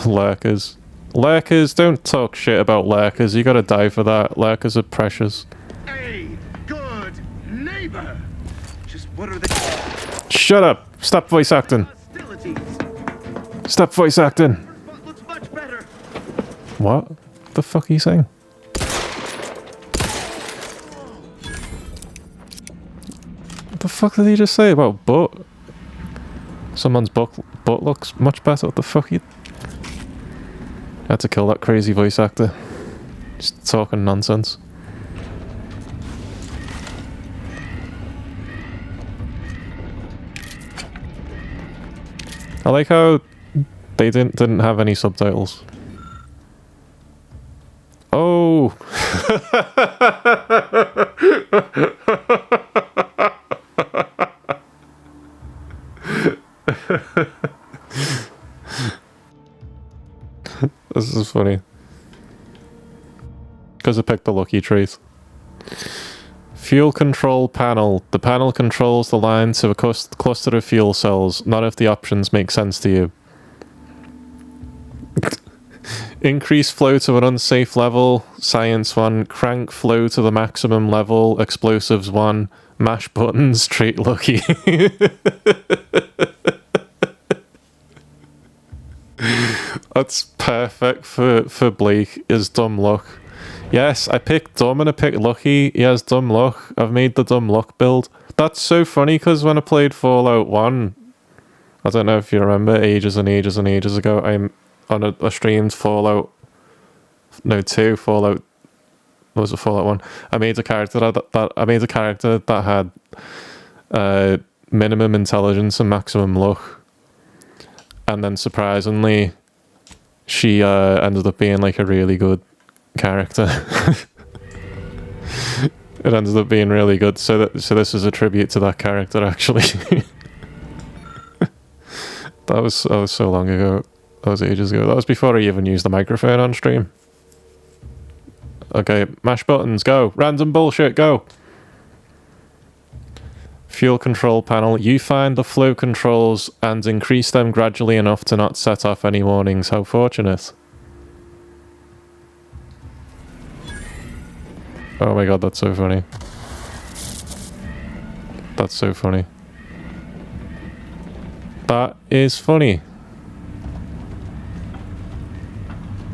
Lurkers. Lurkers, don't talk shit about lurkers. You gotta die for that. Lurkers are precious. A good neighbor. Just what are the... Shut up! Stop voice acting! Stop voice acting! What the fuck are you saying? What the fuck did he just say about butt? Someone's butt looks much better. What the fuck you... I had to kill that crazy voice actor. Just talking nonsense. I like how they didn't have any subtitles. Oh! This is funny. Because suppose I picked the lucky trait. Fuel control panel. The panel controls the line to a cluster of fuel cells, not if the options make sense to you. Increase flow to an unsafe level, science 1. Crank flow to the maximum level, explosives 1. Mash buttons, trait lucky. That's perfect for Blake, is dumb luck. Yes, I picked dumb and I picked lucky. He has dumb luck. I've made the dumb luck build. That's so funny because when I played Fallout 1, I don't know if you remember, ages and ages and ages ago, I'm on a streamed Fallout, no, 2, Fallout, what was it, Fallout 1? I made a character that had minimum intelligence and maximum luck. And then surprisingly, she ended up being like a really good character. It ended up being really good, so this is a tribute to that character actually. that was so long ago. That was ages ago. That was before I even used the microphone on stream. Okay, mash buttons, go. Random bullshit, go. Fuel control panel. You find the flow controls and increase them gradually enough to not set off any warnings. How fortunate. Oh my god, that's so funny. That's so funny. That is funny.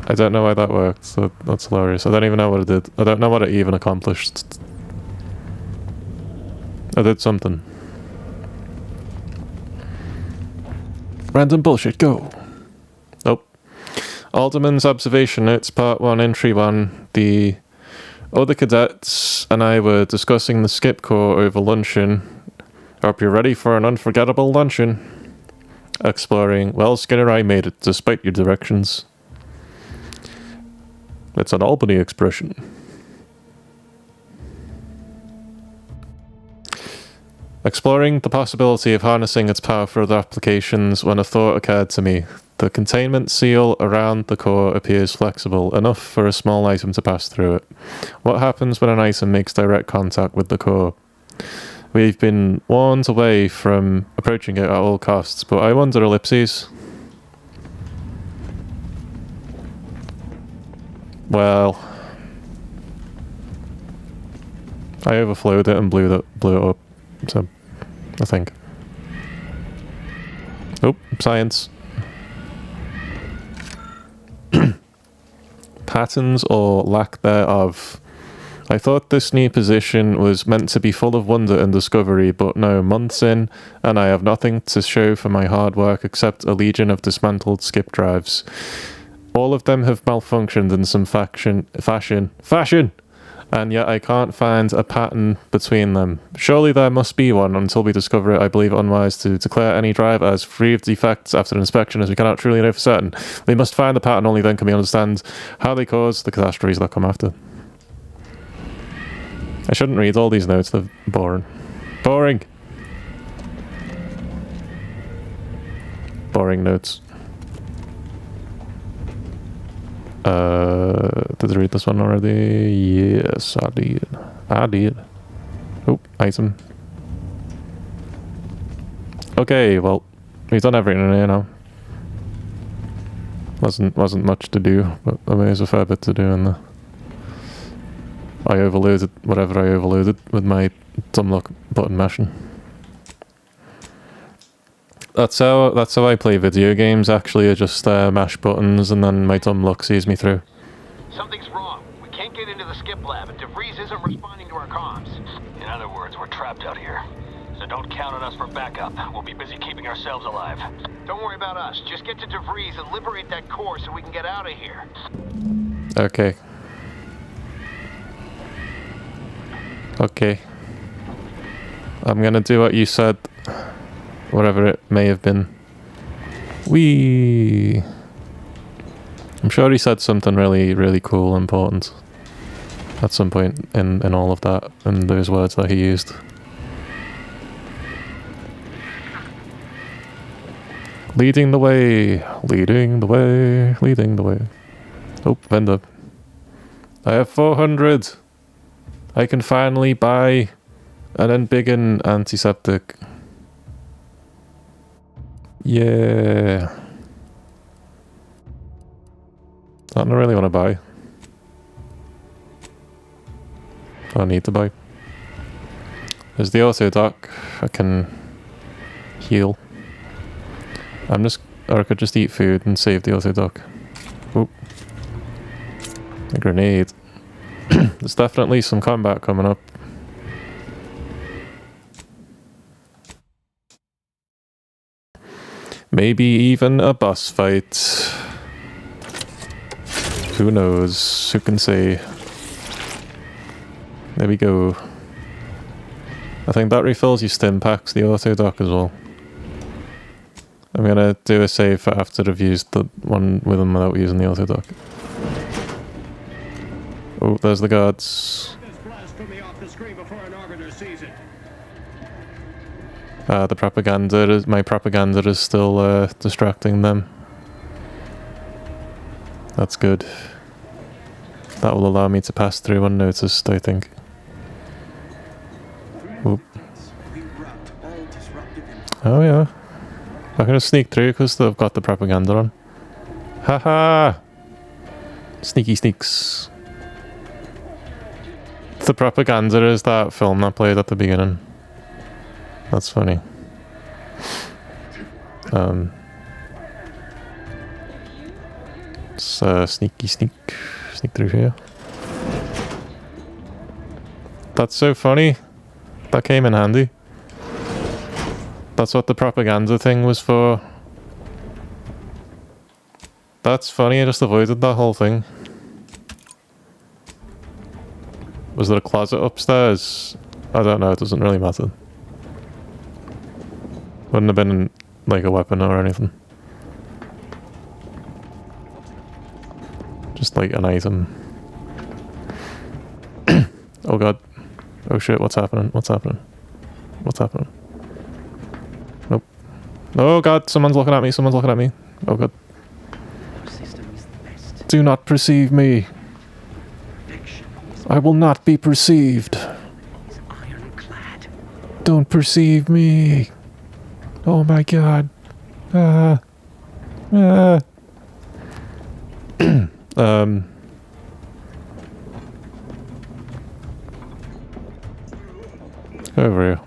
I don't know why that worked, so that's hilarious. I don't even know what it did. I don't know what it even accomplished. I did something. Random bullshit, go! Nope. Alderman's observation notes, part 1, entry 1. The other cadets and I were discussing the skip corps over luncheon. Hope you're ready for an unforgettable luncheon. Exploring. Well, Skinner, I made it, despite your directions. It's an Albany expression. Exploring the possibility of harnessing its power for other applications when a thought occurred to me. The containment seal around the core appears flexible, enough for a small item to pass through it. What happens when an item makes direct contact with the core? We've been warned away from approaching it at all costs, but I wonder, ellipses. Well, I overflowed it and blew it up, so I think. Oh, science. Patterns or lack thereof. I thought this new position was meant to be full of wonder and discovery, but no, months in, and I have nothing to show for my hard work except a legion of dismantled skip drives. All of them have malfunctioned in some fashion, and yet I can't find a pattern between them. Surely there must be one. Until we discover it, I believe it unwise to declare any drive as free of defects after inspection, as we cannot truly know for certain. We must find the pattern, only then can we understand how they cause the catastrophes that come after. I shouldn't read all these notes, they're boring. Boring! Boring notes. Did I read this one already? Yes, I did. I did. Oh, item. Okay, well, we've done everything in here now. Wasn't much to do, but I mean, there's a fair bit to do in there. I overloaded whatever I overloaded with my dumb luck button mashing. That's how I play video games, actually. I just mash buttons and then my dumb luck sees me through. Something's wrong. We can't get into the skip lab and DeVries isn't responding to our comms. In other words, we're trapped out here. So don't count on us for backup. We'll be busy keeping ourselves alive. Don't worry about us. Just get to DeVries and liberate that core so we can get out of here. Okay. Okay. I'm gonna do what you said. Whatever it may have been. Whee! I'm sure he said something really, really cool and important at some point in all of that, and those words that he used. Leading the way, leading the way, leading the way. Oh, vendor. I have 400. I can finally buy an embiggen antiseptic. Yeah. I don't really want to buy. I need to buy. There's the auto dock. I can heal. Or I could just eat food and save the auto dock. Oop. A grenade. There's definitely some combat coming up. Maybe even a boss fight. Who knows? Who can say? There we go. I think that refills your stim packs, the auto dock as well. I'm gonna do a save after I've used the one with them without using the auto dock. Oh, there's the guards. The propaganda my propaganda is still distracting them. That's good. That will allow me to pass through unnoticed, I think. Oop. Oh yeah. I can just sneak through because they've got the propaganda on. Haha! Sneaky sneaks. The propaganda is that film that played at the beginning. That's funny. Sneaky sneak. Sneak through here. That's so funny. That came in handy. That's what the propaganda thing was for. That's funny, I just avoided that whole thing. Was there a closet upstairs? I don't know, it doesn't really matter. Wouldn't have been like a weapon or anything. Just like an item. Oh god. Oh shit, what's happening? What's happening? What's happening? Nope. Oh god, someone's looking at me, someone's looking at me. Oh god. Do not perceive me. I will not be perceived. Don't perceive me. Oh my god. Over here.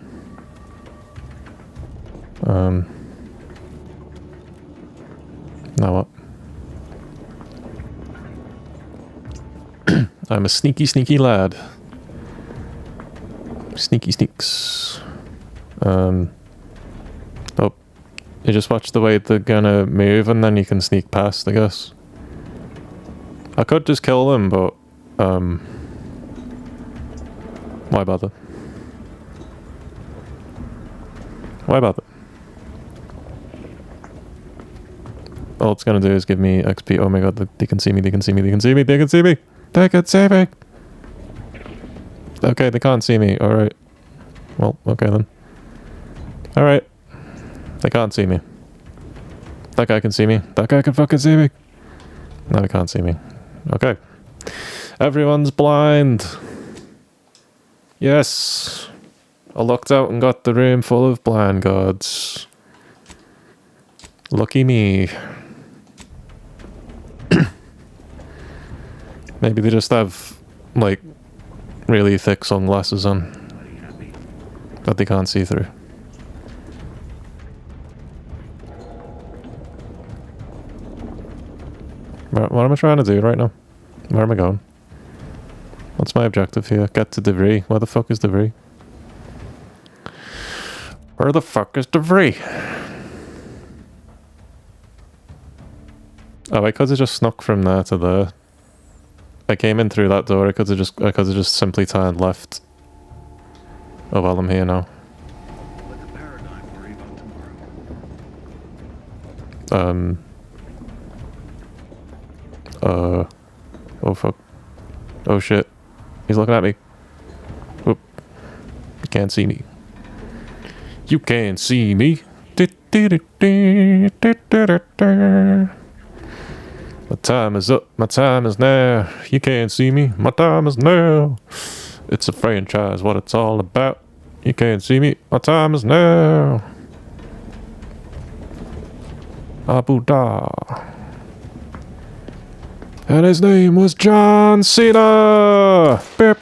Now what? I'm a sneaky, sneaky lad. Sneaky sneaks. Oh, you just watch the way they're gonna move and then you can sneak past, I guess. I could just kill them, but why bother? Why bother? All it's gonna do is give me XP. Oh my god, they can see me, they can see me, they can see me, they can see me! They can see me! Okay, they can't see me, alright. Well, okay then. Alright. They can't see me. That guy can see me. That guy can fucking see me! No, they can't see me. Okay. Everyone's blind! Yes! I looked out and got the room full of blind guards. Lucky me. Maybe they just have, like, really thick sunglasses on that they can't see through. What am I trying to do right now? Where am I going? What's my objective here? Get to Devry. Where the fuck is Devry? Where the fuck is Devry? Oh, I could have just snuck from there to there. I came in through that door. I could have just simply turned left. Oh well, I'm here now. Oh fuck. Oh shit. He's looking at me. Whoop. You can't see me. You can't see me. My time is up, my time is now. You can't see me, my time is now. It's a franchise, what it's all about. You can't see me, my time is now. Abu Da. And his name was John Cena. I'm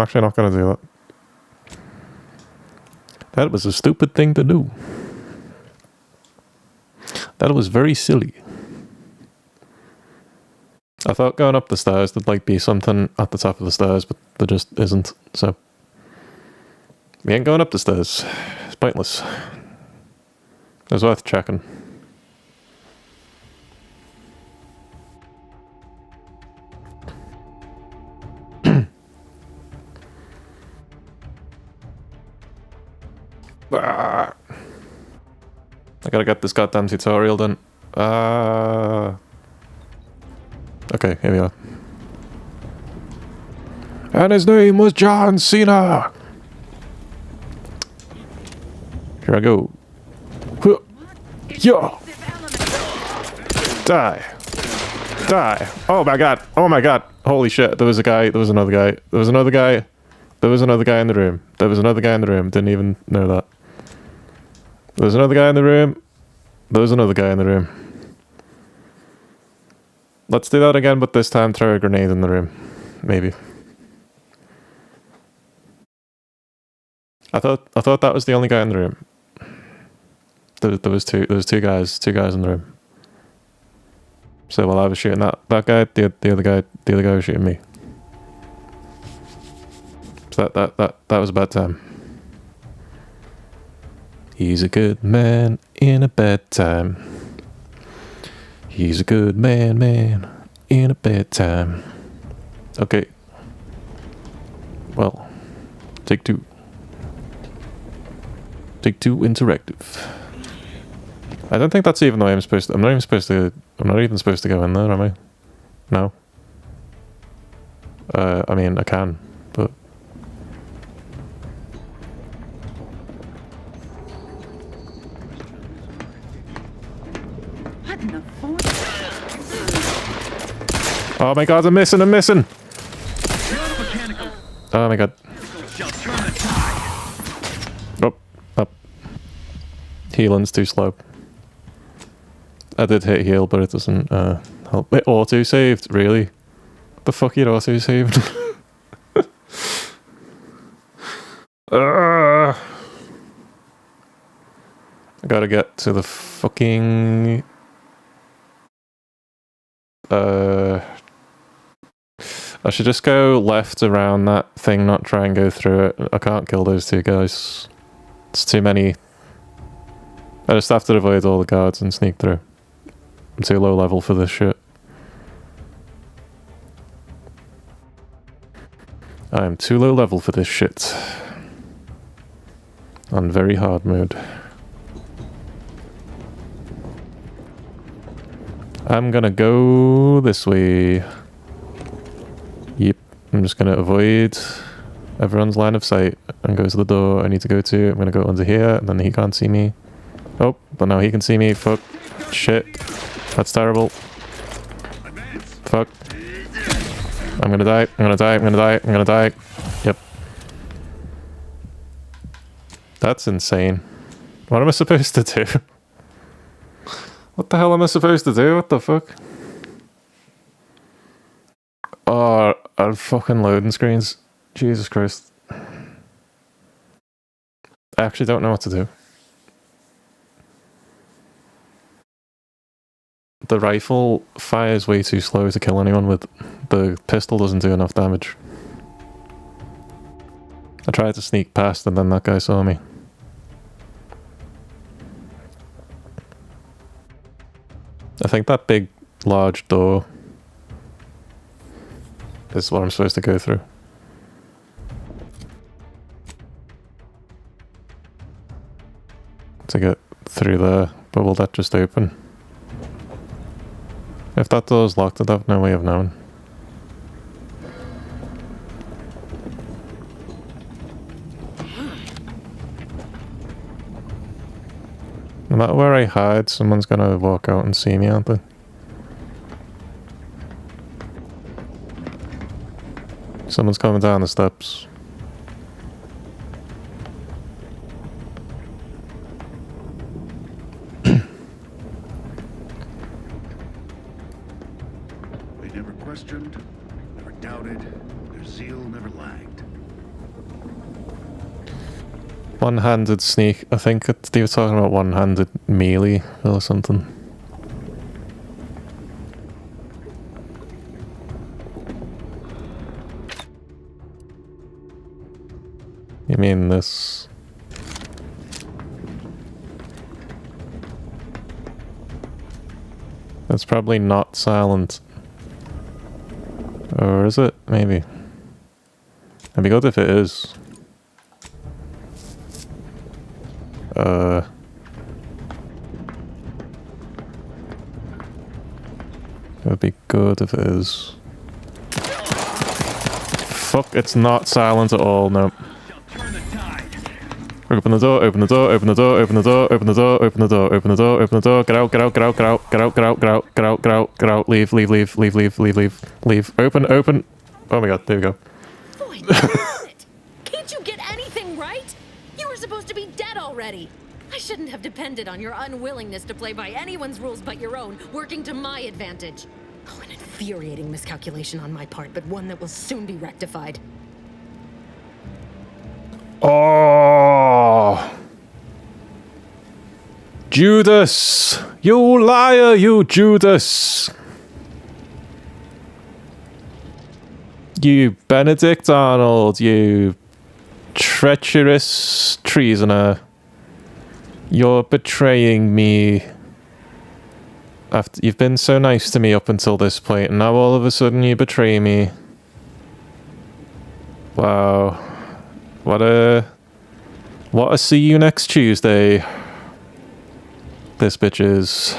actually not going to do that. That was a stupid thing to do. That was very silly. I thought going up the stairs there'd like be something at the top of the stairs, but there just isn't, so we ain't going up the stairs. It's pointless. It was worth checking. I gotta get this goddamn tutorial done. Okay, here we are. And his name was John Cena! Here I go. Yo! Die! Die! Oh my god! Oh my god! Holy shit, there was a guy, there was another guy, there was another guy, there was another guy in the room, there was another guy in the room, didn't even know that. There was another guy in the room, there was another guy in the room. Let's do that again, but this time throw a grenade in the room. Maybe. I thought that was the only guy in the room. There was two guys in the room. So while I was shooting that guy, the other guy was shooting me. So that was a bad time. He's a good man in a bad time. He's a good man in a bad time. Okay. Well, take two. Take two interactive. I don't think that's even the way I'm supposed to. I'm not even supposed to go in there, am I? No. I mean, I can, but. What in the fuck? Oh my god, I'm missing! Oh my god. Up. Healing's too slow. I did hit heal, but it doesn't help. It auto-saved, really? The fuck it auto-saved? I gotta get to the fucking... I should just go left around that thing, not try and go through it. I can't kill those two guys. It's too many. I just have to avoid all the guards and sneak through. I'm too low level for this shit. I am too low level for this shit. On very hard mode. I'm gonna go this way. Yep, I'm just gonna avoid everyone's line of sight and go to the door I need to go to. I'm gonna go under here and then he can't see me. Oh, but now he can see me. Fuck. Shit. That's terrible. Fuck. I'm gonna die. I'm gonna die. I'm gonna die. I'm gonna die. Yep. That's insane. What am I supposed to do? What the hell am I supposed to do? What the fuck? Oh, fucking loading screens. Jesus Christ. I actually don't know what to do. The rifle fires way too slow to kill anyone with. The pistol doesn't do enough damage. I tried to sneak past and then that guy saw me. I think that big, large door is what I'm supposed to go through. To get through there, but will that just open? If that door's locked, I'd have no way of knowing. No matter where I hide, someone's gonna walk out and see me, aren't they? Someone's coming down the steps. They never questioned, never doubted, their zeal never lagged. One-handed sneak. I think they were talking about one-handed melee or something. You mean this? That's probably not silent. Or is it? Maybe. It'd be good if it is. It'd be good if it is. Fuck, it's not silent at all, no. Open the door, open the door, open the door, open the door, open the door, open the door, open the door, open the door, get out, get out, get out, get out, get out, get out, get out, get out, get out, get out, leave, leave, leave, leave, leave, leave, leave, leave, open, open. Oh my god, there we go. Can't you get anything right? You were supposed to be dead already. I shouldn't have depended on your unwillingness to play by anyone's rules but your own, working to my advantage. Oh, an infuriating miscalculation on my part, but one that will soon be rectified. Oh, Judas! You liar, you Judas! You Benedict Arnold, you treacherous treasoner. You're betraying me. After you've been so nice to me up until this point, and now all of a sudden you betray me. Wow. What a see you next Tuesday. This bitch is.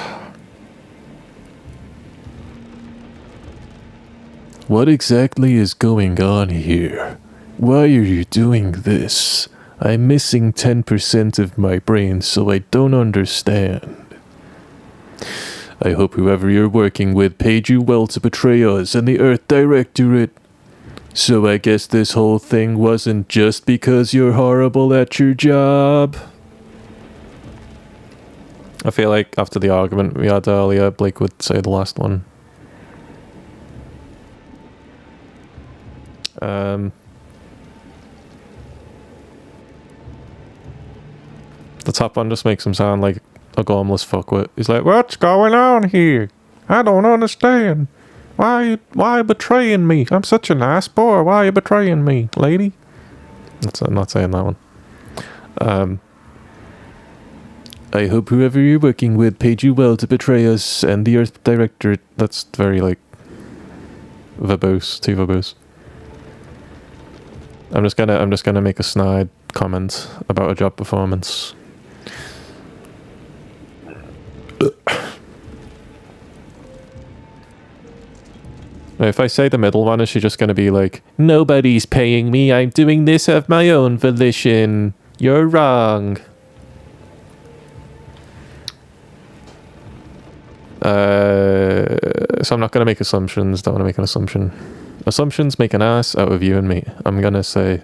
What exactly is going on here? Why are you doing this? I'm missing 10% of my brain, so I don't understand. I hope whoever you're working with paid you well to betray us and the Earth Directorate. So I guess this whole thing wasn't just because you're horrible at your job. I feel like after the argument we had earlier, Blake would say the last one. The top one just makes him sound like a gormless fuckwit. He's like, what's going on here? I don't understand. Why are you betraying me? I'm such a nice boy. Why are you betraying me, lady? I'm not saying that one. I hope whoever you're working with paid you well to betray us and the Earth Directorate. That's very, like, verbose, too verbose. I'm just gonna make a snide comment about a job performance. If I say the middle one, is she just going to be like, nobody's paying me, I'm doing this of my own volition. You're wrong. So I'm not going to make assumptions, don't want to make an assumption. Assumptions make an ass out of you and me. I'm going to say,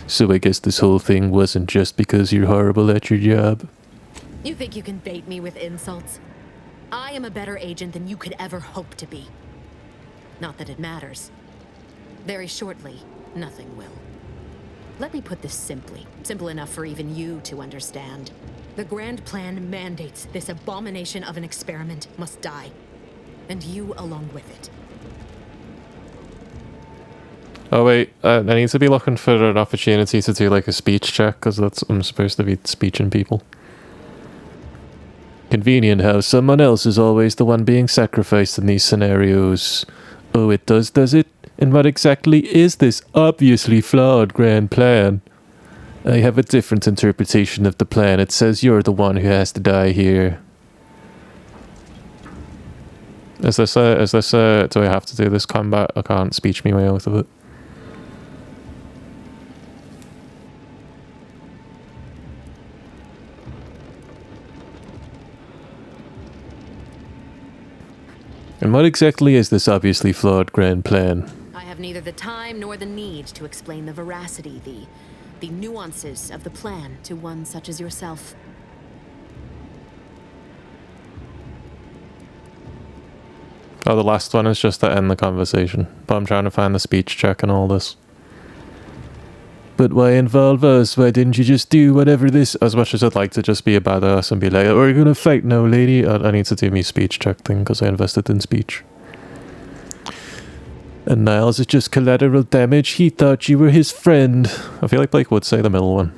so I guess this whole thing wasn't just because you're horrible at your job. You think you can bait me with insults? I am a better agent than you could ever hope to be. Not that it matters. Very shortly, nothing will. Let me put this simply. Simple enough for even you to understand. The Grand Plan mandates this abomination of an experiment must die. And you along with it. Oh wait, I need to be looking for an opportunity to do like a speech check, because I'm supposed to be speeching people. Convenient how someone else is always the one being sacrificed in these scenarios. Oh, it does it? And what exactly is this obviously flawed Grand Plan? I have a different interpretation of the plan. It says you're the one who has to die here. Is this do I have to do this combat? I can't speech me way out of it. And what exactly is this obviously flawed grand plan? I have neither the time nor the need to explain the veracity, the nuances of the plan to one such as yourself. Oh, the last one is just to end the conversation. But I'm trying to find the speech check and all this. But why involve us? Why didn't you just do whatever this... As much as I'd like to just be a badass and be like, oh, we're gonna fight now, lady. I need to do me speech check thing because I invested in speech. And Niles is just collateral damage. He thought you were his friend. I feel like Blake would say the middle one.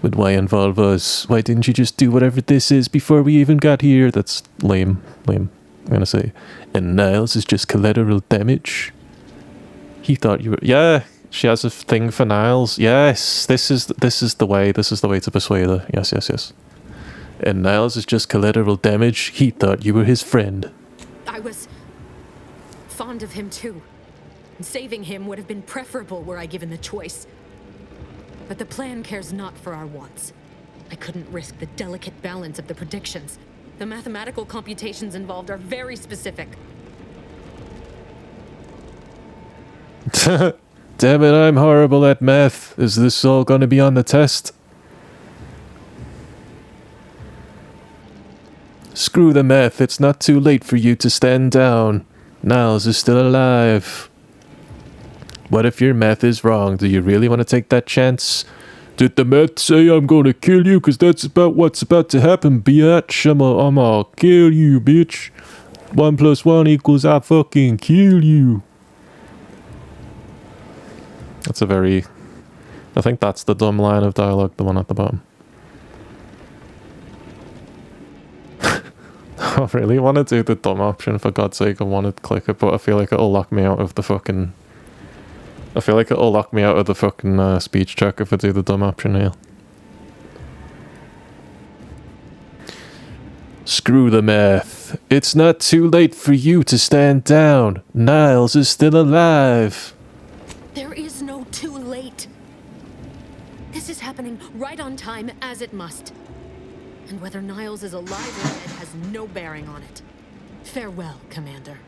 But why involve us? Why didn't you just do whatever this is before we even got here? That's lame. Lame. I'm gonna say. And Niles is just collateral damage. He thought you were... Yeah, she has a thing for Niles. Yes, this is the way. This is the way to persuade her. Yes, yes, yes. And Niles is just collateral damage. He thought you were his friend. I was fond of him too. Saving him would have been preferable were I given the choice. But the plan cares not for our wants. I couldn't risk the delicate balance of the predictions. The mathematical computations involved are very specific. Damn it, I'm horrible at math. Is this all gonna be on the test? Screw the math, it's not too late for you to stand down. Niles is still alive. What if your math is wrong? Do you really want to take that chance? Did the math say I'm gonna kill you? Cause that's about what's about to happen, bitch. I'ma kill you, bitch. 1 + 1 equals I fucking kill you. That's a very... I think that's the dumb line of dialogue, the one at the bottom. I really want to do the dumb option, for God's sake. I want to click it, but I feel like it'll lock me out of the fucking... I feel like it'll lock me out of the fucking speech check if I do the dumb option here. Screw the math. It's not too late for you to stand down. Niles is still alive. There is no too late. This is happening right on time, as it must. And whether Niles is alive or dead has no bearing on it. Farewell, Commander.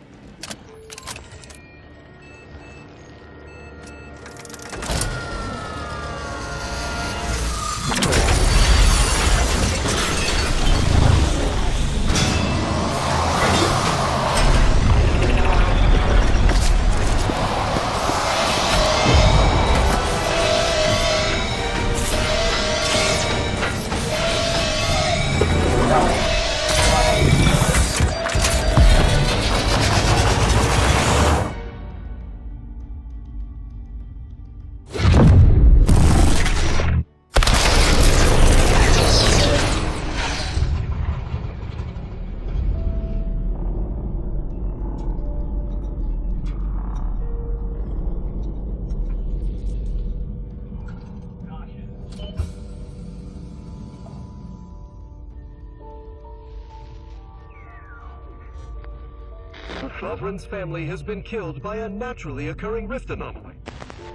Sovereign's family has been killed by a naturally occurring rift anomaly.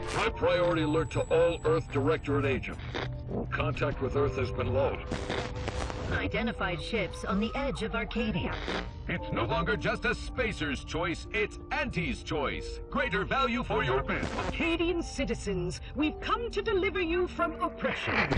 High priority alert to all Earth Directorate agents. Contact with Earth has been low. Identified ships on the edge of Arcadia. It's no longer just a spacer's choice, it's Auntie's choice. Greater value for your men. Arcadian citizens, we've come to deliver you from oppression.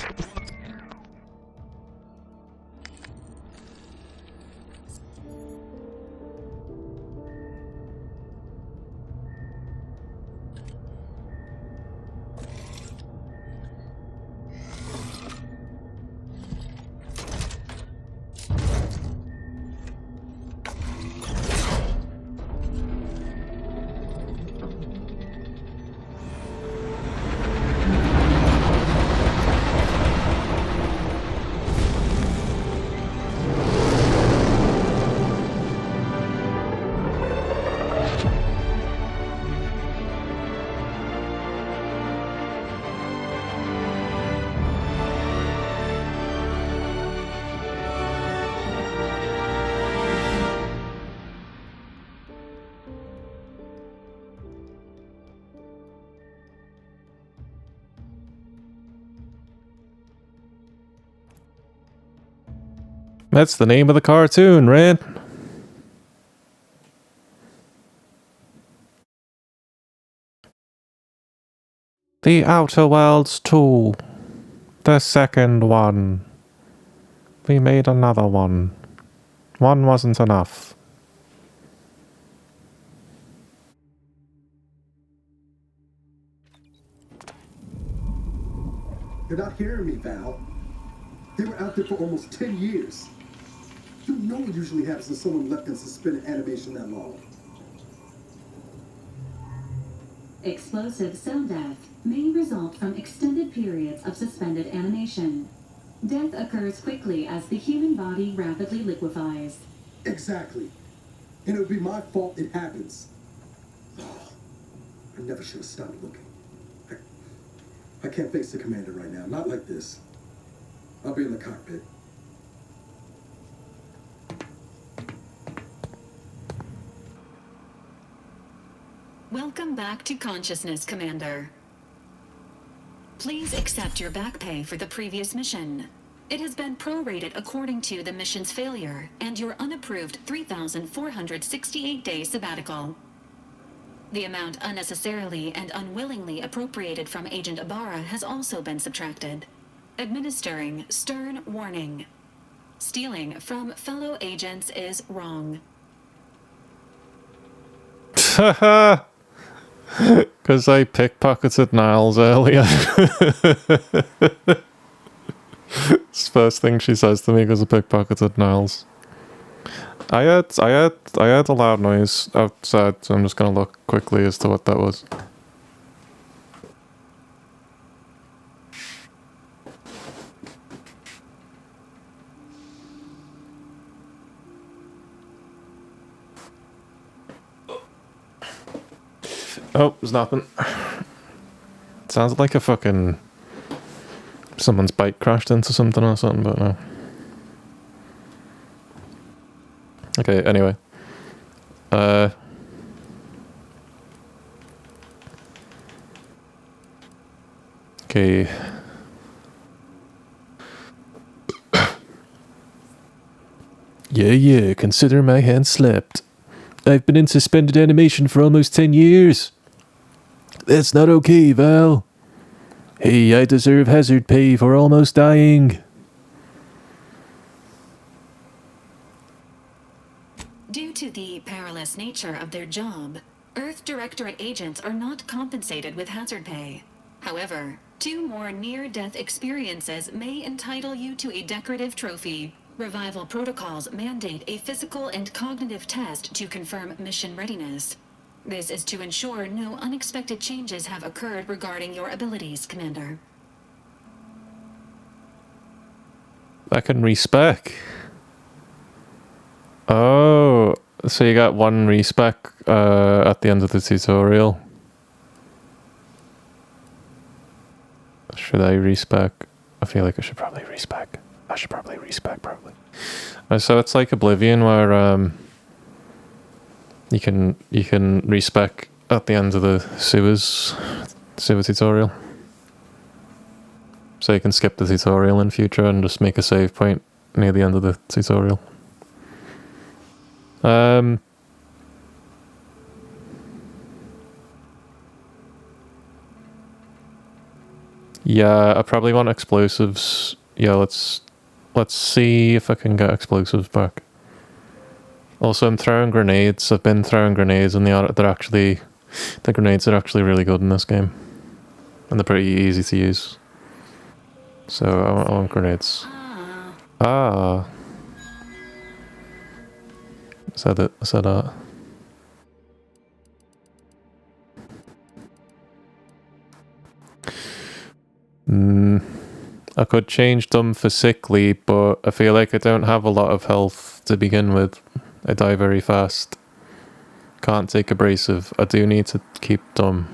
That's the name of the cartoon, Ran. The Outer Worlds 2. The second one. We made another one. One wasn't enough. You're not hearing me, Val. They were out there for almost 10 years. You know what usually happens when someone left in suspended animation that long. Explosive cell death may result from extended periods of suspended animation. Death occurs quickly as the human body rapidly liquefies. Exactly. And it would be my fault it happens. Oh, I never should have stopped looking. I can't face the commander right now. Not like this. I'll be in the cockpit. Welcome back to consciousness, Commander. Please accept your back pay for the previous mission. It has been prorated according to the mission's failure and your unapproved 3,468-day sabbatical. The amount unnecessarily and unwillingly appropriated from Agent Ibarra has also been subtracted. Administering stern warning. Stealing from fellow agents is wrong. Haha! Because I pickpocketed Niles earlier. It's the first thing she says to me because I pickpocketed Niles. I heard a loud noise outside, so I'm just gonna look quickly as to what that was. Oh, there's nothing. Sounds like a fucking... someone's bike crashed into something or something, but no. Okay, anyway. Okay. Yeah, consider my hand slapped. I've been in suspended animation for almost 10 years. That's not okay, Val. Hey, I deserve hazard pay for almost dying. Due to the perilous nature of their job, Earth Directorate agents are not compensated with hazard pay. However, 2 more near-death experiences may entitle you to a decorative trophy. Revival protocols mandate a physical and cognitive test to confirm mission readiness. This is to ensure no unexpected changes have occurred regarding your abilities, Commander. I can respec. Oh, so you got 1 respec at the end of the tutorial. Should I respec? I feel like I should probably respec. I should probably respec, probably. So it's like Oblivion, where you can respec at the end of the sewer tutorial. So you can skip the tutorial in future and just make a save point near the end of the tutorial. Yeah, I probably want explosives. Yeah, let's see if I can get explosives back. Also, I'm throwing grenades. I've been throwing grenades, and the grenades are actually really good in this game, and they're pretty easy to use. So I want grenades. Ah. Said it. I said that. I could change them for sickly, but I feel like I don't have a lot of health to begin with. I die very fast. Can't take abrasive. I do need to keep dumb.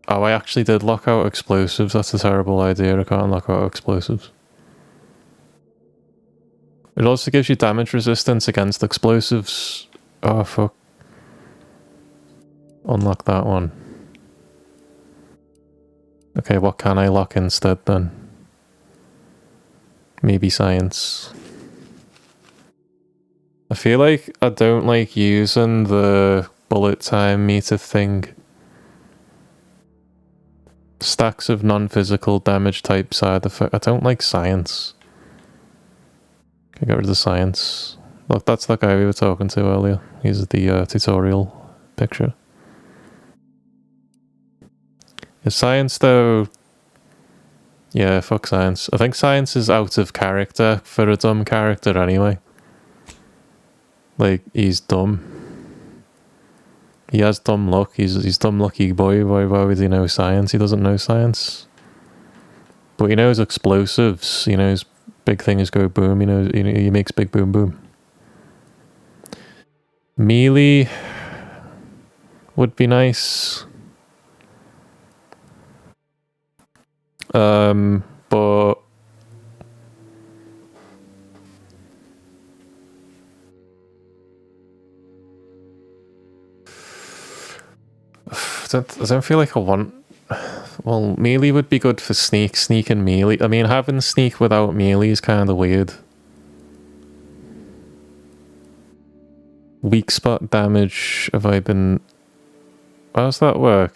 Oh, I actually did lock out explosives. That's a terrible idea. I can't lock out explosives. It also gives you damage resistance against explosives. Oh, fuck. Unlock that one. Okay, what can I lock instead then? Maybe science. I feel like I don't like using the bullet time meter thing Stacks of non-physical damage type side effect. I don't like science. Can I get rid of the science? Look, that's that guy we were talking to earlier. He's the tutorial picture. Is science though? Yeah, fuck science. I think science is out of character for a dumb character anyway. Like, he's dumb. He has dumb luck. He's dumb lucky boy. Why would he know science? He doesn't know science. But he knows explosives. He knows big things go boom. He makes big boom boom. Melee would be nice. But I don't feel like I want... Well, melee would be good for sneak and melee. I mean, having sneak without melee is kind of weird. Weak spot damage, have I been... How does that work?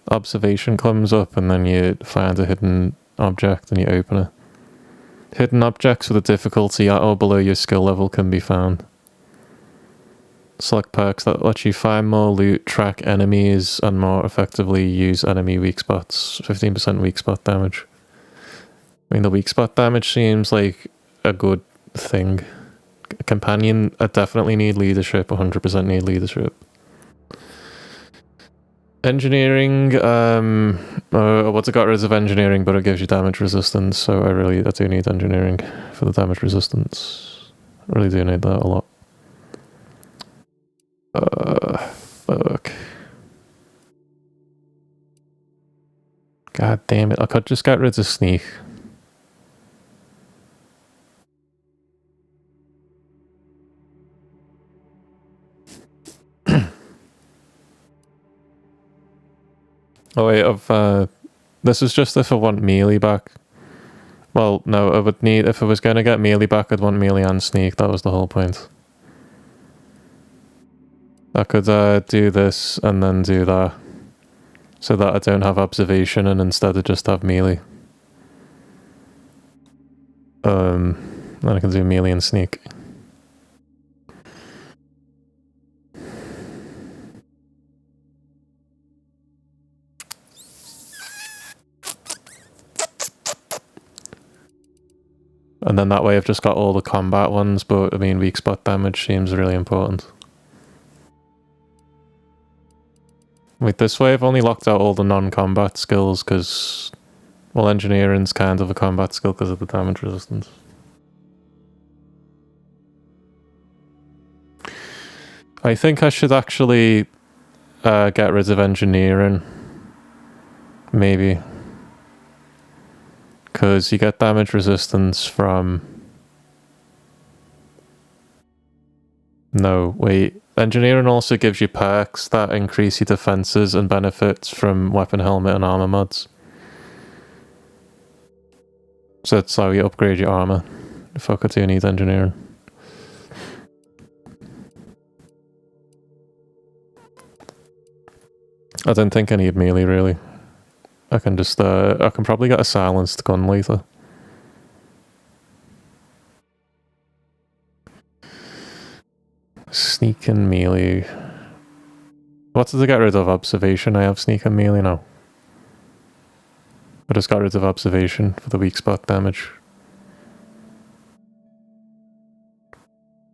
Observation comes up and then you find a hidden object and you open it. Hidden objects with a difficulty at or below your skill level can be found. Select perks that let you find more loot, track enemies, and more effectively use enemy weak spots. 15% weak spot damage. I mean, the weak spot damage seems like a good thing. A companion, I definitely need leadership, 100% need leadership. Engineering, what's it got rid of engineering, but it gives you damage resistance, so I do need engineering for the damage resistance. I really do need that a lot. Fuck. God damn it, I could just get rid of sneak. Oh wait, this is just if I want melee back. Well, no, I would need, if I was going to get melee back, I'd want melee and sneak, that was the whole point. I could do this and then do that, so that I don't have observation and instead I just have melee. Then I can do melee and sneak. And then that way I've just got all the combat ones, but I mean weak spot damage seems really important. Wait, this way I've only locked out all the non-combat skills because, well, engineering's kind of a combat skill because of the damage resistance. I think I should actually get rid of engineering. Maybe. Because you get damage resistance from... No, wait. Engineering also gives you perks that increase your defenses and benefits from weapon, helmet, and armor mods. So that's how you upgrade your armor. Fuck, I do need engineering. I don't think I need melee, really. I can just, I can probably get a silenced gun later. Sneak and melee. What did I get rid of? Observation? I have sneak and melee now. I just got rid of observation for the weak spot damage.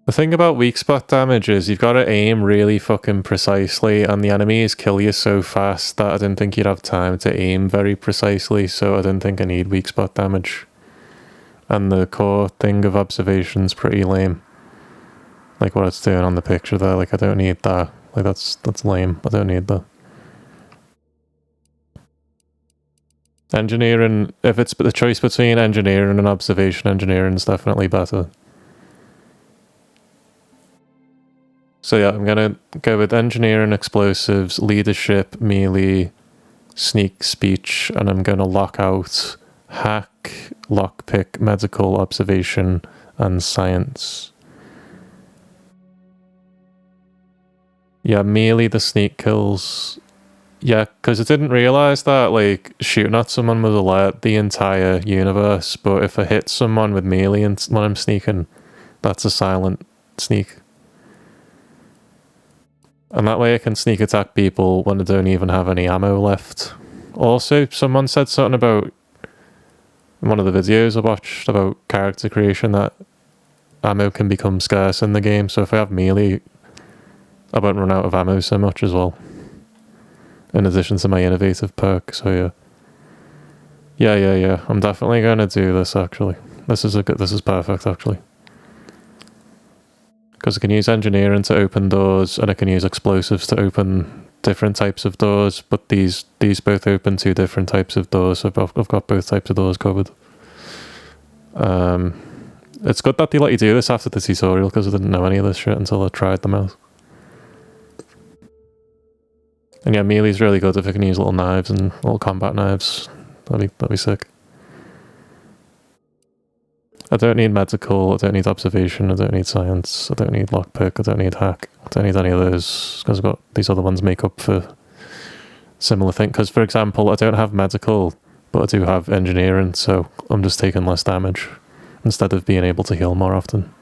The thing about weak spot damage is you've got to aim really fucking precisely, and the enemies kill you so fast that I didn't think you'd have time to aim very precisely, so I didn't think I need weak spot damage. And the core thing of observation's pretty lame. Like what it's doing on the picture there, like I don't need that. Like that's lame, I don't need that. Engineering, if it's the choice between engineering and observation, engineering is definitely better. So yeah, I'm gonna go with engineering, explosives, leadership, melee, sneak, speech, and I'm gonna lock out hack, lockpick, medical, observation, and science. Yeah, melee the sneak kills. Yeah, because I didn't realize that, like, shooting at someone would alert the entire universe, but if I hit someone with melee and when I'm sneaking, that's a silent sneak. And that way I can sneak attack people when I don't even have any ammo left. Also, someone said something about, in one of the videos I watched, about character creation, that ammo can become scarce in the game, so if I have melee, I won't run out of ammo so much as well. In addition to my innovative perk, so yeah. Yeah. I'm definitely gonna do this, actually. This is perfect, actually. Because I can use engineering to open doors, and I can use explosives to open different types of doors, but these both open two different types of doors, so I've got both types of doors covered. It's good that they let you do this after the tutorial, because I didn't know any of this shit until I tried them out. And yeah, melee's really good if I can use little knives and little combat knives. That'd be sick. I don't need medical, I don't need observation, I don't need science, I don't need lockpick, I don't need hack, I don't need any of those, because I've got these other ones make up for similar things. Because, for example, I don't have medical, but I do have engineering, so I'm just taking less damage, instead of being able to heal more often.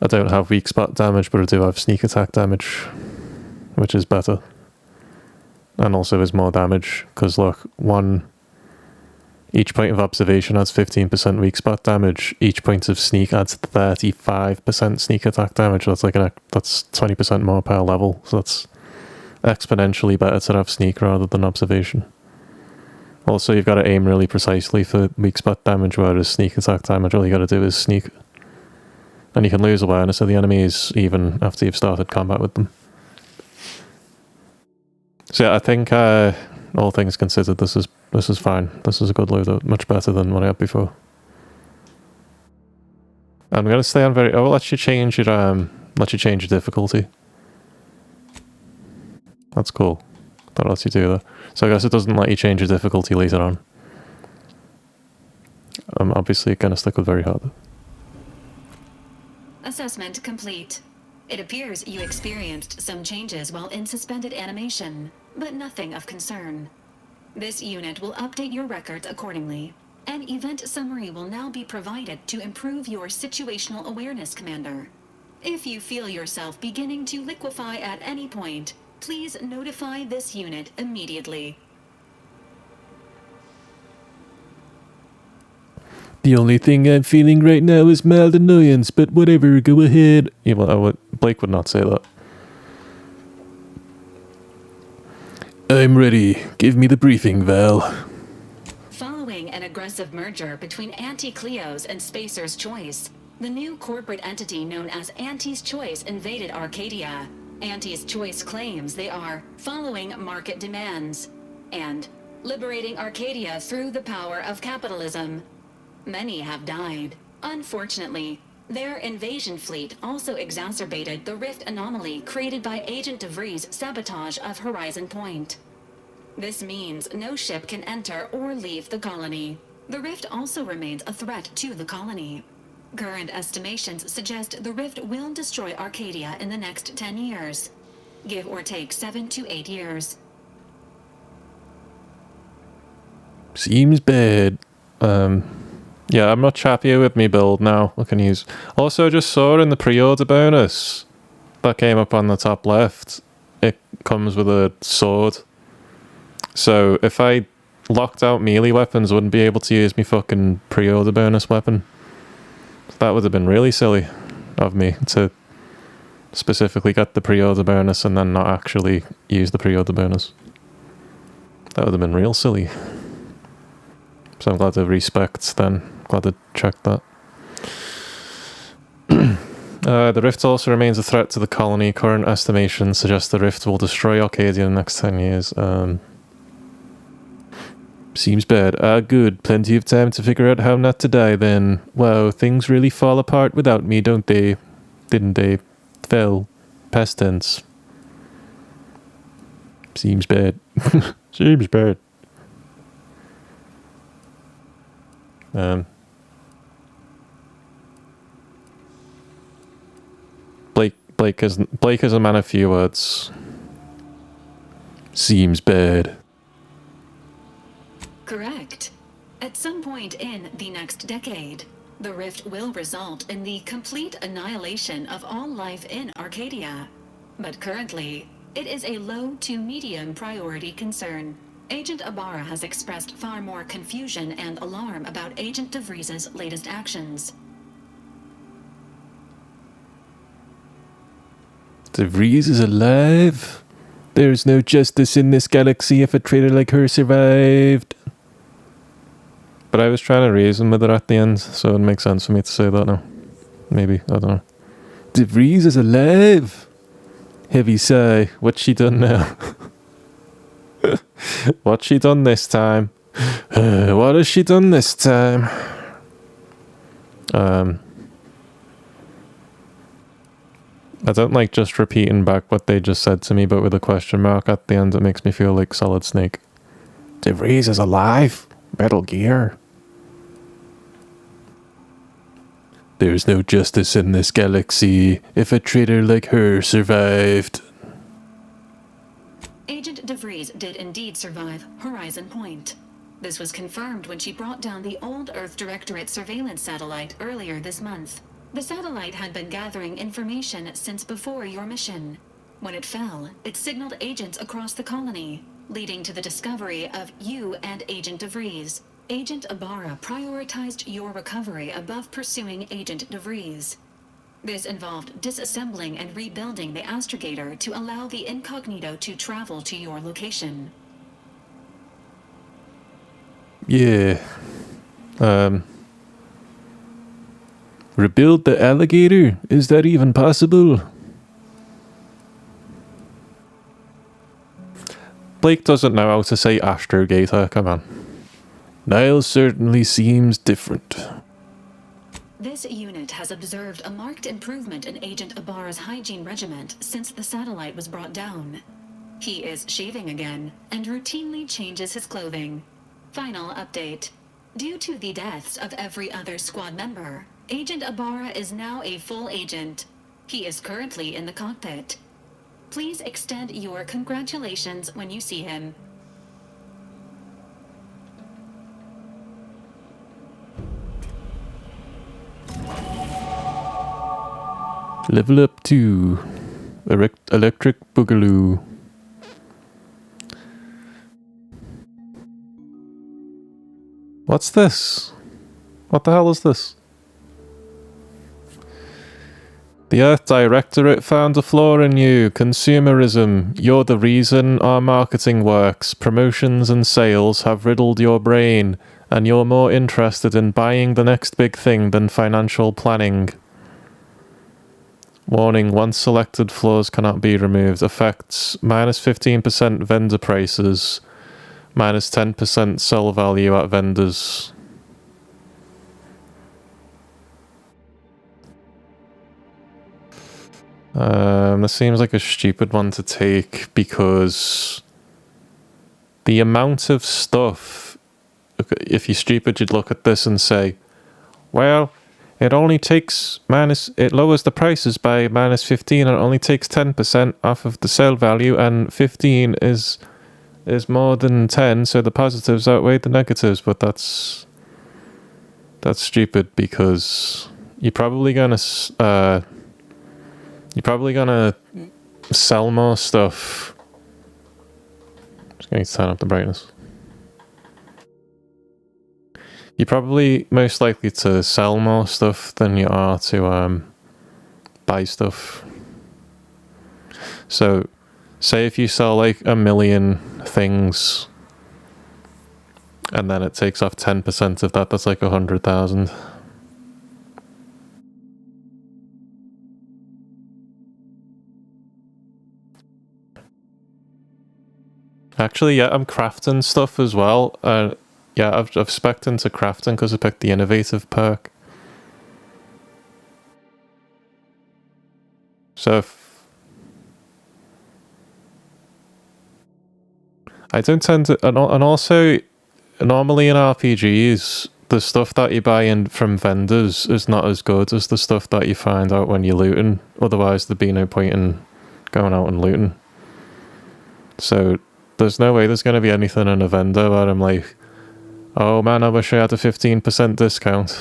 I don't have weak spot damage, but I do have sneak attack damage, which is better. And also is more damage, because look, each point of observation adds 15% weak spot damage. Each point of sneak adds 35% sneak attack damage. That's that's 20% more per level. So that's exponentially better to have sneak rather than observation. Also, you've got to aim really precisely for weak spot damage, whereas sneak attack damage, all you got to do is sneak. And you can lose awareness of the enemies even after you've started combat with them. So yeah, I think all things considered, this is fine. This is a good loadout, much better than what I had before. I'm gonna stay on I'll let you change your difficulty. That's cool. That lets you do that. So I guess it doesn't let you change your difficulty later on. I'm obviously gonna stick with very hard. Assessment complete. It appears you experienced some changes while in suspended animation, but nothing of concern. This unit will update your records accordingly. An event summary will now be provided to improve your situational awareness, Commander. If you feel yourself beginning to liquefy at any point, please notify this unit immediately. The only thing I'm feeling right now is mild annoyance, but whatever, go ahead. Yeah, well, Blake would not say that. I'm ready. Give me the briefing, Val. Following an aggressive merger between Anti-Cleos and Spacer's Choice, the new corporate entity known as Anti's Choice invaded Arcadia. Anti's Choice claims they are following market demands and liberating Arcadia through the power of capitalism. Many have died. Unfortunately, their invasion fleet also exacerbated the rift anomaly created by Agent DeVries' sabotage of Horizon Point. This means no ship can enter or leave the colony. The rift also remains a threat to the colony. Current estimations suggest the rift will destroy Arcadia in the next 10 years. Give or take 7 to 8 years. Seems bad. Yeah, I'm much happier with me build now. I can use... Also, I just saw in the pre-order bonus that came up on the top left, it comes with a sword. So if I locked out melee weapons, I wouldn't be able to use my fucking pre-order bonus weapon. That would have been really silly of me to specifically get the pre-order bonus and then not actually use the pre-order bonus. That would have been real silly. So I'm glad to respect then. Glad to check that. The rift also remains a threat to the colony. Current estimations suggest the rift will destroy Arcadia in the next 10 years. Seems bad. Good. Plenty of time to figure out how not to die then. Wow, things really fall apart without me, don't they? Didn't they? Fell. Past tense. Seems bad. Seems bad. Blake is a man of few words. Seems bad. Correct. At some point in the next decade, the rift will result in the complete annihilation of all life in Arcadia. But currently, it is a low to medium priority concern. Agent Ibarra has expressed far more confusion and alarm about Agent DeVries' latest actions. DeVries is alive? There's no justice in this galaxy if a traitor like her survived. But I was trying to reason with her at the end, so it makes sense for me to say that now. Maybe, I don't know. DeVries is alive! Heavy sigh. What's she done now? What's she done this time? What has she done this time? I don't like just repeating back what they just said to me, but with a question mark at the end, it makes me feel like Solid Snake. DeVries is alive. Metal Gear. There's no justice in this galaxy if a traitor like her survived. Agent DeVries did indeed survive Horizon Point. This was confirmed when she brought down the old Earth Directorate surveillance satellite earlier this month. The satellite had been gathering information since before your mission. When it fell, it signaled agents across the colony, leading to the discovery of you and Agent DeVries. Agent Ibarra prioritized your recovery above pursuing Agent DeVries. This involved disassembling and rebuilding the astrogator to allow the incognito to travel to your location. Yeah. Rebuild the alligator? Is that even possible? Blake doesn't know how to say astrogator, come on. Niles certainly seems different. This unit has observed a marked improvement in Agent Ibarra's hygiene regiment since the satellite was brought down. He is shaving again and routinely changes his clothing. Final update. Due to the deaths of every other squad member, Agent Ibarra is now a full agent. He is currently in the cockpit. Please extend your congratulations when you see him. Level up to Electric Boogaloo. What's this? What the hell is this? The Earth Directorate found a flaw in you. Consumerism. You're the reason our marketing works. Promotions and sales have riddled your brain, and you're more interested in buying the next big thing than financial planning. Warning, once selected flaws cannot be removed. Effects, minus 15% vendor prices, minus 10% sell value at vendors. This seems like a stupid one to take because the amount of stuff, if you're stupid, you'd look at this and say, well, it only takes it lowers the prices by minus 15 and it only takes 10% off of the sale value, and 15 is more than 10, so the positives outweigh the negatives. But that's stupid because you're probably gonna sell more stuff. Just going to turn up the brightness. You're probably most likely to sell more stuff than you are to buy stuff. So, say if you sell like 1 million things, and then it takes off 10% of that, that's like 100,000. Actually, yeah, I'm crafting stuff as well. Yeah, I've spec'd into crafting because I picked the innovative perk. So I don't tend to, and also normally in RPGs, the stuff that you buy in from vendors is not as good as the stuff that you find out when you're looting. Otherwise, there'd be no point in going out and looting. So there's no way there's going to be anything in a vendor where I'm like, oh man, I wish I had a 15% discount.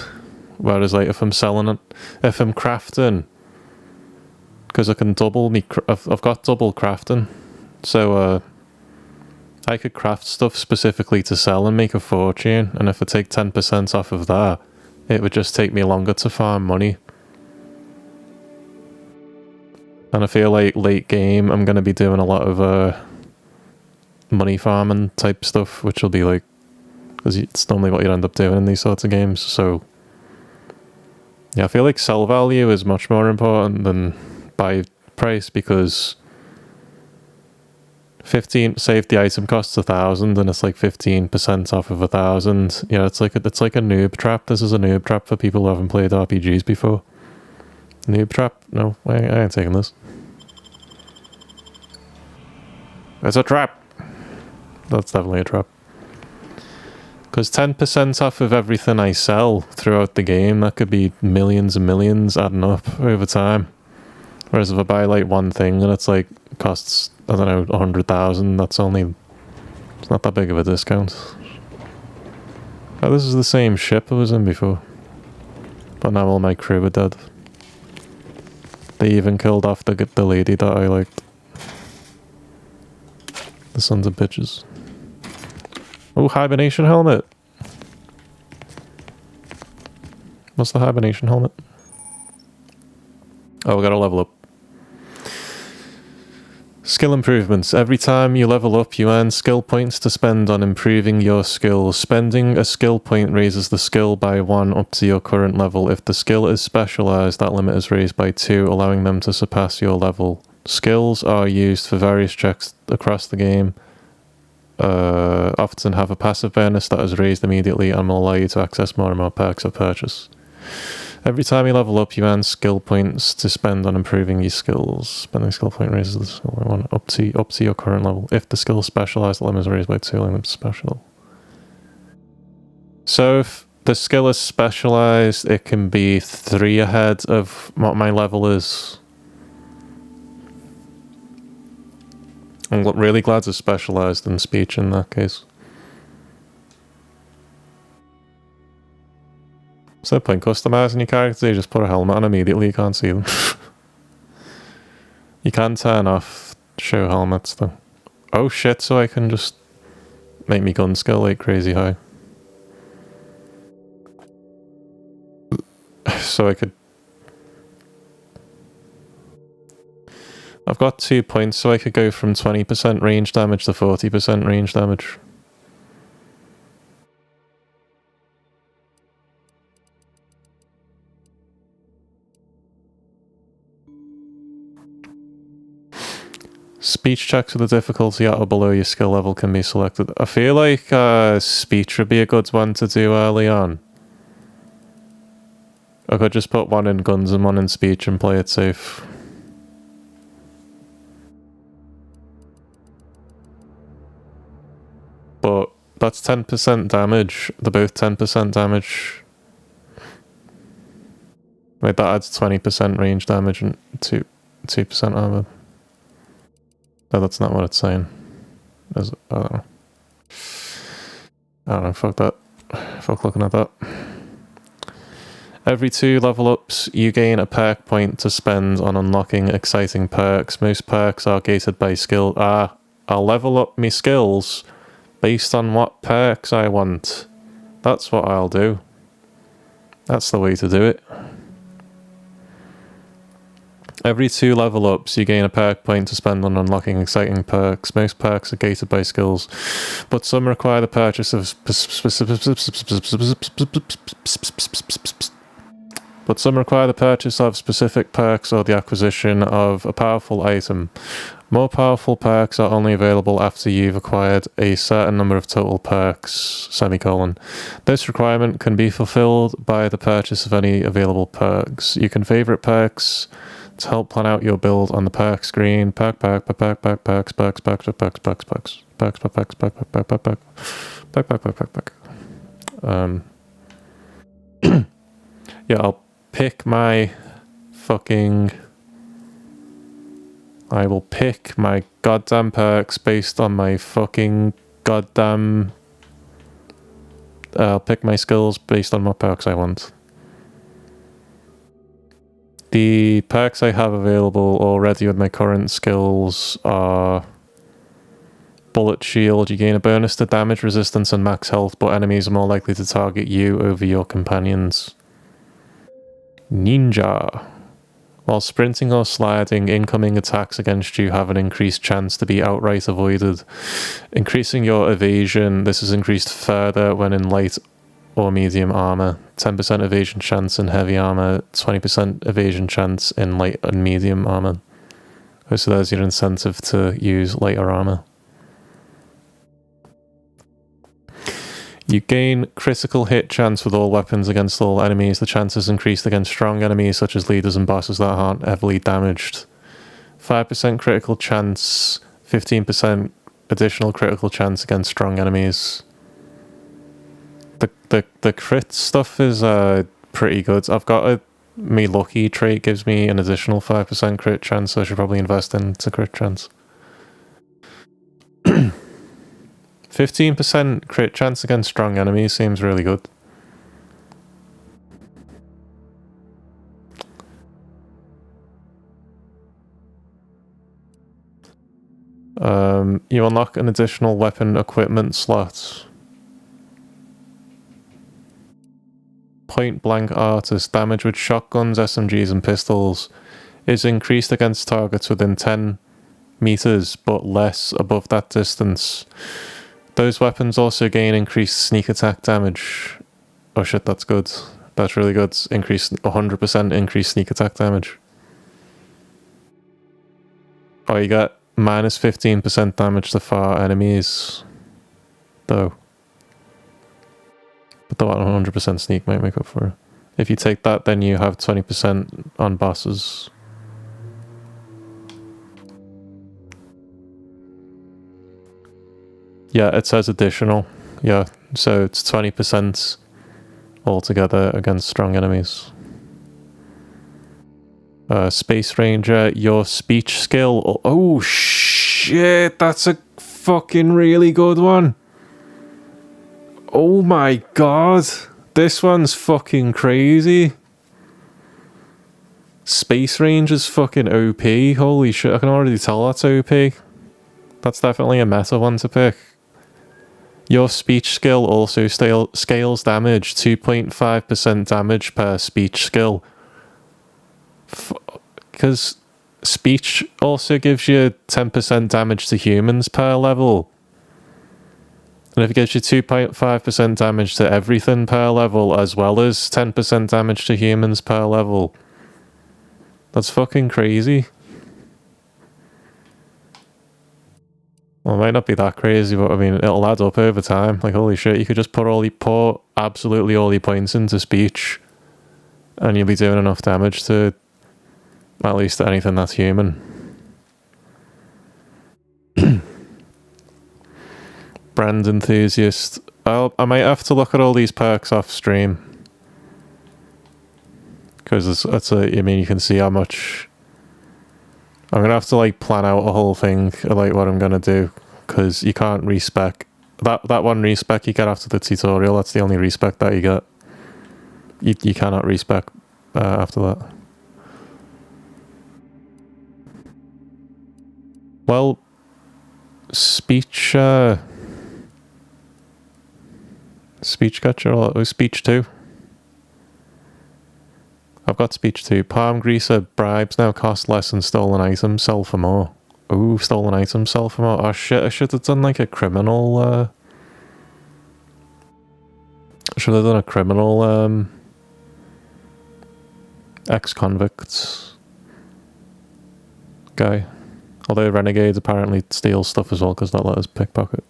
Whereas like if I'm selling it, if I'm crafting, because I can double me, I've got double crafting. So I could craft stuff specifically to sell and make a fortune, and if I take 10% off of that, it would just take me longer to farm money. And I feel like late game I'm going to be doing a lot of money farming type stuff, which will be like, because it's normally what you end up doing in these sorts of games. So yeah, I feel like sell value is much more important than buy price, because 15, say if the item costs 1,000 and it's like 15% off of 1,000. Yeah, it's like a noob trap. This is a noob trap for people who haven't played RPGs before. Noob trap? No, I ain't taking this. It's a trap. That's definitely a trap. Because 10% off of everything I sell throughout the game, that could be millions and millions adding up over time. Whereas if I buy like one thing and it's like costs, I don't know, 100,000, that's only, it's not that big of a discount. Oh, this is the same ship I was in before. But now all my crew are dead. They even killed off the lady that I liked. The sons of bitches. Oh, hibernation helmet! What's the hibernation helmet? Oh, we gotta level up. Skill improvements. Every time you level up, you earn skill points to spend on improving your skills. Spending a skill point raises the skill by 1 up to your current level. If the skill is specialized, that limit is raised by 2, allowing them to surpass your level. Skills are used for various checks across the game. Often have a passive bonus that is raised immediately and will allow you to access more and more perks of purchase. Every time you level up, you earn skill points to spend on improving your skills. Spending a skill point raises the skill by 1 up to your current level. If the skill is specialized, the limit is raised by 2, allowing them to special. So if the skill is specialized, it can be 3 ahead of what my level is. I'm really glad it's specialized in speech in that case. What's no point customizing your character? You just put a helmet on immediately, you can't see them. You can turn off show helmets though. Oh shit, so I can just make me gun skill like crazy high. So I could... I've got 2 points, so I could go from 20% range damage to 40% range damage. Speech checks with a difficulty at or below your skill level can be selected. I feel like speech would be a good one to do early on. I could just put 1 in guns and 1 in speech and play it safe. But that's 10% damage. They're both 10% damage. Wait, that adds 20% range damage and 2% armor. No, that's not what it's saying. Is it? I don't know. I don't know, fuck that. Fuck looking at that. Every 2 level ups, you gain a perk point to spend on unlocking exciting perks. Most perks are gated by skill. I'll level up my skills based on what perks I want. That's what I'll do. That's the way to do it. Every 2 level ups, you gain a perk point to spend on unlocking exciting perks. Most perks are gated by skills, but some require the purchase of specific perks or the acquisition of a powerful item. More powerful perks are only available after you've acquired a certain number of total perks, semicolon. This requirement can be fulfilled by the purchase of any available perks. You can favorite perks to help plan out your build on the perk screen. Perks. Yeah, I'll pick my fucking... I will pick my goddamn perks based on my fucking goddamn... I'll pick my skills based on what perks I want. The perks I have available already with my current skills are... Bullet Shield, you gain a bonus to damage resistance and max health, but enemies are more likely to target you over your companions. Ninja. While sprinting or sliding, incoming attacks against you have an increased chance to be outright avoided. Increasing your evasion, this is increased further when in light or medium armor. 10% evasion chance in heavy armor, 20% evasion chance in light and medium armor. So there's your incentive to use lighter armor. You gain critical hit chance with all weapons against all enemies. The chance is increased against strong enemies such as leaders and bosses that aren't heavily damaged. 5% critical chance, 15% additional critical chance against strong enemies. The crit stuff is pretty good. I've got me lucky trait gives me an additional 5% crit chance, so I should probably invest into crit chance. 15% crit chance against strong enemies seems really good. You unlock an additional weapon equipment slot. Point blank artist. Damage with shotguns, SMGs and pistols is increased against targets within 10 meters, but less above that distance. Those weapons also gain increased sneak attack damage. Oh shit, that's good. That's really good. Increased 100% increased sneak attack damage. Oh, you got minus 15% damage to far enemies, though. But the 100% sneak might make up for it. If you take that, then you have 20% on bosses. Yeah, it says additional. Yeah, so it's 20% altogether against strong enemies. Space Ranger, your speech skill. Oh shit, that's a fucking really good one. Oh my god, this one's fucking crazy. Space Ranger's fucking OP. Holy shit, I can already tell that's OP. That's definitely a meta one to pick. Your speech skill also scales damage, 2.5% damage per speech skill. Because speech also gives you 10% damage to humans per level. And if it gives you 2.5% damage to everything per level, as well as 10% damage to humans per level, that's fucking crazy. Well, it might not be that crazy, but I mean, it'll add up over time. Like, holy shit, you could just pour absolutely all your points into speech, and you'll be doing enough damage to at least anything that's human. Brand enthusiast. I might have to look at all these perks off stream. Because I mean, you can see how much... I'm going to have to, like, plan out a whole thing of, like, what I'm going to do. Because you can't respec. That one respec you get after the tutorial, that's the only respec that you get. You cannot respec after that. Well, speech... Speech catcher, or speech 2. I've got speech 2. Palm greaser bribes now cost less than stolen items, sell for more. Ooh, stolen items, sell for more. Oh shit, I should have done like a criminal, I should have done a criminal, ex-convicts guy. Although renegades apparently steal stuff as well because they'll let us pickpocket.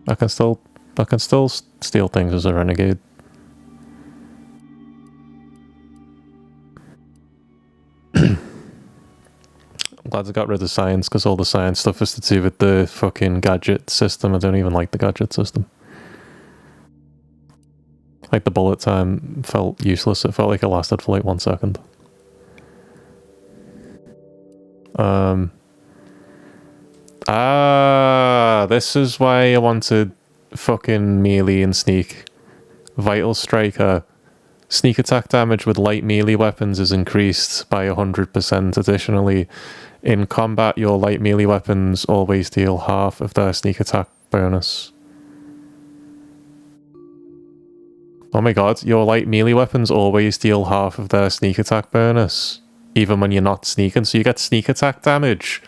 I can still steal things as a renegade. I'm glad I got rid of science, because all the science stuff is to do with the fucking gadget system. I don't even like the gadget system. Like the bullet time felt useless. It felt like it lasted for like 1 second. This is why I wanted fucking melee and sneak. Vital Striker. Sneak attack damage with light melee weapons is increased by 100%. Additionally, in combat, your light melee weapons always deal half of their sneak attack bonus. Oh my god, your light melee weapons always deal half of their sneak attack bonus, even when you're not sneaking, so you get sneak attack damage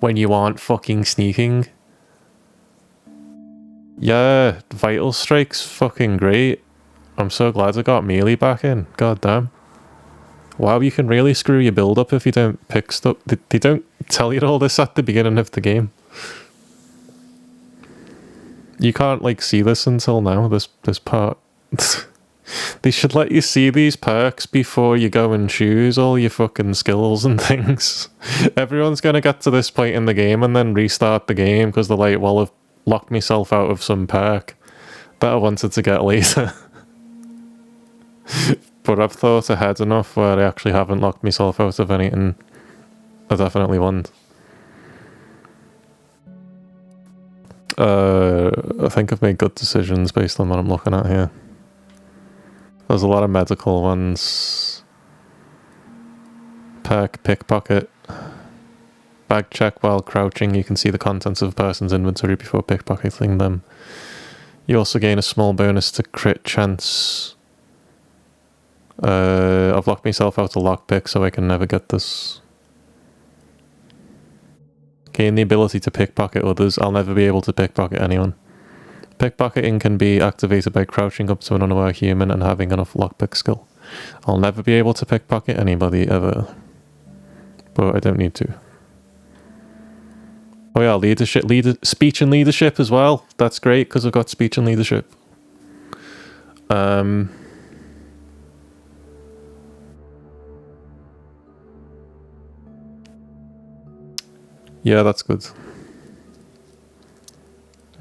when you aren't fucking sneaking. Yeah, Vital Strike's fucking great. I'm so glad I got melee back in, god damn. Wow, you can really screw your build up if you don't pick stuff. They don't tell you all this at the beginning of the game. You can't like see this until now, this part. They should let you see these perks before you go and choose all your fucking skills and things. Everyone's gonna get to this point in the game and then restart the game because they're like, well, I've locked myself out of some perk that I wanted to get later. But I've thought ahead enough where I actually haven't locked myself out of anything I definitely want. I think I've made good decisions based on what I'm looking at here. There's a lot of medical ones. Perk, pickpocket. Bag check while crouching. You can see the contents of a person's inventory before pickpocketing them. You also gain a small bonus to crit chance. I've locked myself out of lockpick so I can never get this. Gain the ability to pickpocket others. I'll never be able to pickpocket anyone. Pickpocketing can be activated by crouching up to an unaware human and having enough lockpick skill. I'll never be able to pickpocket anybody ever. But I don't need to. Oh yeah, leadership, speech and leadership as well. That's great because I've got speech and leadership. Yeah, that's good.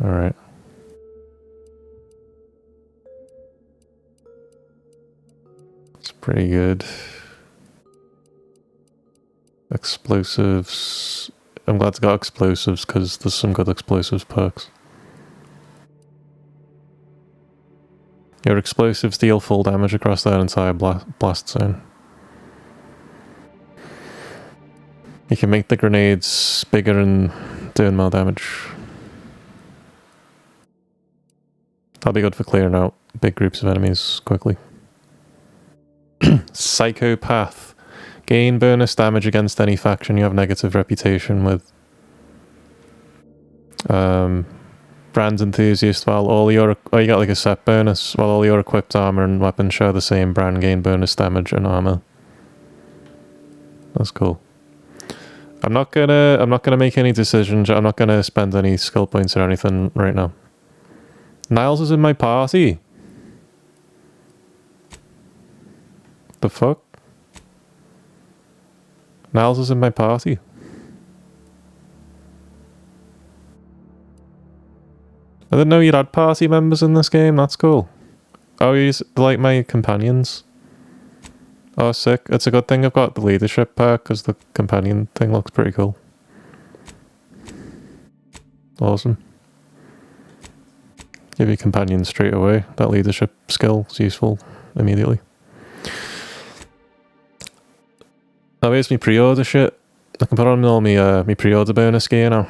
Alright. It's pretty good. Explosives. I'm glad I got explosives because there's some good explosives perks. Your explosives deal full damage across their entire blast zone. You can make the grenades bigger and doing more damage. That'll be good for clearing out big groups of enemies quickly. Psychopath. Gain bonus damage against any faction you have negative reputation with. Brand enthusiast. While all your... Oh, you got like a set bonus. While all your equipped armor and weapons share the same brand, gain bonus damage and armor. That's cool. I'm not gonna make any decisions. I'm not gonna spend any skill points or anything right now. Niles is in my party. The fuck? Niles is in my party. I didn't know you'd had party members in this game. That's cool. Oh, he's like my companions. Oh, sick. It's a good thing I've got the leadership perk because the companion thing looks pretty cool. Awesome. Give you companions straight away. That leadership skill is useful immediately. Oh, here's me pre-order shit. I can put on all me pre-order bonus gear now.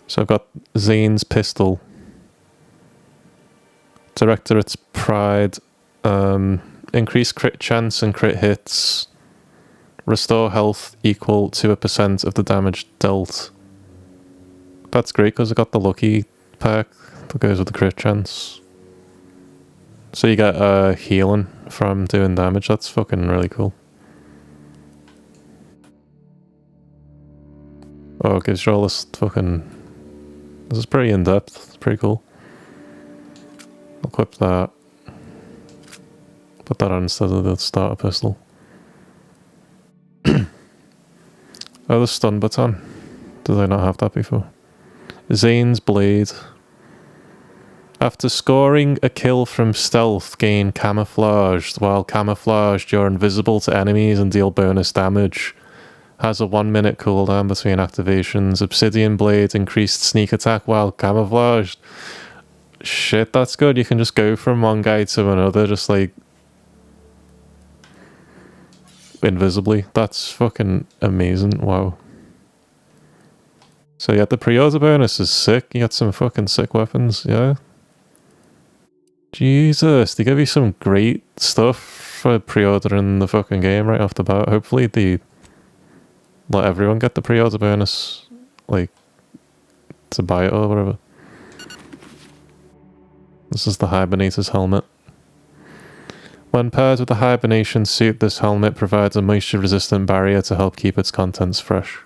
So I've got Zane's pistol. Directorate's Pride, increase crit chance and crit hits, restore health equal to 1% of the damage dealt. That's great because I got the lucky perk that goes with the crit chance. So you get healing from doing damage. That's fucking really cool. Oh, it gives you all this fucking... This is pretty in-depth. It's pretty cool. I'll equip that. Put that on instead of the starter pistol. Oh, the stun baton. Did I not have that before? Zane's Blade. After scoring a kill from stealth, gain camouflaged. While camouflaged, you're invisible to enemies and deal bonus damage. Has a 1 minute cooldown between activations. Obsidian Blade, increased sneak attack while camouflaged. Shit, that's good. You can just go from one guy to another, just like invisibly. That's fucking amazing. Wow. So yeah, the pre-order bonus is sick. You got some fucking sick weapons, yeah. Jesus, they give you some great stuff for pre-ordering the fucking game right off the bat. Hopefully they let everyone get the pre-order bonus, like, to buy it or whatever. This is the Hibernator's helmet. When paired with the hibernation suit, this helmet provides a moisture-resistant barrier to help keep its contents fresh.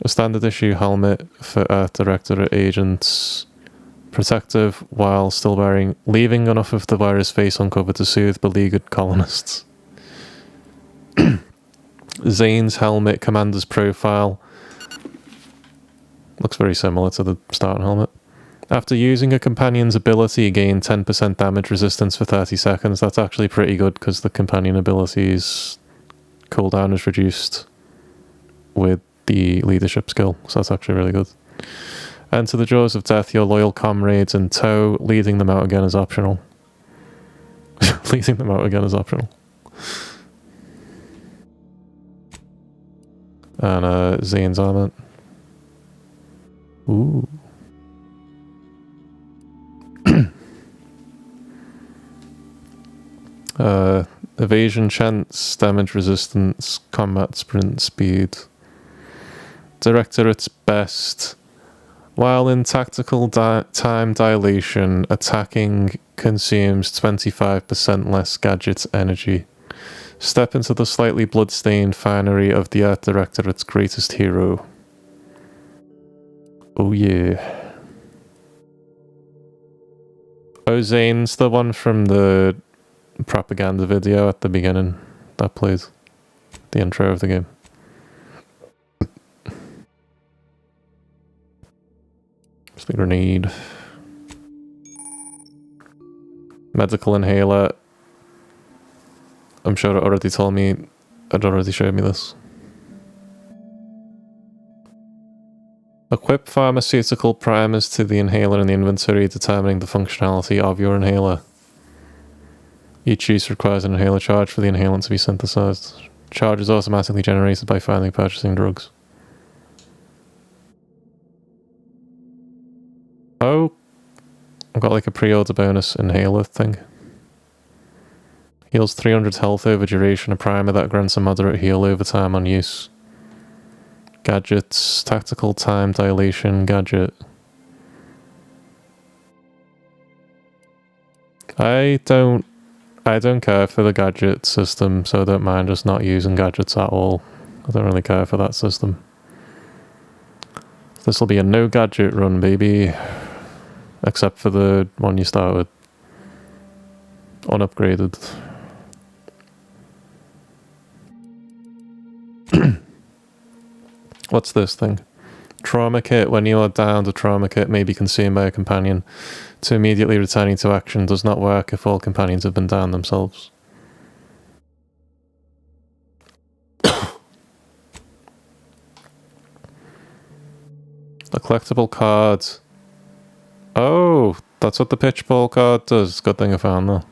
A standard issue helmet for Earth Directorate agents. Protective while still leaving enough of the virus face uncovered to soothe beleaguered colonists. Zane's helmet, commander's profile. Looks very similar to the starting helmet. After using a companion's ability, gain 10% damage resistance for 30 seconds. That's actually pretty good because the companion ability's cooldown is reduced with the leadership skill, so that's actually really good. Enter the jaws of death, your loyal comrades in tow. Leading them out again is optional. Leading them out again is optional. And Zane's armor. Ooh. Evasion chance, damage resistance, combat sprint speed. Directorate's best. While in tactical time dilation, attacking consumes 25% less gadget energy. Step into the slightly blood-stained finery of the Earth Directorate's greatest hero. Oh yeah. Oh, Zane's the one from the propaganda video at the beginning that plays the intro of the game. Just a grenade. Medical inhaler. I'm sure it already told me, it already showed me this. Equip pharmaceutical primers to the inhaler in the inventory, determining the functionality of your inhaler. Each use requires an inhaler charge for the inhalant to be synthesized. Charge is automatically generated by finally purchasing drugs. Oh, I've got like a pre-order bonus inhaler thing. Heals 300 health over duration, a primer that grants a moderate heal over time on use. Gadgets, tactical time dilation gadget. I don't care for the gadget system, so I don't mind just not using gadgets at all. I don't really care for that system. This will be a no gadget run, baby. Except for the one you start with. Unupgraded. What's this thing? Trauma kit. When you are downed, a trauma kit may be consumed by a companion. To immediately returning to action does not work if all companions have been downed themselves. A collectible card. Oh, that's what the pitchball card does. Good thing I found that.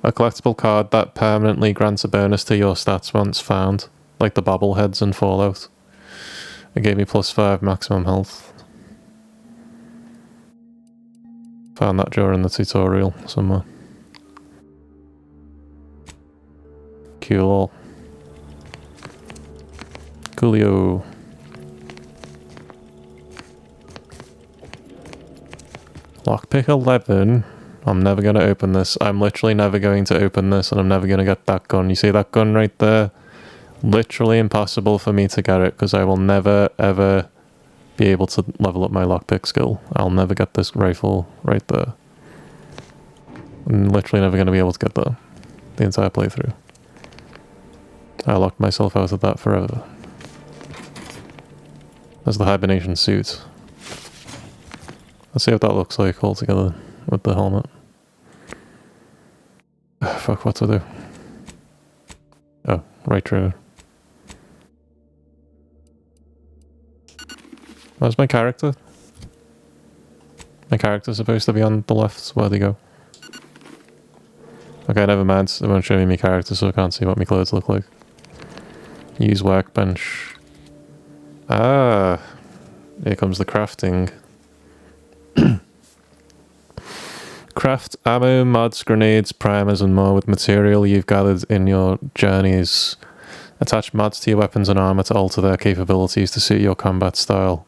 A collectible card that permanently grants a bonus to your stats once found, like the bobbleheads in Fallout. It gave me +5 maximum health. Found that during the tutorial somewhere. Cool. Coolio. Lockpick 11. I'm never going to open this. I'm literally never going to open this, and I'm never going to get that gun. You see that gun right there? Literally impossible for me to get it, because I will never, ever be able to level up my lockpick skill. I'll never get this rifle right there. I'm literally never going to be able to get that the entire playthrough. I locked myself out of that forever. There's the hibernation suit. Let's see what that looks like all together with the helmet. Fuck, what to do? Oh, right trigger. Where's my character? My character's supposed to be on the left. Where'd he go? Okay, never mind. It won't show me my character, so I can't see what my clothes look like. Use workbench. Ah, here comes the crafting. Craft ammo, mods, grenades, primers, and more with material you've gathered in your journeys. Attach mods to your weapons and armor to alter their capabilities to suit your combat style.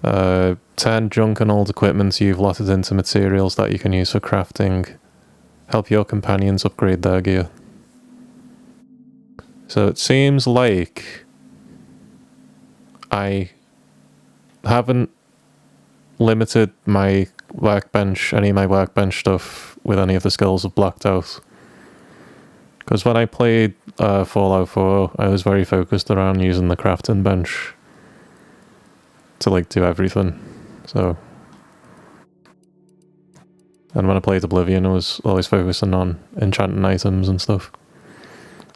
Turn junk and old equipment you've lotted into materials that you can use for crafting. Help your companions upgrade their gear. So it seems like I haven't limited my workbench, any of my workbench stuff with any of the skills I've blocked out. Because when I played Fallout 4, I was very focused around using the crafting bench to like do everything. So, and when I played Oblivion, I was always focusing on enchanting items and stuff.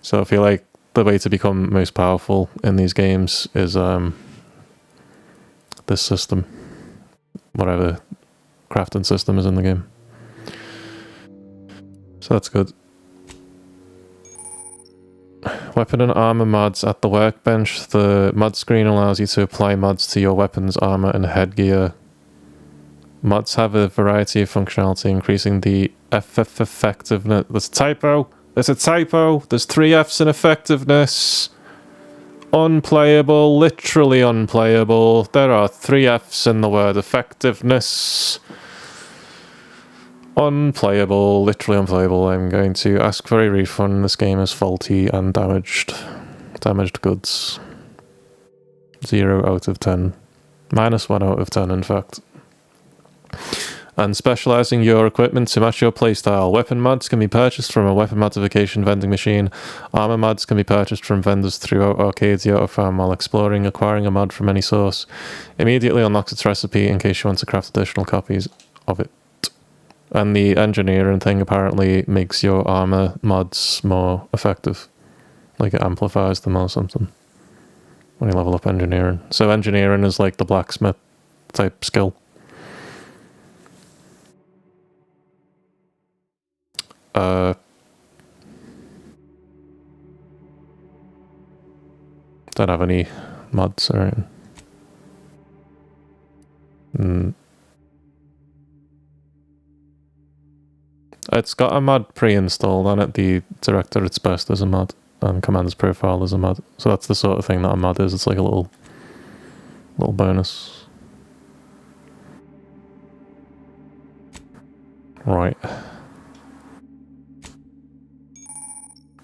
So I feel like the way to become most powerful in these games is this system, whatever crafting system is in the game. So that's good. Weapon and armor mods at the workbench. The mod screen allows you to apply mods to your weapons, armor, and headgear. Mods have a variety of functionality, increasing the effectiveness. There's a typo. There's a typo. There's 3 Fs in effectiveness. Unplayable. Literally unplayable. There are 3 Fs in the word effectiveness. Unplayable. Literally unplayable. I'm going to ask for a refund. This game is faulty and damaged. Damaged goods. 0 out of 10. -1 out of 10, in fact. And specializing your equipment to match your playstyle. Weapon mods can be purchased from a weapon modification vending machine. Armor mods can be purchased from vendors throughout Arcadia or found while exploring. Acquiring a mod from any source immediately unlocks its recipe in case you want to craft additional copies of it. And the engineering thing apparently makes your armor mods more effective. Like it amplifies them or something when you level up engineering. So engineering is like the blacksmith type skill. Don't have any mods or anything. It's got a mod pre-installed on it. The Directorate's Best is a mod, and Commander's Profile is a mod. So that's the sort of thing that a mod is. It's like a little bonus. Right.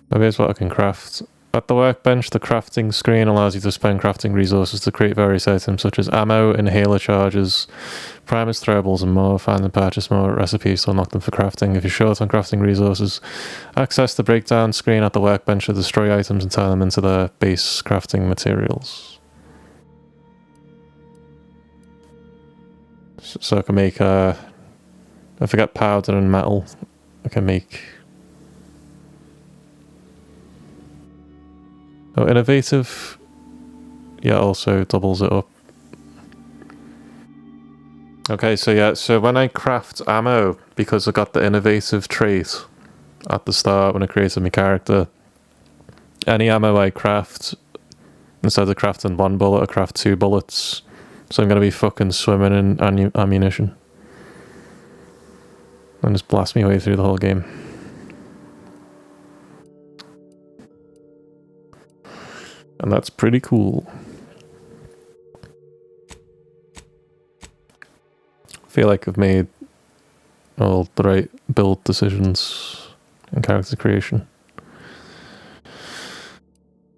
Maybe here's what I can craft. At the workbench, the crafting screen allows you to spend crafting resources to create various items such as ammo, inhaler charges, primers, throwables, and more. Find and purchase more recipes to unlock them for crafting. If you're short on crafting resources, access the breakdown screen at the workbench to destroy items and turn them into their base crafting materials. So I can make, I forget powder and metal. I can make... Oh, innovative. Yeah, also doubles it up. Okay, so yeah, so when I craft ammo, because I got the innovative trait at the start when I created my character, any ammo I craft, instead of crafting 1 bullet, I craft 2 bullets. So I'm going to be fucking swimming in ammunition. And just blast my way through the whole game. And that's pretty cool. I feel like I've made all the right build decisions in character creation.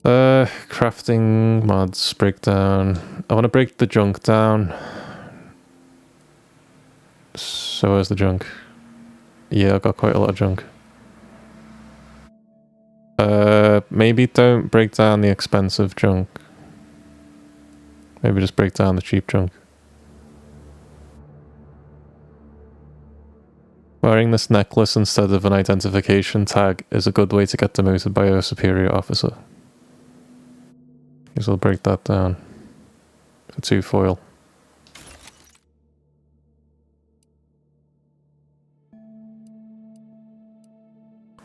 Crafting mods, breakdown. I want to break the junk down. So where's the junk? Yeah, I've got quite a lot of junk. Maybe don't break down the expensive junk. Maybe just break down the cheap junk. Wearing this necklace instead of an identification tag is a good way to get demoted by your superior officer. Guess I'll break that down for 2 foil.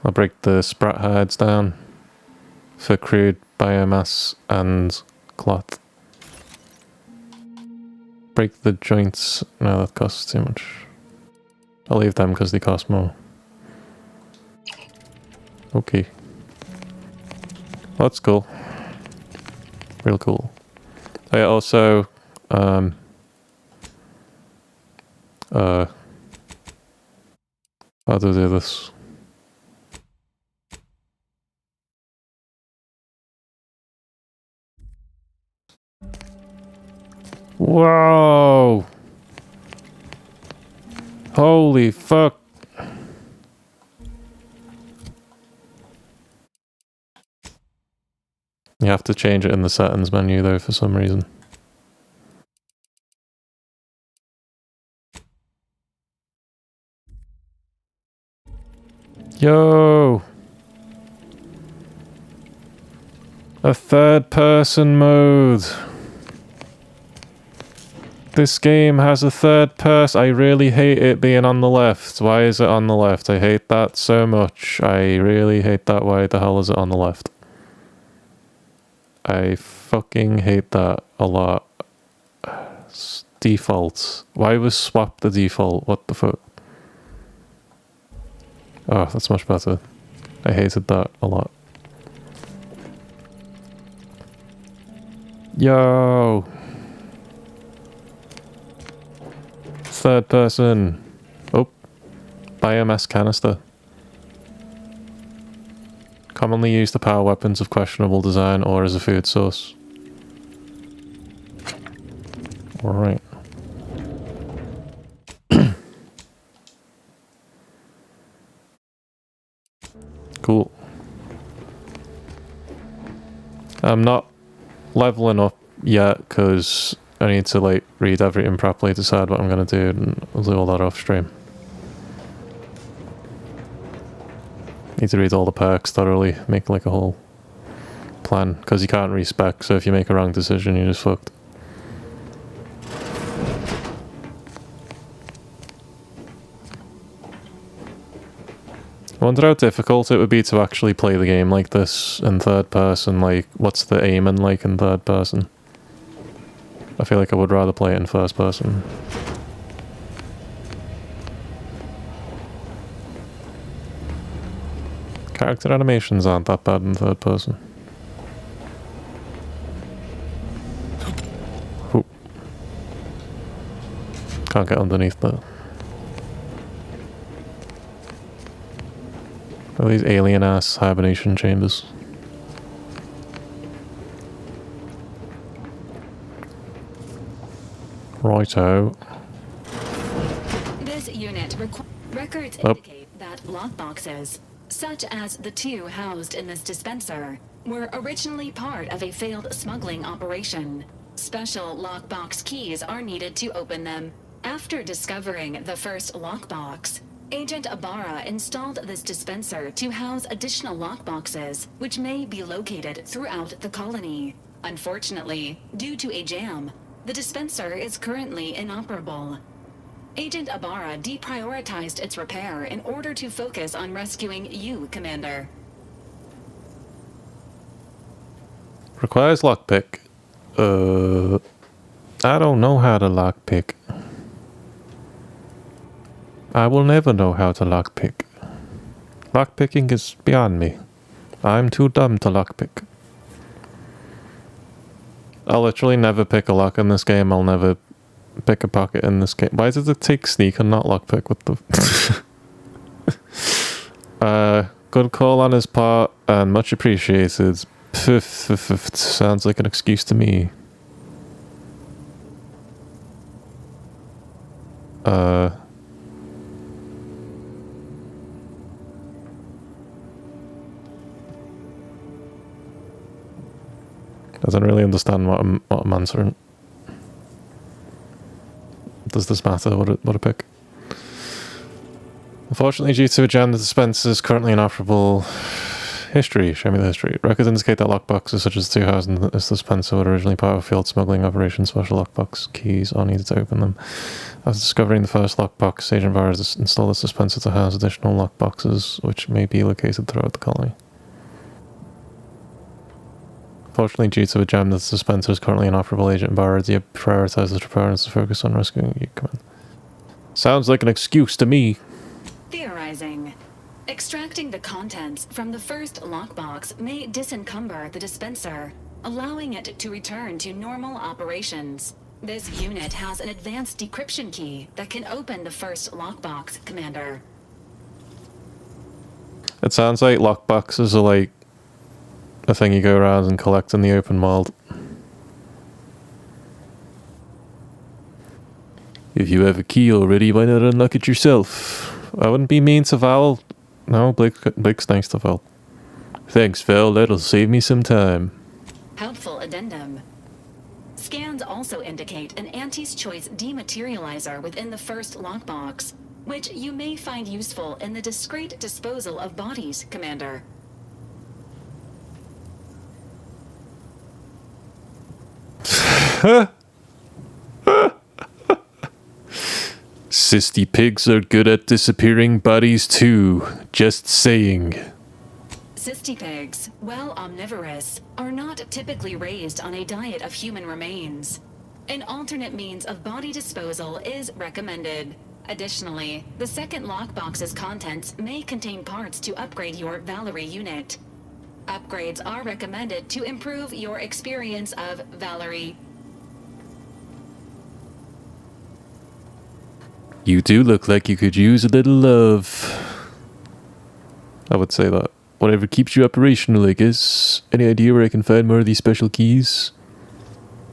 I'll break the sprat hides down for crude biomass and cloth. Break the joints. No, that costs too much. I'll leave them because they cost more. Okay. That's cool. Real cool. I also how do I do this? Whoa! Holy fuck! You have to change it in the settings menu though for some reason. Yo! A third person mode! This game has a third person. I really hate it being on the left. Why is it on the left? I hate that so much. I really hate that. Why the hell is it on the left? I fucking hate that a lot. Default. Why was swap the default? What the fuck? Oh, that's much better. I hated that a lot. Yo! Third person. Oh. Biomass canister. Commonly used to power weapons of questionable design or as a food source. Alright. Cool. I'm not leveling up yet because I need to like read everything properly, decide what I'm gonna do, and I'll do all that off stream. Need to read all the perks thoroughly, make like a whole plan, because you can't respec, so if you make a wrong decision you're just fucked. I wonder how difficult it would be to actually play the game like this in third person. Like, what's the aiming like in third person? I feel like I would rather play it in first person. Character animations aren't that bad in third person. Ooh. Can't get underneath that. Are these alien ass hibernation chambers? Righto. This unit records indicate that lockboxes, such as the 2 housed in this dispenser, were originally part of a failed smuggling operation. Special lockbox keys are needed to open them. After discovering the first lockbox, Agent Ibarra installed this dispenser to house additional lockboxes, which may be located throughout the colony. Unfortunately, due to a jam, the dispenser is currently inoperable. Agent Ibarra deprioritized its repair in order to focus on rescuing you, Commander. Requires lockpick. I don't know how to lockpick. I will never know how to lockpick. Lockpicking is beyond me. I'm too dumb to lockpick. I'll literally never pick a lock in this game. I'll never pick a pocket in this game. Why does it take sneak and not lockpick? What the... good call on his part and much appreciated. Sounds like an excuse to me. Doesn't really understand what I'm answering. does this matter what I pick? Unfortunately, due to a jam, the dispenser is currently inoperable. History. Show me the history. Records indicate that lockboxes such as 2000 this dispenser were originally part of a field smuggling operation. Special lockbox keys are needed to open them. After discovering the first lockbox, Agent Barrett installed this dispenser to house additional lockboxes, which may be located throughout the colony. Fortunately, due to a jam, the dispenser is currently inoperable. Agent Barrett prioritizes preparedness to focus on rescuing you. Come on. Sounds like an excuse to me. Theorizing. Extracting the contents from the first lockbox may disencumber the dispenser, allowing it to return to normal operations. This unit has an advanced decryption key that can open the first lockbox, Commander. It sounds like lockboxes are like a thing you go around and collect in the open world. If you have a key already, why not unlock it yourself? I wouldn't be mean to Val. No, Blake's nice to Val. Thanks, Val. That'll save me some time. Helpful addendum. Scans also indicate an Auntie's Choice dematerializer within the first lockbox, which you may find useful in the discreet disposal of bodies, Commander. Sisty pigs are good at disappearing bodies too. Just saying. Cystipigs, while omnivorous, are not typically raised on a diet of human remains. An alternate means of body disposal is recommended. Additionally, the second lockbox's contents may contain parts to upgrade your Valerie unit. Upgrades are recommended to improve your experience of Valerie. You do look like you could use a little love. I would say that. Whatever keeps you operational, I guess. Any idea where I can find more of these special keys?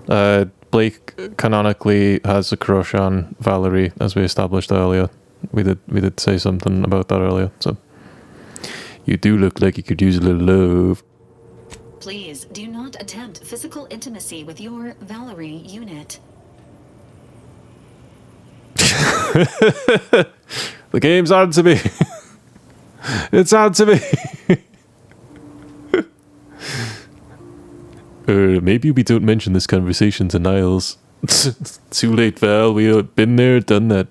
Blake canonically has a crush on Valerie, as we established earlier. We did say something about that earlier, so. You do look like you could use a little love. Please do not attempt physical intimacy with your Valerie unit. The game's on to me. It's on to me. Maybe we don't mention this conversation to Niles. Too late, Val. We have been there, done that.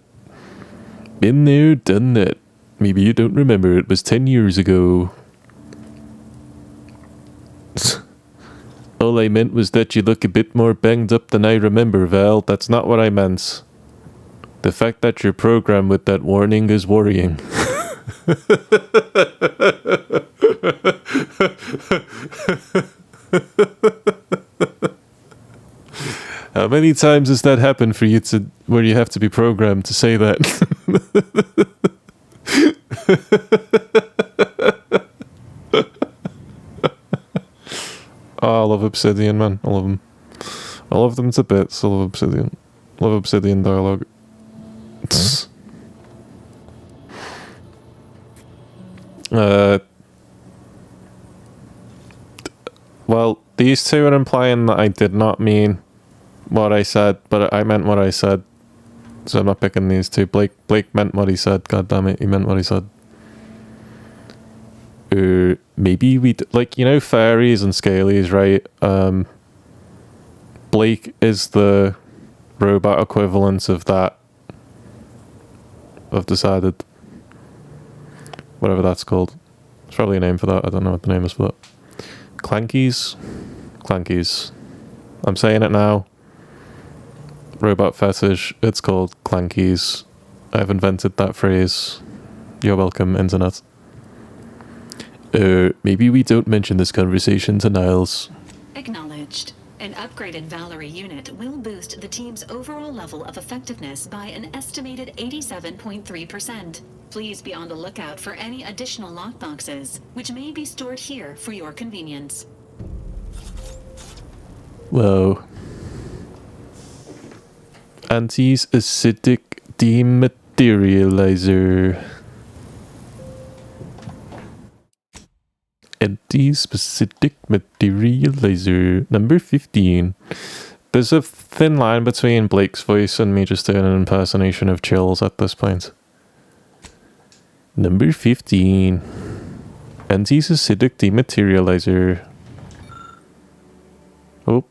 Been there, done that. Maybe you don't remember. It was 10 years ago. All I meant was that you look a bit more banged up than I remember, Val. That's not what I meant. The fact that you're programmed with that warning is worrying. How many times has that happened for you to where you have to be programmed to say that? Oh, I love Obsidian, man. I love them. I love them to bits. I love Obsidian. Love Obsidian dialogue. Well, these two are implying that I did not mean what I said, but I meant what I said. So I'm not picking these two. Blake meant what he said. God damn it, he meant what he said. Maybe we like, you know, fairies and scalies, right? Blake is the robot equivalent of that. I've decided. Whatever that's called. There's probably a name for that. I don't know what the name is for that. Clankies? Clankies. I'm saying it now. Robot fetish. It's called Clankies. I've invented that phrase. You're welcome, internet. Maybe we don't mention this conversation to Niles. Acknowledged. An upgraded Valerie unit will boost the team's overall level of effectiveness by an estimated 87.3%. Please be on the lookout for any additional lockboxes, which may be stored here for your convenience. Whoa. Auntie's acidic dematerializer. Anti-specific materializer number 15. There's a thin line between Blake's voice and me just doing an impersonation of Chills at this point. Number 15. Anti-acidic dematerializer. Oh.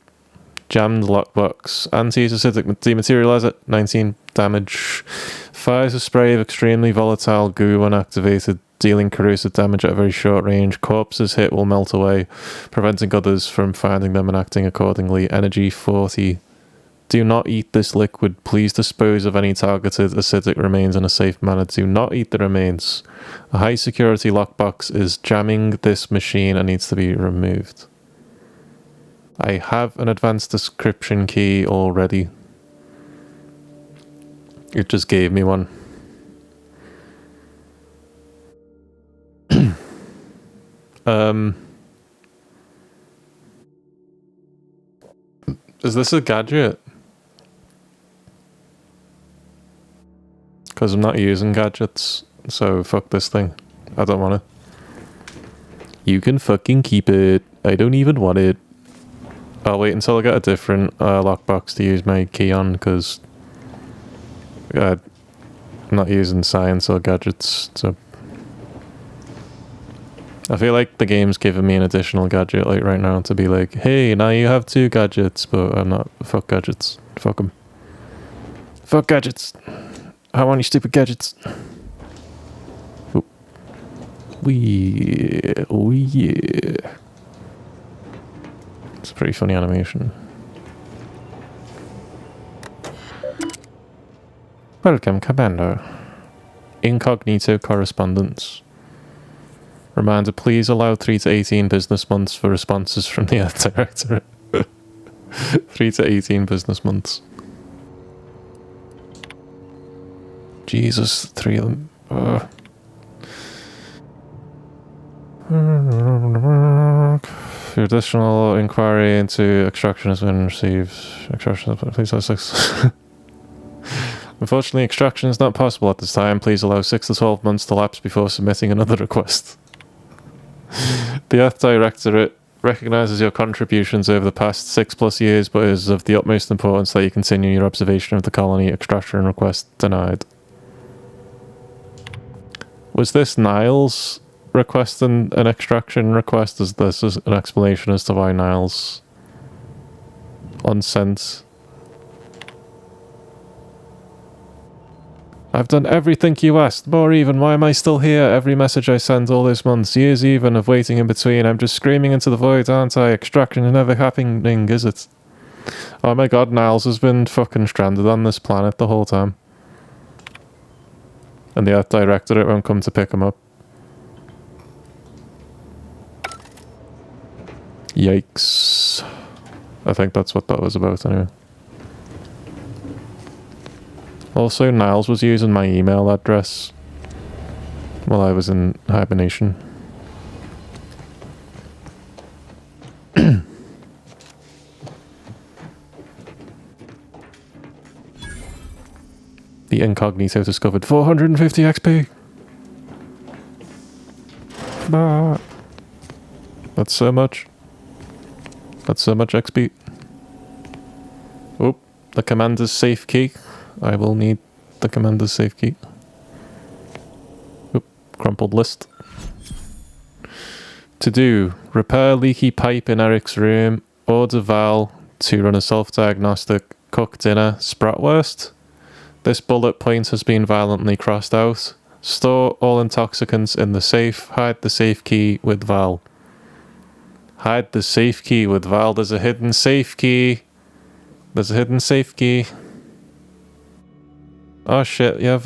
Jammed lockbox. Anti-acidic dematerializer. 19 damage. Fires a spray of extremely volatile goo when activated, dealing corrosive damage at a very short range. Corpses hit will melt away, preventing others from finding them and acting accordingly. Energy 40. Do not eat this liquid. Please dispose of any targeted acidic remains in a safe manner. Do not eat the remains. A high security lockbox is jamming this machine and needs to be removed. I have an advanced description key already. It just gave me one. Is this a gadget? Because I'm not using gadgets, so fuck this thing. I don't want it. You can fucking keep it. I don't even want it. I'll wait until I get a different lockbox to use my key on, because I'm not using science or gadgets, so... I feel like the game's giving me an additional gadget like right now to be like, hey, now you have 2 gadgets, but I'm not. Fuck gadgets. Fuck them. Fuck gadgets. I want you stupid gadgets. Oh. Oh yeah. It's a pretty funny animation. Welcome, Commander. Incognito correspondence. Reminder, please allow 3 to 18 business months for responses from the Earth Directorate. 3 to 18 business months. Jesus, 3 of them. Your additional inquiry into extraction has been received. Extraction, please allow 6. Unfortunately, extraction is not possible at this time. Please allow 6 to 12 months to lapse before submitting another request. The Earth Directorate recognizes your contributions over the past 6+ years, but it is of the utmost importance that you continue your observation of the colony. Extraction request denied. Was this Niles requesting an extraction request? Is this an explanation as to why Niles unsent? I've done everything you asked, more even. Why am I still here? Every message I sent all those months, years even, of waiting in between. I'm just screaming into the void, aren't I? Extraction is never happening, is it? Oh my god, Niles has been fucking stranded on this planet the whole time. And the Earth Directorate won't come to pick him up. Yikes. I think that's what that was about anyway. Also, Niles was using my email address while I was in hibernation. The Incognito discovered 450 XP. Bah. That's so much. That's so much XP. Oh, the commander's safe key. I will need the commander's safe key. Oop, crumpled list. To do, repair leaky pipe in Eric's room, order Val to run a self-diagnostic, cook dinner, Spratwurst. This bullet point has been violently crossed out. Store all intoxicants in the safe, hide the safe key with Val. Hide the safe key with Val. There's a hidden safe key. There's a hidden safe key. Oh shit, yeah,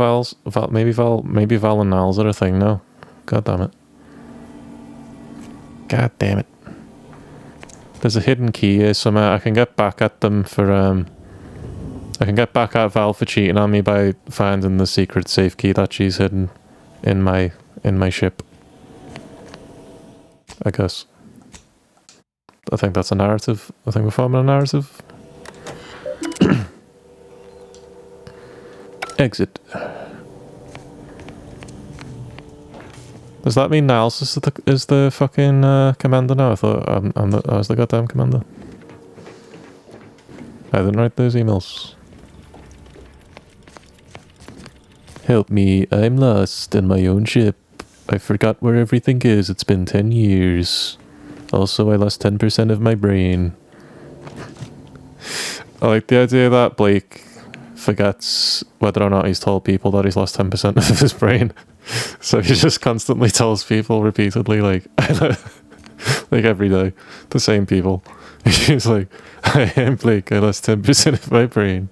maybe Val and Niles are a thing now. God damn it. God damn it. There's a hidden key here somewhere. I can get back at them for, I can get back at Val for cheating on me by finding the secret safe key that she's hidden in my ship. I guess. I think that's a narrative. I think we're forming a narrative. Exit. Does that mean Niles is the fucking commander now? I thought I was the goddamn commander. I didn't write those emails. Help me, I'm lost in my own ship. I forgot where everything is, it's been 10 years. Also, I lost 10% of my brain. I like the idea that Blake forgets whether or not he's told people that he's lost 10% of his brain. So he just constantly tells people repeatedly, like, like every day, the same people. He's like, I am Blake, I lost 10% of my brain.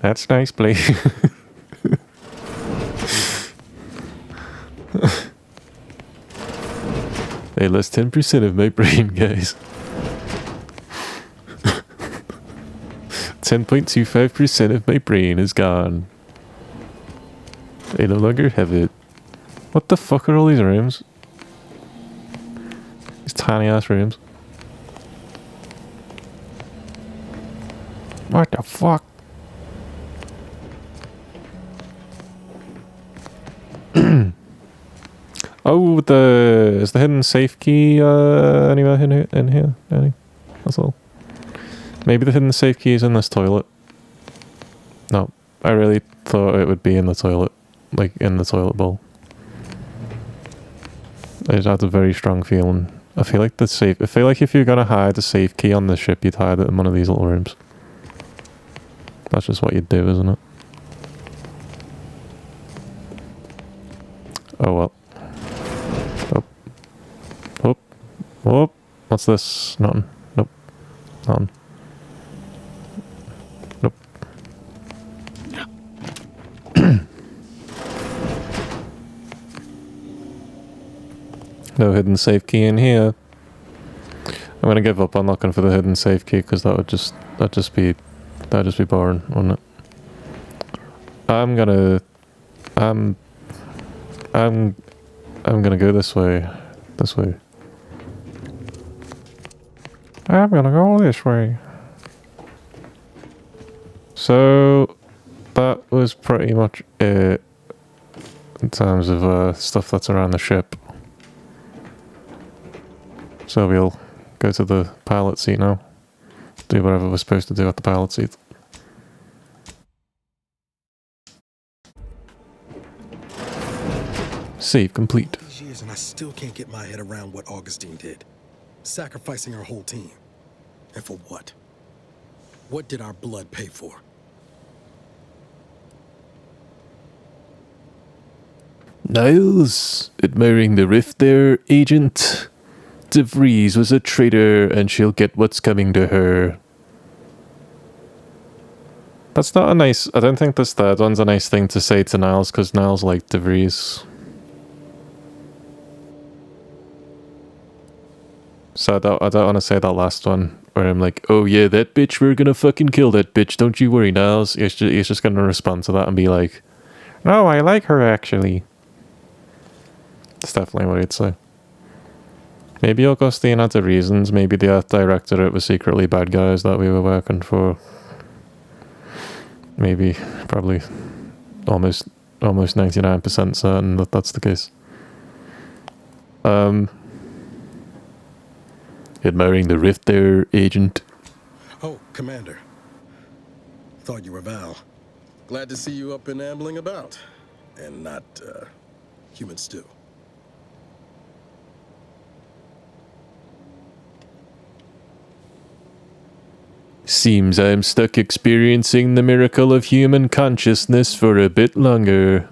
That's nice, Blake. I lost 10% of my brain, guys. 10.25% of my brain is gone. I no longer have it. What the fuck are all these rooms? These tiny ass rooms. What the fuck? Oh, is the hidden safe key anywhere in here? That's all. Maybe the hidden safe key is in this toilet. No, I really thought it would be in the toilet, like in the toilet bowl. I just had a very strong feeling. I feel like if you're gonna hide a safe key on the ship, you'd hide it in one of these little rooms. That's just what you'd do, isn't it? Oh well. Oh, what's this? Nothing. Nope. Nothing. Nope. No hidden safe key in here. I'm gonna give up on looking for the hidden safe key because that'd just be boring, wouldn't it? I'm gonna go this way. This way. I'm gonna go this way. So that was pretty much it in terms of stuff that's around the ship. So we'll go to the pilot seat now. Do whatever we're supposed to do at the pilot seat. Save complete. These years and I still can't get my head around what Augustine did. Sacrificing our whole team. And for what? What did our blood pay for? Niles, admiring the rift there, Agent. DeVries was a traitor and she'll get what's coming to her. That's not a nice... I don't think this third one's a nice thing to say to Niles, because Niles liked DeVries. So I don't want to say that last one, where I'm like, oh yeah, that bitch, we're gonna fucking kill that bitch, don't you worry, Niles. He's just gonna respond to that and be like, no, I like her, actually. That's definitely what he'd say. Maybe Augustine had the reasons, maybe the Earth Directorate was secretly bad guys that we were working for. Maybe, probably, almost 99% certain that that's the case. Admiring the rift there, Agent. Oh, Commander. Thought you were Val. Glad to see you up and ambling about. And not, human stew. Seems I'm stuck experiencing the miracle of human consciousness for a bit longer.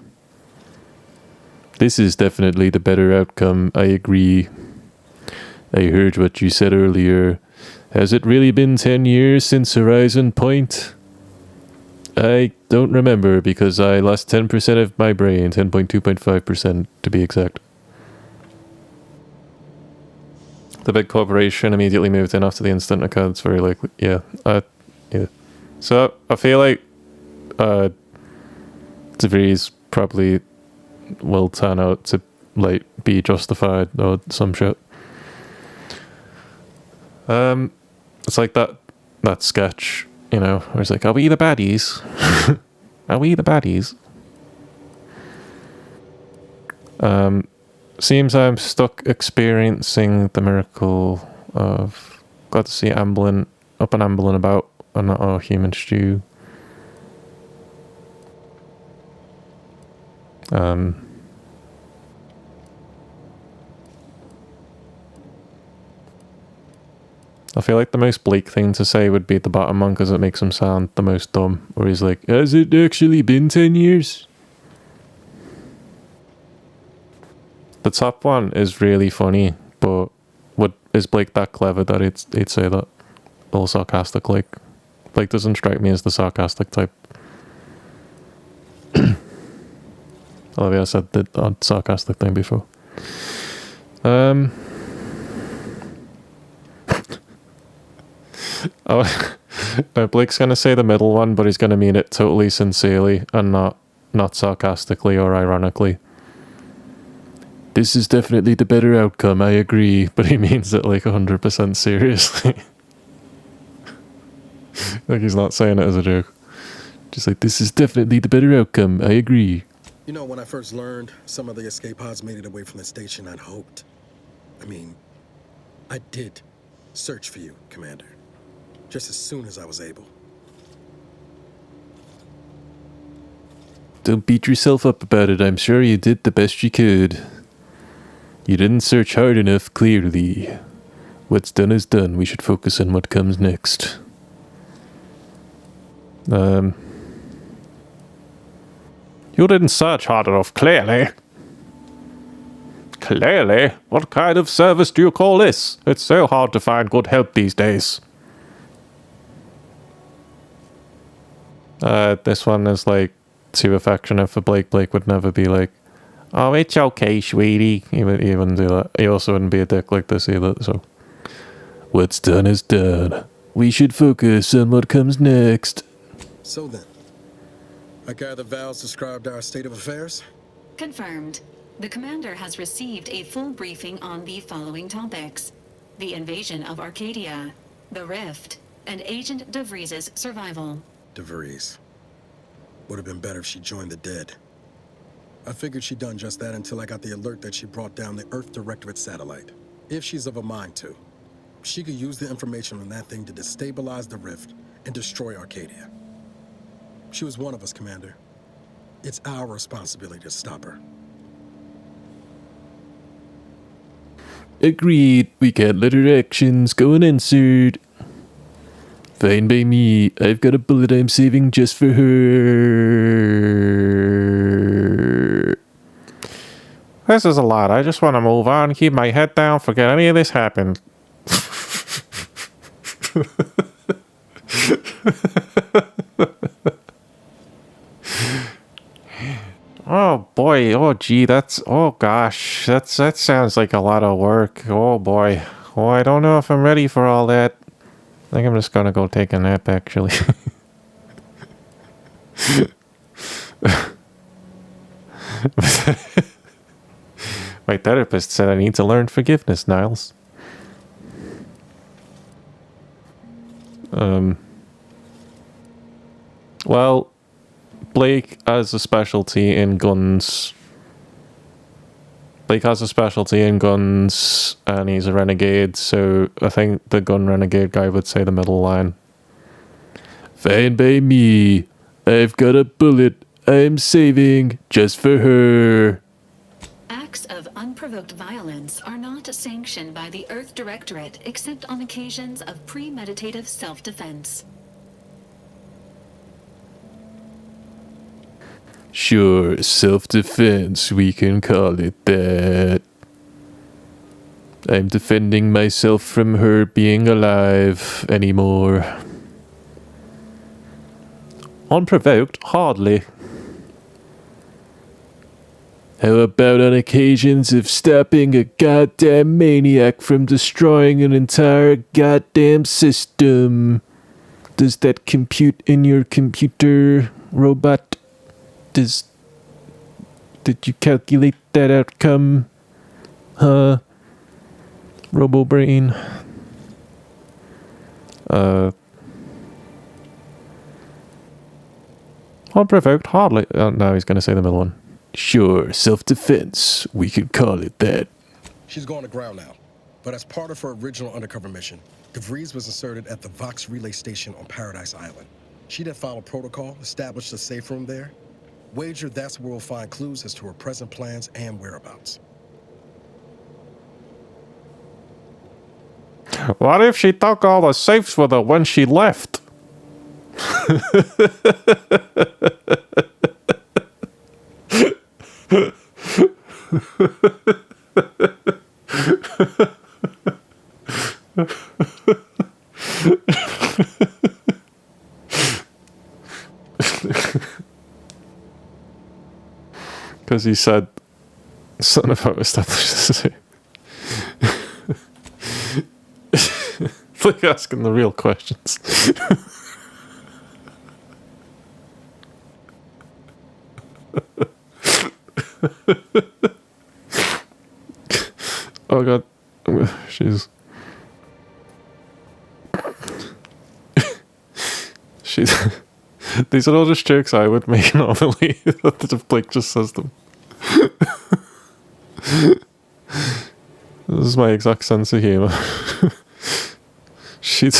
This is definitely the better outcome, I agree. I heard what you said earlier. Has it really been 10 years since Horizon Point? I don't remember because I lost 10% of my brain, 10.2.5% to be exact. The big corporation immediately moved in after the incident occurred. It's very likely. Yeah. Yeah. So I feel like DeVries probably will turn out to like be justified or some shit. It's like that sketch, you know, where it's like, are we the baddies? Are we the baddies? Seems I'm stuck experiencing the miracle Glad to see it ambling, up and ambling about, and not our human stew. I feel like the most bleak thing to say would be the bottom one because it makes him sound the most dumb. Where he's like, has it actually been 10 years? The top one is really funny, but is Blake that clever that he'd say that all sarcastic? Like, Blake doesn't strike me as the sarcastic type. Olivia said the sarcastic thing before. Oh, no, Blake's gonna say the middle one, but he's gonna mean it totally sincerely and not sarcastically or ironically. This is definitely the better outcome, I agree, but he means it like 100% seriously. Like he's not saying it as a joke. Just like, this is definitely the better outcome, I agree. You know, when I first learned some of the escape pods made it away from the station, I'd hoped. I mean, I did search for you, Commander. Just as soon as I was able. Don't beat yourself up about it. I'm sure you did the best you could. You didn't search hard enough, clearly. What's done is done. We should focus on what comes next. You didn't search hard enough, clearly. Clearly? What kind of service do you call this? It's so hard to find good help these days. This one is like too affectionate for Blake. Blake would never be like, oh, it's okay, sweetie. He wouldn't do that. He also wouldn't be a dick like this either, so. What's done is done. We should focus on what comes next. So then, I gather Val's described our state of affairs? Confirmed. The commander has received a full briefing on the following topics: the invasion of Arcadia, the Rift, and Agent DeVries' survival. DeVries. Would have been better if she joined the dead. I figured she'd done just that until I got the alert that she brought down the Earth Directorate satellite. If she's of a mind to, she could use the information on that thing to destabilize the Rift and destroy Arcadia. She was one of us, Commander. It's our responsibility to stop her. Agreed. We can't let her actions go unanswered. Fine by me. I've got a bullet I'm saving just for her. This is a lot. I just want to move on, keep my head down, forget any of this happened. Oh boy, oh gee, oh gosh, that sounds like a lot of work. Oh boy. Oh, I don't know if I'm ready for all that. I think I'm just gonna go take a nap, actually. My therapist said I need to learn forgiveness, Niles. Well, Blake has a specialty in guns. Blake has a specialty in guns, and he's a renegade, so I think the gun renegade guy would say the middle line. Fine by me. I've got a bullet I'm saving just for her. Acts of unprovoked violence are not sanctioned by the Earth Directorate except on occasions of premeditative self-defense. Sure, self-defense, we can call it that. I'm defending myself from her being alive anymore. Unprovoked? Hardly. How about on occasions of stopping a goddamn maniac from destroying an entire goddamn system? Does that compute in your computer, robot? Did you calculate that outcome? Huh? Robo-brain. Unprovoked? Hardly. No, he's gonna say the middle one. Sure, self-defense. We could call it that. She's going to ground now. But as part of her original undercover mission, DeVries was inserted at the Vox relay station on Paradise Island. She then followed protocol, established a safe room there. Wager that's where we'll find clues as to her present plans and whereabouts. What if she took all the safes with her when she left? Because he said, son of how established it. It's like asking the real questions. Oh god, she's these are all just jokes I would make normally if Blake just says them. This is my exact sense of humor. She'd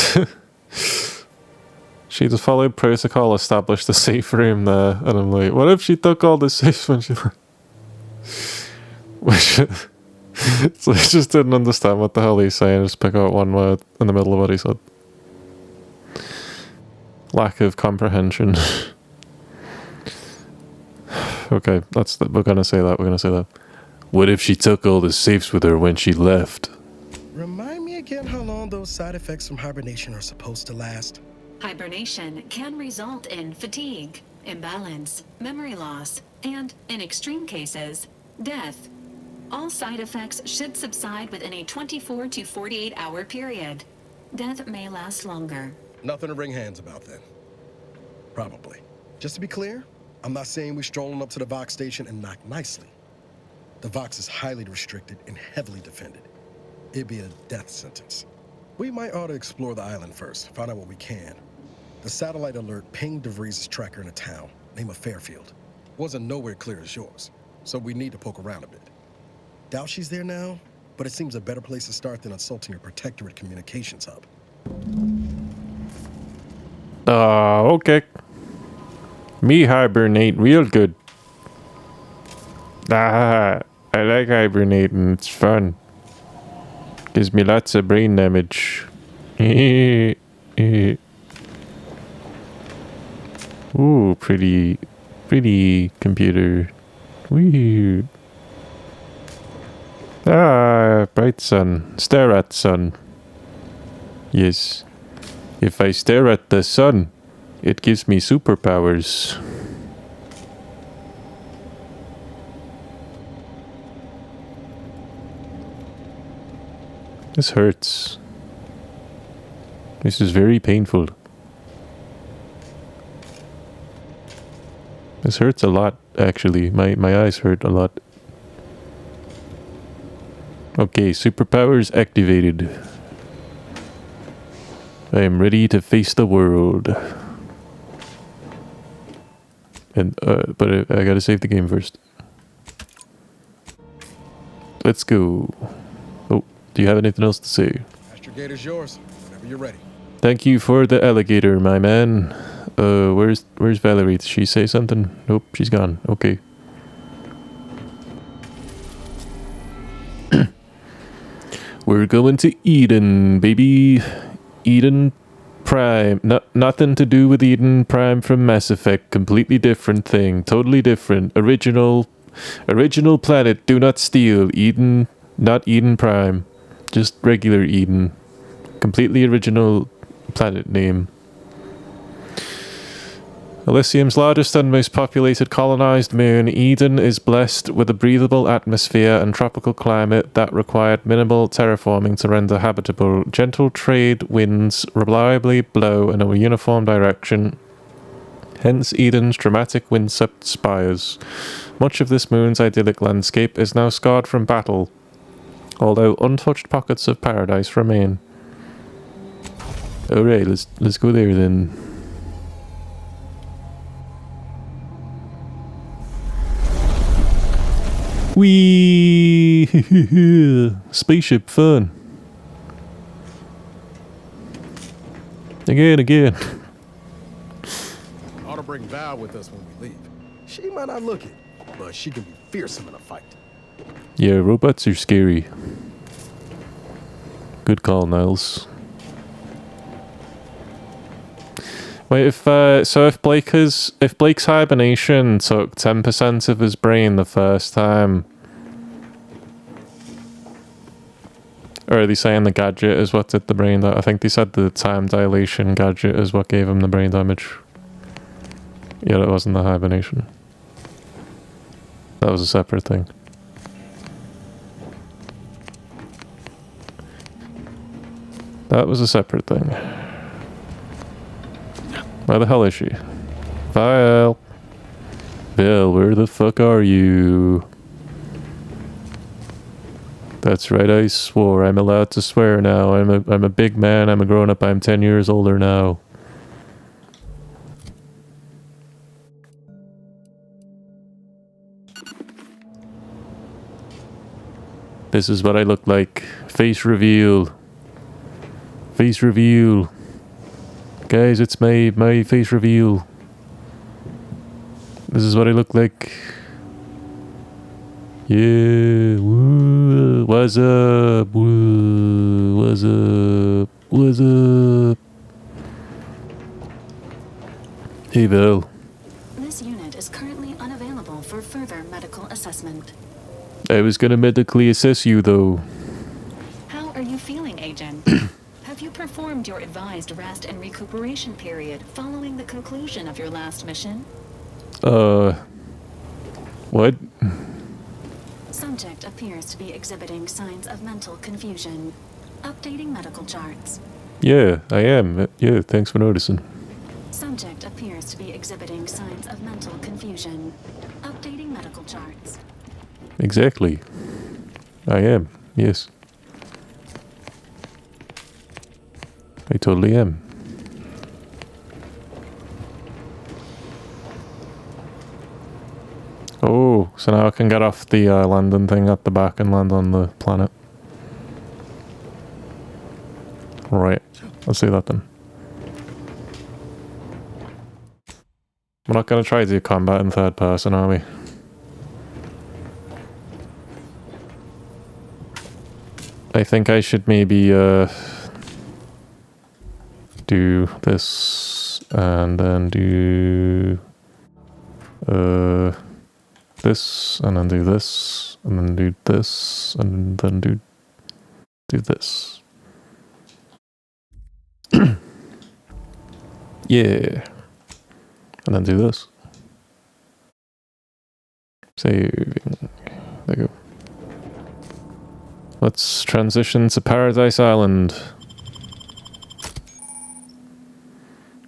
followed protocol, established the safe room there, and I'm like, what if she took all the safes when she left? So I just didn't understand what the hell he's saying. Just pick out one word in the middle of what he said. Lack of comprehension. Okay, we're gonna say that. What if she took all the safes with her when she left? Remind me again how long those side effects from hibernation are supposed to last. Hibernation can result in fatigue, imbalance, memory loss, and, in extreme cases, death. All side effects should subside within a 24 to 48 hour period. Death may last longer. Nothing to wring hands about then. Probably. Just to be clear, I'm not saying we're strolling up to the Vox station and knock nicely. The Vox is highly restricted and heavily defended. It'd be a death sentence. We might ought to explore the island first, find out what we can. The satellite alert pinged DeVries' tracker in a town, named Fairfield. Wasn't nowhere clear as yours, so we need to poke around a bit. Doubt she's there now, but it seems a better place to start than assaulting your protectorate communications hub. Okay. Me hibernate real good. I like hibernating, it's fun. Gives me lots of brain damage. Ooh, pretty computer. Weird. Bright sun. Stare at sun. Yes. If I stare at the sun, it gives me superpowers. This hurts. This is very painful. This hurts a lot, actually. My eyes hurt a lot. Okay, superpowers activated. I am ready to face the world. And but I gotta save the game first. Let's go. Oh, do you have anything else to say? Astrogator's yours, whenever you're ready. Thank you for the alligator, my man. Where's Valerie? Did she say something? Nope, she's gone. Okay. We're going to Eden, baby. Eden Prime. Nothing to do with Eden Prime from Mass Effect. Completely different thing. Totally different. Original planet. Do not steal. Eden, not Eden Prime. Just regular Eden. Completely original planet name. Elysium's largest and most populated colonized moon, Eden is blessed with a breathable atmosphere and tropical climate that required minimal terraforming to render habitable. Gentle trade winds reliably blow in a uniform direction, hence Eden's dramatic windswept spires. Much of this moon's idyllic landscape is now scarred from battle, although untouched pockets of paradise remain. Alright, let's go there then. Whee! Spaceship fun. Again. Ought to bring Val with us when we leave. She might not look it, but she can be fearsome in a fight. Yeah, robots are scary. Good call, Niles. Wait, if Blake's hibernation took 10% of his brain the first time, or are they saying the gadget is what did the brain I think they said the time dilation gadget is what gave him the brain damage. Yeah, it wasn't the hibernation. That was a separate thing. That was a separate thing. Where the hell is she? Val! Val, where the fuck are you? That's right, I swore. I'm allowed to swear now. I'm a big man, I'm a grown-up, I'm 10 years older now. This is what I look like. Face reveal. Face reveal. Guys, it's my face reveal. This is what I look like. Yeah, woo, what's up? Woo, what's up? What's up? Hey, Val. This unit is currently unavailable for further medical assessment. I was gonna medically assess you, though. How are you feeling, Agent? Have you performed your advised rest and recuperation period following the conclusion of your last mission? What? Subject appears to be exhibiting signs of mental confusion. Updating medical charts. Yeah, I am. Yeah, thanks for noticing. Subject appears to be exhibiting signs of mental confusion. Updating medical charts. Exactly. I am, yes. I totally am. Oh, so now I can get off the landing thing at the back and land on the planet. Right, let's do that then. We're not going to try to do combat in third person, are we? I think I should maybe do this and then do this and then do this and then do this and then do this. Yeah. And then do this. Saving. There you go. Let's transition to Paradise Island.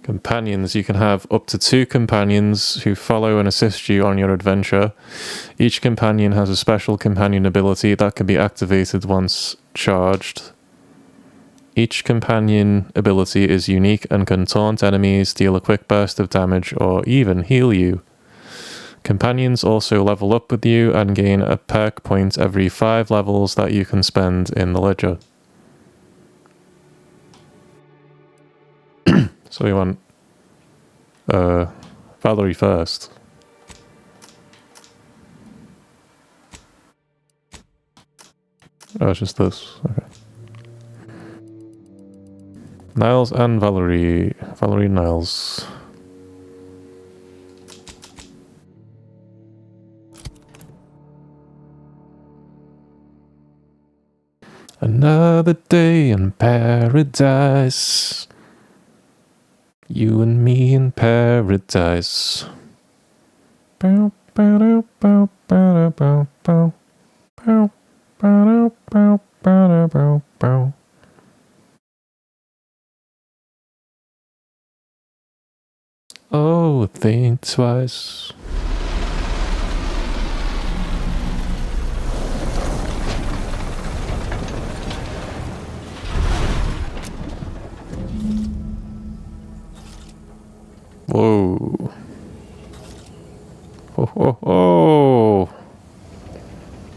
Companions. You can have up to 2 companions who follow and assist you on your adventure. Each companion has a special companion ability that can be activated once charged. Each companion ability is unique and can taunt enemies, deal a quick burst of damage, or even heal you. Companions also level up with you and gain a perk point every 5 levels that you can spend in the ledger. So we want Valerie first. Oh, it's just this. Okay. Niles and Valerie. Valerie and Niles. Another day in paradise. You and me in paradise. Bow, bow, bow, bow, bow, bow, bow, bow, bow, bow, bow, bow. Oh, think twice. Whoa. Oh, oh, oh.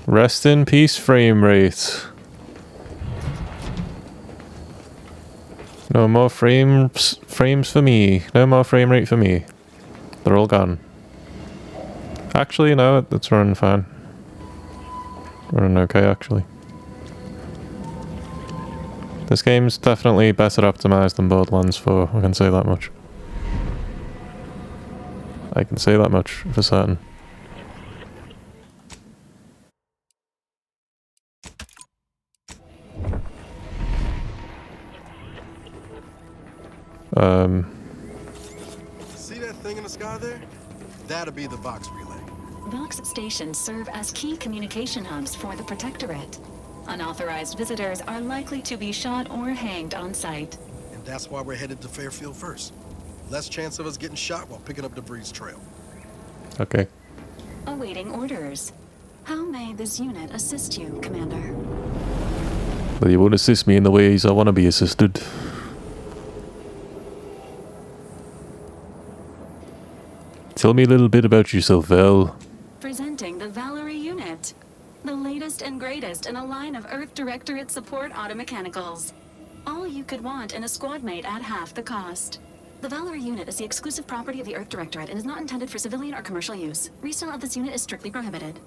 Rest in peace, frame rate. No more frames for me. No more frame rate for me. They're all gone. Actually, no, it's running fine. Running okay, actually. This game's definitely better optimized than Borderlands 4, I can say that much. I can say that much for certain. See that thing in the sky there? That'll be the Vox relay. Vox stations serve as key communication hubs for the Protectorate. Unauthorized visitors are likely to be shot or hanged on sight. And that's why we're headed to Fairfield first. Less chance of us getting shot while picking up DeVries' trail. Okay. Awaiting orders. How may this unit assist you, Commander? Well, you won't assist me in the ways I want to be assisted. Tell me a little bit about yourself, Val. Presenting the Valerie unit. The latest and greatest in a line of Earth Directorate support automechanicals. All you could want in a squad mate at half the cost. The Valerie unit is the exclusive property of the Earth Directorate and is not intended for civilian or commercial use. Resale of this unit is strictly prohibited.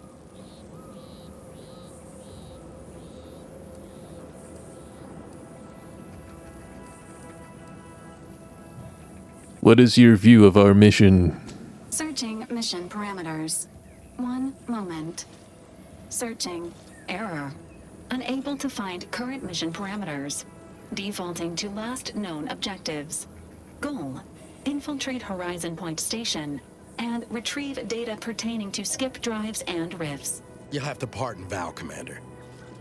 What is your view of our mission? Searching mission parameters. 1 moment. Searching. Error. Unable to find current mission parameters. Defaulting to last known objectives. Goal. Infiltrate Horizon Point Station and retrieve data pertaining to skip drives and rifts. You'll have to pardon Val, Commander.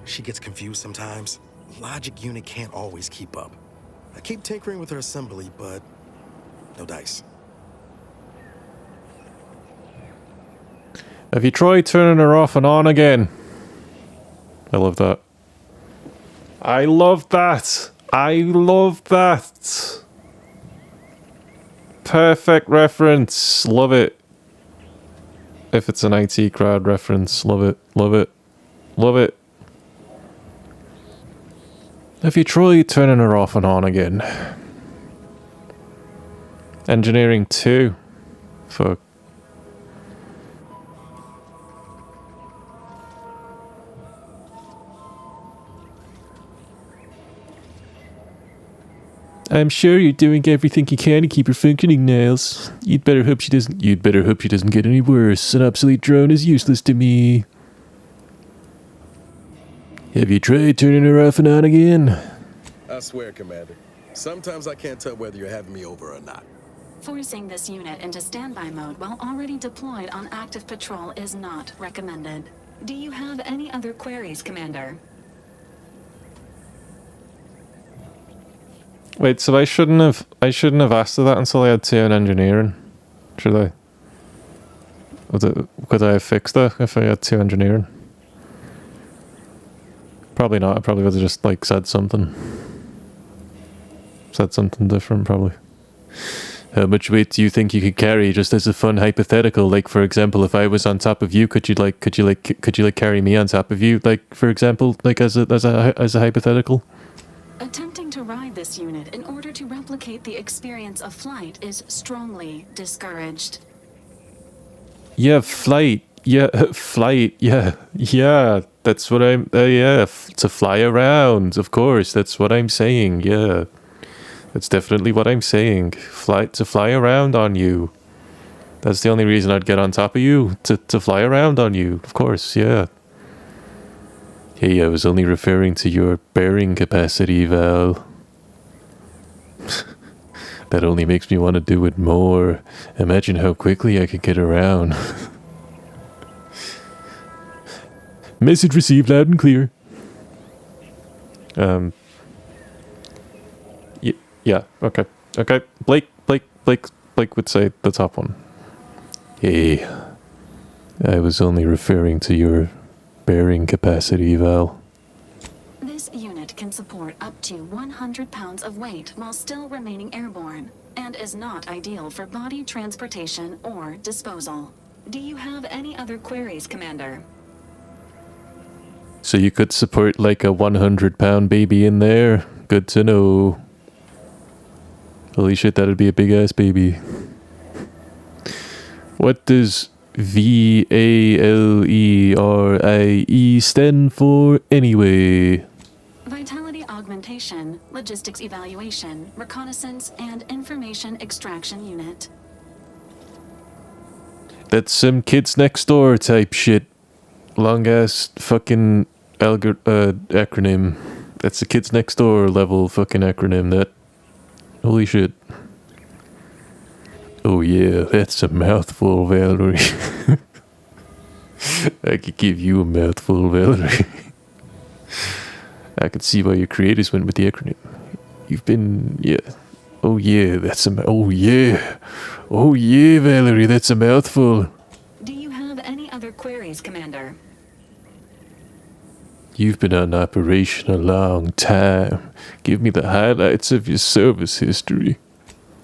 She gets confused sometimes. Logic unit can't always keep up. I keep tinkering with her assembly, but no dice. Have you tried turning her off and on again? I love that. I love that. I love that. Perfect reference. Love it. If it's an IT crowd reference, love it. Love it. Love it. Have you tried turning her off and on again? Engineering 2. Fuck. I'm sure you're doing everything you can to keep her functioning, Niles. You'd better hope she doesn't get any worse. An obsolete drone is useless to me. Have you tried turning her off and on again? I swear, Commander. Sometimes I can't tell whether you're having me over or not. Forcing this unit into standby mode while already deployed on active patrol is not recommended. Do you have any other queries, Commander? Wait, so I shouldn't have asked her that until I had 2 in engineering. Should I? Could I have fixed her if I had 2 engineering? Probably not. I probably would have just like said something different, probably. How much weight do you think you could carry, just as a fun hypothetical? Like, for example, if I was on top of you, could you carry me on top of you? Like, for example, like as a hypothetical. Attempting to ride this unit in order to replicate the experience of flight is strongly discouraged. Yeah, flight. Yeah, flight. Yeah, yeah. That's what I'm. Yeah, to fly around. Of course, that's what I'm saying. Yeah, that's definitely what I'm saying. To fly around on you. That's the only reason I'd get on top of you. To fly around on you. Of course. Yeah. Hey, I was only referring to your bearing capacity, Val. That only makes me want to do it more. Imagine how quickly I could get around. Message received loud and clear. Yeah, okay. Okay, Blake would say the top one. Hey, I was only referring to your bearing capacity, Val. This unit can support up to 100 pounds of weight while still remaining airborne, and is not ideal for body transportation or disposal. Do you have any other queries, Commander? So you could support like a 100-pound baby in there? Good to know. Holy shit, that'd be a big ass baby. What does VALERIE stand for anyway? Vitality augmentation, logistics evaluation, reconnaissance, and information extraction unit. That's some kids next door type shit. Long ass fucking acronym. That's the kids next door level fucking acronym. That. Holy shit. Oh yeah, that's a mouthful, Valerie. I could give you a mouthful, Valerie. I could see why your creators went with the acronym. You've been, yeah. Oh yeah, that's a, oh yeah. Oh yeah, Valerie, that's a mouthful. Do you have any other queries, Commander? You've been on operation a long time. Give me the highlights of your service history.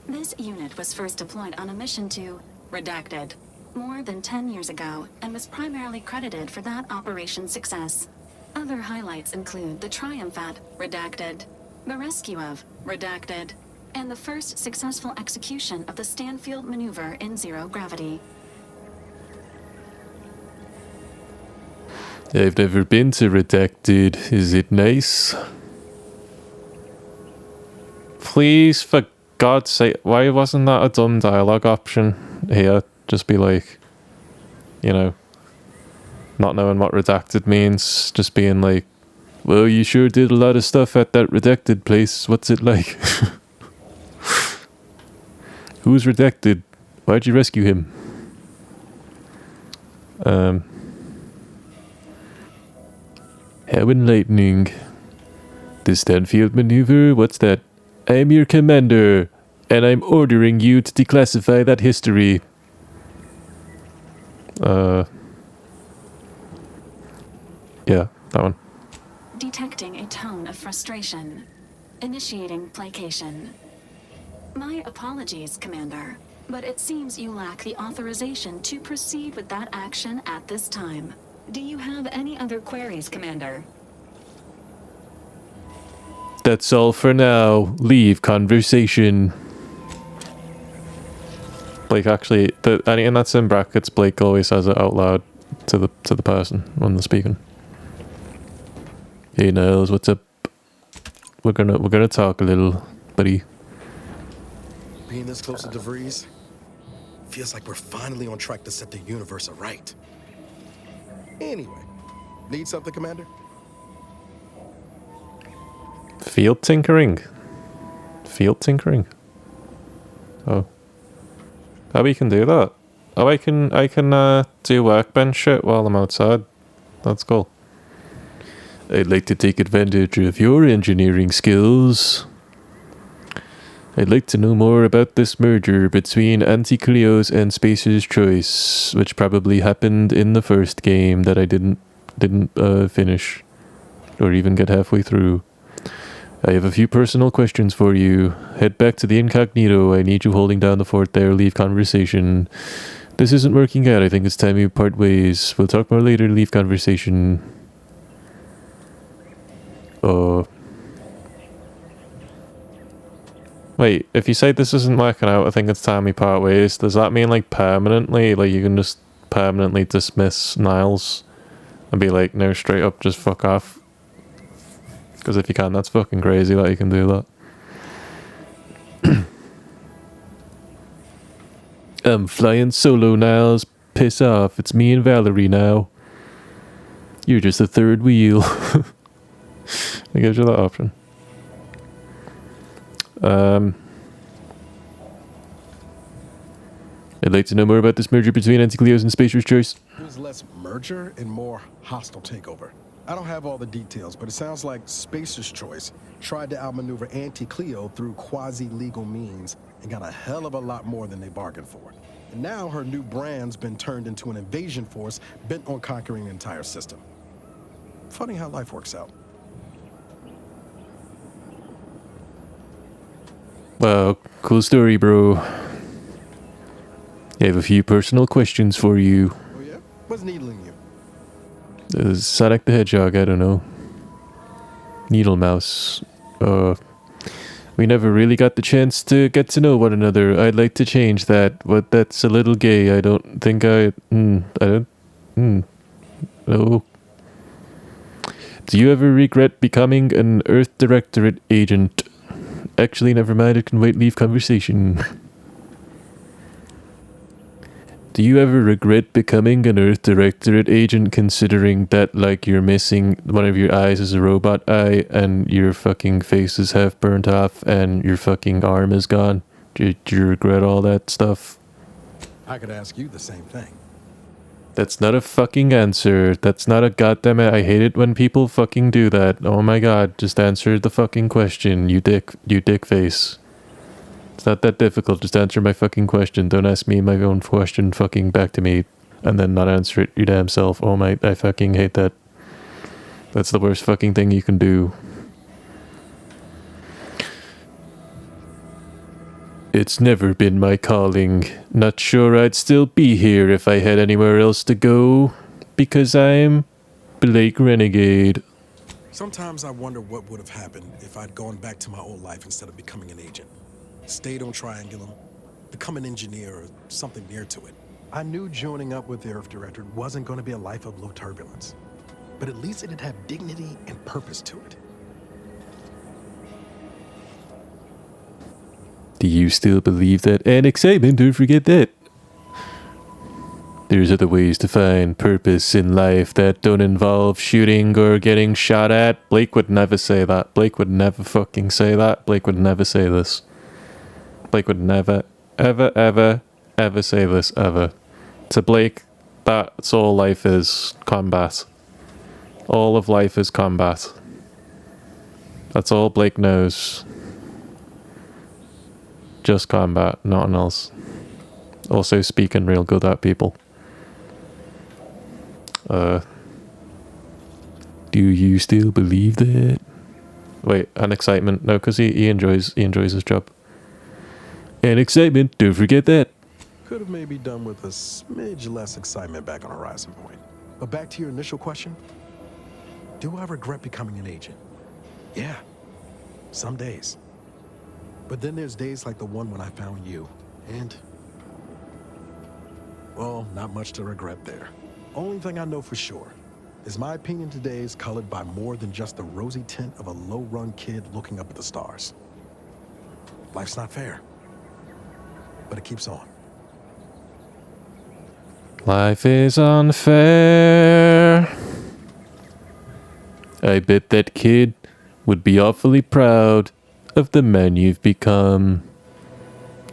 This unit was first deployed on a mission to Redacted more than 10 years ago and was primarily credited for that operation's success. Other highlights include the triumph at Redacted, the rescue of Redacted, and the first successful execution of the Stanfield maneuver in zero gravity. I've never been to Redacted. Is it nice? Please, for God's sake, why wasn't that a dumb dialogue option here? Just be like, you know, not knowing what Redacted means, just being like, well, you sure did a lot of stuff at that Redacted place. What's it like? Who's Redacted? Why'd you rescue him? How enlightening. The Stanfield maneuver? What's that? I'm your commander, and I'm ordering you to declassify that history. Yeah, that one. Detecting a tone of frustration. Initiating placation. My apologies, Commander, but it seems you lack the authorization to proceed with that action at this time. Do you have any other queries, Commander? That's all for now. Leave conversation. Blake actually, anything that's in brackets, Blake always says it out loud to the person when they're speaking. Hey Niles, what's up? We're gonna talk a little, buddy. Being this close to DeVries feels like we're finally on track to set the universe aright. Anyway, need something, Commander? Field tinkering. Field tinkering. Oh. Oh, we can do that. Oh, I can do workbench shit while I'm outside. That's cool. I'd like to take advantage of your engineering skills. I'd like to know more about this merger between Anti-Cleos and Spacer's Choice, which probably happened in the first game that I didn't finish or even get halfway through. I have a few personal questions for you. Head back to the Incognito. I need you holding down the fort there. Leave conversation. This isn't working out. I think it's time we part ways. We'll talk more later. Leave conversation. Wait, if you say this isn't working out, I think it's time we part ways. Does that mean like permanently? Like you can just permanently dismiss Niles and be like, no, straight up, just fuck off? Because if you can, that's fucking crazy that you can do that. I'm flying solo, Niles. Piss off. It's me and Valerie now. You're just the third wheel. It gives you that option. I'd like to know more about this merger between Anti-Cleos and Spacer's Choice. There's less merger and more hostile takeover. I don't have all the details, but it sounds like Spacer's Choice tried to outmaneuver Anti-Cleo through quasi-legal means and got a hell of a lot more than they bargained for. And now her new brand's been turned into an invasion force bent on conquering the entire system. Funny how life works out. Wow, cool story, bro. I have a few personal questions for you. Oh yeah? What's needling you? Sonic the Hedgehog, I don't know. Needle Mouse. We never really got the chance to get to know one another. I'd like to change that, but that's a little gay. I don't think I don't. No. Do you ever regret becoming an Earth Directorate agent? Actually, never mind. It can wait. Leave conversation. Do you ever regret becoming an Earth Directorate agent, considering that, like, you're missing one of your eyes is a robot eye, and your fucking face is half burnt off, and your fucking arm is gone? Do you regret all that stuff? I could ask you the same thing. That's not a fucking answer. That's not a goddamn... I hate it when people fucking do that. Oh my god, just answer the fucking question, you dick face. It's not that difficult, just answer my fucking question. Don't ask me my own question fucking back to me and then not answer it your damn self. Oh my, I fucking hate that. That's the worst fucking thing you can do. It's never been my calling. Not sure I'd still be here if I had anywhere else to go. Because I'm Blake Renegade. Sometimes I wonder what would have happened if I'd gone back to my old life instead of becoming an agent. Stayed on Triangulum, become an engineer or something near to it. I knew joining up with the Earth Directorate wasn't going to be a life of low turbulence. But at least it'd have dignity and purpose to it. Do you still believe that? And excitement, don't forget that. There's other ways to find purpose in life that don't involve shooting or getting shot at. Blake would never say that. Blake would never fucking say that. Blake would never say this. Blake would never, ever say this, ever. To Blake, that's all life is, combat. All of life is combat. That's all Blake knows. Just combat, nothing else. Also speaking real good at people. Do you still believe that? Wait, and excitement. No, because he enjoys his job. And excitement, don't forget that. Could have maybe done with a smidge less excitement back on Horizon Point. But back to your initial question. Do I regret becoming an agent? Yeah. Some days. But then there's days like the one when I found you. And... well, not much to regret there. Only thing I know for sure is my opinion today is colored by more than just the rosy tint of a low-run kid looking up at the stars. Life's not fair. But it keeps on. Life is unfair. I bet that kid would be awfully proud of the man you've become.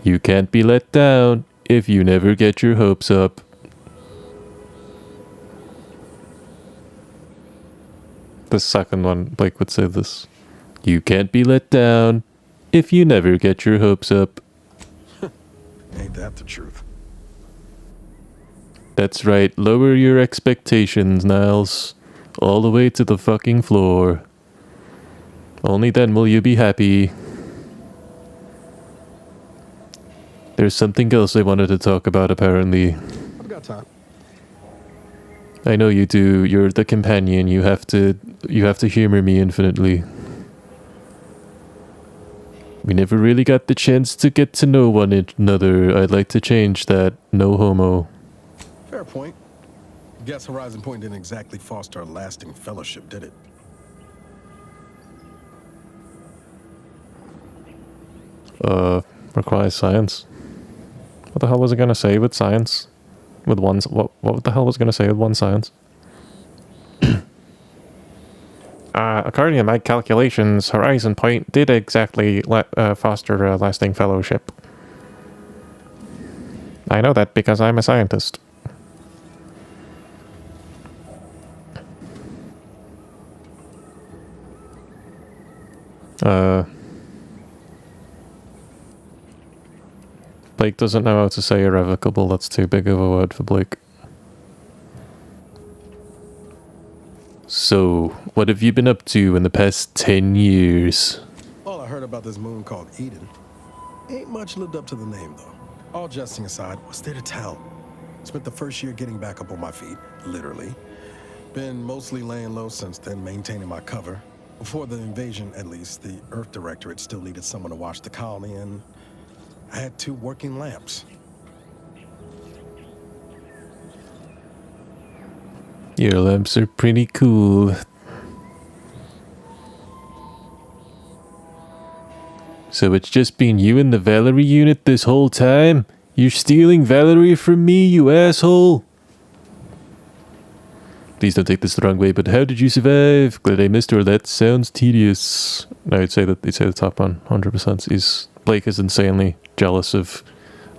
You can't be let down if you never get your hopes up. The second one, Blake would say this. You can't be let down if you never get your hopes up. Ain't that the truth? That's right, lower your expectations, Niles. All the way to the fucking floor. Only then will you be happy. There's something else I wanted to talk about, apparently. I've got time. I know you do. You're the companion. You have to humor me infinitely. We never really got the chance to get to know one another. I'd like to change that. No homo. Fair point. Guess Horizon Point didn't exactly foster a lasting fellowship, did it? Requires science. What the hell was I gonna say with science? With one, what the hell was I gonna say with one science? According to my calculations, Horizon Point did exactly foster a lasting fellowship. I know that because I'm a scientist. Blake doesn't know how to say irrevocable. That's too big of a word for Blake. So, what have you been up to in the past 10 years? All I heard about this moon called Eden ain't much lived up to the name, though. All jesting aside, what's there to tell? Spent the first year getting back up on my feet, literally. Been mostly laying low since then, maintaining my cover. Before the invasion, at least, the Earth Directorate still needed someone to watch the colony, and I had 2 working lamps. Your lamps are pretty cool. So it's just been you and the Valerie unit this whole time? You're stealing Valerie from me, you asshole! Please don't take this the wrong way, but how did you survive? Glad I missed her. That sounds tedious. No, I'd say the top one, 100%. Blake is insanely jealous of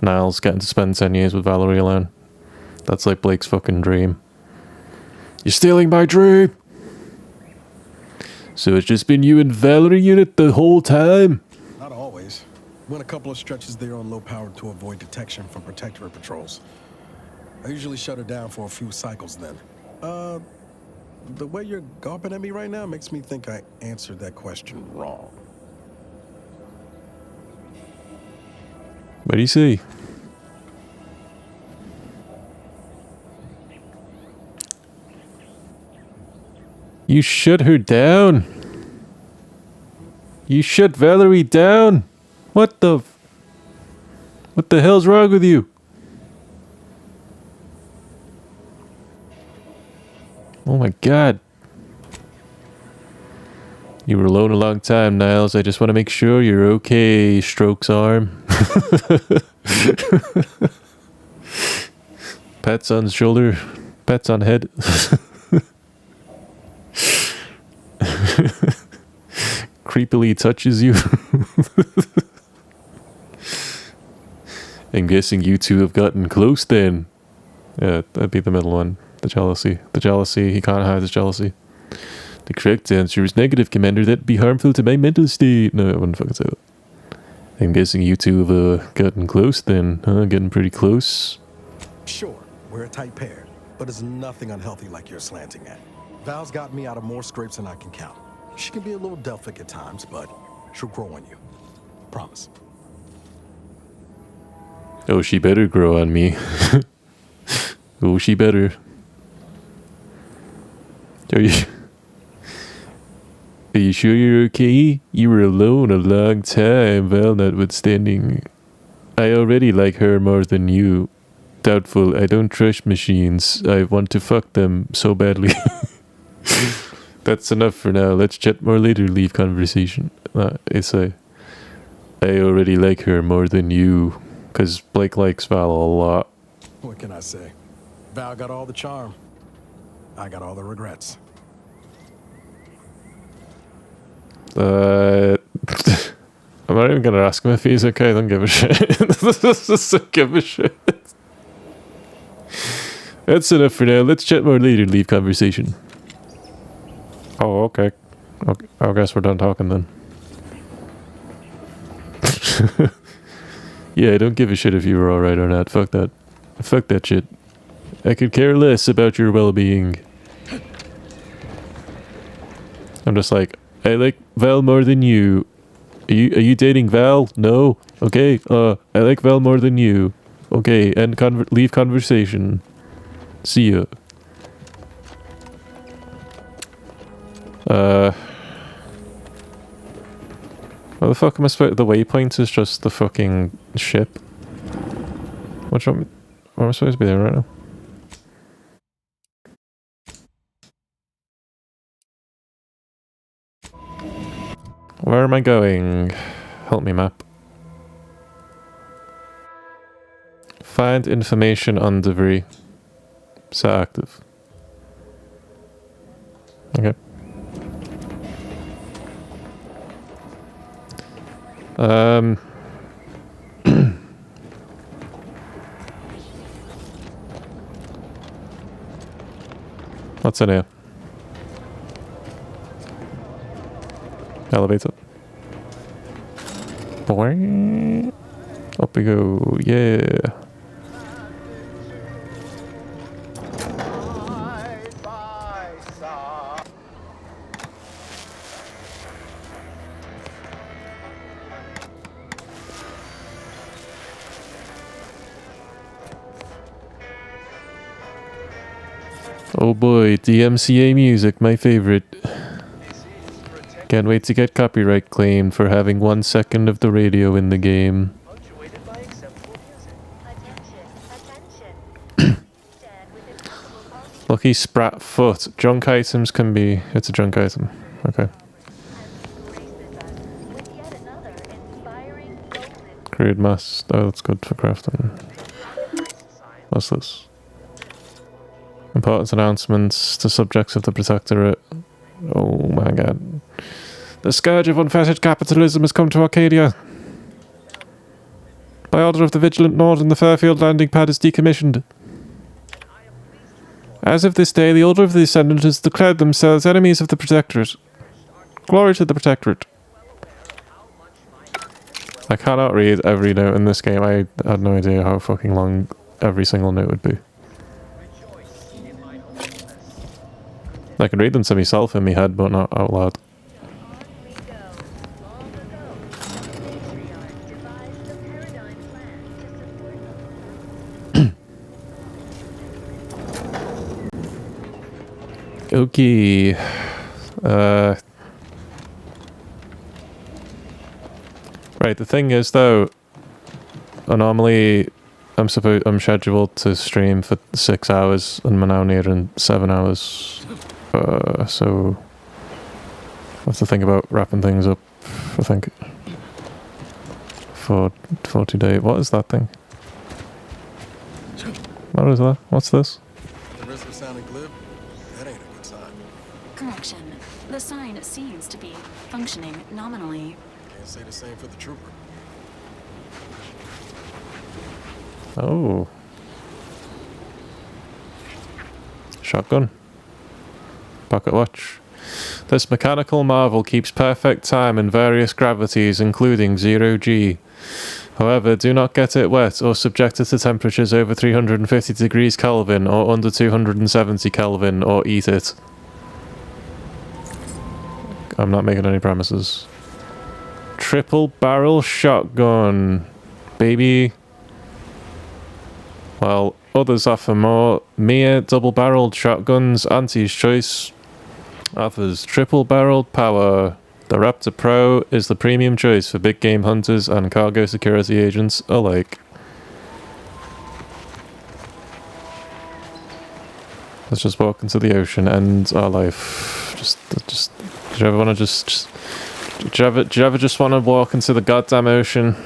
Niles getting to spend 10 years with Valerie alone. That's like Blake's fucking dream. You're stealing my dream! So it's just been you and Valerie unit the whole time? Not always. Went a couple of stretches there on low power to avoid detection from Protectorate patrols. I usually shut her down for a few cycles then. The way you're gawping at me right now makes me think I answered that question wrong. What do you see? You shut her down. You shut Valerie down. What the hell's wrong with you? Oh my god. You were alone a long time, Niles. I just want to make sure you're okay. Strokes arm. Pats on shoulder. Pats on head. Creepily touches you. I'm guessing you two have gotten close then. Yeah, that'd be the middle one. The jealousy. The jealousy. He can't hide his jealousy. The correct answer is negative, Commander. That'd be harmful to my mental state. No, I wouldn't fucking say that. I'm guessing you two have gotten close then, huh? Getting pretty close. Sure, we're a tight pair, but it's nothing unhealthy like you're slanting at. Val's got me out of more scrapes than I can count. She can be a little Delphic at times, but she'll grow on you. Promise. Oh, she better grow on me. Oh, she better. Are you sure you're okay? You were alone a long time, Val, notwithstanding. I already like her more than you. Doubtful. I don't trust machines. I want to fuck them so badly. That's enough for now. Let's chat more later. Leave conversation. I already like her more than you. Because Blake likes Val a lot. What can I say? Val got all the charm. I got all the regrets. I'm not even gonna ask him if he's okay. I don't give a shit. Don't give a shit. That's enough for now. Let's chat more later. Leave conversation. Oh, okay. I guess we're done talking then. Yeah, I don't give a shit if you were alright or not. Fuck that. Fuck that shit. I could care less about your well-being. I'm just like, I like Val more than you. Are you dating Val? No? Okay. I like Val more than you. Okay, and leave conversation. See ya. What the fuck am I supposed... The waypoint is just the fucking ship. What am I supposed to be doing right now? Where am I going? Help me, map. Find information on debris. Set active. Okay. What's in here? Elevator. Boing. Up we go. Yeah. Oh boy, DMCA music, my favorite. Can't wait to get copyright claimed for having 1 second of the radio in the game. Lucky Sprat Foot. Junk items can be... It's a junk item. Okay. Crude mass. Oh, that's good for crafting. What's this? Important announcements to subjects of the Protectorate. Oh my god. The scourge of unfettered capitalism has come to Arcadia. By order of the Vigilant Norton, the Fairfield landing pad is decommissioned. As of this day, the Order of the Ascendant has declared themselves enemies of the Protectorate. Glory to the Protectorate. I cannot read every note in this game. I had no idea how fucking long every single note would be. I can read them to myself in my head, but not out loud. Okay. Right, the thing is though, normally I'm scheduled to stream for 6 hours and we're now nearing 7 hours. So I have to think about wrapping things up, I think. For today. What is that thing? What is that? What's this? The risk of sounding glib? That ain't a good sign. Correction. The sign seems to be functioning nominally. Can't say the same for the trooper. Oh. Shotgun. Pocket watch. This mechanical marvel keeps perfect time in various gravities, including 0G. However, do not get it wet or subject it to temperatures over 350 degrees Kelvin or under 270 Kelvin, or eat it. I'm not making any promises. Triple barrel shotgun. Baby. While others offer more mere double-barreled shotguns, Auntie's Choice offers triple-barreled power. The Raptor Pro is the premium choice for big game hunters and cargo security agents alike. Let's just walk into the ocean, end our life. Just. Do you ever want to do you ever just want to walk into the goddamn ocean?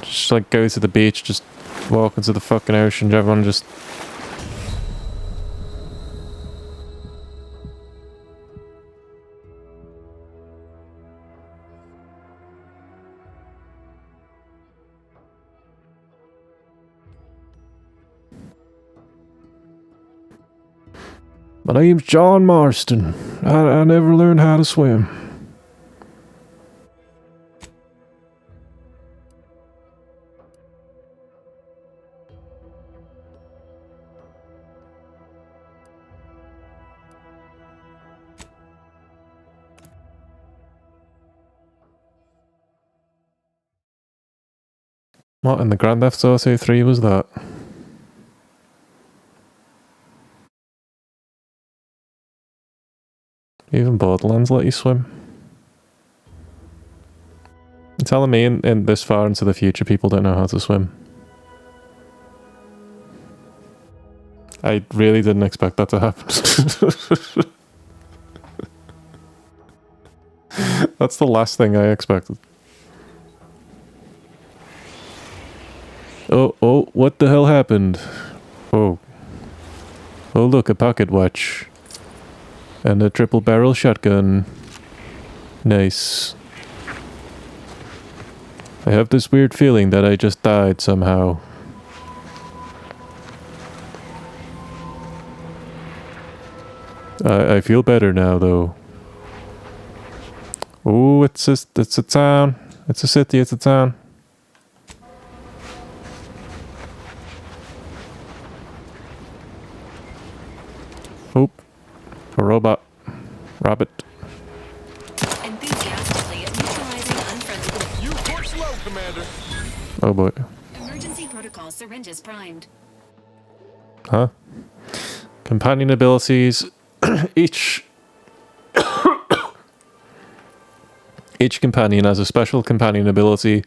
Just like go to the beach, just walk into the fucking ocean. Do you ever want to just... My name's John Marston. I never learned how to swim. What in the Grand Theft Auto 3 was that? Even Borderlands let you swim. You're telling me in this far into the future people don't know how to swim? I really didn't expect that to happen. That's the last thing I expected. Oh, what the hell happened? Oh. Oh look, a pocket watch. And a triple barrel shotgun. Nice. I have this weird feeling that I just died somehow. I feel better now though. Oh, it's a town. It's a city, it's a town. Oh. A robot. Rabbit. Enthusiastically neutralizing unfriendly. You push slow, Commander. Oh boy. Emergency protocol syringes primed. Huh? Companion abilities. Each Each companion has a special companion ability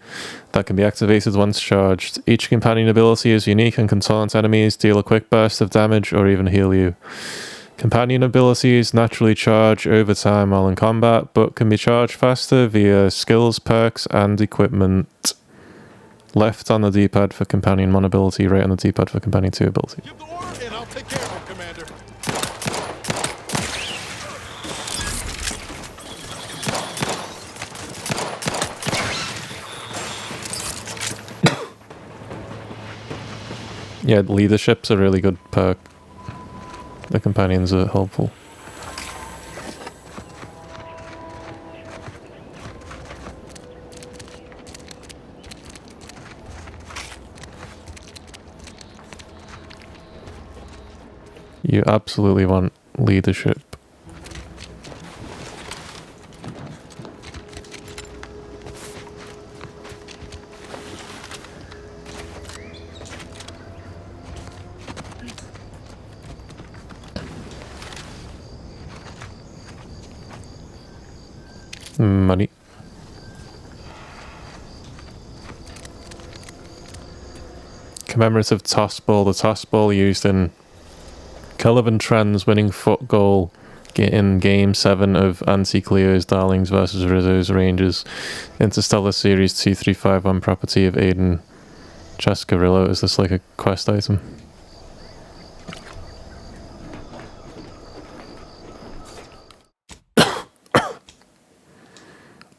that can be activated once charged. Each companion ability is unique and can taunt enemies, deal a quick burst of damage, or even heal you. Companion abilities naturally charge over time while in combat, but can be charged faster via skills, perks, and equipment. Left on the D-pad for companion 1 ability, right on the D-pad for companion 2 ability. And I'll take care of him, Commander. Yeah, leadership's a really good perk. The companions are helpful. You absolutely want leadership. Money. Commemorative toss ball. The toss ball used in Kelvin Tran's winning foot goal in Game 7 of Anti-Cleo's Darlings vs. Rizzo's Rangers. Interstellar Series 2351 property of Aiden Chascarillo. Is this like a quest item?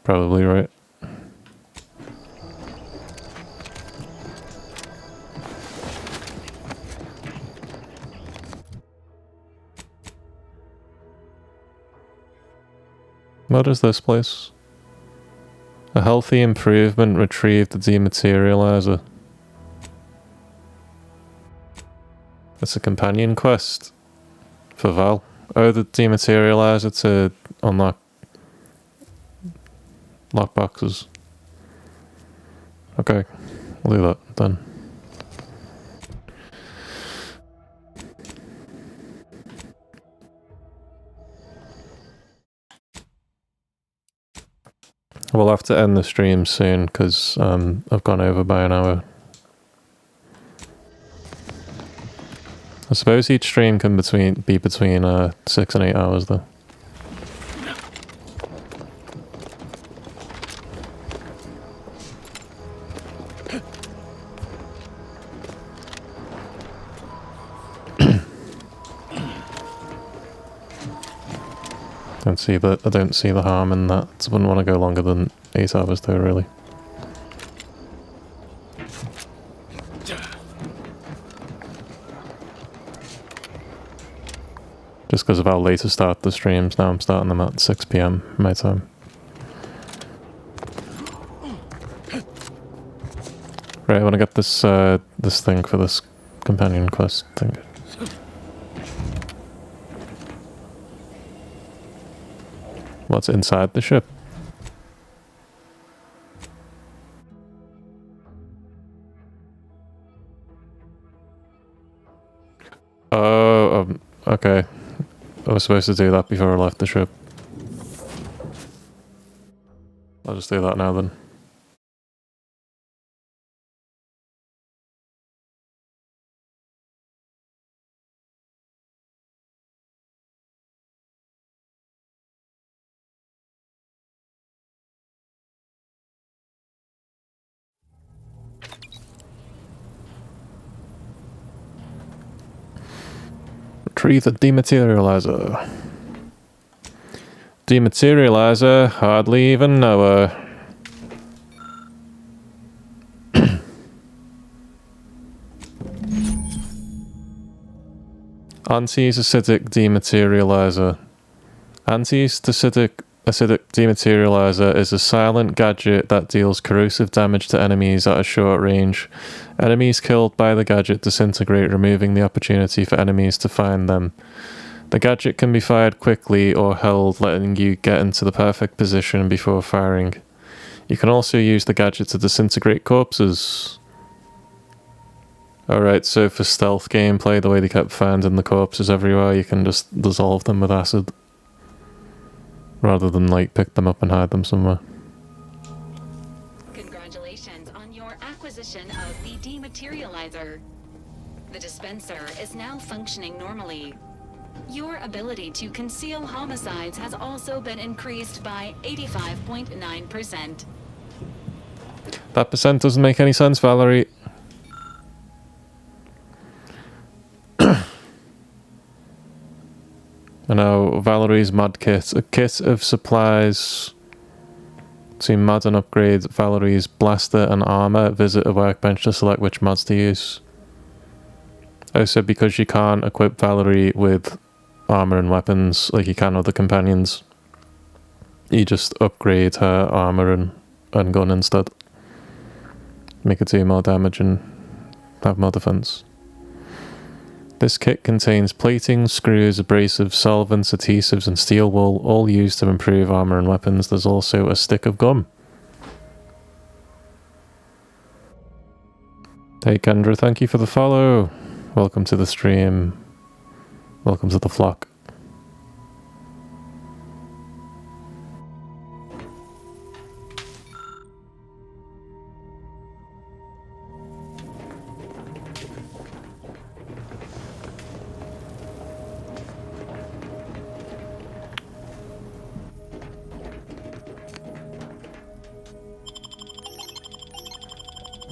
Probably right. What is this place? A healthy improvement retrieved the dematerializer. It's a companion quest for Val. Oh, the dematerializer to unlock lockboxes. Okay, we'll do that then. We'll have to end the stream soon because I've gone over by an hour. I suppose each stream can be between 6 and 8 hours though. I don't see the harm in that. I wouldn't want to go longer than 8 hours though, really. Just because of how late I start the streams, now I'm starting them at 6 PM my time. Right, I want to get this this thing for this companion quest thing. What's inside the ship? Oh, okay. I was supposed to do that before I left the ship. I'll just do that now then. Retrieve the dematerializer. Dematerializer, hardly even know her. Anti-acidic dematerializer. Anti-acidic dematerializer is a silent gadget that deals corrosive damage to enemies at a short range. Enemies killed by the gadget disintegrate, removing the opportunity for enemies to find them. The gadget can be fired quickly or held, letting you get into the perfect position before firing. You can also use the gadget to disintegrate corpses. Alright, so for stealth gameplay, the way they kept finding the corpses everywhere, you can just dissolve them with acid. Rather than, like, pick them up and hide them somewhere. acquisition of the dematerializer. The dispenser is now functioning normally. Your ability to conceal homicides has also been increased by 85.9%. That percent doesn't make any sense, Valerie. I know Valerie's mod kit. A kit of supplies to mod and upgrade Valerie's blaster and armor. Visit a workbench to select which mods to use. Also, because you can't equip Valerie with armor and weapons like you can other companions, you just upgrade her armor and gun instead. Make it do more damage and have more defense. This kit contains plating, screws, abrasives, solvents, adhesives, and steel wool, all used to improve armor and weapons. There's also a stick of gum. Hey Kendra, thank you for the follow. Welcome to the stream. Welcome to the flock.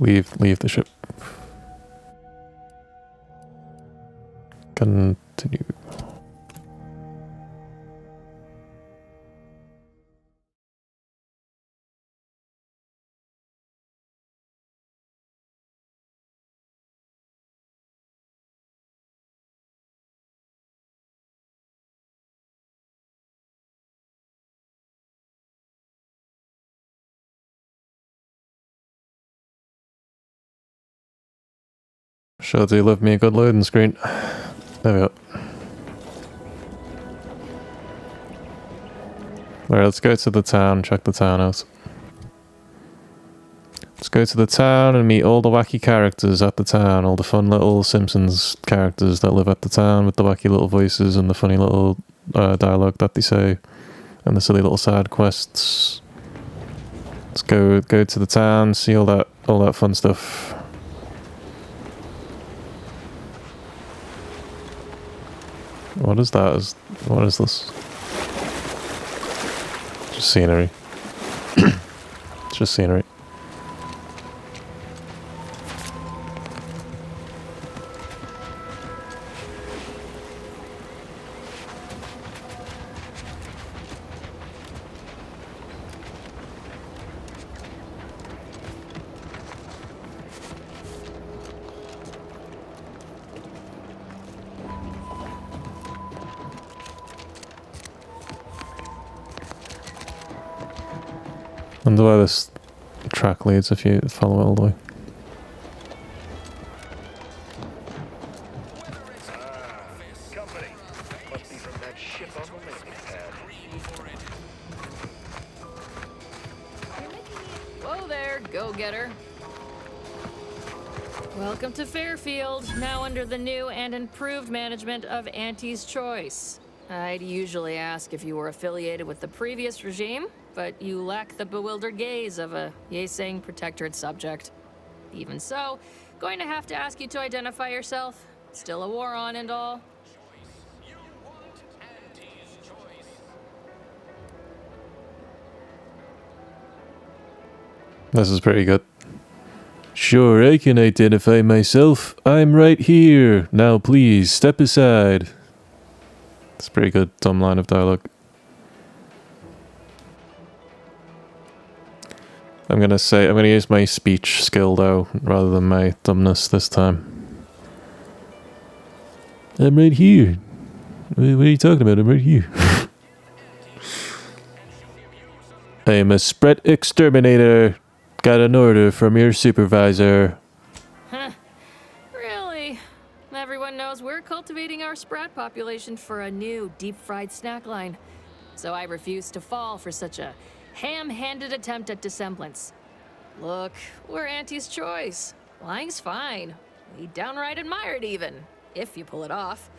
Leave the ship. Continue. Sure do love me a good loading screen. There we go. Alright, let's go to the town, check the town out. Let's go to the town and meet all the wacky characters at the town, all the fun little Simpsons characters that live at the town with the wacky little voices and the funny little dialogue that they say, and the silly little side quests. Let's go to the town, see all that fun stuff. What is that? What is this? Just scenery. It's just scenery. I wonder where this track leads if you follow it all the way. Whoa there, go-getter. Welcome to Fairfield, now under the new and improved management of Auntie's Choice. I'd usually ask if you were affiliated with the previous regime, but you lack the bewildered gaze of a yay-saying protectorate subject. Even so, going to have to ask you to identify yourself. Still a war on and all. This is pretty good. Sure, I can identify myself. I'm right here. Now please, step aside. It's a pretty good dumb line of dialogue. I'm gonna use my speech skill though, rather than my dumbness this time. I'm right here. What are you talking about? I'm right here. I am a Spret exterminator. Got an order from your supervisor. Huh. Really? Everyone knows we're cultivating our Sprat population for a new deep-fried snack line. So I refuse to fall for such a ham-handed attempt at dissemblance. Look, we're Auntie's Choice. Lying's fine. We downright admire it even, if you pull it off.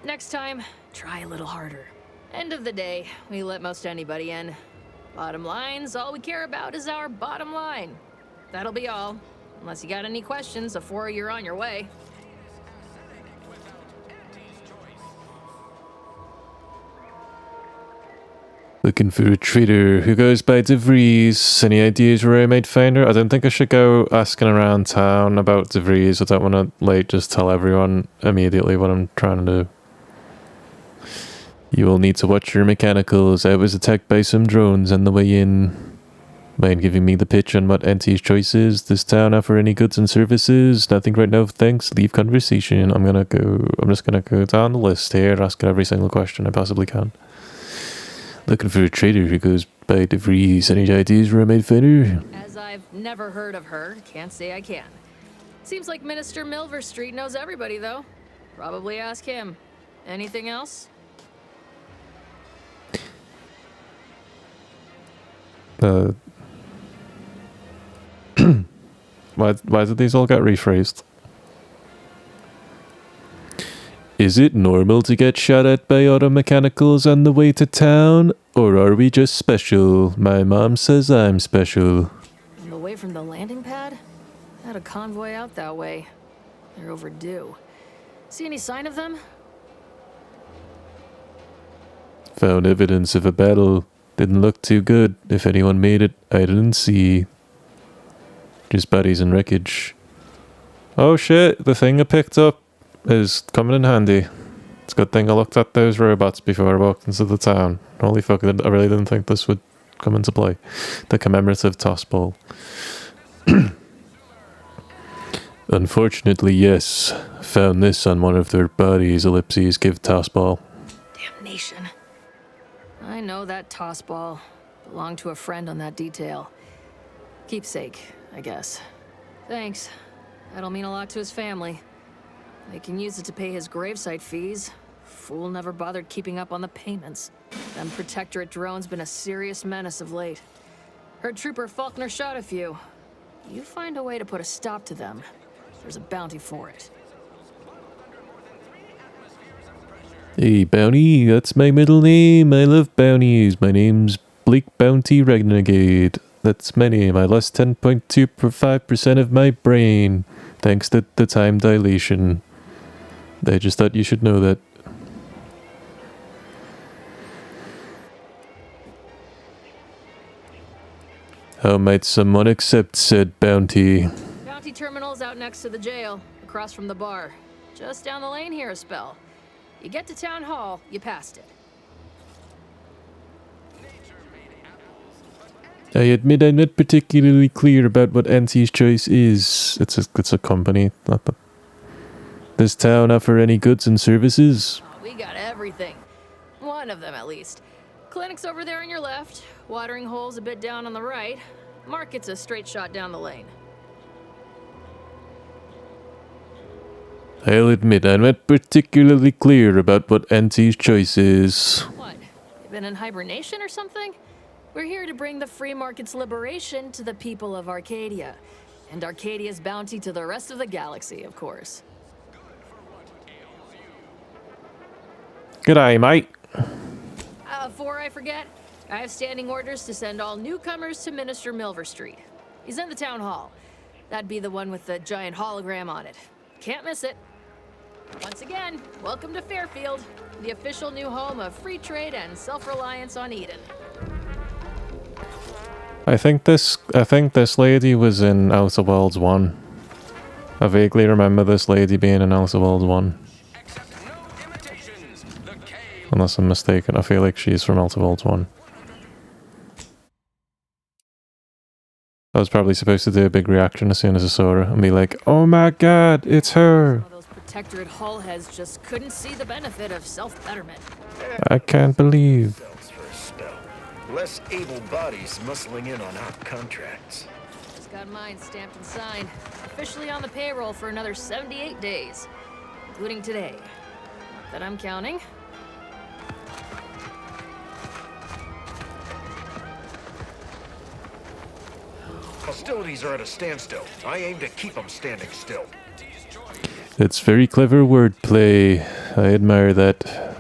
Next time, try a little harder. End of the day, we let most anybody in. Bottom line's all we care about is our bottom line. That'll be all. Unless you got any questions before you're on your way. Looking for a trader who goes by DeVries. Any ideas where I might find her? I don't think I should go asking around town about DeVries. I don't want to, like, just tell everyone immediately what I'm trying to do. You will need to watch your mechanicals. I was attacked by some drones on the way in. Mind giving me the pitch on what NT's choice is? Does town offer any goods and services? Nothing right now, thanks. Leave conversation. I'm just gonna go down the list here, asking every single question I possibly can. Looking for a trader who goes by DeVries. Any ideas where I might find her? As I've never heard of her, can't say I can. Seems like Minister Milverstreet knows everybody, though. Probably ask him. Anything else? Why did these all get rephrased? Is it normal to get shot at by auto mechanicals on the way to town? Or are we just special? My mom says I'm special. On the way from the landing pad? Had a convoy out that way. They're overdue. See any sign of them? Found evidence of a battle. Didn't look too good. If anyone made it, I didn't see. Just bodies and wreckage. Oh shit, the thing I picked up is coming in handy. It's a good thing I looked at those robots before I walked into the town. Holy fuck, I really didn't think this would come into play. The commemorative toss ball. Unfortunately, yes. Found this on one of their bodies. Ellipses, give toss ball. Damnation. I know that toss ball. Belonged to a friend on that detail. Keepsake, I guess. Thanks. That'll mean a lot to his family. They can use it to pay his gravesite fees. Fool never bothered keeping up on the payments. Them Protectorate drones been a serious menace of late. Heard Trooper Faulkner shot a few. You find a way to put a stop to them. There's a bounty for it. Hey, Bounty, that's my middle name. I love bounties. My name's Blake Bounty Renegade. That's my name. I lost 10.25% of my brain, thanks to the time dilation. I just thought you should know that. How might someone accept said bounty? Bounty terminal's out next to the jail, across from the bar. Just down the lane here a spell. You get to Town Hall, you passed it. I admit I'm not particularly clear about what NT's choice is. It's a company. Not the... Does town offer any goods and services? We got everything. One of them, at least. Clinic's over there on your left. Watering hole's a bit down on the right. Market's a straight shot down the lane. I'll admit I'm not particularly clear about what NT's choice is. What? You been in hibernation or something? We're here to bring the free market's liberation to the people of Arcadia. And Arcadia's bounty to the rest of the galaxy, of course. G'day, mate. Before I forget, I have standing orders to send all newcomers to Minister Milverstreet. He's in the town hall. That'd be the one with the giant hologram on it. Can't miss it. Once again, welcome to Fairfield, the official new home of free trade and self-reliance on Eden. I think this lady was in Outer Worlds 1. I vaguely remember this lady being in Outer Worlds 1. Unless I'm mistaken, I feel like she's from Outer Worlds 1. I was probably supposed to do a big reaction as soon as I saw her and be like, oh my god, it's her! All those Protectorate hull heads just couldn't see the benefit of self-betterment. I can't believe. Less able bodies muscling in on our contracts. Just got mine stamped and signed. Officially on the payroll for another 78 days. Including today. Not that I'm counting. Hostilities are at a standstill. I aim to keep them standing still. It's very clever wordplay. I admire that.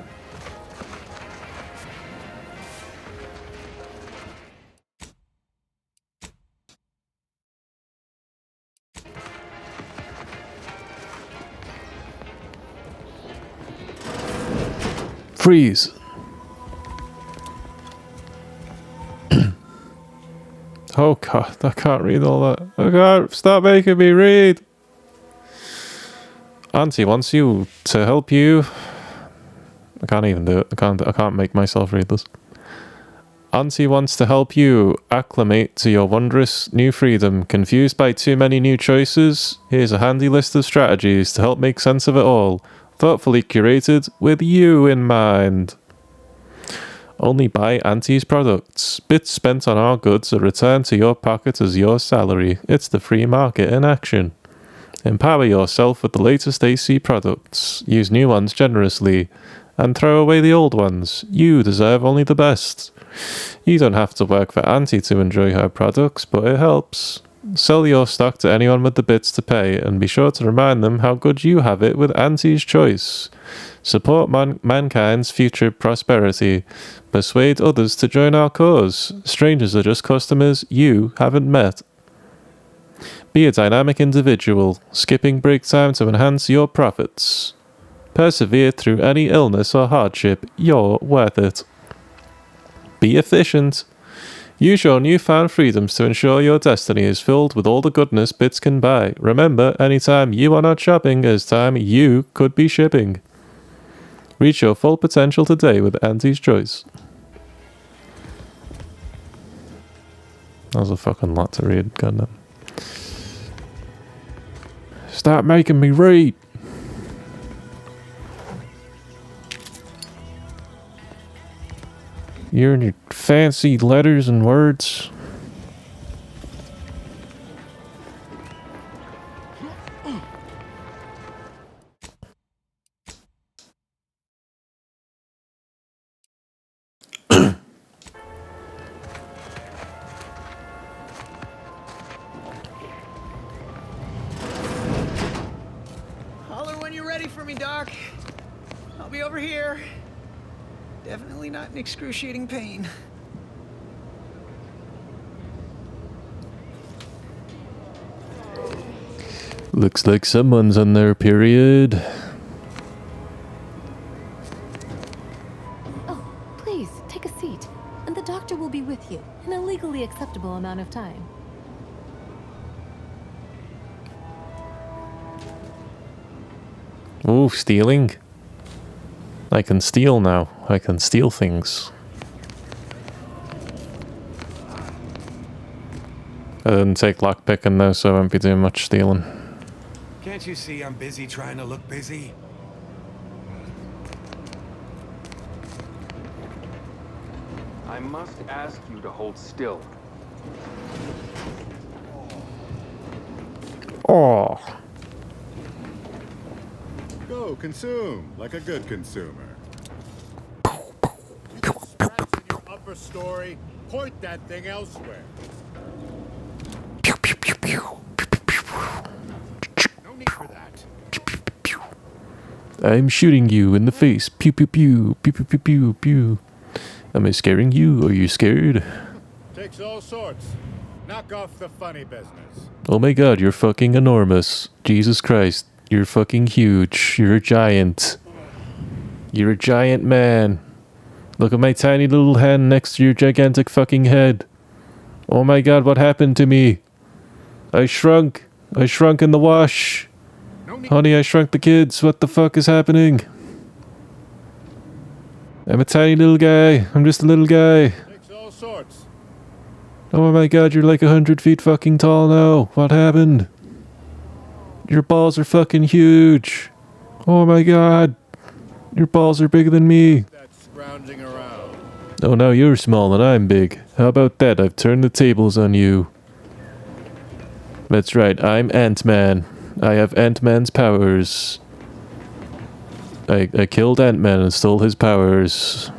Freeze. Oh god, I can't read all that. Oh god, stop making me read. Auntie wants you to help you. I can't even do it. I can't make myself read this. Auntie wants to help you acclimate to your wondrous new freedom. Confused by too many new choices? Here's a handy list of strategies to help make sense of it all. Thoughtfully curated with you in mind. Only buy Auntie's products. Bits spent on our goods are returned to your pocket as your salary. It's the free market in action. Empower yourself with the latest AC products. Use new ones generously. And throw away the old ones. You deserve only the best. You don't have to work for Auntie to enjoy her products, but it helps. Sell your stock to anyone with the bits to pay, and be sure to remind them how good you have it with Auntie's choice. Support mankind's future prosperity. Persuade others to join our cause. Strangers are just customers you haven't met. Be a dynamic individual, skipping break time to enhance your profits. Persevere through any illness or hardship. You're worth it. Be efficient. Use your newfound freedoms to ensure your destiny is filled with all the goodness bits can buy. Remember, anytime you are not shopping is time you could be shipping. Reach your full potential today with Auntie's Choice. That was a fucking lot to read, goddamn. Stop making me read! You and your fancy letters and words. Holler when you're ready for me, Doc. I'll be over here. Definitely not in excruciating pain. Looks like someone's on their period. Oh, please, take a seat. And the doctor will be with you in a legally acceptable amount of time. Ooh, stealing. I can steal now. I can steal things. I didn't take lockpicking though, so I won't be doing much stealing. Can't you see I'm busy trying to look busy? I must ask you to hold still. Oh. Go, consume, like a good consumer. Upper story, point that thing elsewhere. No need for that. I'm shooting you in the face. Pew pew pew. Pew pew pew pew pew. Am I scaring you? Are you scared? Takes all sorts. Knock off the funny business. Oh my god, you're fucking enormous. Jesus Christ. You're fucking huge. You're a giant. You're a giant man. Look at my tiny little hand next to your gigantic fucking head. Oh my god, what happened to me? I shrunk. I shrunk in the wash. Honey, I shrunk the kids. What the fuck is happening? I'm a tiny little guy. I'm just a little guy. Takes all sorts. Oh my god, you're like 100 feet fucking tall now. What happened? Your balls are fucking huge. Oh my god. Your balls are bigger than me. That's scrounging around. Oh, now you're small and I'm big. How about that? I've turned the tables on you. That's right, I'm Ant-Man. I have Ant-Man's powers. I killed Ant-Man and stole his powers.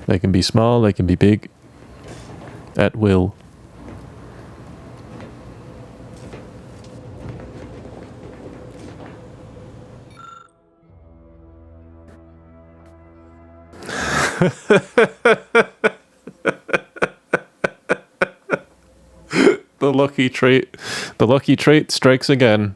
I can be small, I can be big. At will. The lucky trait strikes again.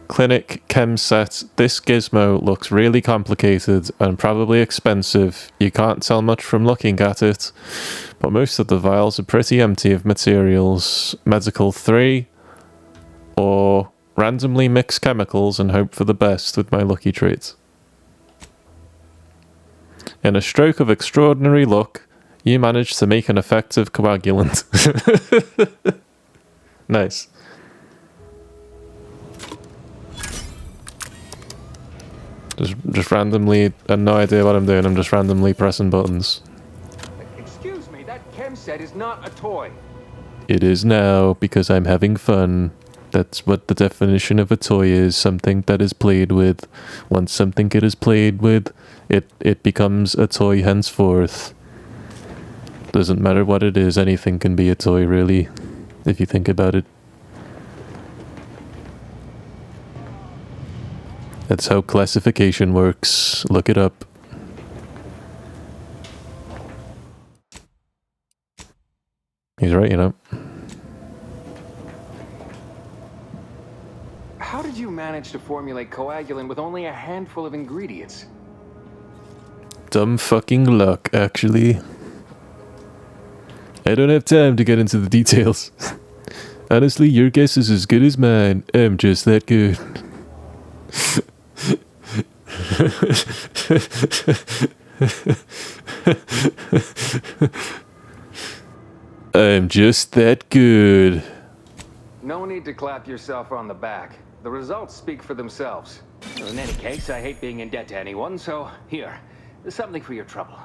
clinic chem set. This gizmo looks really complicated and probably expensive. You can't tell much from looking at it, but most of the vials are pretty empty of materials. Medical 3, or randomly mix chemicals and hope for the best with my lucky treat. In a stroke of extraordinary luck, you managed to make an effective coagulant. Nice. Just randomly, I have no idea what I'm doing, I'm just randomly pressing buttons. Excuse me, that chem set is not a toy. It is now, because I'm having fun. That's what the definition of a toy is, something that is played with. Once something is played with, it becomes a toy henceforth. Doesn't matter what it is, anything can be a toy, really, if you think about it. That's how classification works. Look it up. He's right, you know. How did you manage to formulate coagulant with only a handful of ingredients? Dumb fucking luck, actually. I don't have time to get into the details. Honestly, your guess is as good as mine. I'm just that good. I'm just that good. No need to clap yourself on the back. The results speak for themselves. In any case, I hate being in debt to anyone, so here, there's something for your trouble.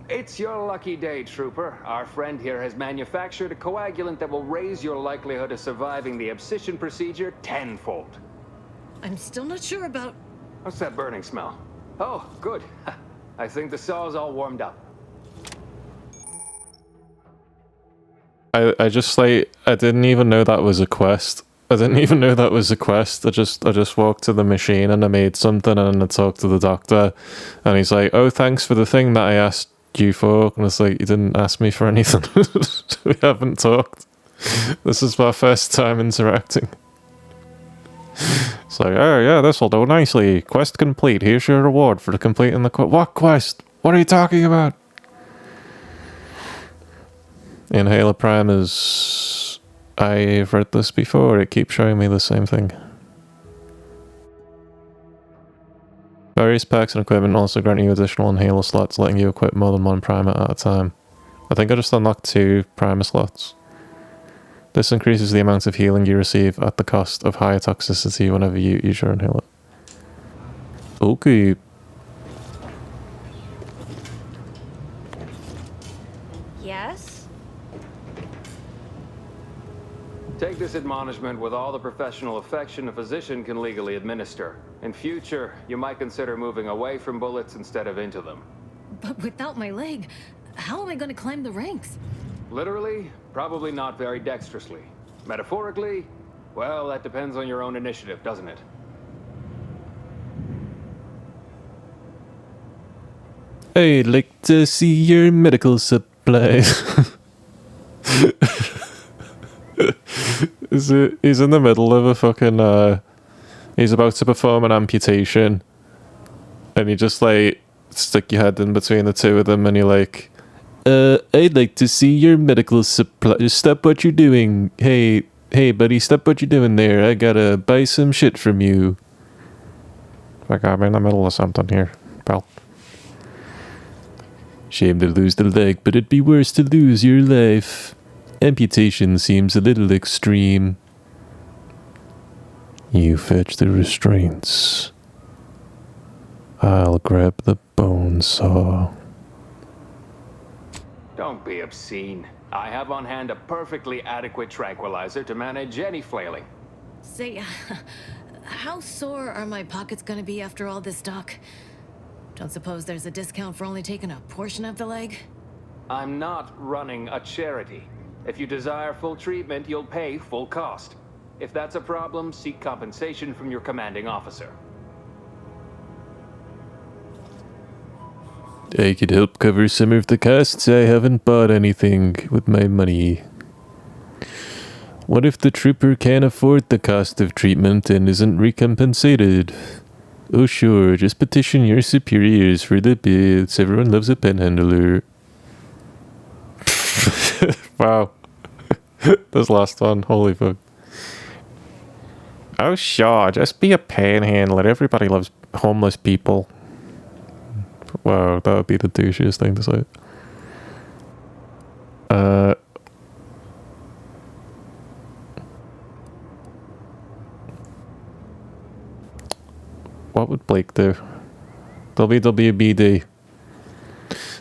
It's your lucky day, Trooper. Our friend here has manufactured a coagulant that will raise your likelihood of surviving the abscission procedure tenfold. I'm still not sure about... What's that burning smell? Oh, good. I think the saw's all warmed up. I just like, I didn't even know that was a quest. I just walked to the machine and I made something and I talked to the doctor and he's like, oh, thanks for the thing that I asked you for. And it's like, you didn't ask me for anything. We haven't talked. This is my first time interacting. It's like, oh yeah, this will do nicely. Quest complete. Here's your reward for completing the quest. What quest? What are you talking about? Inhaler Prime is... I've read this before. It keeps showing me the same thing. Various packs and equipment also grant you additional inhaler slots, letting you equip more than one primer at a time. I think I just unlocked 2 primer slots. This increases the amount of healing you receive at the cost of higher toxicity whenever you use your inhaler. Okay. Yes? Take this admonishment with all the professional affection a physician can legally administer. In future, you might consider moving away from bullets instead of into them. But without my leg, how am I going to climb the ranks? Literally, probably not very dexterously. Metaphorically, well, that depends on your own initiative, doesn't it? I'd like to see your medical supplies. He's in the middle of a fucking, he's about to perform an amputation. And you just, like, stick your head in between the two of them and you're like, I'd like to see your medical supplies. Stop what you're doing. Hey, buddy, stop what you're doing there. I gotta buy some shit from you. Like, I'm in the middle of something here, pal. Shame to lose the leg, but it'd be worse to lose your life. Amputation seems a little extreme. You fetch the restraints. I'll grab the bone saw. Don't be obscene. I have on hand a perfectly adequate tranquilizer to manage any flailing. Say, how sore are my pockets gonna be after all this, Doc? Don't suppose there's a discount for only taking a portion of the leg? I'm not running a charity. If you desire full treatment, you'll pay full cost. If that's a problem, seek compensation from your commanding officer. I could help cover some of the costs. I haven't bought anything with my money. What if the trooper can't afford the cost of treatment and isn't recompensated? Oh sure, just petition your superiors for the bits. Everyone loves a penhandler. Wow. This last one, holy fuck. Oh sure, just be a panhandler. Everybody loves homeless people. Wow, that would be the douchiest thing to say. What would Blake do? WWBD.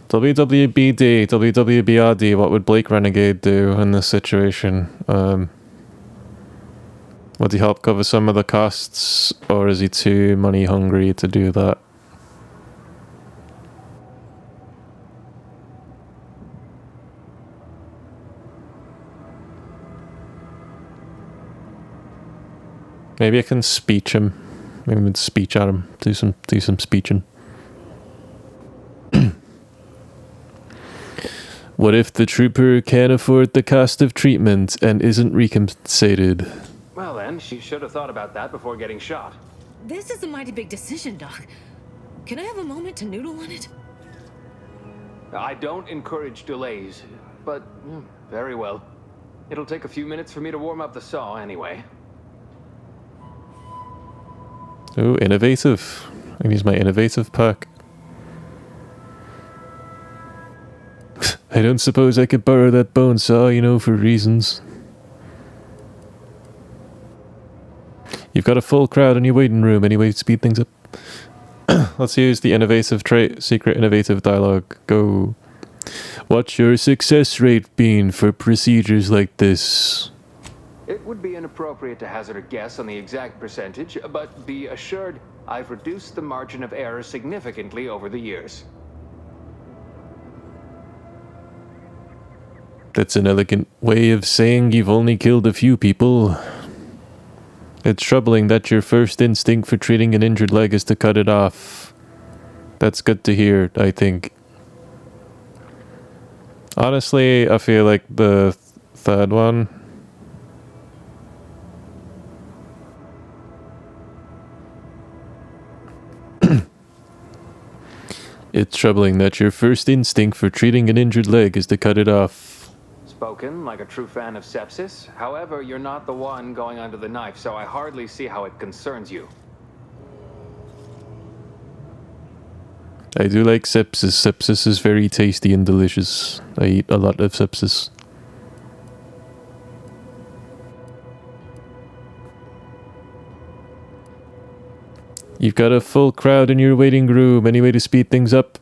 WWBD, WWBRD, what would Blake Renegade do in this situation? Would he help cover some of the costs, or is he too money hungry to do that? Maybe I can speech him. Maybe we can speech at him. Do some speeching. What if the trooper can't afford the cost of treatment and isn't recompensated? Well then, you should have thought about that before getting shot. This is a mighty big decision, Doc. Can I have a moment to noodle on it? I don't encourage delays, but very well. It'll take a few minutes for me to warm up the saw anyway. Oh, innovative. I can use my innovative pack. I don't suppose I could borrow that bone saw, you know, for reasons. You've got a full crowd in your waiting room anyway to speed things up. Let's use the innovative trait, secret innovative dialogue. Go. What's your success rate been for procedures like this? It would be inappropriate to hazard a guess on the exact percentage, but be assured I've reduced the margin of error significantly over the years. That's an elegant way of saying you've only killed a few people. It's troubling that your first instinct for treating an injured leg is to cut it off. That's good to hear, I think. Honestly, I feel like the third one... It's troubling that your first instinct for treating an injured leg is to cut it off. Spoken like a true fan of sepsis. However, you're not the one going under the knife, so I hardly see how it concerns you. I do like sepsis. Sepsis is very tasty and delicious. I eat a lot of sepsis. You've got a full crowd in your waiting room. Any way to speed things up?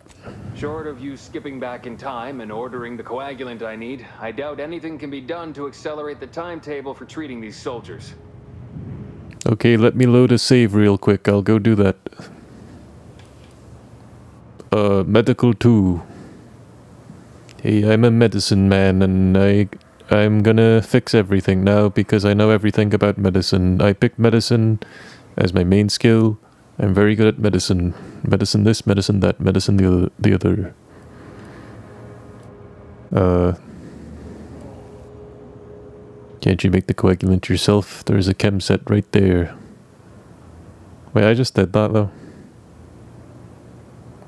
Short of you skipping back in time and ordering the coagulant I need, I doubt anything can be done to accelerate the timetable for treating these soldiers. Okay, let me load a save real quick. I'll go do that. Medical 2. Hey, I'm a medicine man, and I'm gonna fix everything now because I know everything about medicine. I picked medicine as my main skill. I'm very good at medicine. Medicine this, medicine that, medicine the other. Can't you make the coagulant yourself? There's a chem set right there. Wait, I just did that though.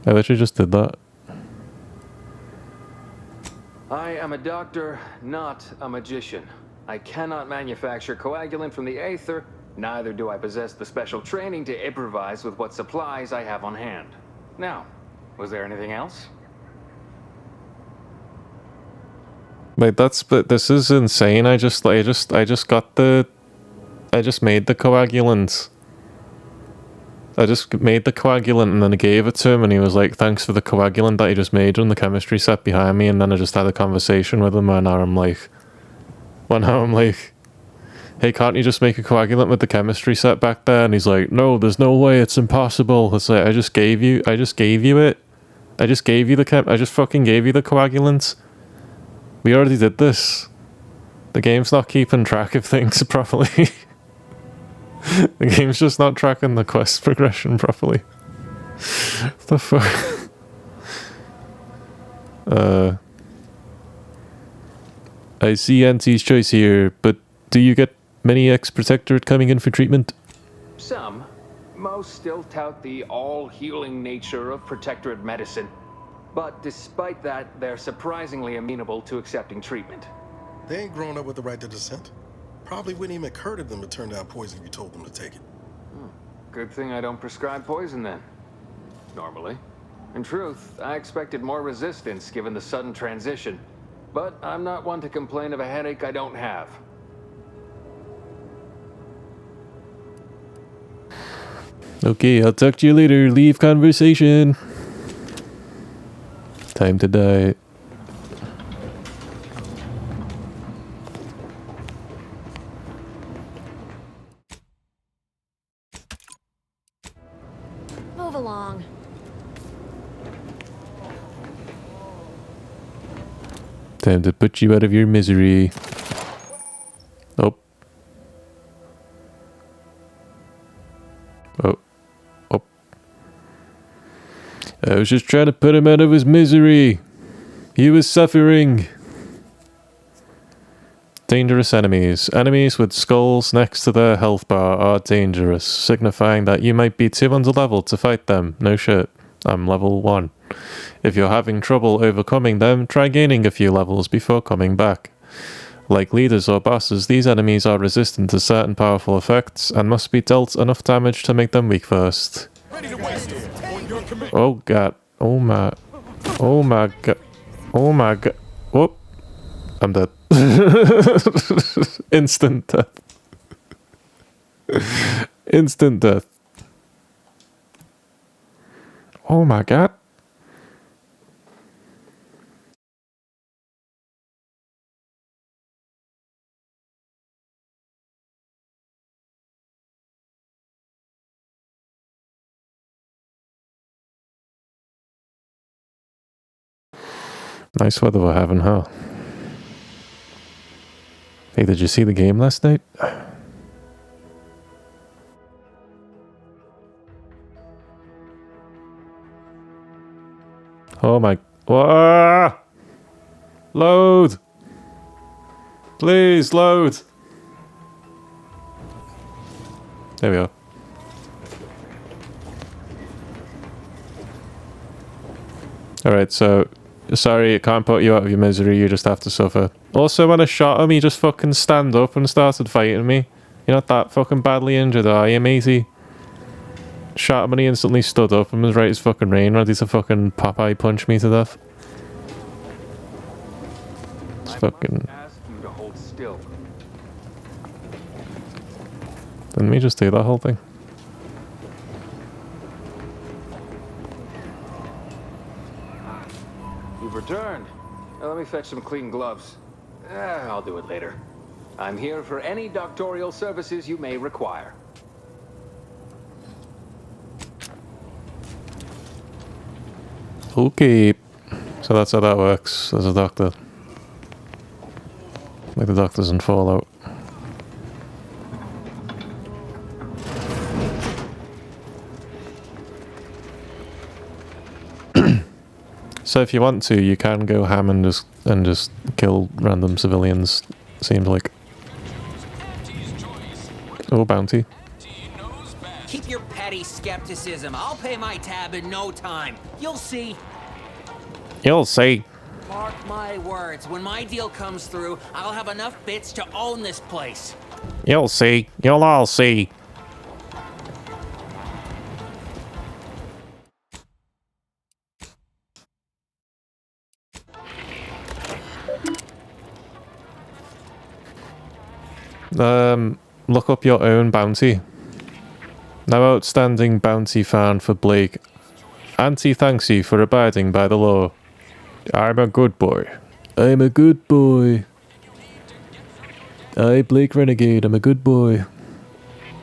I literally just did that. I am a doctor, not a magician. I cannot manufacture coagulant from the aether. Neither do I possess the special training to improvise with what supplies I have on hand. Now, was there anything else? Wait, but this is insane. I just made the coagulant. I just made the coagulant and then I gave it to him and he was like, thanks for the coagulant that you just made on the chemistry set behind me, and then I just had a conversation with him and now I'm like, hey, can't you just make a coagulant with the chemistry set back there? And he's like, no, there's no way, it's impossible. It's like, I just gave you it. I just fucking gave you the coagulant. We already did this. The game's not keeping track of things properly. The game's just not tracking the quest progression properly. What the fuck? I see Auntie's choice here, but Do you get many ex-Protectorate coming in for treatment? Some. Most still tout the all-healing nature of Protectorate medicine. But despite that, they're surprisingly amenable to accepting treatment. They ain't grown up with the right to dissent. Probably wouldn't even occur to them to turn down poison if you told them to take it. Good thing I don't prescribe poison then. Normally. In truth, I expected more resistance given the sudden transition. But I'm not one to complain of a headache I don't have. Okay, I'll talk to you later. Leave conversation. Time to die. Move along. Time to put you out of your misery. Oh. Oh. Oh. I was just trying to put him out of his misery. He was suffering. Dangerous enemies. Enemies with skulls next to their health bar are dangerous, signifying that you might be too underleveled to fight them. No shit. I'm level 1. If you're having trouble overcoming them, try gaining a few levels before coming back. Like leaders or bosses, these enemies are resistant to certain powerful effects and must be dealt enough damage to make them weak first. Oh god. Oh my. Oh my god. Oh my god. Whoop. I'm dead. Instant death. Instant death. Oh my god. Nice weather we're having, huh? Hey, did you see the game last night? Oh my... Whoa! Load! Please, load! There we go. Alright, so... Sorry, it can't put you out of your misery, you just have to suffer. Also, when I shot him, he just fucking stand up and started fighting me. You're not that fucking badly injured, are you, matey? Shot him and he instantly stood up and was right as fucking rain, ready to fucking Popeye punch me to death. It's fucking... Ask you to hold still. Didn't we just do that whole thing? You've returned. Now let me fetch some clean gloves. I'll do it later. I'm here for any doctorial services you may require. Okay. So that's how that works as a doctor. Like the doctors in Fallout. So if you want to, you can go ham and just kill random civilians, seems like. Oh, bounty. Keep your petty skepticism. I'll pay my tab in no time. You'll see. You'll see. Mark my words. When my deal comes through, I'll have enough bits to own this place. You'll see. You'll all see. Look up your own bounty. Now outstanding bounty found for Blake. Auntie thanks you for abiding by the law. I'm a good boy. I'm a good boy. I, Blake Renegade, I'm a good boy.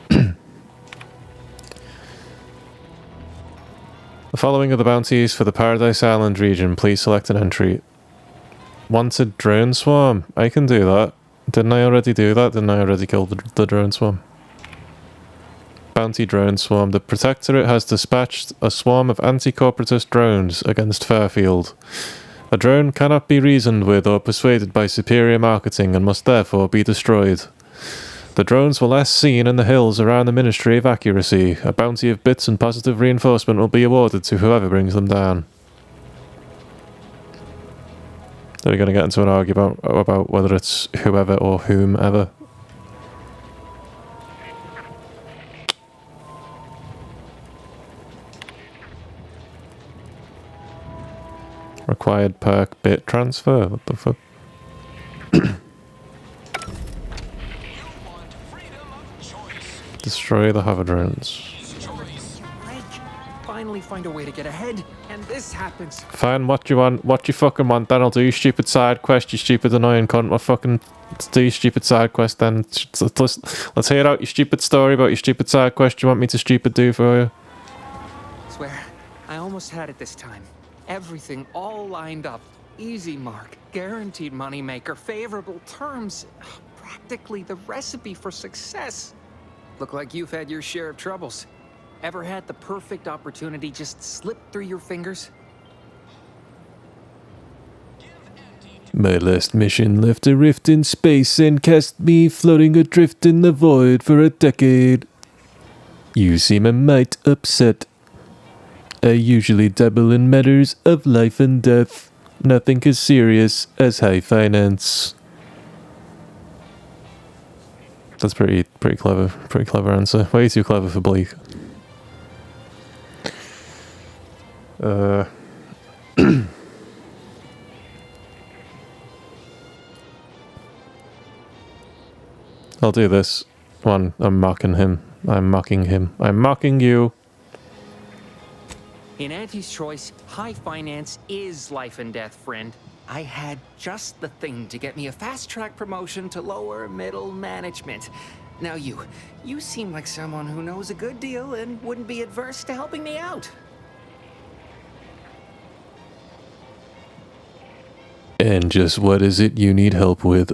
The following are the bounties for the Paradise Island region. Please select an entry. Wanted drone swarm. I can do that. Didn't I already do that? Didn't I already kill the drone swarm? Bounty drone swarm. The Protectorate has dispatched a swarm of anti-corporatist drones against Fairfield. A drone cannot be reasoned with or persuaded by superior marketing and must therefore be destroyed. The drones were last seen in the hills around the Ministry of Accuracy. A bounty of bits and positive reinforcement will be awarded to whoever brings them down. They're going to get into an argument about whether it's whoever or whomever. Required perk bit transfer. What the fuck? Destroy the hover drones. Finally find a way to get ahead, and this happens. Fine, what you want, what you fucking want, then I'll do your stupid side quest, you stupid annoying cunt. I'll fucking do your stupid side quest then. Let's hear out your stupid story about your stupid side quest you want me to stupid do for you. Swear, I almost had it this time. Everything all lined up. Easy mark, guaranteed moneymaker, favorable terms. Practically the recipe for success. Look like you've had your share of troubles. Ever had the perfect opportunity just slip through your fingers? My last mission left a rift in space and cast me floating adrift in the void for a decade. You seem a mite upset. I usually dabble in matters of life and death. Nothing as serious as high finance. That's pretty clever answer. Way too clever for Blake. I'll do this one. I'm mocking him. I'm mocking him. I'm mocking you. In Auntie's choice, high finance is life and death, friend. I had just the thing to get me a fast-track promotion to lower middle management. Now you seem like someone who knows a good deal and wouldn't be adverse to helping me out. And just what is it you need help with?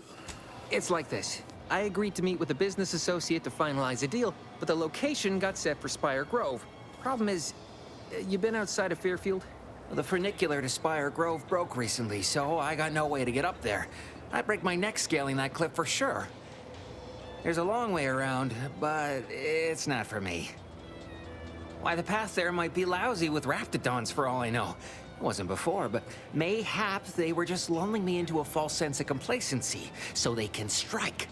It's like this. I agreed to meet with a business associate to finalize a deal, but the location got set for Spire Grove. Problem is, you been outside of Fairfield? The funicular to Spire Grove broke recently, so I got no way to get up there. I'd break my neck scaling that cliff for sure. There's a long way around, but it's not for me. Why, the path there might be lousy with raptidons for all I know. It wasn't before, but mayhap they were just lulling me into a false sense of complacency so they can strike.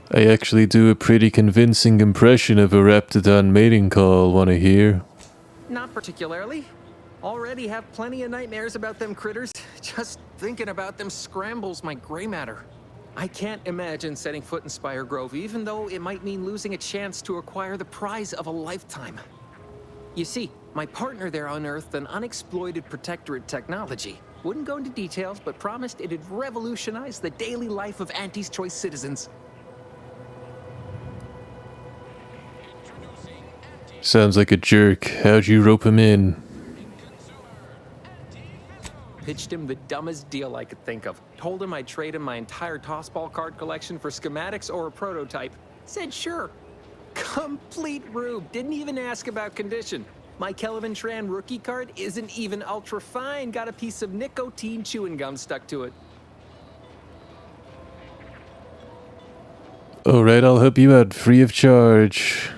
I actually do a pretty convincing impression of a raptidon mating call, wanna hear? Not particularly. Already have plenty of nightmares about them critters. Just thinking about them scrambles my gray matter. I can't imagine setting foot in Spire Grove, even though it might mean losing a chance to acquire the prize of a lifetime. You see, my partner there unearthed an unexploited protectorate technology. Wouldn't go into details, but promised it'd revolutionize the daily life of Auntie's Choice citizens. Sounds like a jerk. How'd you rope him in? Pitched him the dumbest deal I could think of. Told him I'd trade him my entire tossball card collection for schematics or a prototype. Said sure. Complete rube. Didn't even ask about condition. My Kelvin Tran rookie card isn't even ultra fine. Got a piece of nicotine chewing gum stuck to it. Alright, I'll help you out free of charge.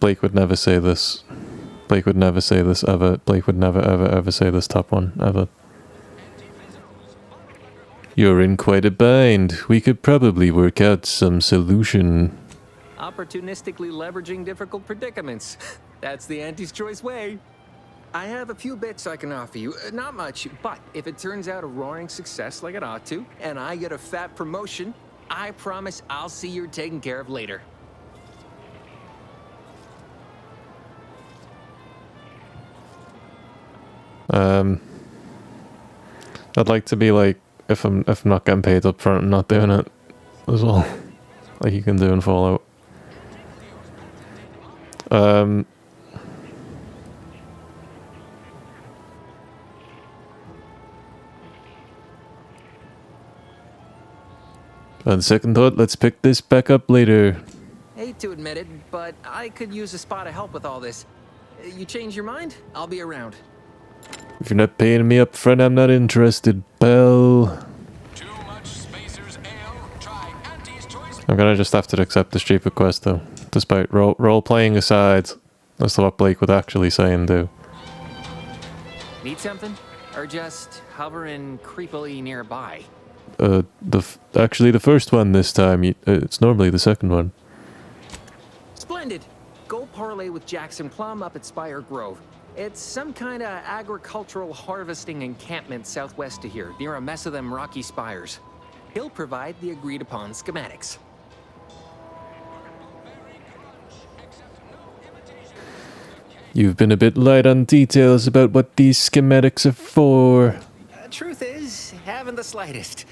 Blake would never say this. Blake would never say this ever. Blake would never ever say this top one, ever. You're in quite a bind. We could probably work out some solution. Opportunistically leveraging difficult predicaments. That's the Auntie's Choice way. I have a few bits I can offer you. Not much, but if it turns out a roaring success like it ought to, and I get a fat promotion, I promise I'll see you're taken care of later. I'd like to be like, if I'm not getting paid up front, I'm not doing it as well. Like you can do in Fallout. On second thought, let's pick this back up later. Hate to admit it, but I could use a spot of help with all this. You change your mind? I'll be around. If you're not paying me up front, I'm not interested, pal. I'm gonna just have to accept the stupid quest though, despite role-playing aside, as to what Blake would actually say and do. Need something? Or just hovering creepily nearby? Actually the first one this time, it's normally the second one. Splendid! Go parlay with Jackson Plum up at Spire Grove. It's some kind of agricultural harvesting encampment southwest of here, near a mess of them rocky spires. He'll provide the agreed-upon schematics. You've been a bit light on details about what these schematics are for. Truth is, haven't the slightest.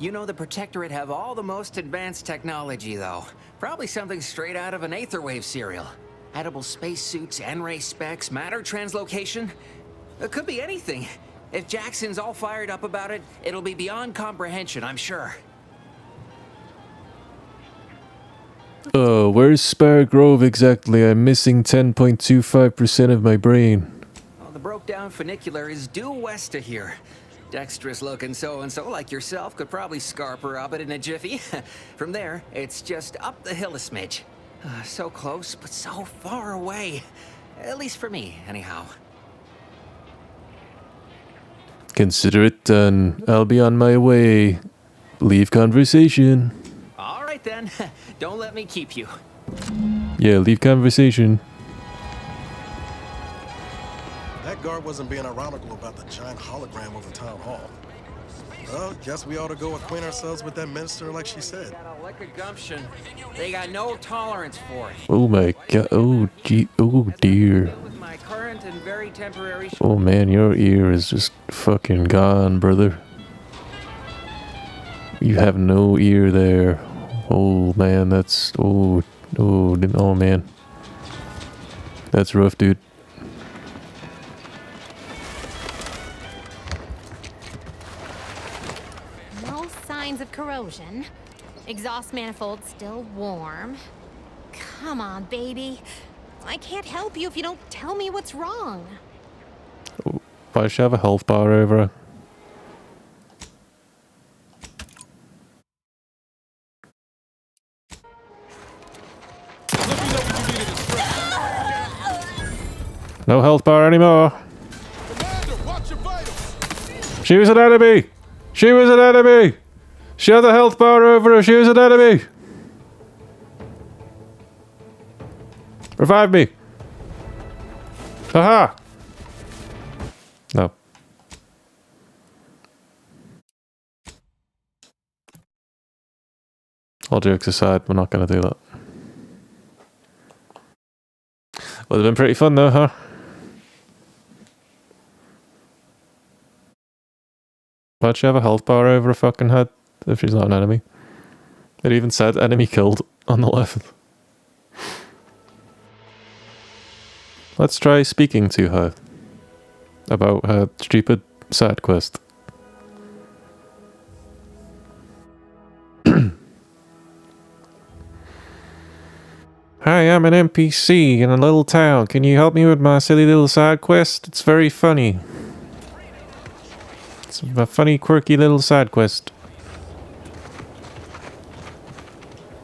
You know the Protectorate have all the most advanced technology, though. Probably something straight out of an Aetherwave serial. Edible spacesuits, N-ray specs, matter translocation. It could be anything. If Jackson's all fired up about it, it'll be beyond comprehension, I'm sure. Oh, where's Spire Grove exactly? I'm missing 10.25% of my brain. Well, the broke-down funicular is due west of here. Dexterous-looking so-and-so like yourself could probably scarper up it in a jiffy. From there, it's just up the hill a smidge. So close, but so far away. At least for me, anyhow. Consider it done. I'll be on my way. Leave conversation. All right then. Don't let me keep you. Yeah, leave conversation. That guard wasn't being ironical about the giant hologram over town hall. Well, guess we ought to go acquaint ourselves with that minister like she said. Like a gumption. They got no tolerance for it. Oh my god. Oh gee. Oh dear. My current and very temporary. Oh man, your ear is just fucking gone, brother. You have no ear there. Oh man, that's oh man. That's rough, dude. No signs of corrosion. Exhaust manifold still warm. Come on, baby. I can't help you if you don't tell me what's wrong. Oh, why does she have a health bar over her? No health bar anymore. She was an enemy. She was an enemy. She had a health bar over her. She was an enemy. Revive me. Haha. No. All jokes aside, we're not going to do that. Would have been pretty fun though, huh? Why'd she have a health bar over her fucking head if she's not an enemy? It even said enemy killed on the left. Let's try speaking to her about her stupid side quest. Hi, I'm an NPC in a little town. Can you help me with my silly little side quest? It's very funny. It's a funny, quirky little side quest.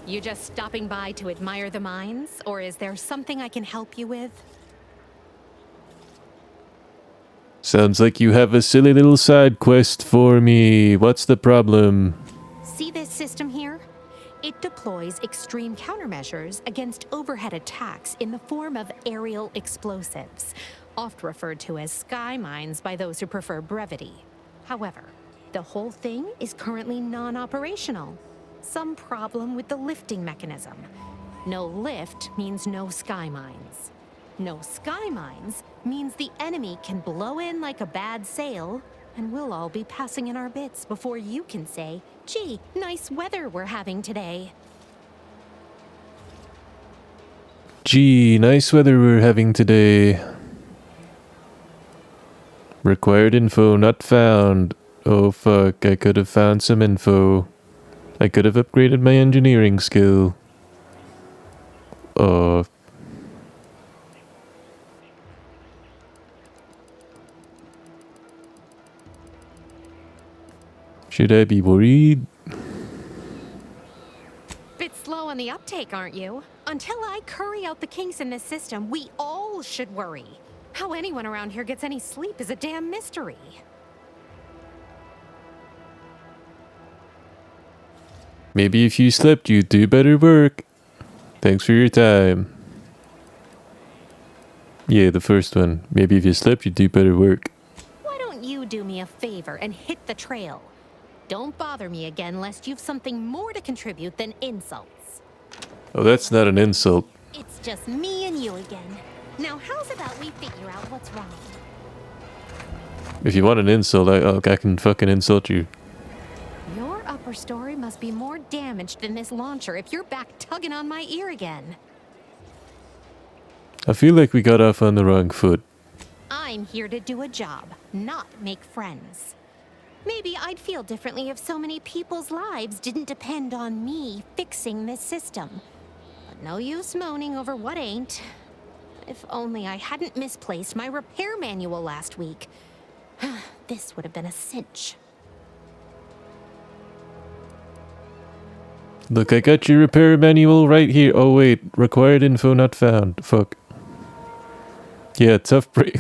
You just stopping by to admire the mines, or is there something I can help you with? Sounds like you have a silly little side quest for me. What's the problem? See this system here? It deploys extreme countermeasures against overhead attacks in the form of aerial explosives, oft referred to as sky mines by those who prefer brevity. However, the whole thing is currently non-operational. Some problem with the lifting mechanism. No lift means no sky mines. No sky mines means the enemy can blow in like a bad sail, and we'll all be passing in our bits before you can say, gee, nice weather we're having today. Gee, nice weather we're having today. Required info not found. Oh fuck, I could have found some info. I could have upgraded my engineering skill. Should I be worried? Bit slow on the uptake, aren't you? Until I curry out the kinks in this system, we all should worry. How anyone around here gets any sleep is a damn mystery. Maybe if you slept, you'd do better work. Thanks for your time. Yeah, the first one. Maybe if you slept, you'd do better work. Why don't you do me a favor and hit the trail? Don't bother me again lest you've something more to contribute than insults. Oh, that's not an insult. It's just me and you again. Now how's about we figure out what's wrong? If you want an insult, I can fucking insult you. Your upper story must be more damaged than this launcher if you're back tugging on my ear again. I feel like we got off on the wrong foot. I'm here to do a job, not make friends. Maybe I'd feel differently if so many people's lives didn't depend on me fixing this system. But no use moaning over what ain't. If only I hadn't misplaced my repair manual last week. This would have been a cinch. Look, I got your repair manual right here. Oh wait, required info not found. Fuck. Yeah, tough break.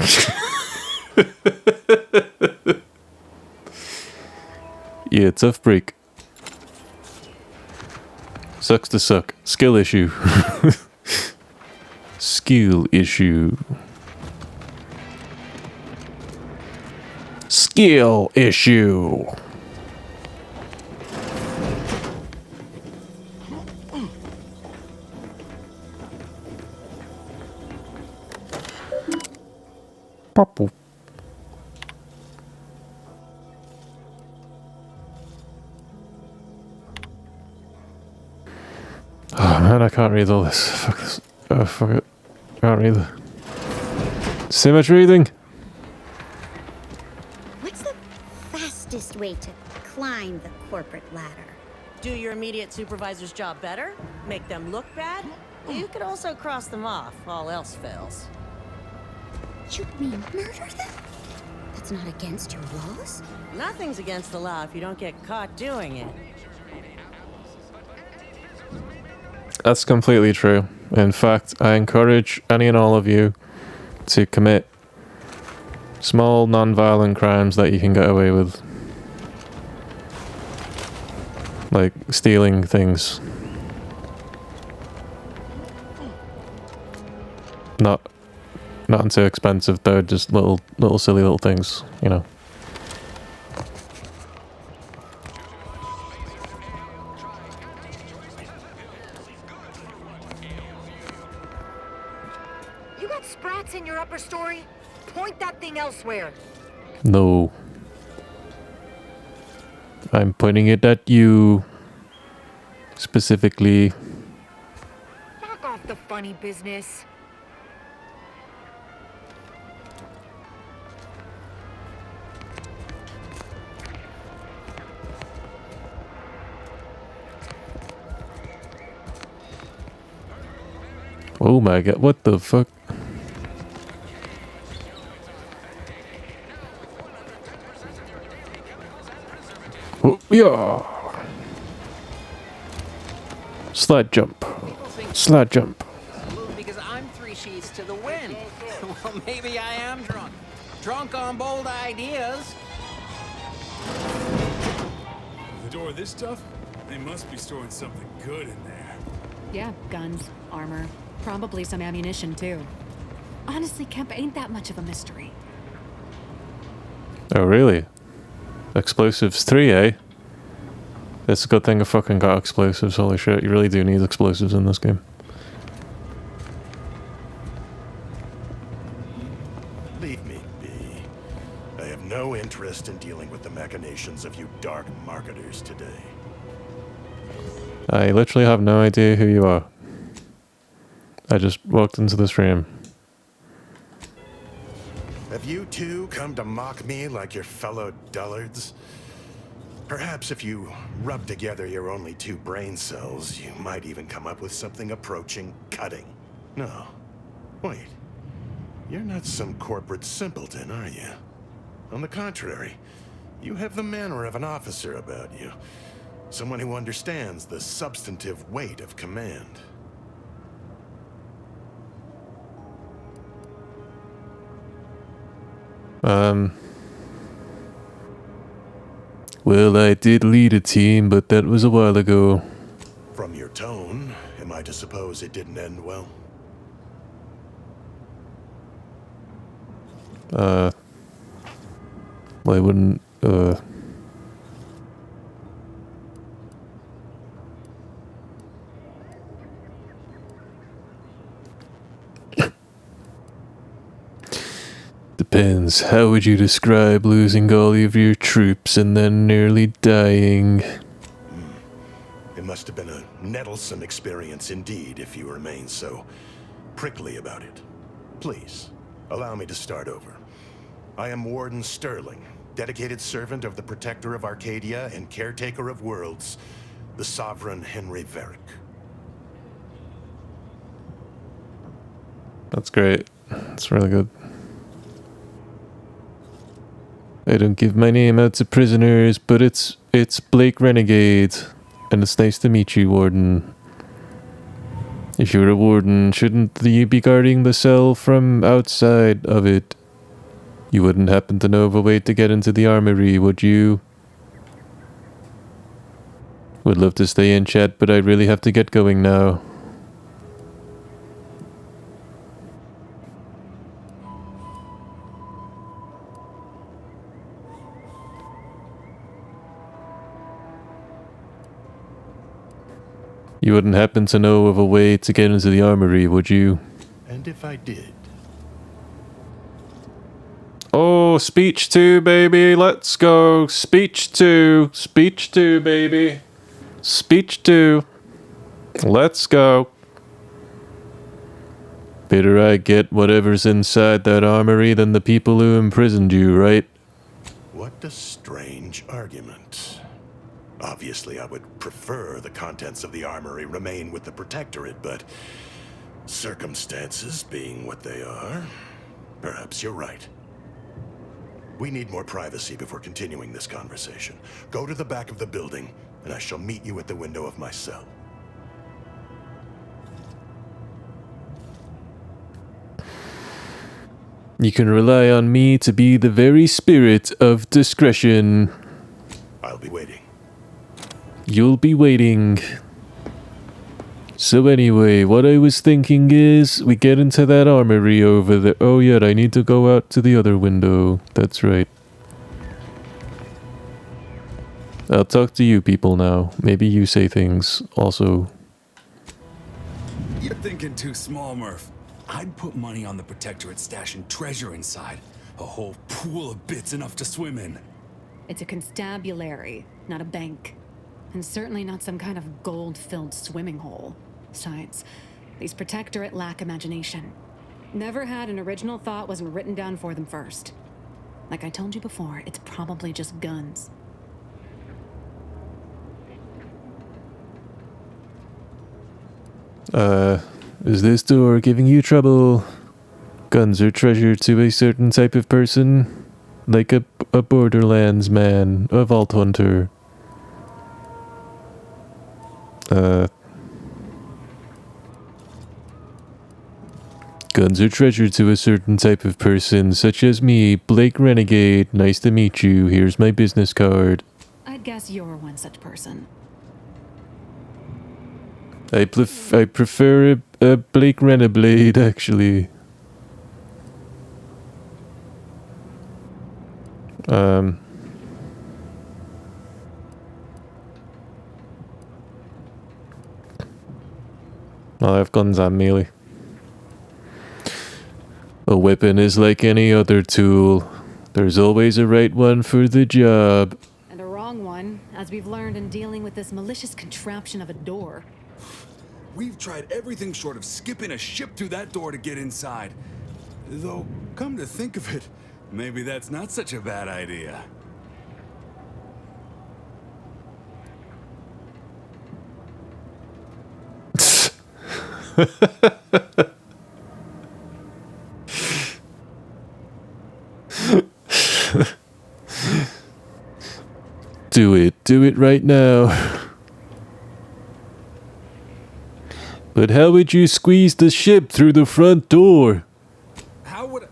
Yeah, tough break. Sucks to suck. Skill issue. Skill issue. Skill issue. Purple. Oh man, I can't read all this. Fuck this. Oh, fuck it. Can't read it. So much reading. What's the fastest way to climb the corporate ladder? Do your immediate supervisor's job better? Make them look bad? You could also cross them off, all else fails. You mean murder them? That's not against your laws? Nothing's against the law if you don't get caught doing it. That's completely true. In fact, I encourage any and all of you to commit small, non-violent crimes that you can get away with. Like stealing things. Not too expensive though, just little silly little things, you know. You got sprats in your upper story? Point that thing elsewhere. No. I'm pointing it at you. Specifically. Knock off the funny business. Oh my god, what the fuck? Oh, yeah. Slide jump. Slide jump. Because I'm 3 sheets to the wind. Well, maybe I am drunk. Drunk on bold ideas. The door of this stuff? They must be storing something good in there. Yeah, guns, armor, probably some ammunition too. Honestly, Kemp ain't that much of a mystery. Oh really? Explosives 3, eh? It's a good thing I fucking got explosives, holy shit, you really do need explosives in this game. Leave me be. I have no interest in dealing with the machinations of you dark marketers today. I literally have no idea who you are. I just walked into this room. Have you two come to mock me like your fellow dullards? Perhaps if you rub together your only 2 brain cells, you might even come up with something approaching cutting. No. Wait. You're not some corporate simpleton, are you? On the contrary, You have the manner of an officer about you. Someone who understands the substantive weight of command. Well, I did lead a team, but that was a while ago. From your tone, am I to suppose it didn't end well? I wouldn't, Depends. How would you describe losing all of your troops and then nearly dying? It must have been a nettlesome experience indeed if you remain so prickly about it. Please, allow me to start over. I am Warden Sterling, dedicated servant of the Protector of Arcadia and caretaker of worlds, the Sovereign Henry Varric. That's great. That's really good. I don't give my name out to prisoners, but it's Blake Renegade, and it's nice to meet you, Warden. If you're a warden, shouldn't you be guarding the cell from outside of it? You wouldn't happen to know of a way to get into the armory, would you? Would love to stay and chat, but I really have to get going now. You wouldn't happen to know of a way to get into the armory, would you? And if I did? Oh, speech 2, baby. Let's go. Speech 2. Speech 2, baby. Speech 2. Let's go. Better I get whatever's inside that armory than the people who imprisoned you, right? What a strange argument. Obviously, I would prefer the contents of the armory remain with the Protectorate, but circumstances being what they are, perhaps you're right. We need more privacy before continuing this conversation. Go to the back of the building, and I shall meet you at the window of my cell. You can rely on me to be the very spirit of discretion. I'll be waiting. You'll be waiting. So anyway, what I was thinking is we get into that armory over there. Oh yeah, I need to go out to the other window. That's right. I'll talk to you people now. Maybe you say things also. You're thinking too small, Murph. I'd put money on the Protectorate stashing treasure inside. A whole pool of bits enough to swim in. It's a constabulary, not a bank. And certainly not some kind of gold-filled swimming hole. Besides, these Protectorate lack imagination. Never had an original thought wasn't written down for them first. Like I told you before, it's probably just guns. Is this door giving you trouble? Guns are treasure to a certain type of person. Like a Borderlands man, a Vault Hunter. Guns are treasure to a certain type of person, such as me, Blake Renegade. Nice to meet you. Here's my business card. I'd guess you're one such person. I prefer a Blake Reneblade, actually. I have guns on melee. A weapon is like any other tool. There's always a right one for the job. And a wrong one, as we've learned in dealing with this malicious contraption of a door. We've tried everything short of skipping a ship through that door to get inside. Though, come to think of it, maybe that's not such a bad idea. Do it. Do it right now. But how would you squeeze the ship through the front door? How would I...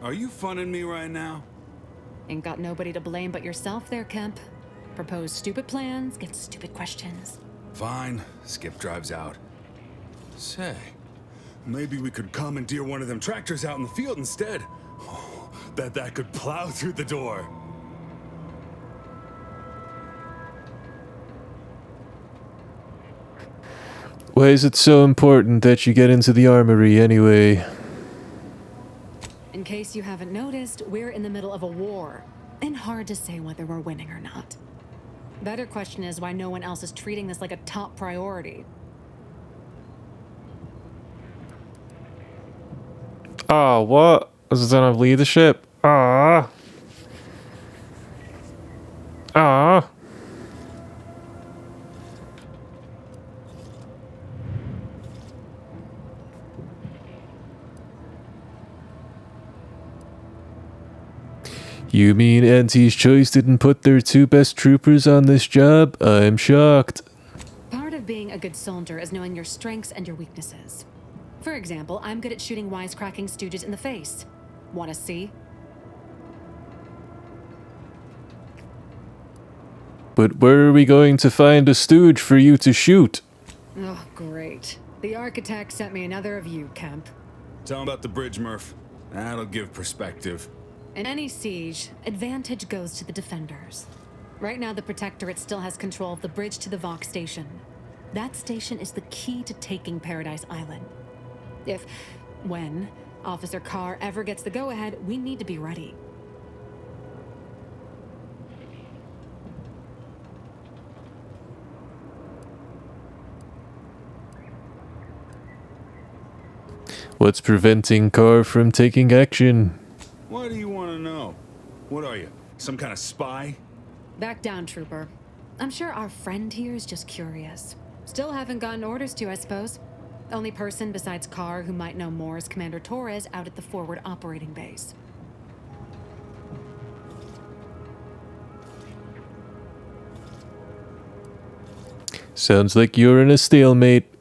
Are you funning me right now? Ain't got nobody to blame but yourself there, Kemp. Propose stupid plans, get stupid questions. Fine. Skip drives out. Say, maybe we could commandeer one of them tractors out in the field instead. Oh, bet that could plow through the door. Why is it so important that you get into the armory anyway? In case you haven't noticed, we're in the middle of a war, and hard to say whether we're winning or not. Better question is why no one else is treating this like a top priority. Oh, what? Does it have leadership? Ah. Ah. You mean Auntie's Choice didn't put their 2 best troopers on this job? I'm shocked. Part of being a good soldier is knowing your strengths and your weaknesses. For example, I'm good at shooting wisecracking stooges in the face. Wanna see? But where are we going to find a stooge for you to shoot? Oh, great. The architect sent me another of you, Kemp. Tell him about the bridge, Murph. That'll give perspective. In any siege, advantage goes to the defenders. Right now, the Protectorate still has control of the bridge to the Vox station. That station is the key to taking Paradise Island. When Officer Carr ever gets the go-ahead, we need to be ready. What's preventing Carr from taking action? Why do you want to know? What are you, some kind of spy? Back down, Trooper. I'm sure our friend here is just curious. Still haven't gotten orders to, I suppose. Only person besides Carr who might know more is Commander Torres out at the forward operating base. Sounds like you're in a stalemate.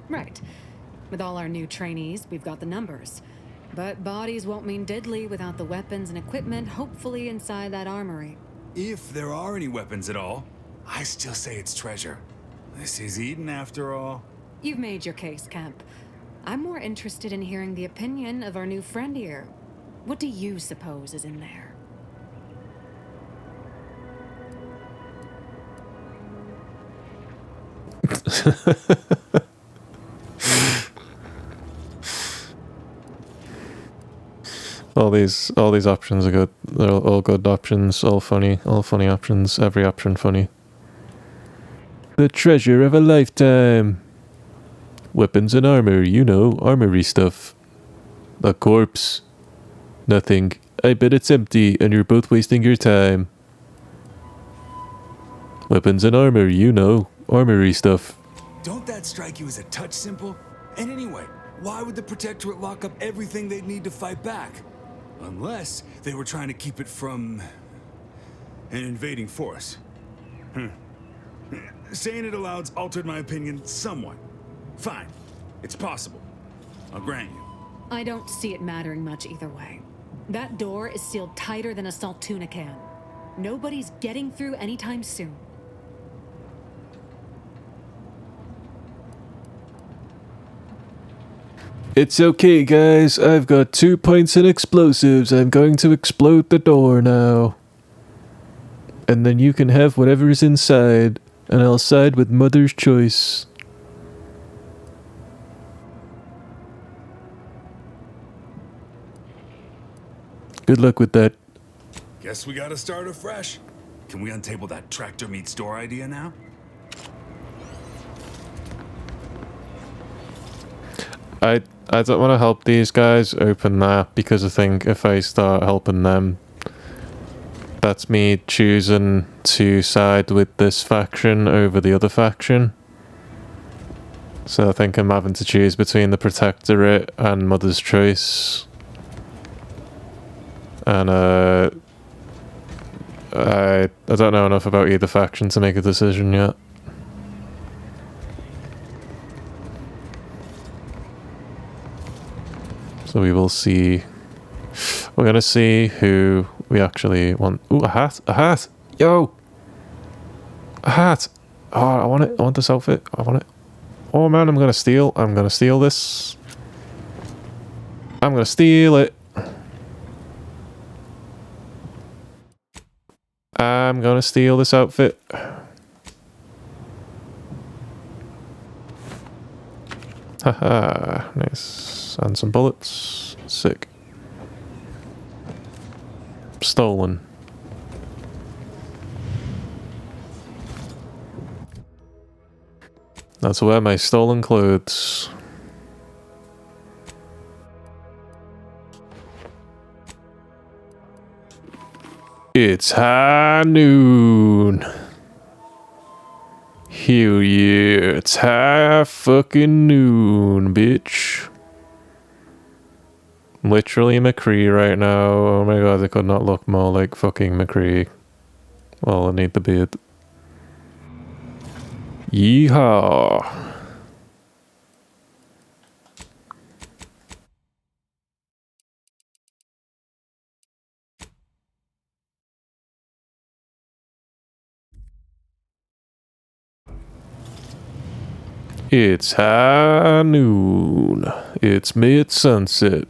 Right. With all our new trainees, we've got the numbers. But bodies won't mean diddly without the weapons and equipment hopefully inside that armory. If there are any weapons at all, I still say it's treasure. This is Eden after all. You've made your case, Kemp. I'm more interested in hearing the opinion of our new friend here. What do you suppose is in there? All these options are good. They're all good options, all funny options, every option funny. The treasure of a lifetime. Weapons and armor, you know, armory stuff. A corpse. Nothing. I bet it's empty and you're both wasting your time. Weapons and armor, you know, armory stuff. Don't that strike you as a touch simple? And anyway, why would the Protectorate lock up everything they'd need to fight back? Unless they were trying to keep it from an invading force. Saying it aloud's altered my opinion somewhat. Fine. It's possible. I'll grant you. I don't see it mattering much either way. That door is sealed tighter than a salt tuna can. Nobody's getting through anytime soon. It's okay, guys. I've got 2 points and explosives. I'm going to explode the door now. And then you can have whatever is inside. And I'll side with Mother's Choice. Good luck with that. Guess we gotta start afresh. Can we untable that tractor meets door idea now? I don't want to help these guys open that because I think if I start helping them, that's me choosing to side with this faction over the other faction. So I think I'm having to choose between the Protectorate and Mother's Choice. And I don't know enough about either faction to make a decision yet. So we will see. We're gonna see who we actually want. Ooh, a hat! A hat! Yo! A hat! Oh, I want it. I want this outfit. I want it. Oh man, I'm gonna steal this. I'm gonna steal it. I'm gonna steal this outfit. Haha, nice. And some bullets. Sick. Stolen. That's where my stolen clothes. It's high noon. Hell yeah, it's high fucking noon, bitch. Literally McCree right now. Oh my god, I could not look more like fucking McCree. Well, I need the beard. Yeehaw. It's high noon. It's mid-sunset.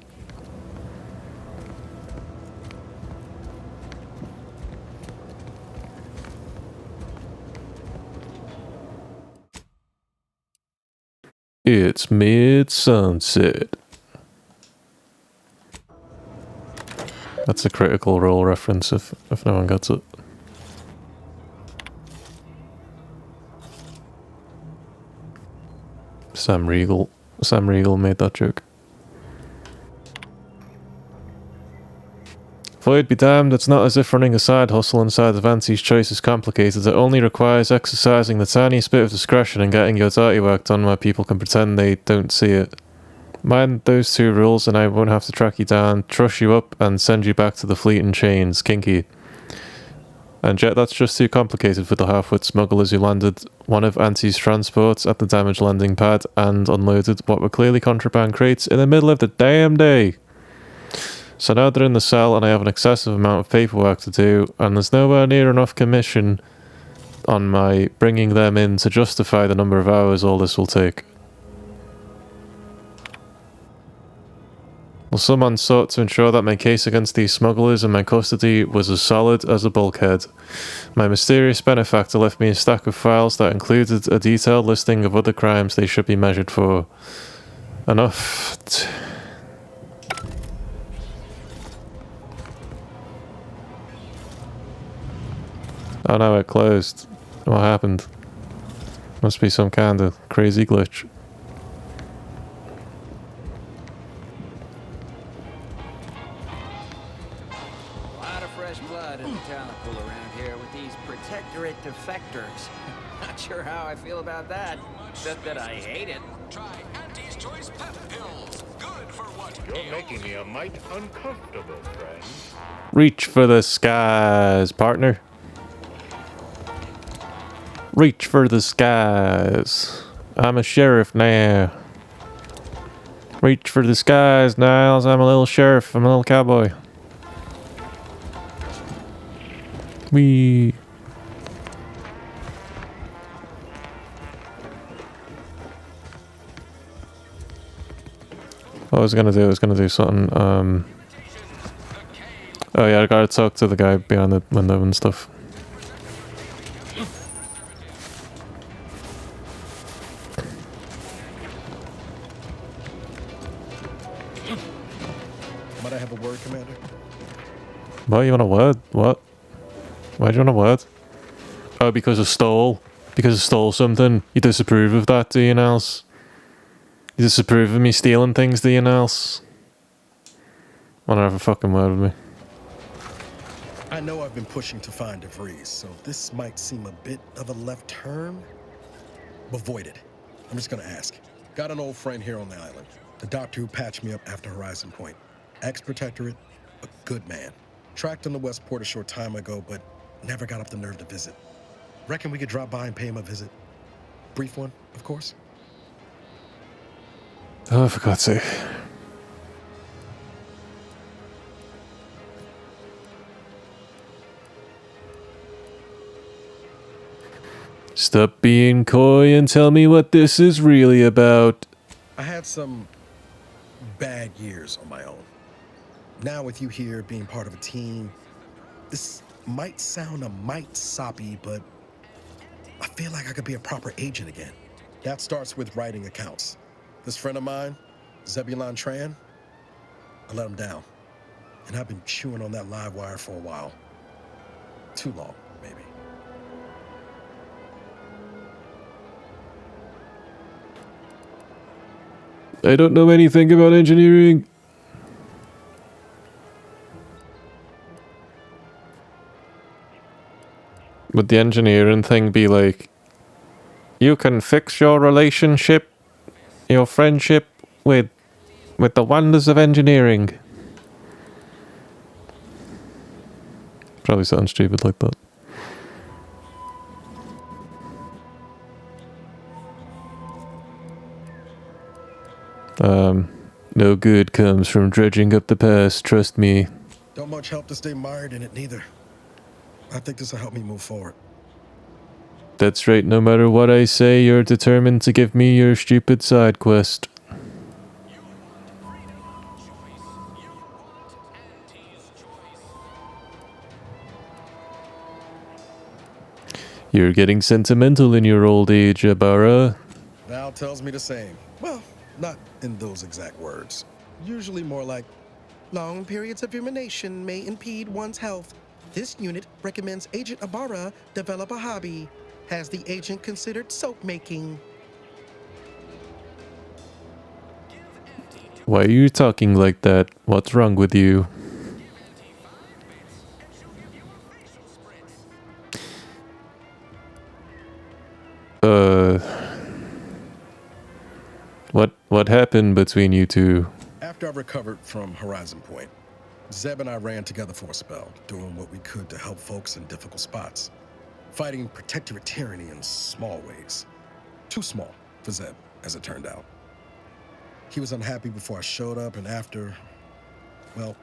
It's mid-sunset. That's a Critical Role reference if no one gets it. Sam Riegel made that joke. Void be damned, it's not as if running a side hustle inside of Anti's Choice is complicated. It only requires exercising the tiniest bit of discretion and getting your dirty work done where people can pretend they don't see it. Mind those two rules and I won't have to track you down, truss you up, and send you back to the fleet in chains. Kinky. And yet that's just too complicated for the half-wit smugglers who landed one of Anti's transports at the damaged landing pad and unloaded what were clearly contraband crates in the middle of the damn day. So now they're in the cell and I have an excessive amount of paperwork to do, and there's nowhere near enough commission on my bringing them in to justify the number of hours all this will take. Well, someone sought to ensure that my case against these smugglers in my custody was as solid as a bulkhead. My mysterious benefactor left me a stack of files that included a detailed listing of other crimes they should be measured for. Enough. Oh no, it closed. What happened? Must be some kind of crazy glitch. Defectors. Not sure how I feel about that, except that I hate it. Try Anti's Choice Pep Pills. Good for what? You're making me a mite uncomfortable, friend. Reach for the skies, partner. Reach for the skies. I'm a sheriff now. Reach for the skies, Niles. I'm a little sheriff. I'm a little cowboy. Wee. What I was gonna do something, oh yeah, I gotta talk to the guy behind the window and stuff. Might I have a word, Commander? What, you want a word? What? Why do you want a word? Oh, because I stole? Because I stole something? You disapprove of that, do you, Nels? You disapprove of me stealing things, do you, Nels? Wanna have a fucking word with me? I know I've been pushing to find DeVries, so this might seem a bit of a left turn, but void it. I'm just gonna ask. Got an old friend here on the island. The doctor who patched me up after Horizon Point. Ex-Protectorate, a good man. Tracked him to Westport a short time ago, but never got up the nerve to visit. Reckon we could drop by and pay him a visit. Brief one, of course. Oh, for God's sake. Stop being coy and tell me what this is really about. I had some bad years on my own. Now with you here being part of a team, this might sound a mite soppy, but I feel like I could be a proper agent again. That starts with writing accounts. This friend of mine, Zebulon Tran, I let him down. And I've been chewing on that live wire for a while. Too long, maybe. I don't know anything about engineering. Would the engineering thing be like, you can fix your relationship, your friendship with the wonders of engineering? Probably sounds stupid like that. No good comes from dredging up the past, trust me. Don't much help to stay mired in it neither. I think this will help me move forward. That's right, no matter what I say, you're determined to give me your stupid side quest. You're getting sentimental in your old age, Abara. Val tells me the same. Well, not in those exact words. Usually more like, long periods of rumination may impede one's health. This unit recommends Agent Abara develop a hobby. Has the agent considered soap making? Why are you talking like that? What's wrong with you? What happened between you two? After I recovered from Horizon Point, Zeb and I ran together for a spell, doing what we could to help folks in difficult spots. Fighting protectorate tyranny in small ways. Too small for Zeb, as it turned out. He was unhappy before I showed up, and after, well,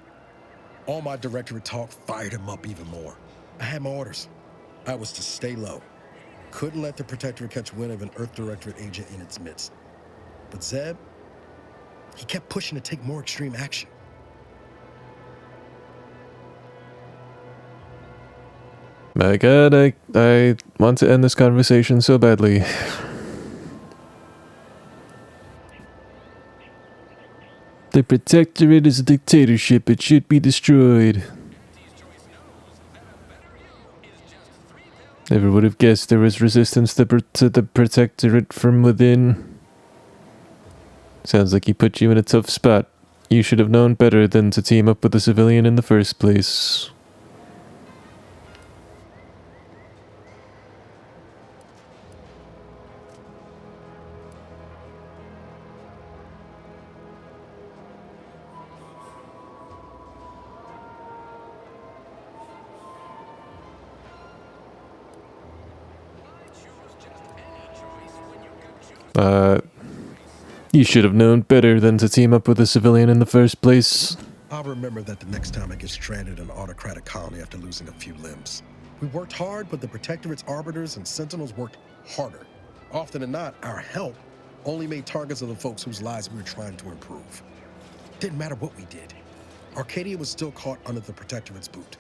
all my directorate talk fired him up even more. I had my orders. I was to stay low. Couldn't let the protectorate catch wind of an Earth Directorate agent in its midst. But Zeb, he kept pushing to take more extreme action. My God, I want to end this conversation so badly. The Protectorate is a dictatorship. It should be destroyed. Never would have guessed there was resistance to the Protectorate from within. Sounds like he put you in a tough spot. You should have known better than to team up with a civilian in the first place. You should have known better than to team up with a civilian in the first place. I'll remember that the next time I get stranded in an autocratic colony after losing a few limbs. We worked hard, but the Protectorate's arbiters and sentinels worked harder. Often than not, our help only made targets of the folks whose lives we were trying to improve. Didn't matter what we did. Arcadia was still caught under the Protectorate's boot.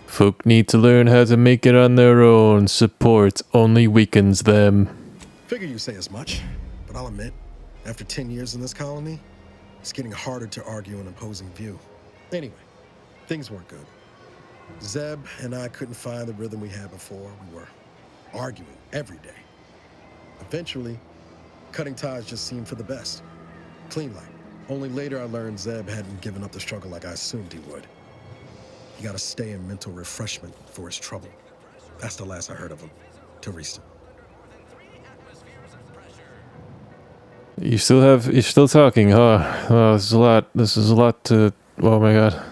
Folk need to learn how to make it on their own. Support only weakens them. Figure you say as much, but I'll admit, after 10 years in this colony, it's getting harder to argue an opposing view. Anyway, things weren't good. Zeb and I couldn't find the rhythm we had before. We were arguing every day. Eventually, cutting ties just seemed for the best. Clean like. Only later I learned Zeb hadn't given up the struggle like I assumed he would. He got to stay in mental refreshment for his trouble. That's the last I heard of him, till recent. You're still talking, huh? Oh, this is a lot to, oh my god.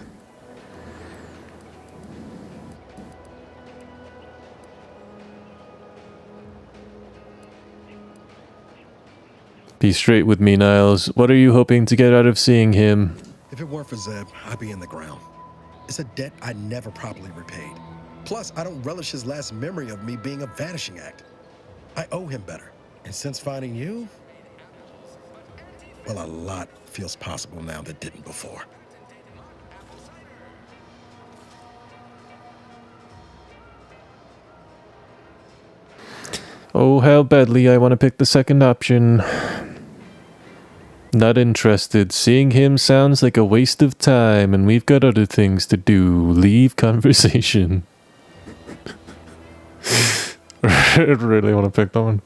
Be straight with me, Niles. What are you hoping to get out of seeing him? If it weren't for Zeb, I'd be in the ground. It's a debt I never properly repaid. Plus, I don't relish his last memory of me being a vanishing act. I owe him better. And since finding you, well, a lot feels possible now that didn't before. Oh, how badly I want to pick the second option. Not interested. Seeing him sounds like a waste of time, and we've got other things to do. Leave conversation. I really want to pick that one.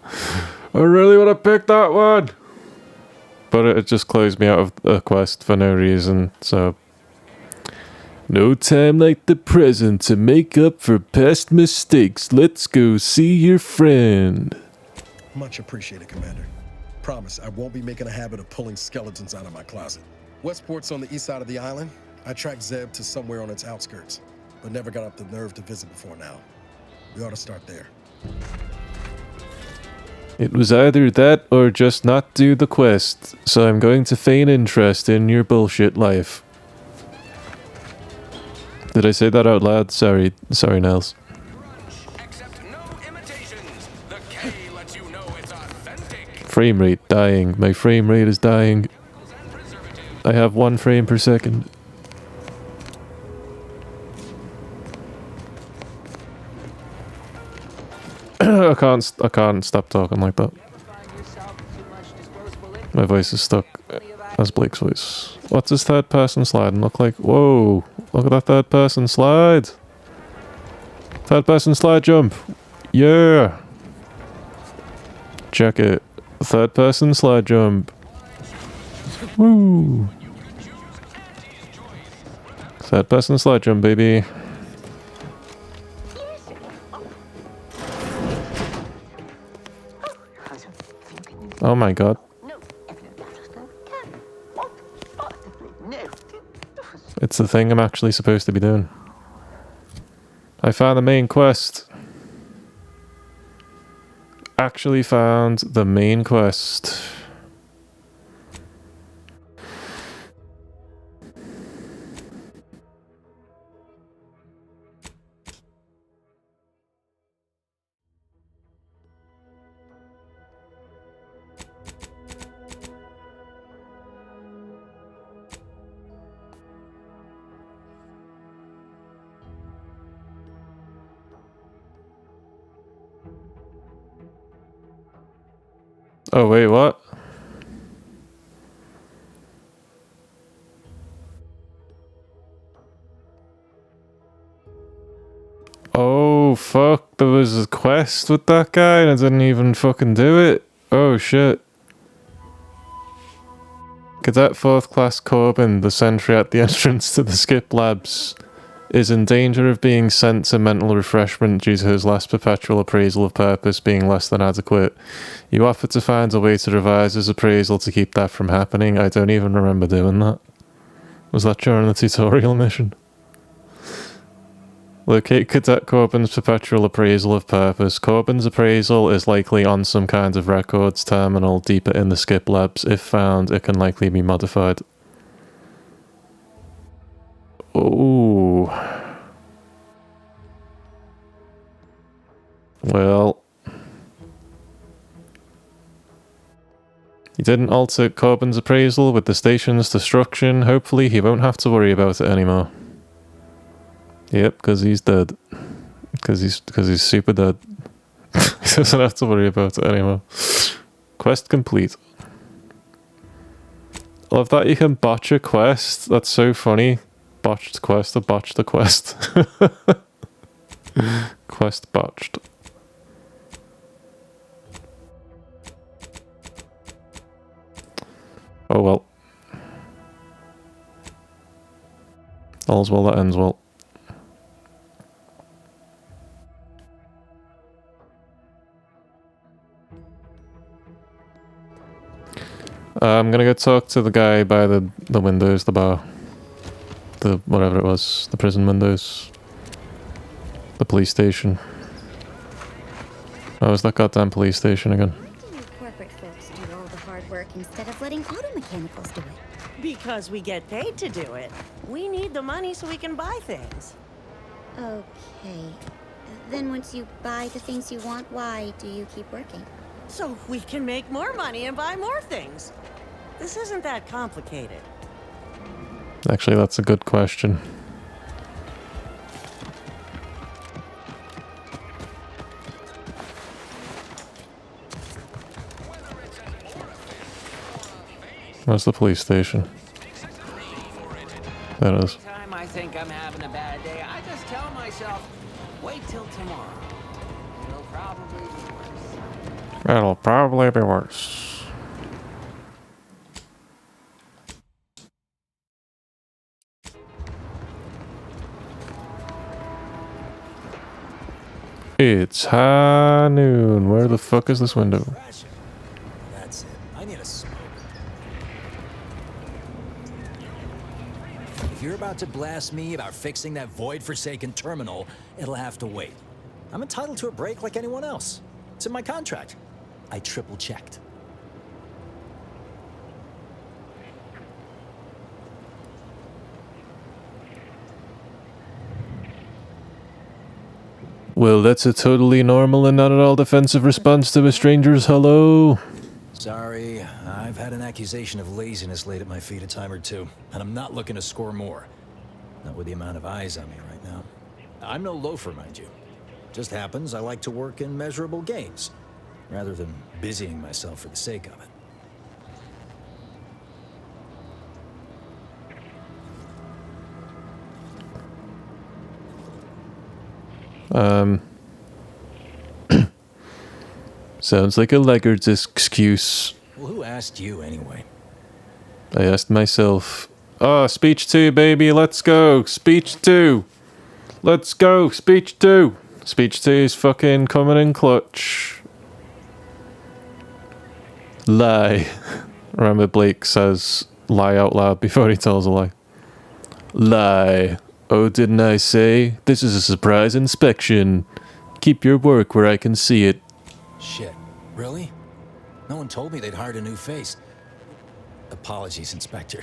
I really want to pick that one! But it just closed me out of a quest for no reason, so... No time like the present to make up for past mistakes. Let's go see your friend. Much appreciated, Commander. Promise, I won't be making a habit of pulling skeletons out of my closet. Westport's on the east side of the island. I tracked Zeb to somewhere on its outskirts, but never got up the nerve to visit before now. We ought to start there. It was either that or just not do the quest, so I'm going to feign interest in your bullshit life. Did I say that out loud? Sorry, Nels. Frame rate dying. My frame rate is dying. I have 1 frame per second. I can't stop talking like that. My voice is stuck. That's Blake's voice. What's this third person sliding look like? Whoa! Look at that third person slide! Third person slide jump! Yeah! Check it. Third person slide jump. Woo! Third person slide jump, baby. Oh my god. It's the thing I'm actually supposed to be doing. I found the main quest. Actually found the main quest. Oh, wait, what? Oh, fuck. There was a quest with that guy and I didn't even fucking do it. Oh, shit. Cadet 4th Class Corbin, the sentry at the entrance to the Skip Labs, is in danger of being sent to mental refreshment due to his last perpetual appraisal of purpose being less than adequate. You offer to find a way to revise his appraisal to keep that from happening. I don't even remember doing that. Was that during the tutorial mission? Locate Cadet Corbin's perpetual appraisal of purpose. Corbin's appraisal is likely on some kind of records terminal deeper in the Skip Labs. If found, it can likely be modified. Oh. Well. He didn't alter Corbin's appraisal with the station's destruction. Hopefully he won't have to worry about it anymore. Yep, because he's dead. Because he's super dead. He doesn't have to worry about it anymore. Quest complete. I love that you can botch a quest. That's so funny. Botched quest or botched the quest. Quest botched. Oh well. All's well that ends well. I'm gonna go talk to the guy by the windows, the bar. The whatever it was, the prison windows. The police station. Oh, is that goddamn police station again? Why do you corporate folks do all the hard work instead of letting auto mechanicals do it? Because we get paid to do it. We need the money so we can buy things. Okay. Then once you buy the things you want, why do you keep working? So we can make more money and buy more things. This isn't that complicated. Actually, that's a good question. Where's the police station? There it is. Every time I think I'm having a bad day, I just tell myself, wait till tomorrow. It'll probably be worse. It'll probably be worse. It's high noon. Where the fuck is this window? That's it. I need a smoke. If you're about to blast me about fixing that void-forsaken terminal, it'll have to wait. I'm entitled to a break like anyone else. It's in my contract. I triple-checked. Well, that's a totally normal and not at all defensive response to a stranger's hello. Sorry, I've had an accusation of laziness laid at my feet a time or two, and I'm not looking to score more. Not with the amount of eyes on me right now. I'm no loafer, mind you. Just happens I like to work in measurable gains, rather than busying myself for the sake of it. Sounds like a laggard's excuse. Well, who asked you anyway? I asked myself. Oh, speech 2, baby, let's go. Speech 2. Let's go, speech 2. Speech 2 is fucking coming in clutch. Lie. Remember Blake says lie out loud before he tells a lie. Lie. Oh, didn't I say? This is a surprise inspection. Keep your work where I can see it. Shit. Really? No one told me they'd hired a new face. Apologies, Inspector.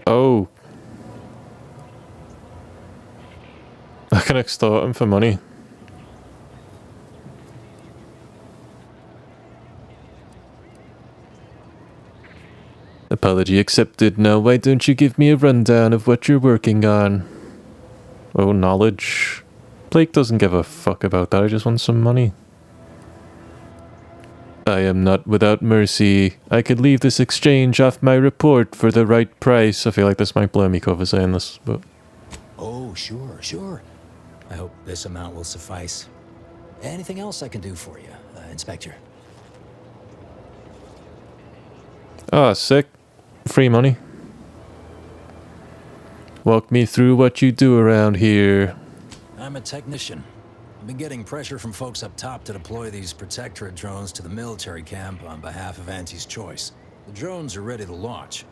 Oh. I can extort him for money. Apology accepted. Now why don't you give me a rundown of what you're working on? Oh, knowledge. Blake doesn't give a fuck about that, I just want some money. I am not without mercy. I could leave this exchange off my report for the right price. I feel like this might blow me cover saying this, but... Oh, sure, sure. I hope this amount will suffice. Anything else I can do for you, Inspector? Ah, sick. Free money. Walk me through what you do around here. I'm a technician. I've been getting pressure from folks up top to deploy these Protectorate drones to the military camp on behalf of Auntie's Choice. The drones are ready to launch.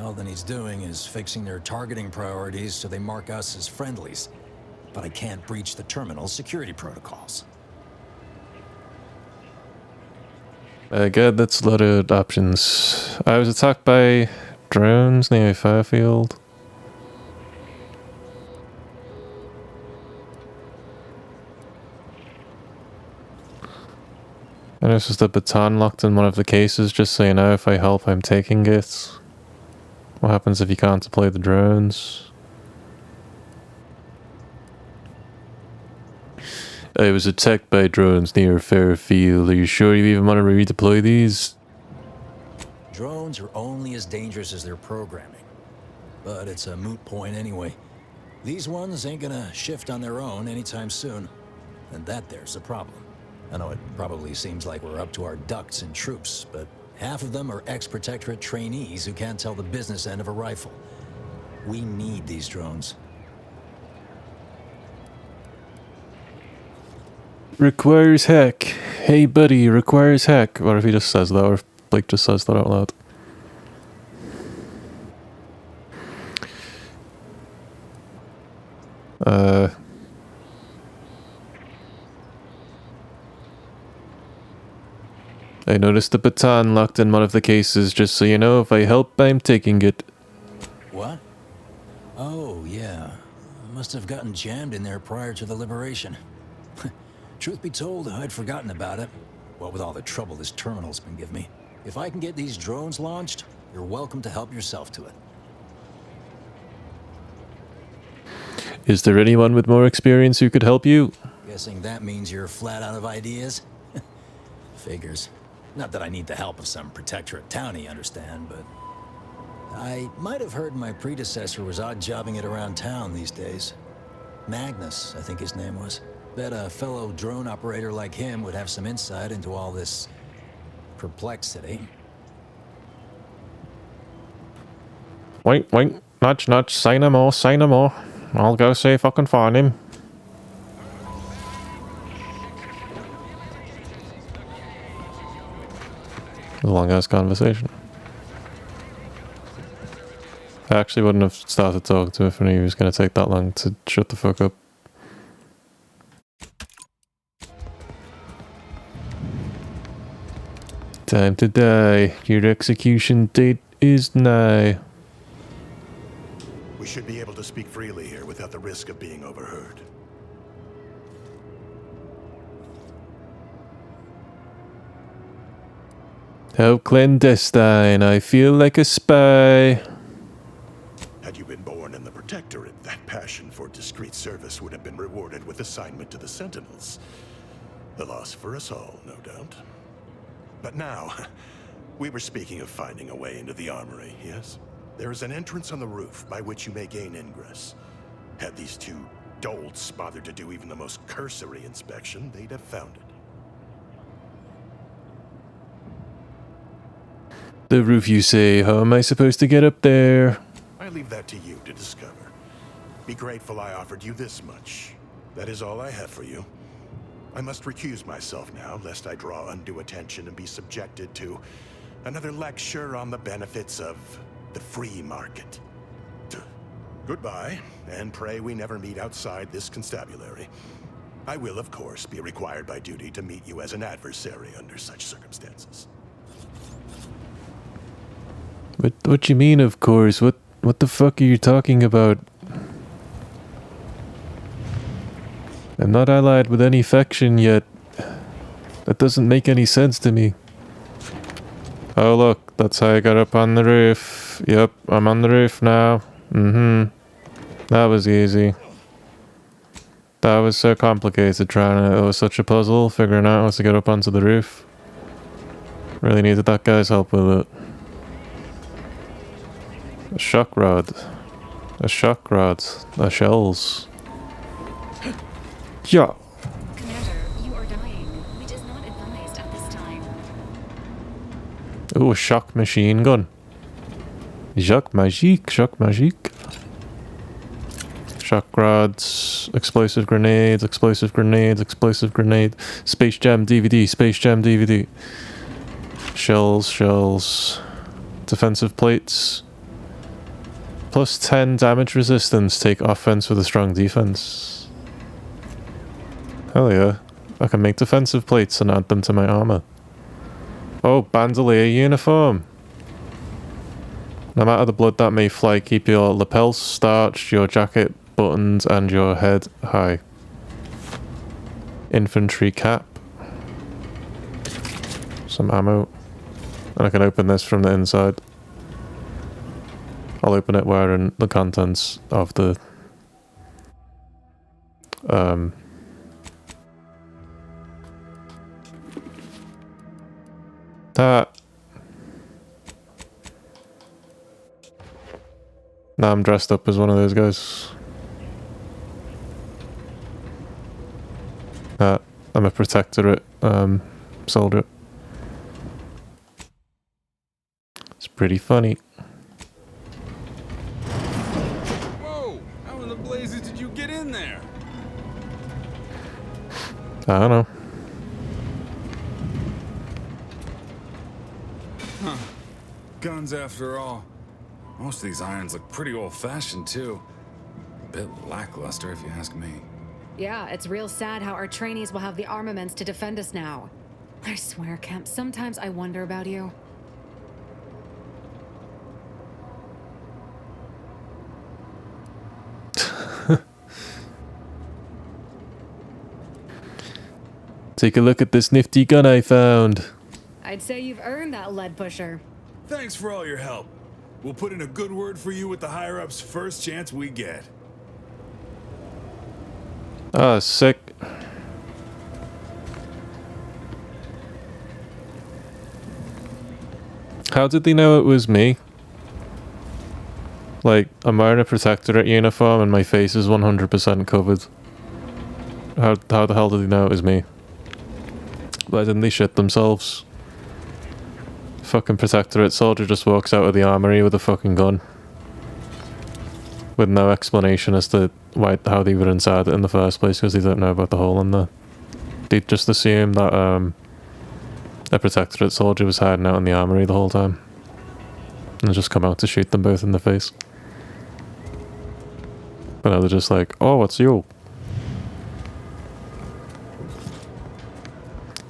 All that needs doing is fixing their targeting priorities so they mark us as friendlies. But I can't breach the terminal's security protocols. Good, that's a lot of options. I was attacked by drones near Fairfield. And there's just a baton locked in one of the cases, just so you know, if I help, I'm taking it. What happens if you can't deploy the drones? I was attacked by drones near Fairfield. Are you sure you even want to redeploy these? Drones are only as dangerous as their programming. But it's a moot point anyway. These ones ain't gonna shift on their own anytime soon. And that there's the problem. I know it probably seems like we're up to our ducks in troops, but half of them are ex-Protectorate trainees who can't tell the business end of a rifle. We need these drones. Requires hack. Hey buddy, requires hack. What if he just says that, or if Blake just says that out loud? I noticed the baton locked in one of the cases, just so you know, if I help, I'm taking it. What? Oh, yeah. Must have gotten jammed in there prior to the liberation. Truth be told, I'd forgotten about it. What with all the trouble this terminal's been giving me. If I can get these drones launched, you're welcome to help yourself to it. Is there anyone with more experience who could help you? Guessing that means you're flat out of ideas? Figures. Not that I need the help of some protectorate townie, understand, but... I might have heard my predecessor was odd-jobbing it around town these days. Magnus, I think his name was. Bet a fellow drone operator like him would have some insight into all this... perplexity. Wait, nudge, nudge, say no more, say no more. I'll go see if I can find him. A long-ass conversation. I actually wouldn't have started talking to him if I knew he was going to take that long to shut the fuck up. Time to die. Your execution date is nigh. We should be able to speak freely here without the risk of being overheard. How clandestine. I feel like a spy. Had you been born in the Protectorate, that passion for discreet service would have been rewarded with assignment to the Sentinels. A loss for us all, no doubt. But now, we were speaking of finding a way into the armory, yes? There is an entrance on the roof by which you may gain ingress. Had these two dolts bothered to do even the most cursory inspection, they'd have found it. The roof, you say. How am I supposed to get up there? I leave that to you to discover. Be grateful I offered you this much. That is all I have for you. I must recuse myself now, lest I draw undue attention and be subjected to another lecture on the benefits of the free market. Goodbye, and pray we never meet outside this constabulary. I will, of course, be required by duty to meet you as an adversary under such circumstances. What you mean, of course? What the fuck are you talking about? I'm not allied with any faction yet. That doesn't make any sense to me. Oh look, that's how I got up on the roof. Yep, I'm on the roof now. That was easy. That was so complicated it was such a puzzle figuring out how to get up onto the roof. Really needed that guy's help with it. A shock rod. A shock rod. A shells. Yeah. Commander, you are dying. It is not advised at this time. Ooh, a shock machine gun. Shock magique, shock magique. Shock rods, explosive grenades, explosive grenades, explosive grenade. Space Jam DVD, Space Jam DVD. Shells, shells. Defensive plates. Plus 10 damage resistance, take offense with a strong defense. Hell yeah. I can make defensive plates and add them to my armor. Oh, bandolier uniform. No matter the blood that may fly, keep your lapels starched, your jacket buttoned, and your head high. Infantry cap. Some ammo. And I can open this from the inside. I'll open it wearing the contents of the that. Now I'm dressed up as one of those guys. I'm a protectorate soldier. It's pretty funny. Whoa! How in the blazes did you get in there? I don't know. guns after all. Most of these irons look pretty old-fashioned, too. A bit lackluster, if you ask me. Yeah, it's real sad how our trainees will have the armaments to defend us now. I swear, Kemp, sometimes I wonder about you. Take a look at this nifty gun I found. I'd say you've earned that lead pusher. Thanks for all your help. We'll put in a good word for you with the higher-ups first chance we get. Ah, sick. How did they know it was me? Like, I'm wearing a Protectorate uniform and my face is 100% covered. How the hell did they know it was me? Why didn't they shit themselves? Fucking Protectorate soldier just walks out of the armory with a fucking gun. With no explanation as to how they were inside it in the first place, because they don't know about the hole in there. They just assume that a Protectorate soldier was hiding out in the armory the whole time. And just come out to shoot them both in the face. But now they're just like, oh, it's you.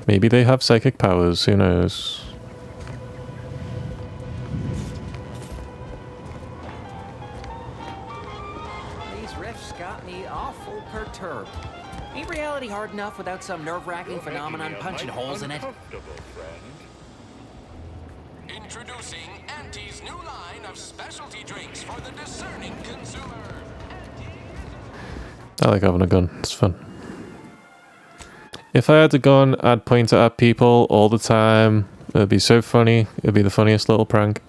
Maybe they have psychic powers, who knows? These riffs got me awful perturbed. Ain't reality hard enough without some nerve-wracking phenomenon punching holes in it? Introducing Auntie's new line of specialty drinks for the discerning consumer. I like having a gun, it's fun. If I had a gun, I'd point it at people all the time. It'd be so funny. It'd be the funniest little prank.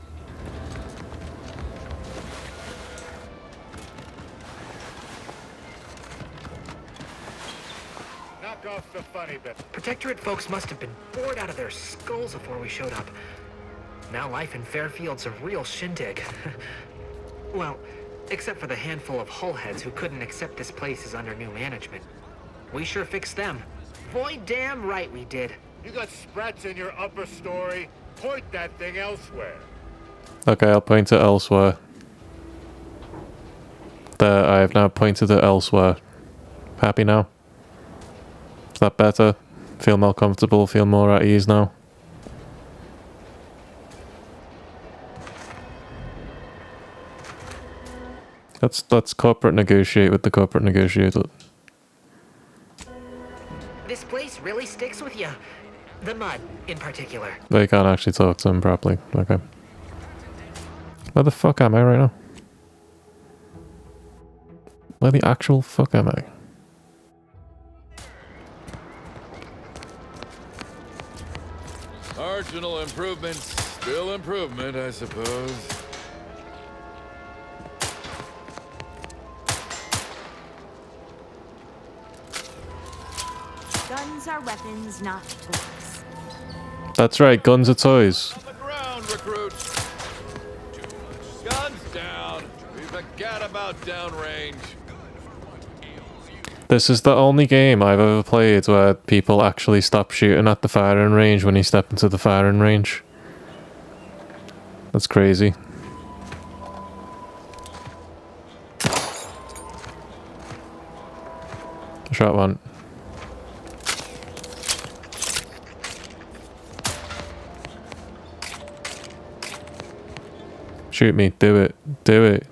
Knock off the funny bit. Protectorate folks must have been bored out of their skulls before we showed up. Now life in Fairfield's a real shindig. Well, except for the handful of hullheads who couldn't accept this place is under new management. We sure fixed them. Boy, damn right we did. You got sprats in your upper story. Point that thing elsewhere. Okay, I'll point it elsewhere. There, I have now pointed it elsewhere. Happy now? Is that better? Feel more comfortable, feel more at ease now? Let's corporate negotiate with the corporate negotiator. This place really sticks with you. The mud, in particular. They can't actually talk to him properly. Okay. Where the fuck am I right now? Where the actual fuck am I? Marginal improvement, still improvement, I suppose. Guns are weapons, not toys. That's right, guns are toys. On the ground, recruit. Guns down. We forgot about downrange. This is the only game I've ever played where people actually stop shooting at the firing range when you step into the firing range. That's crazy. Shot one. Shoot me. Do it. Do it.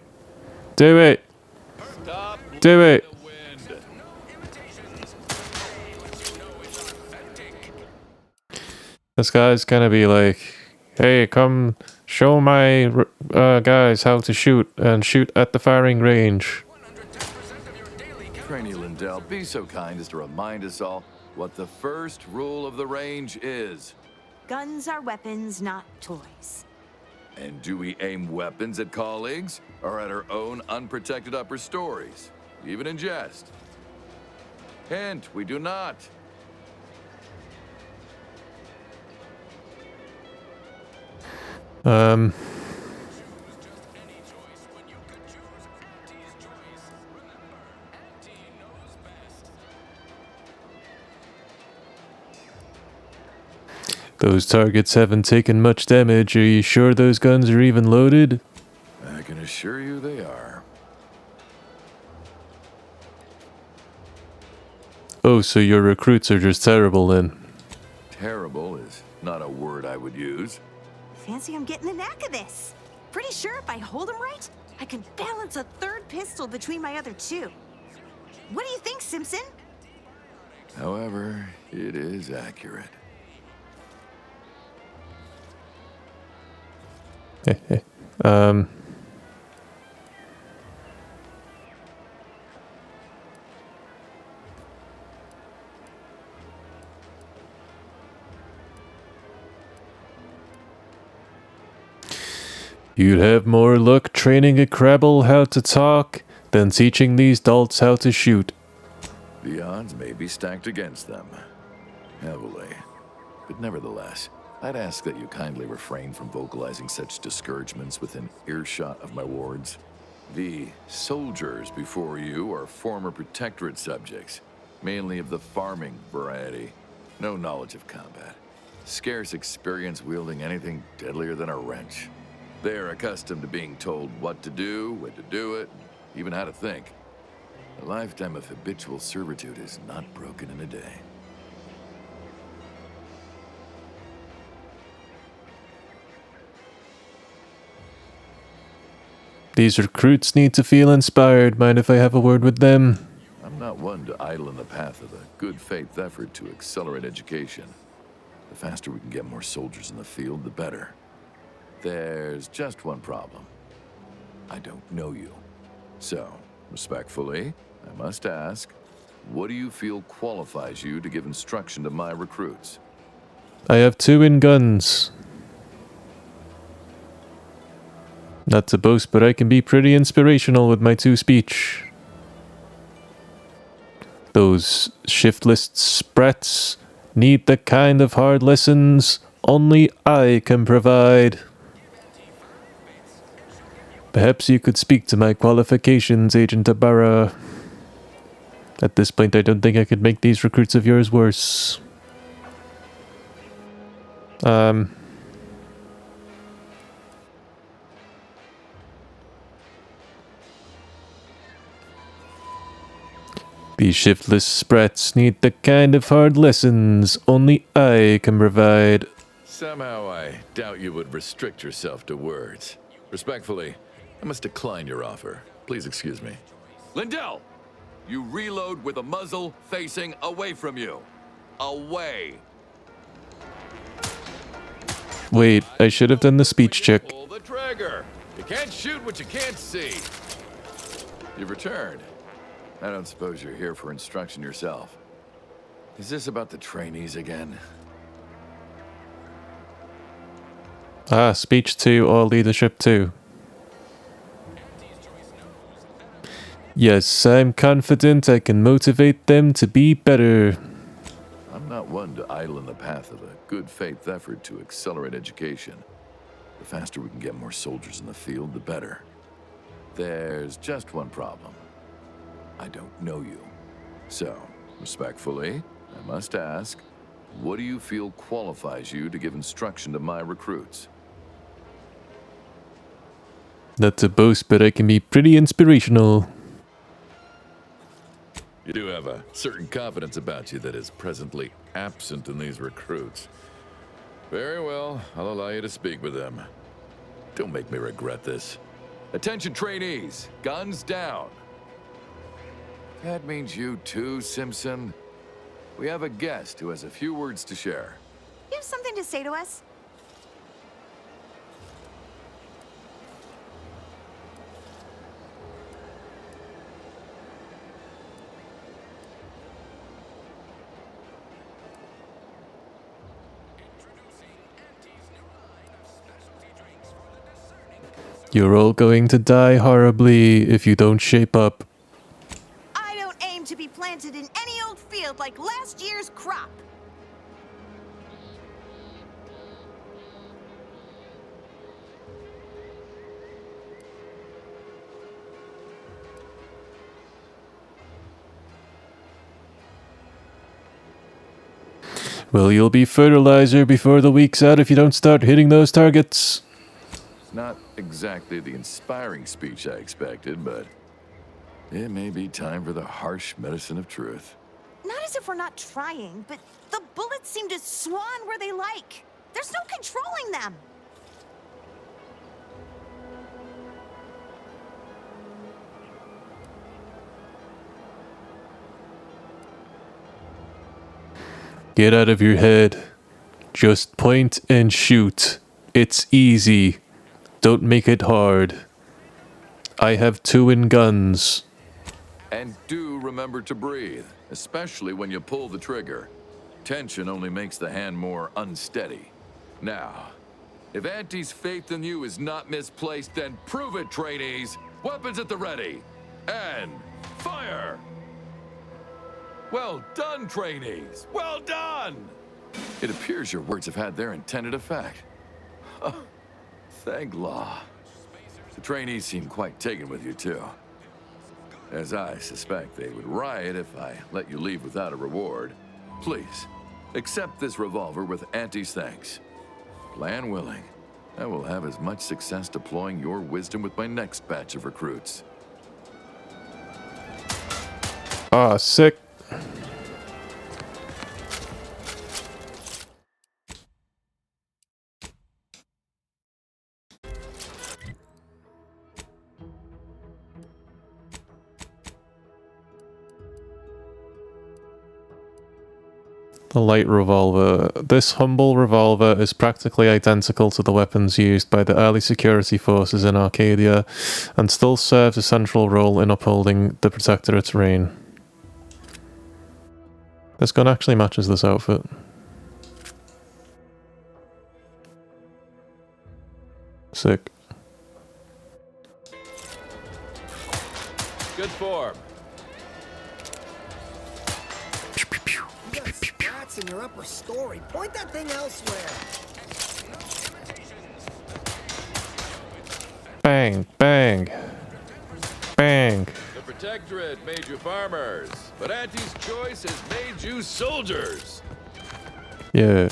Do it. Do it. This guy's gonna be like, hey, come show my guys how to shoot and shoot at the firing range. Trainee Lindell, be so kind as to remind us all what the first rule of the range is. Guns are weapons, not toys. And do we aim weapons at colleagues or at our own unprotected upper stories, even in jest? Hint, we do not. Those targets haven't taken much damage. Are you sure those guns are even loaded? I can assure you they are. Oh, so your recruits are just terrible then. Terrible is not a word I would use. Fancy I'm getting the knack of this. Pretty sure if I hold him right, I can balance a third pistol between my other two. What do you think, Simpson? However, it is accurate. You'd have more luck training a Crabble how to talk than teaching these dolts how to shoot. The odds may be stacked against them. Heavily. But nevertheless, I'd ask that you kindly refrain from vocalizing such discouragements within earshot of my wards. The soldiers before you are former Protectorate subjects, mainly of the farming variety. No knowledge of combat. Scarce experience wielding anything deadlier than a wrench. They're accustomed to being told what to do, when to do it, even how to think. A lifetime of habitual servitude is not broken in a day. These recruits need to feel inspired. Mind if I have a word with them? I'm not one to idle in the path of a good faith effort to accelerate education. The faster we can get more soldiers in the field, the better. There's just one problem. I don't know you. So, respectfully, I must ask, what do you feel qualifies you to give instruction to my recruits? I have 2 in guns. Not to boast, but I can be pretty inspirational with my 2 speech. Those shiftless sprats need the kind of hard lessons only I can provide. Perhaps you could speak to my qualifications, Agent Ibarra. At this point, I don't think I could make these recruits of yours worse. These shiftless sprats need the kind of hard lessons only I can provide. Somehow I doubt you would restrict yourself to words. Respectfully, I must decline your offer. Please excuse me. Lindell! You reload with a muzzle facing away from you. Away! Wait, I should have done the speech check. Pull the trigger! You can't shoot what you can't see! You've returned. I don't suppose you're here for instruction yourself. Is this about the trainees again? Ah, speech 2 or leadership 2. Yes, I'm confident I can motivate them to be better. I'm not one to idle in the path of a good faith effort to accelerate education. The faster we can get more soldiers in the field, the better. There's just one problem. I don't know you. So, respectfully, I must ask, what do you feel qualifies you to give instruction to my recruits? Not to boast, but I can be pretty inspirational. You do have a certain confidence about you that is presently absent in these recruits. Very well, I'll allow you to speak with them. Don't make me regret this. Attention trainees, guns down. That means you too, Simpson. We have a guest who has a few words to share. You have something to say to us? You're all going to die horribly if you don't shape up. I don't aim to be planted in any old field like last year's crop. Well, you'll be fertilizer before the week's out if you don't start hitting those targets. Not exactly the inspiring speech I expected, but it may be time for the harsh medicine of truth. Not as if we're not trying, but the bullets seem to swan where they like. There's no controlling them. Get out of your head. Just point and shoot. It's easy. Don't make it hard. I have 2 in guns. And do remember to breathe, especially when you pull the trigger. Tension only makes the hand more unsteady. Now, if Auntie's faith in you is not misplaced, then prove it, trainees! Weapons at the ready! And fire! Well done, trainees! Well done! It appears your words have had their intended effect. Oh, thank law. The trainees seem quite taken with you, too. As I suspect they would riot if I let you leave without a reward. Please, accept this revolver with Auntie's thanks. Plan willing, I will have as much success deploying your wisdom with my next batch of recruits. Ah, sick. The light revolver. This humble revolver is practically identical to the weapons used by the early security forces in Arcadia, and still serves a central role in upholding the Protectorate's reign. This gun actually matches this outfit. Sick. Good form. In your upper story. Point that thing elsewhere. Bang, bang, bang. The Protectorate made you farmers, but Auntie's choice has made you soldiers. Yeah.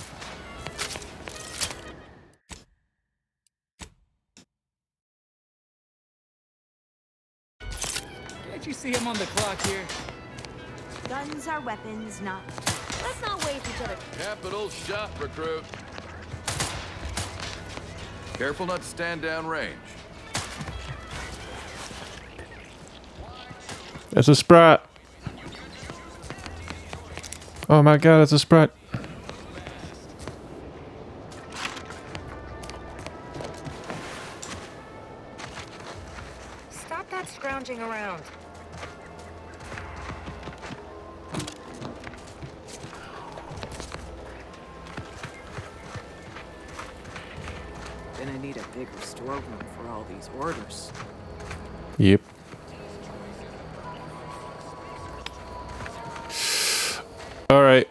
Can't you see him on the clock here? Guns are weapons, not... Let's not waste each other. Capital shot, recruit. Careful not to stand down range. It's a Sprat. Oh my god, it's a Sprat. Stop that scrounging around. Gonna need a bigger storeroom for all these orders. Yep. Alright.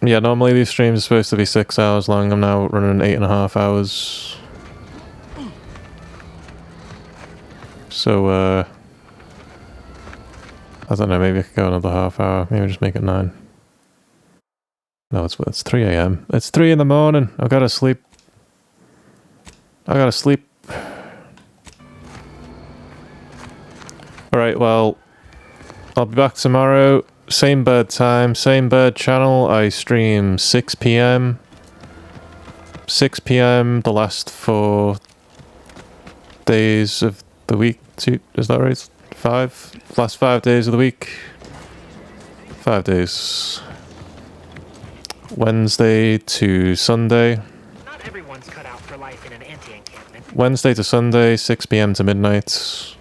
Yeah, normally these streams are supposed to be 6 hours long. I'm now running 8.5 hours. So, I don't know, maybe I could go another half hour. Maybe just make it 9. No, it's 3 a.m. It's 3 in the morning. I gotta sleep. I gotta sleep. Alright, well, I'll be back tomorrow. Same bird time, same bird channel. I stream 6 p.m. 6 p.m. the last 4 days of the week. Is that right? 5? Last 5 days of the week. 5 days. Wednesday to Sunday. Not everyone's cut out for life in an anti-encampment. Wednesday to Sunday, 6 p.m. to midnight.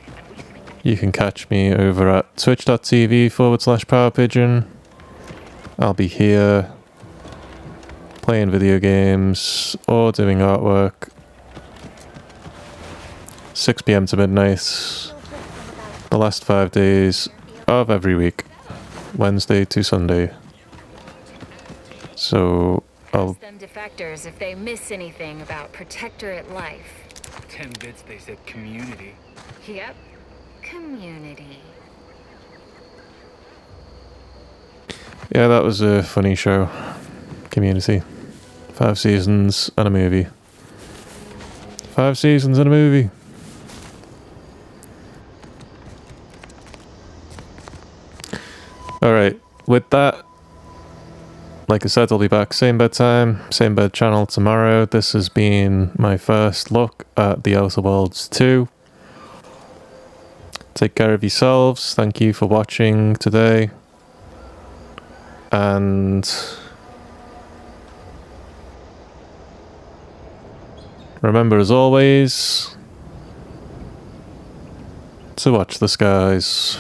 You can catch me over at twitch.tv/PowerPigeon. I'll be here playing video games or doing artwork. 6 p.m. to midnight. The last 5 days of every week. Wednesday to Sunday. So I'll... Ask them defectors if they miss anything about Protectorate life. 10 bits they said community. Yep. Community. Yeah, that was a funny show. Community. 5 seasons and a movie. 5 seasons and a movie. Alright, with that, like I said, I'll be back same bedtime, same bed channel tomorrow. This has been my first look at The Outer Worlds 2. Take care of yourselves. Thank you for watching today. And remember, as always, to watch the skies.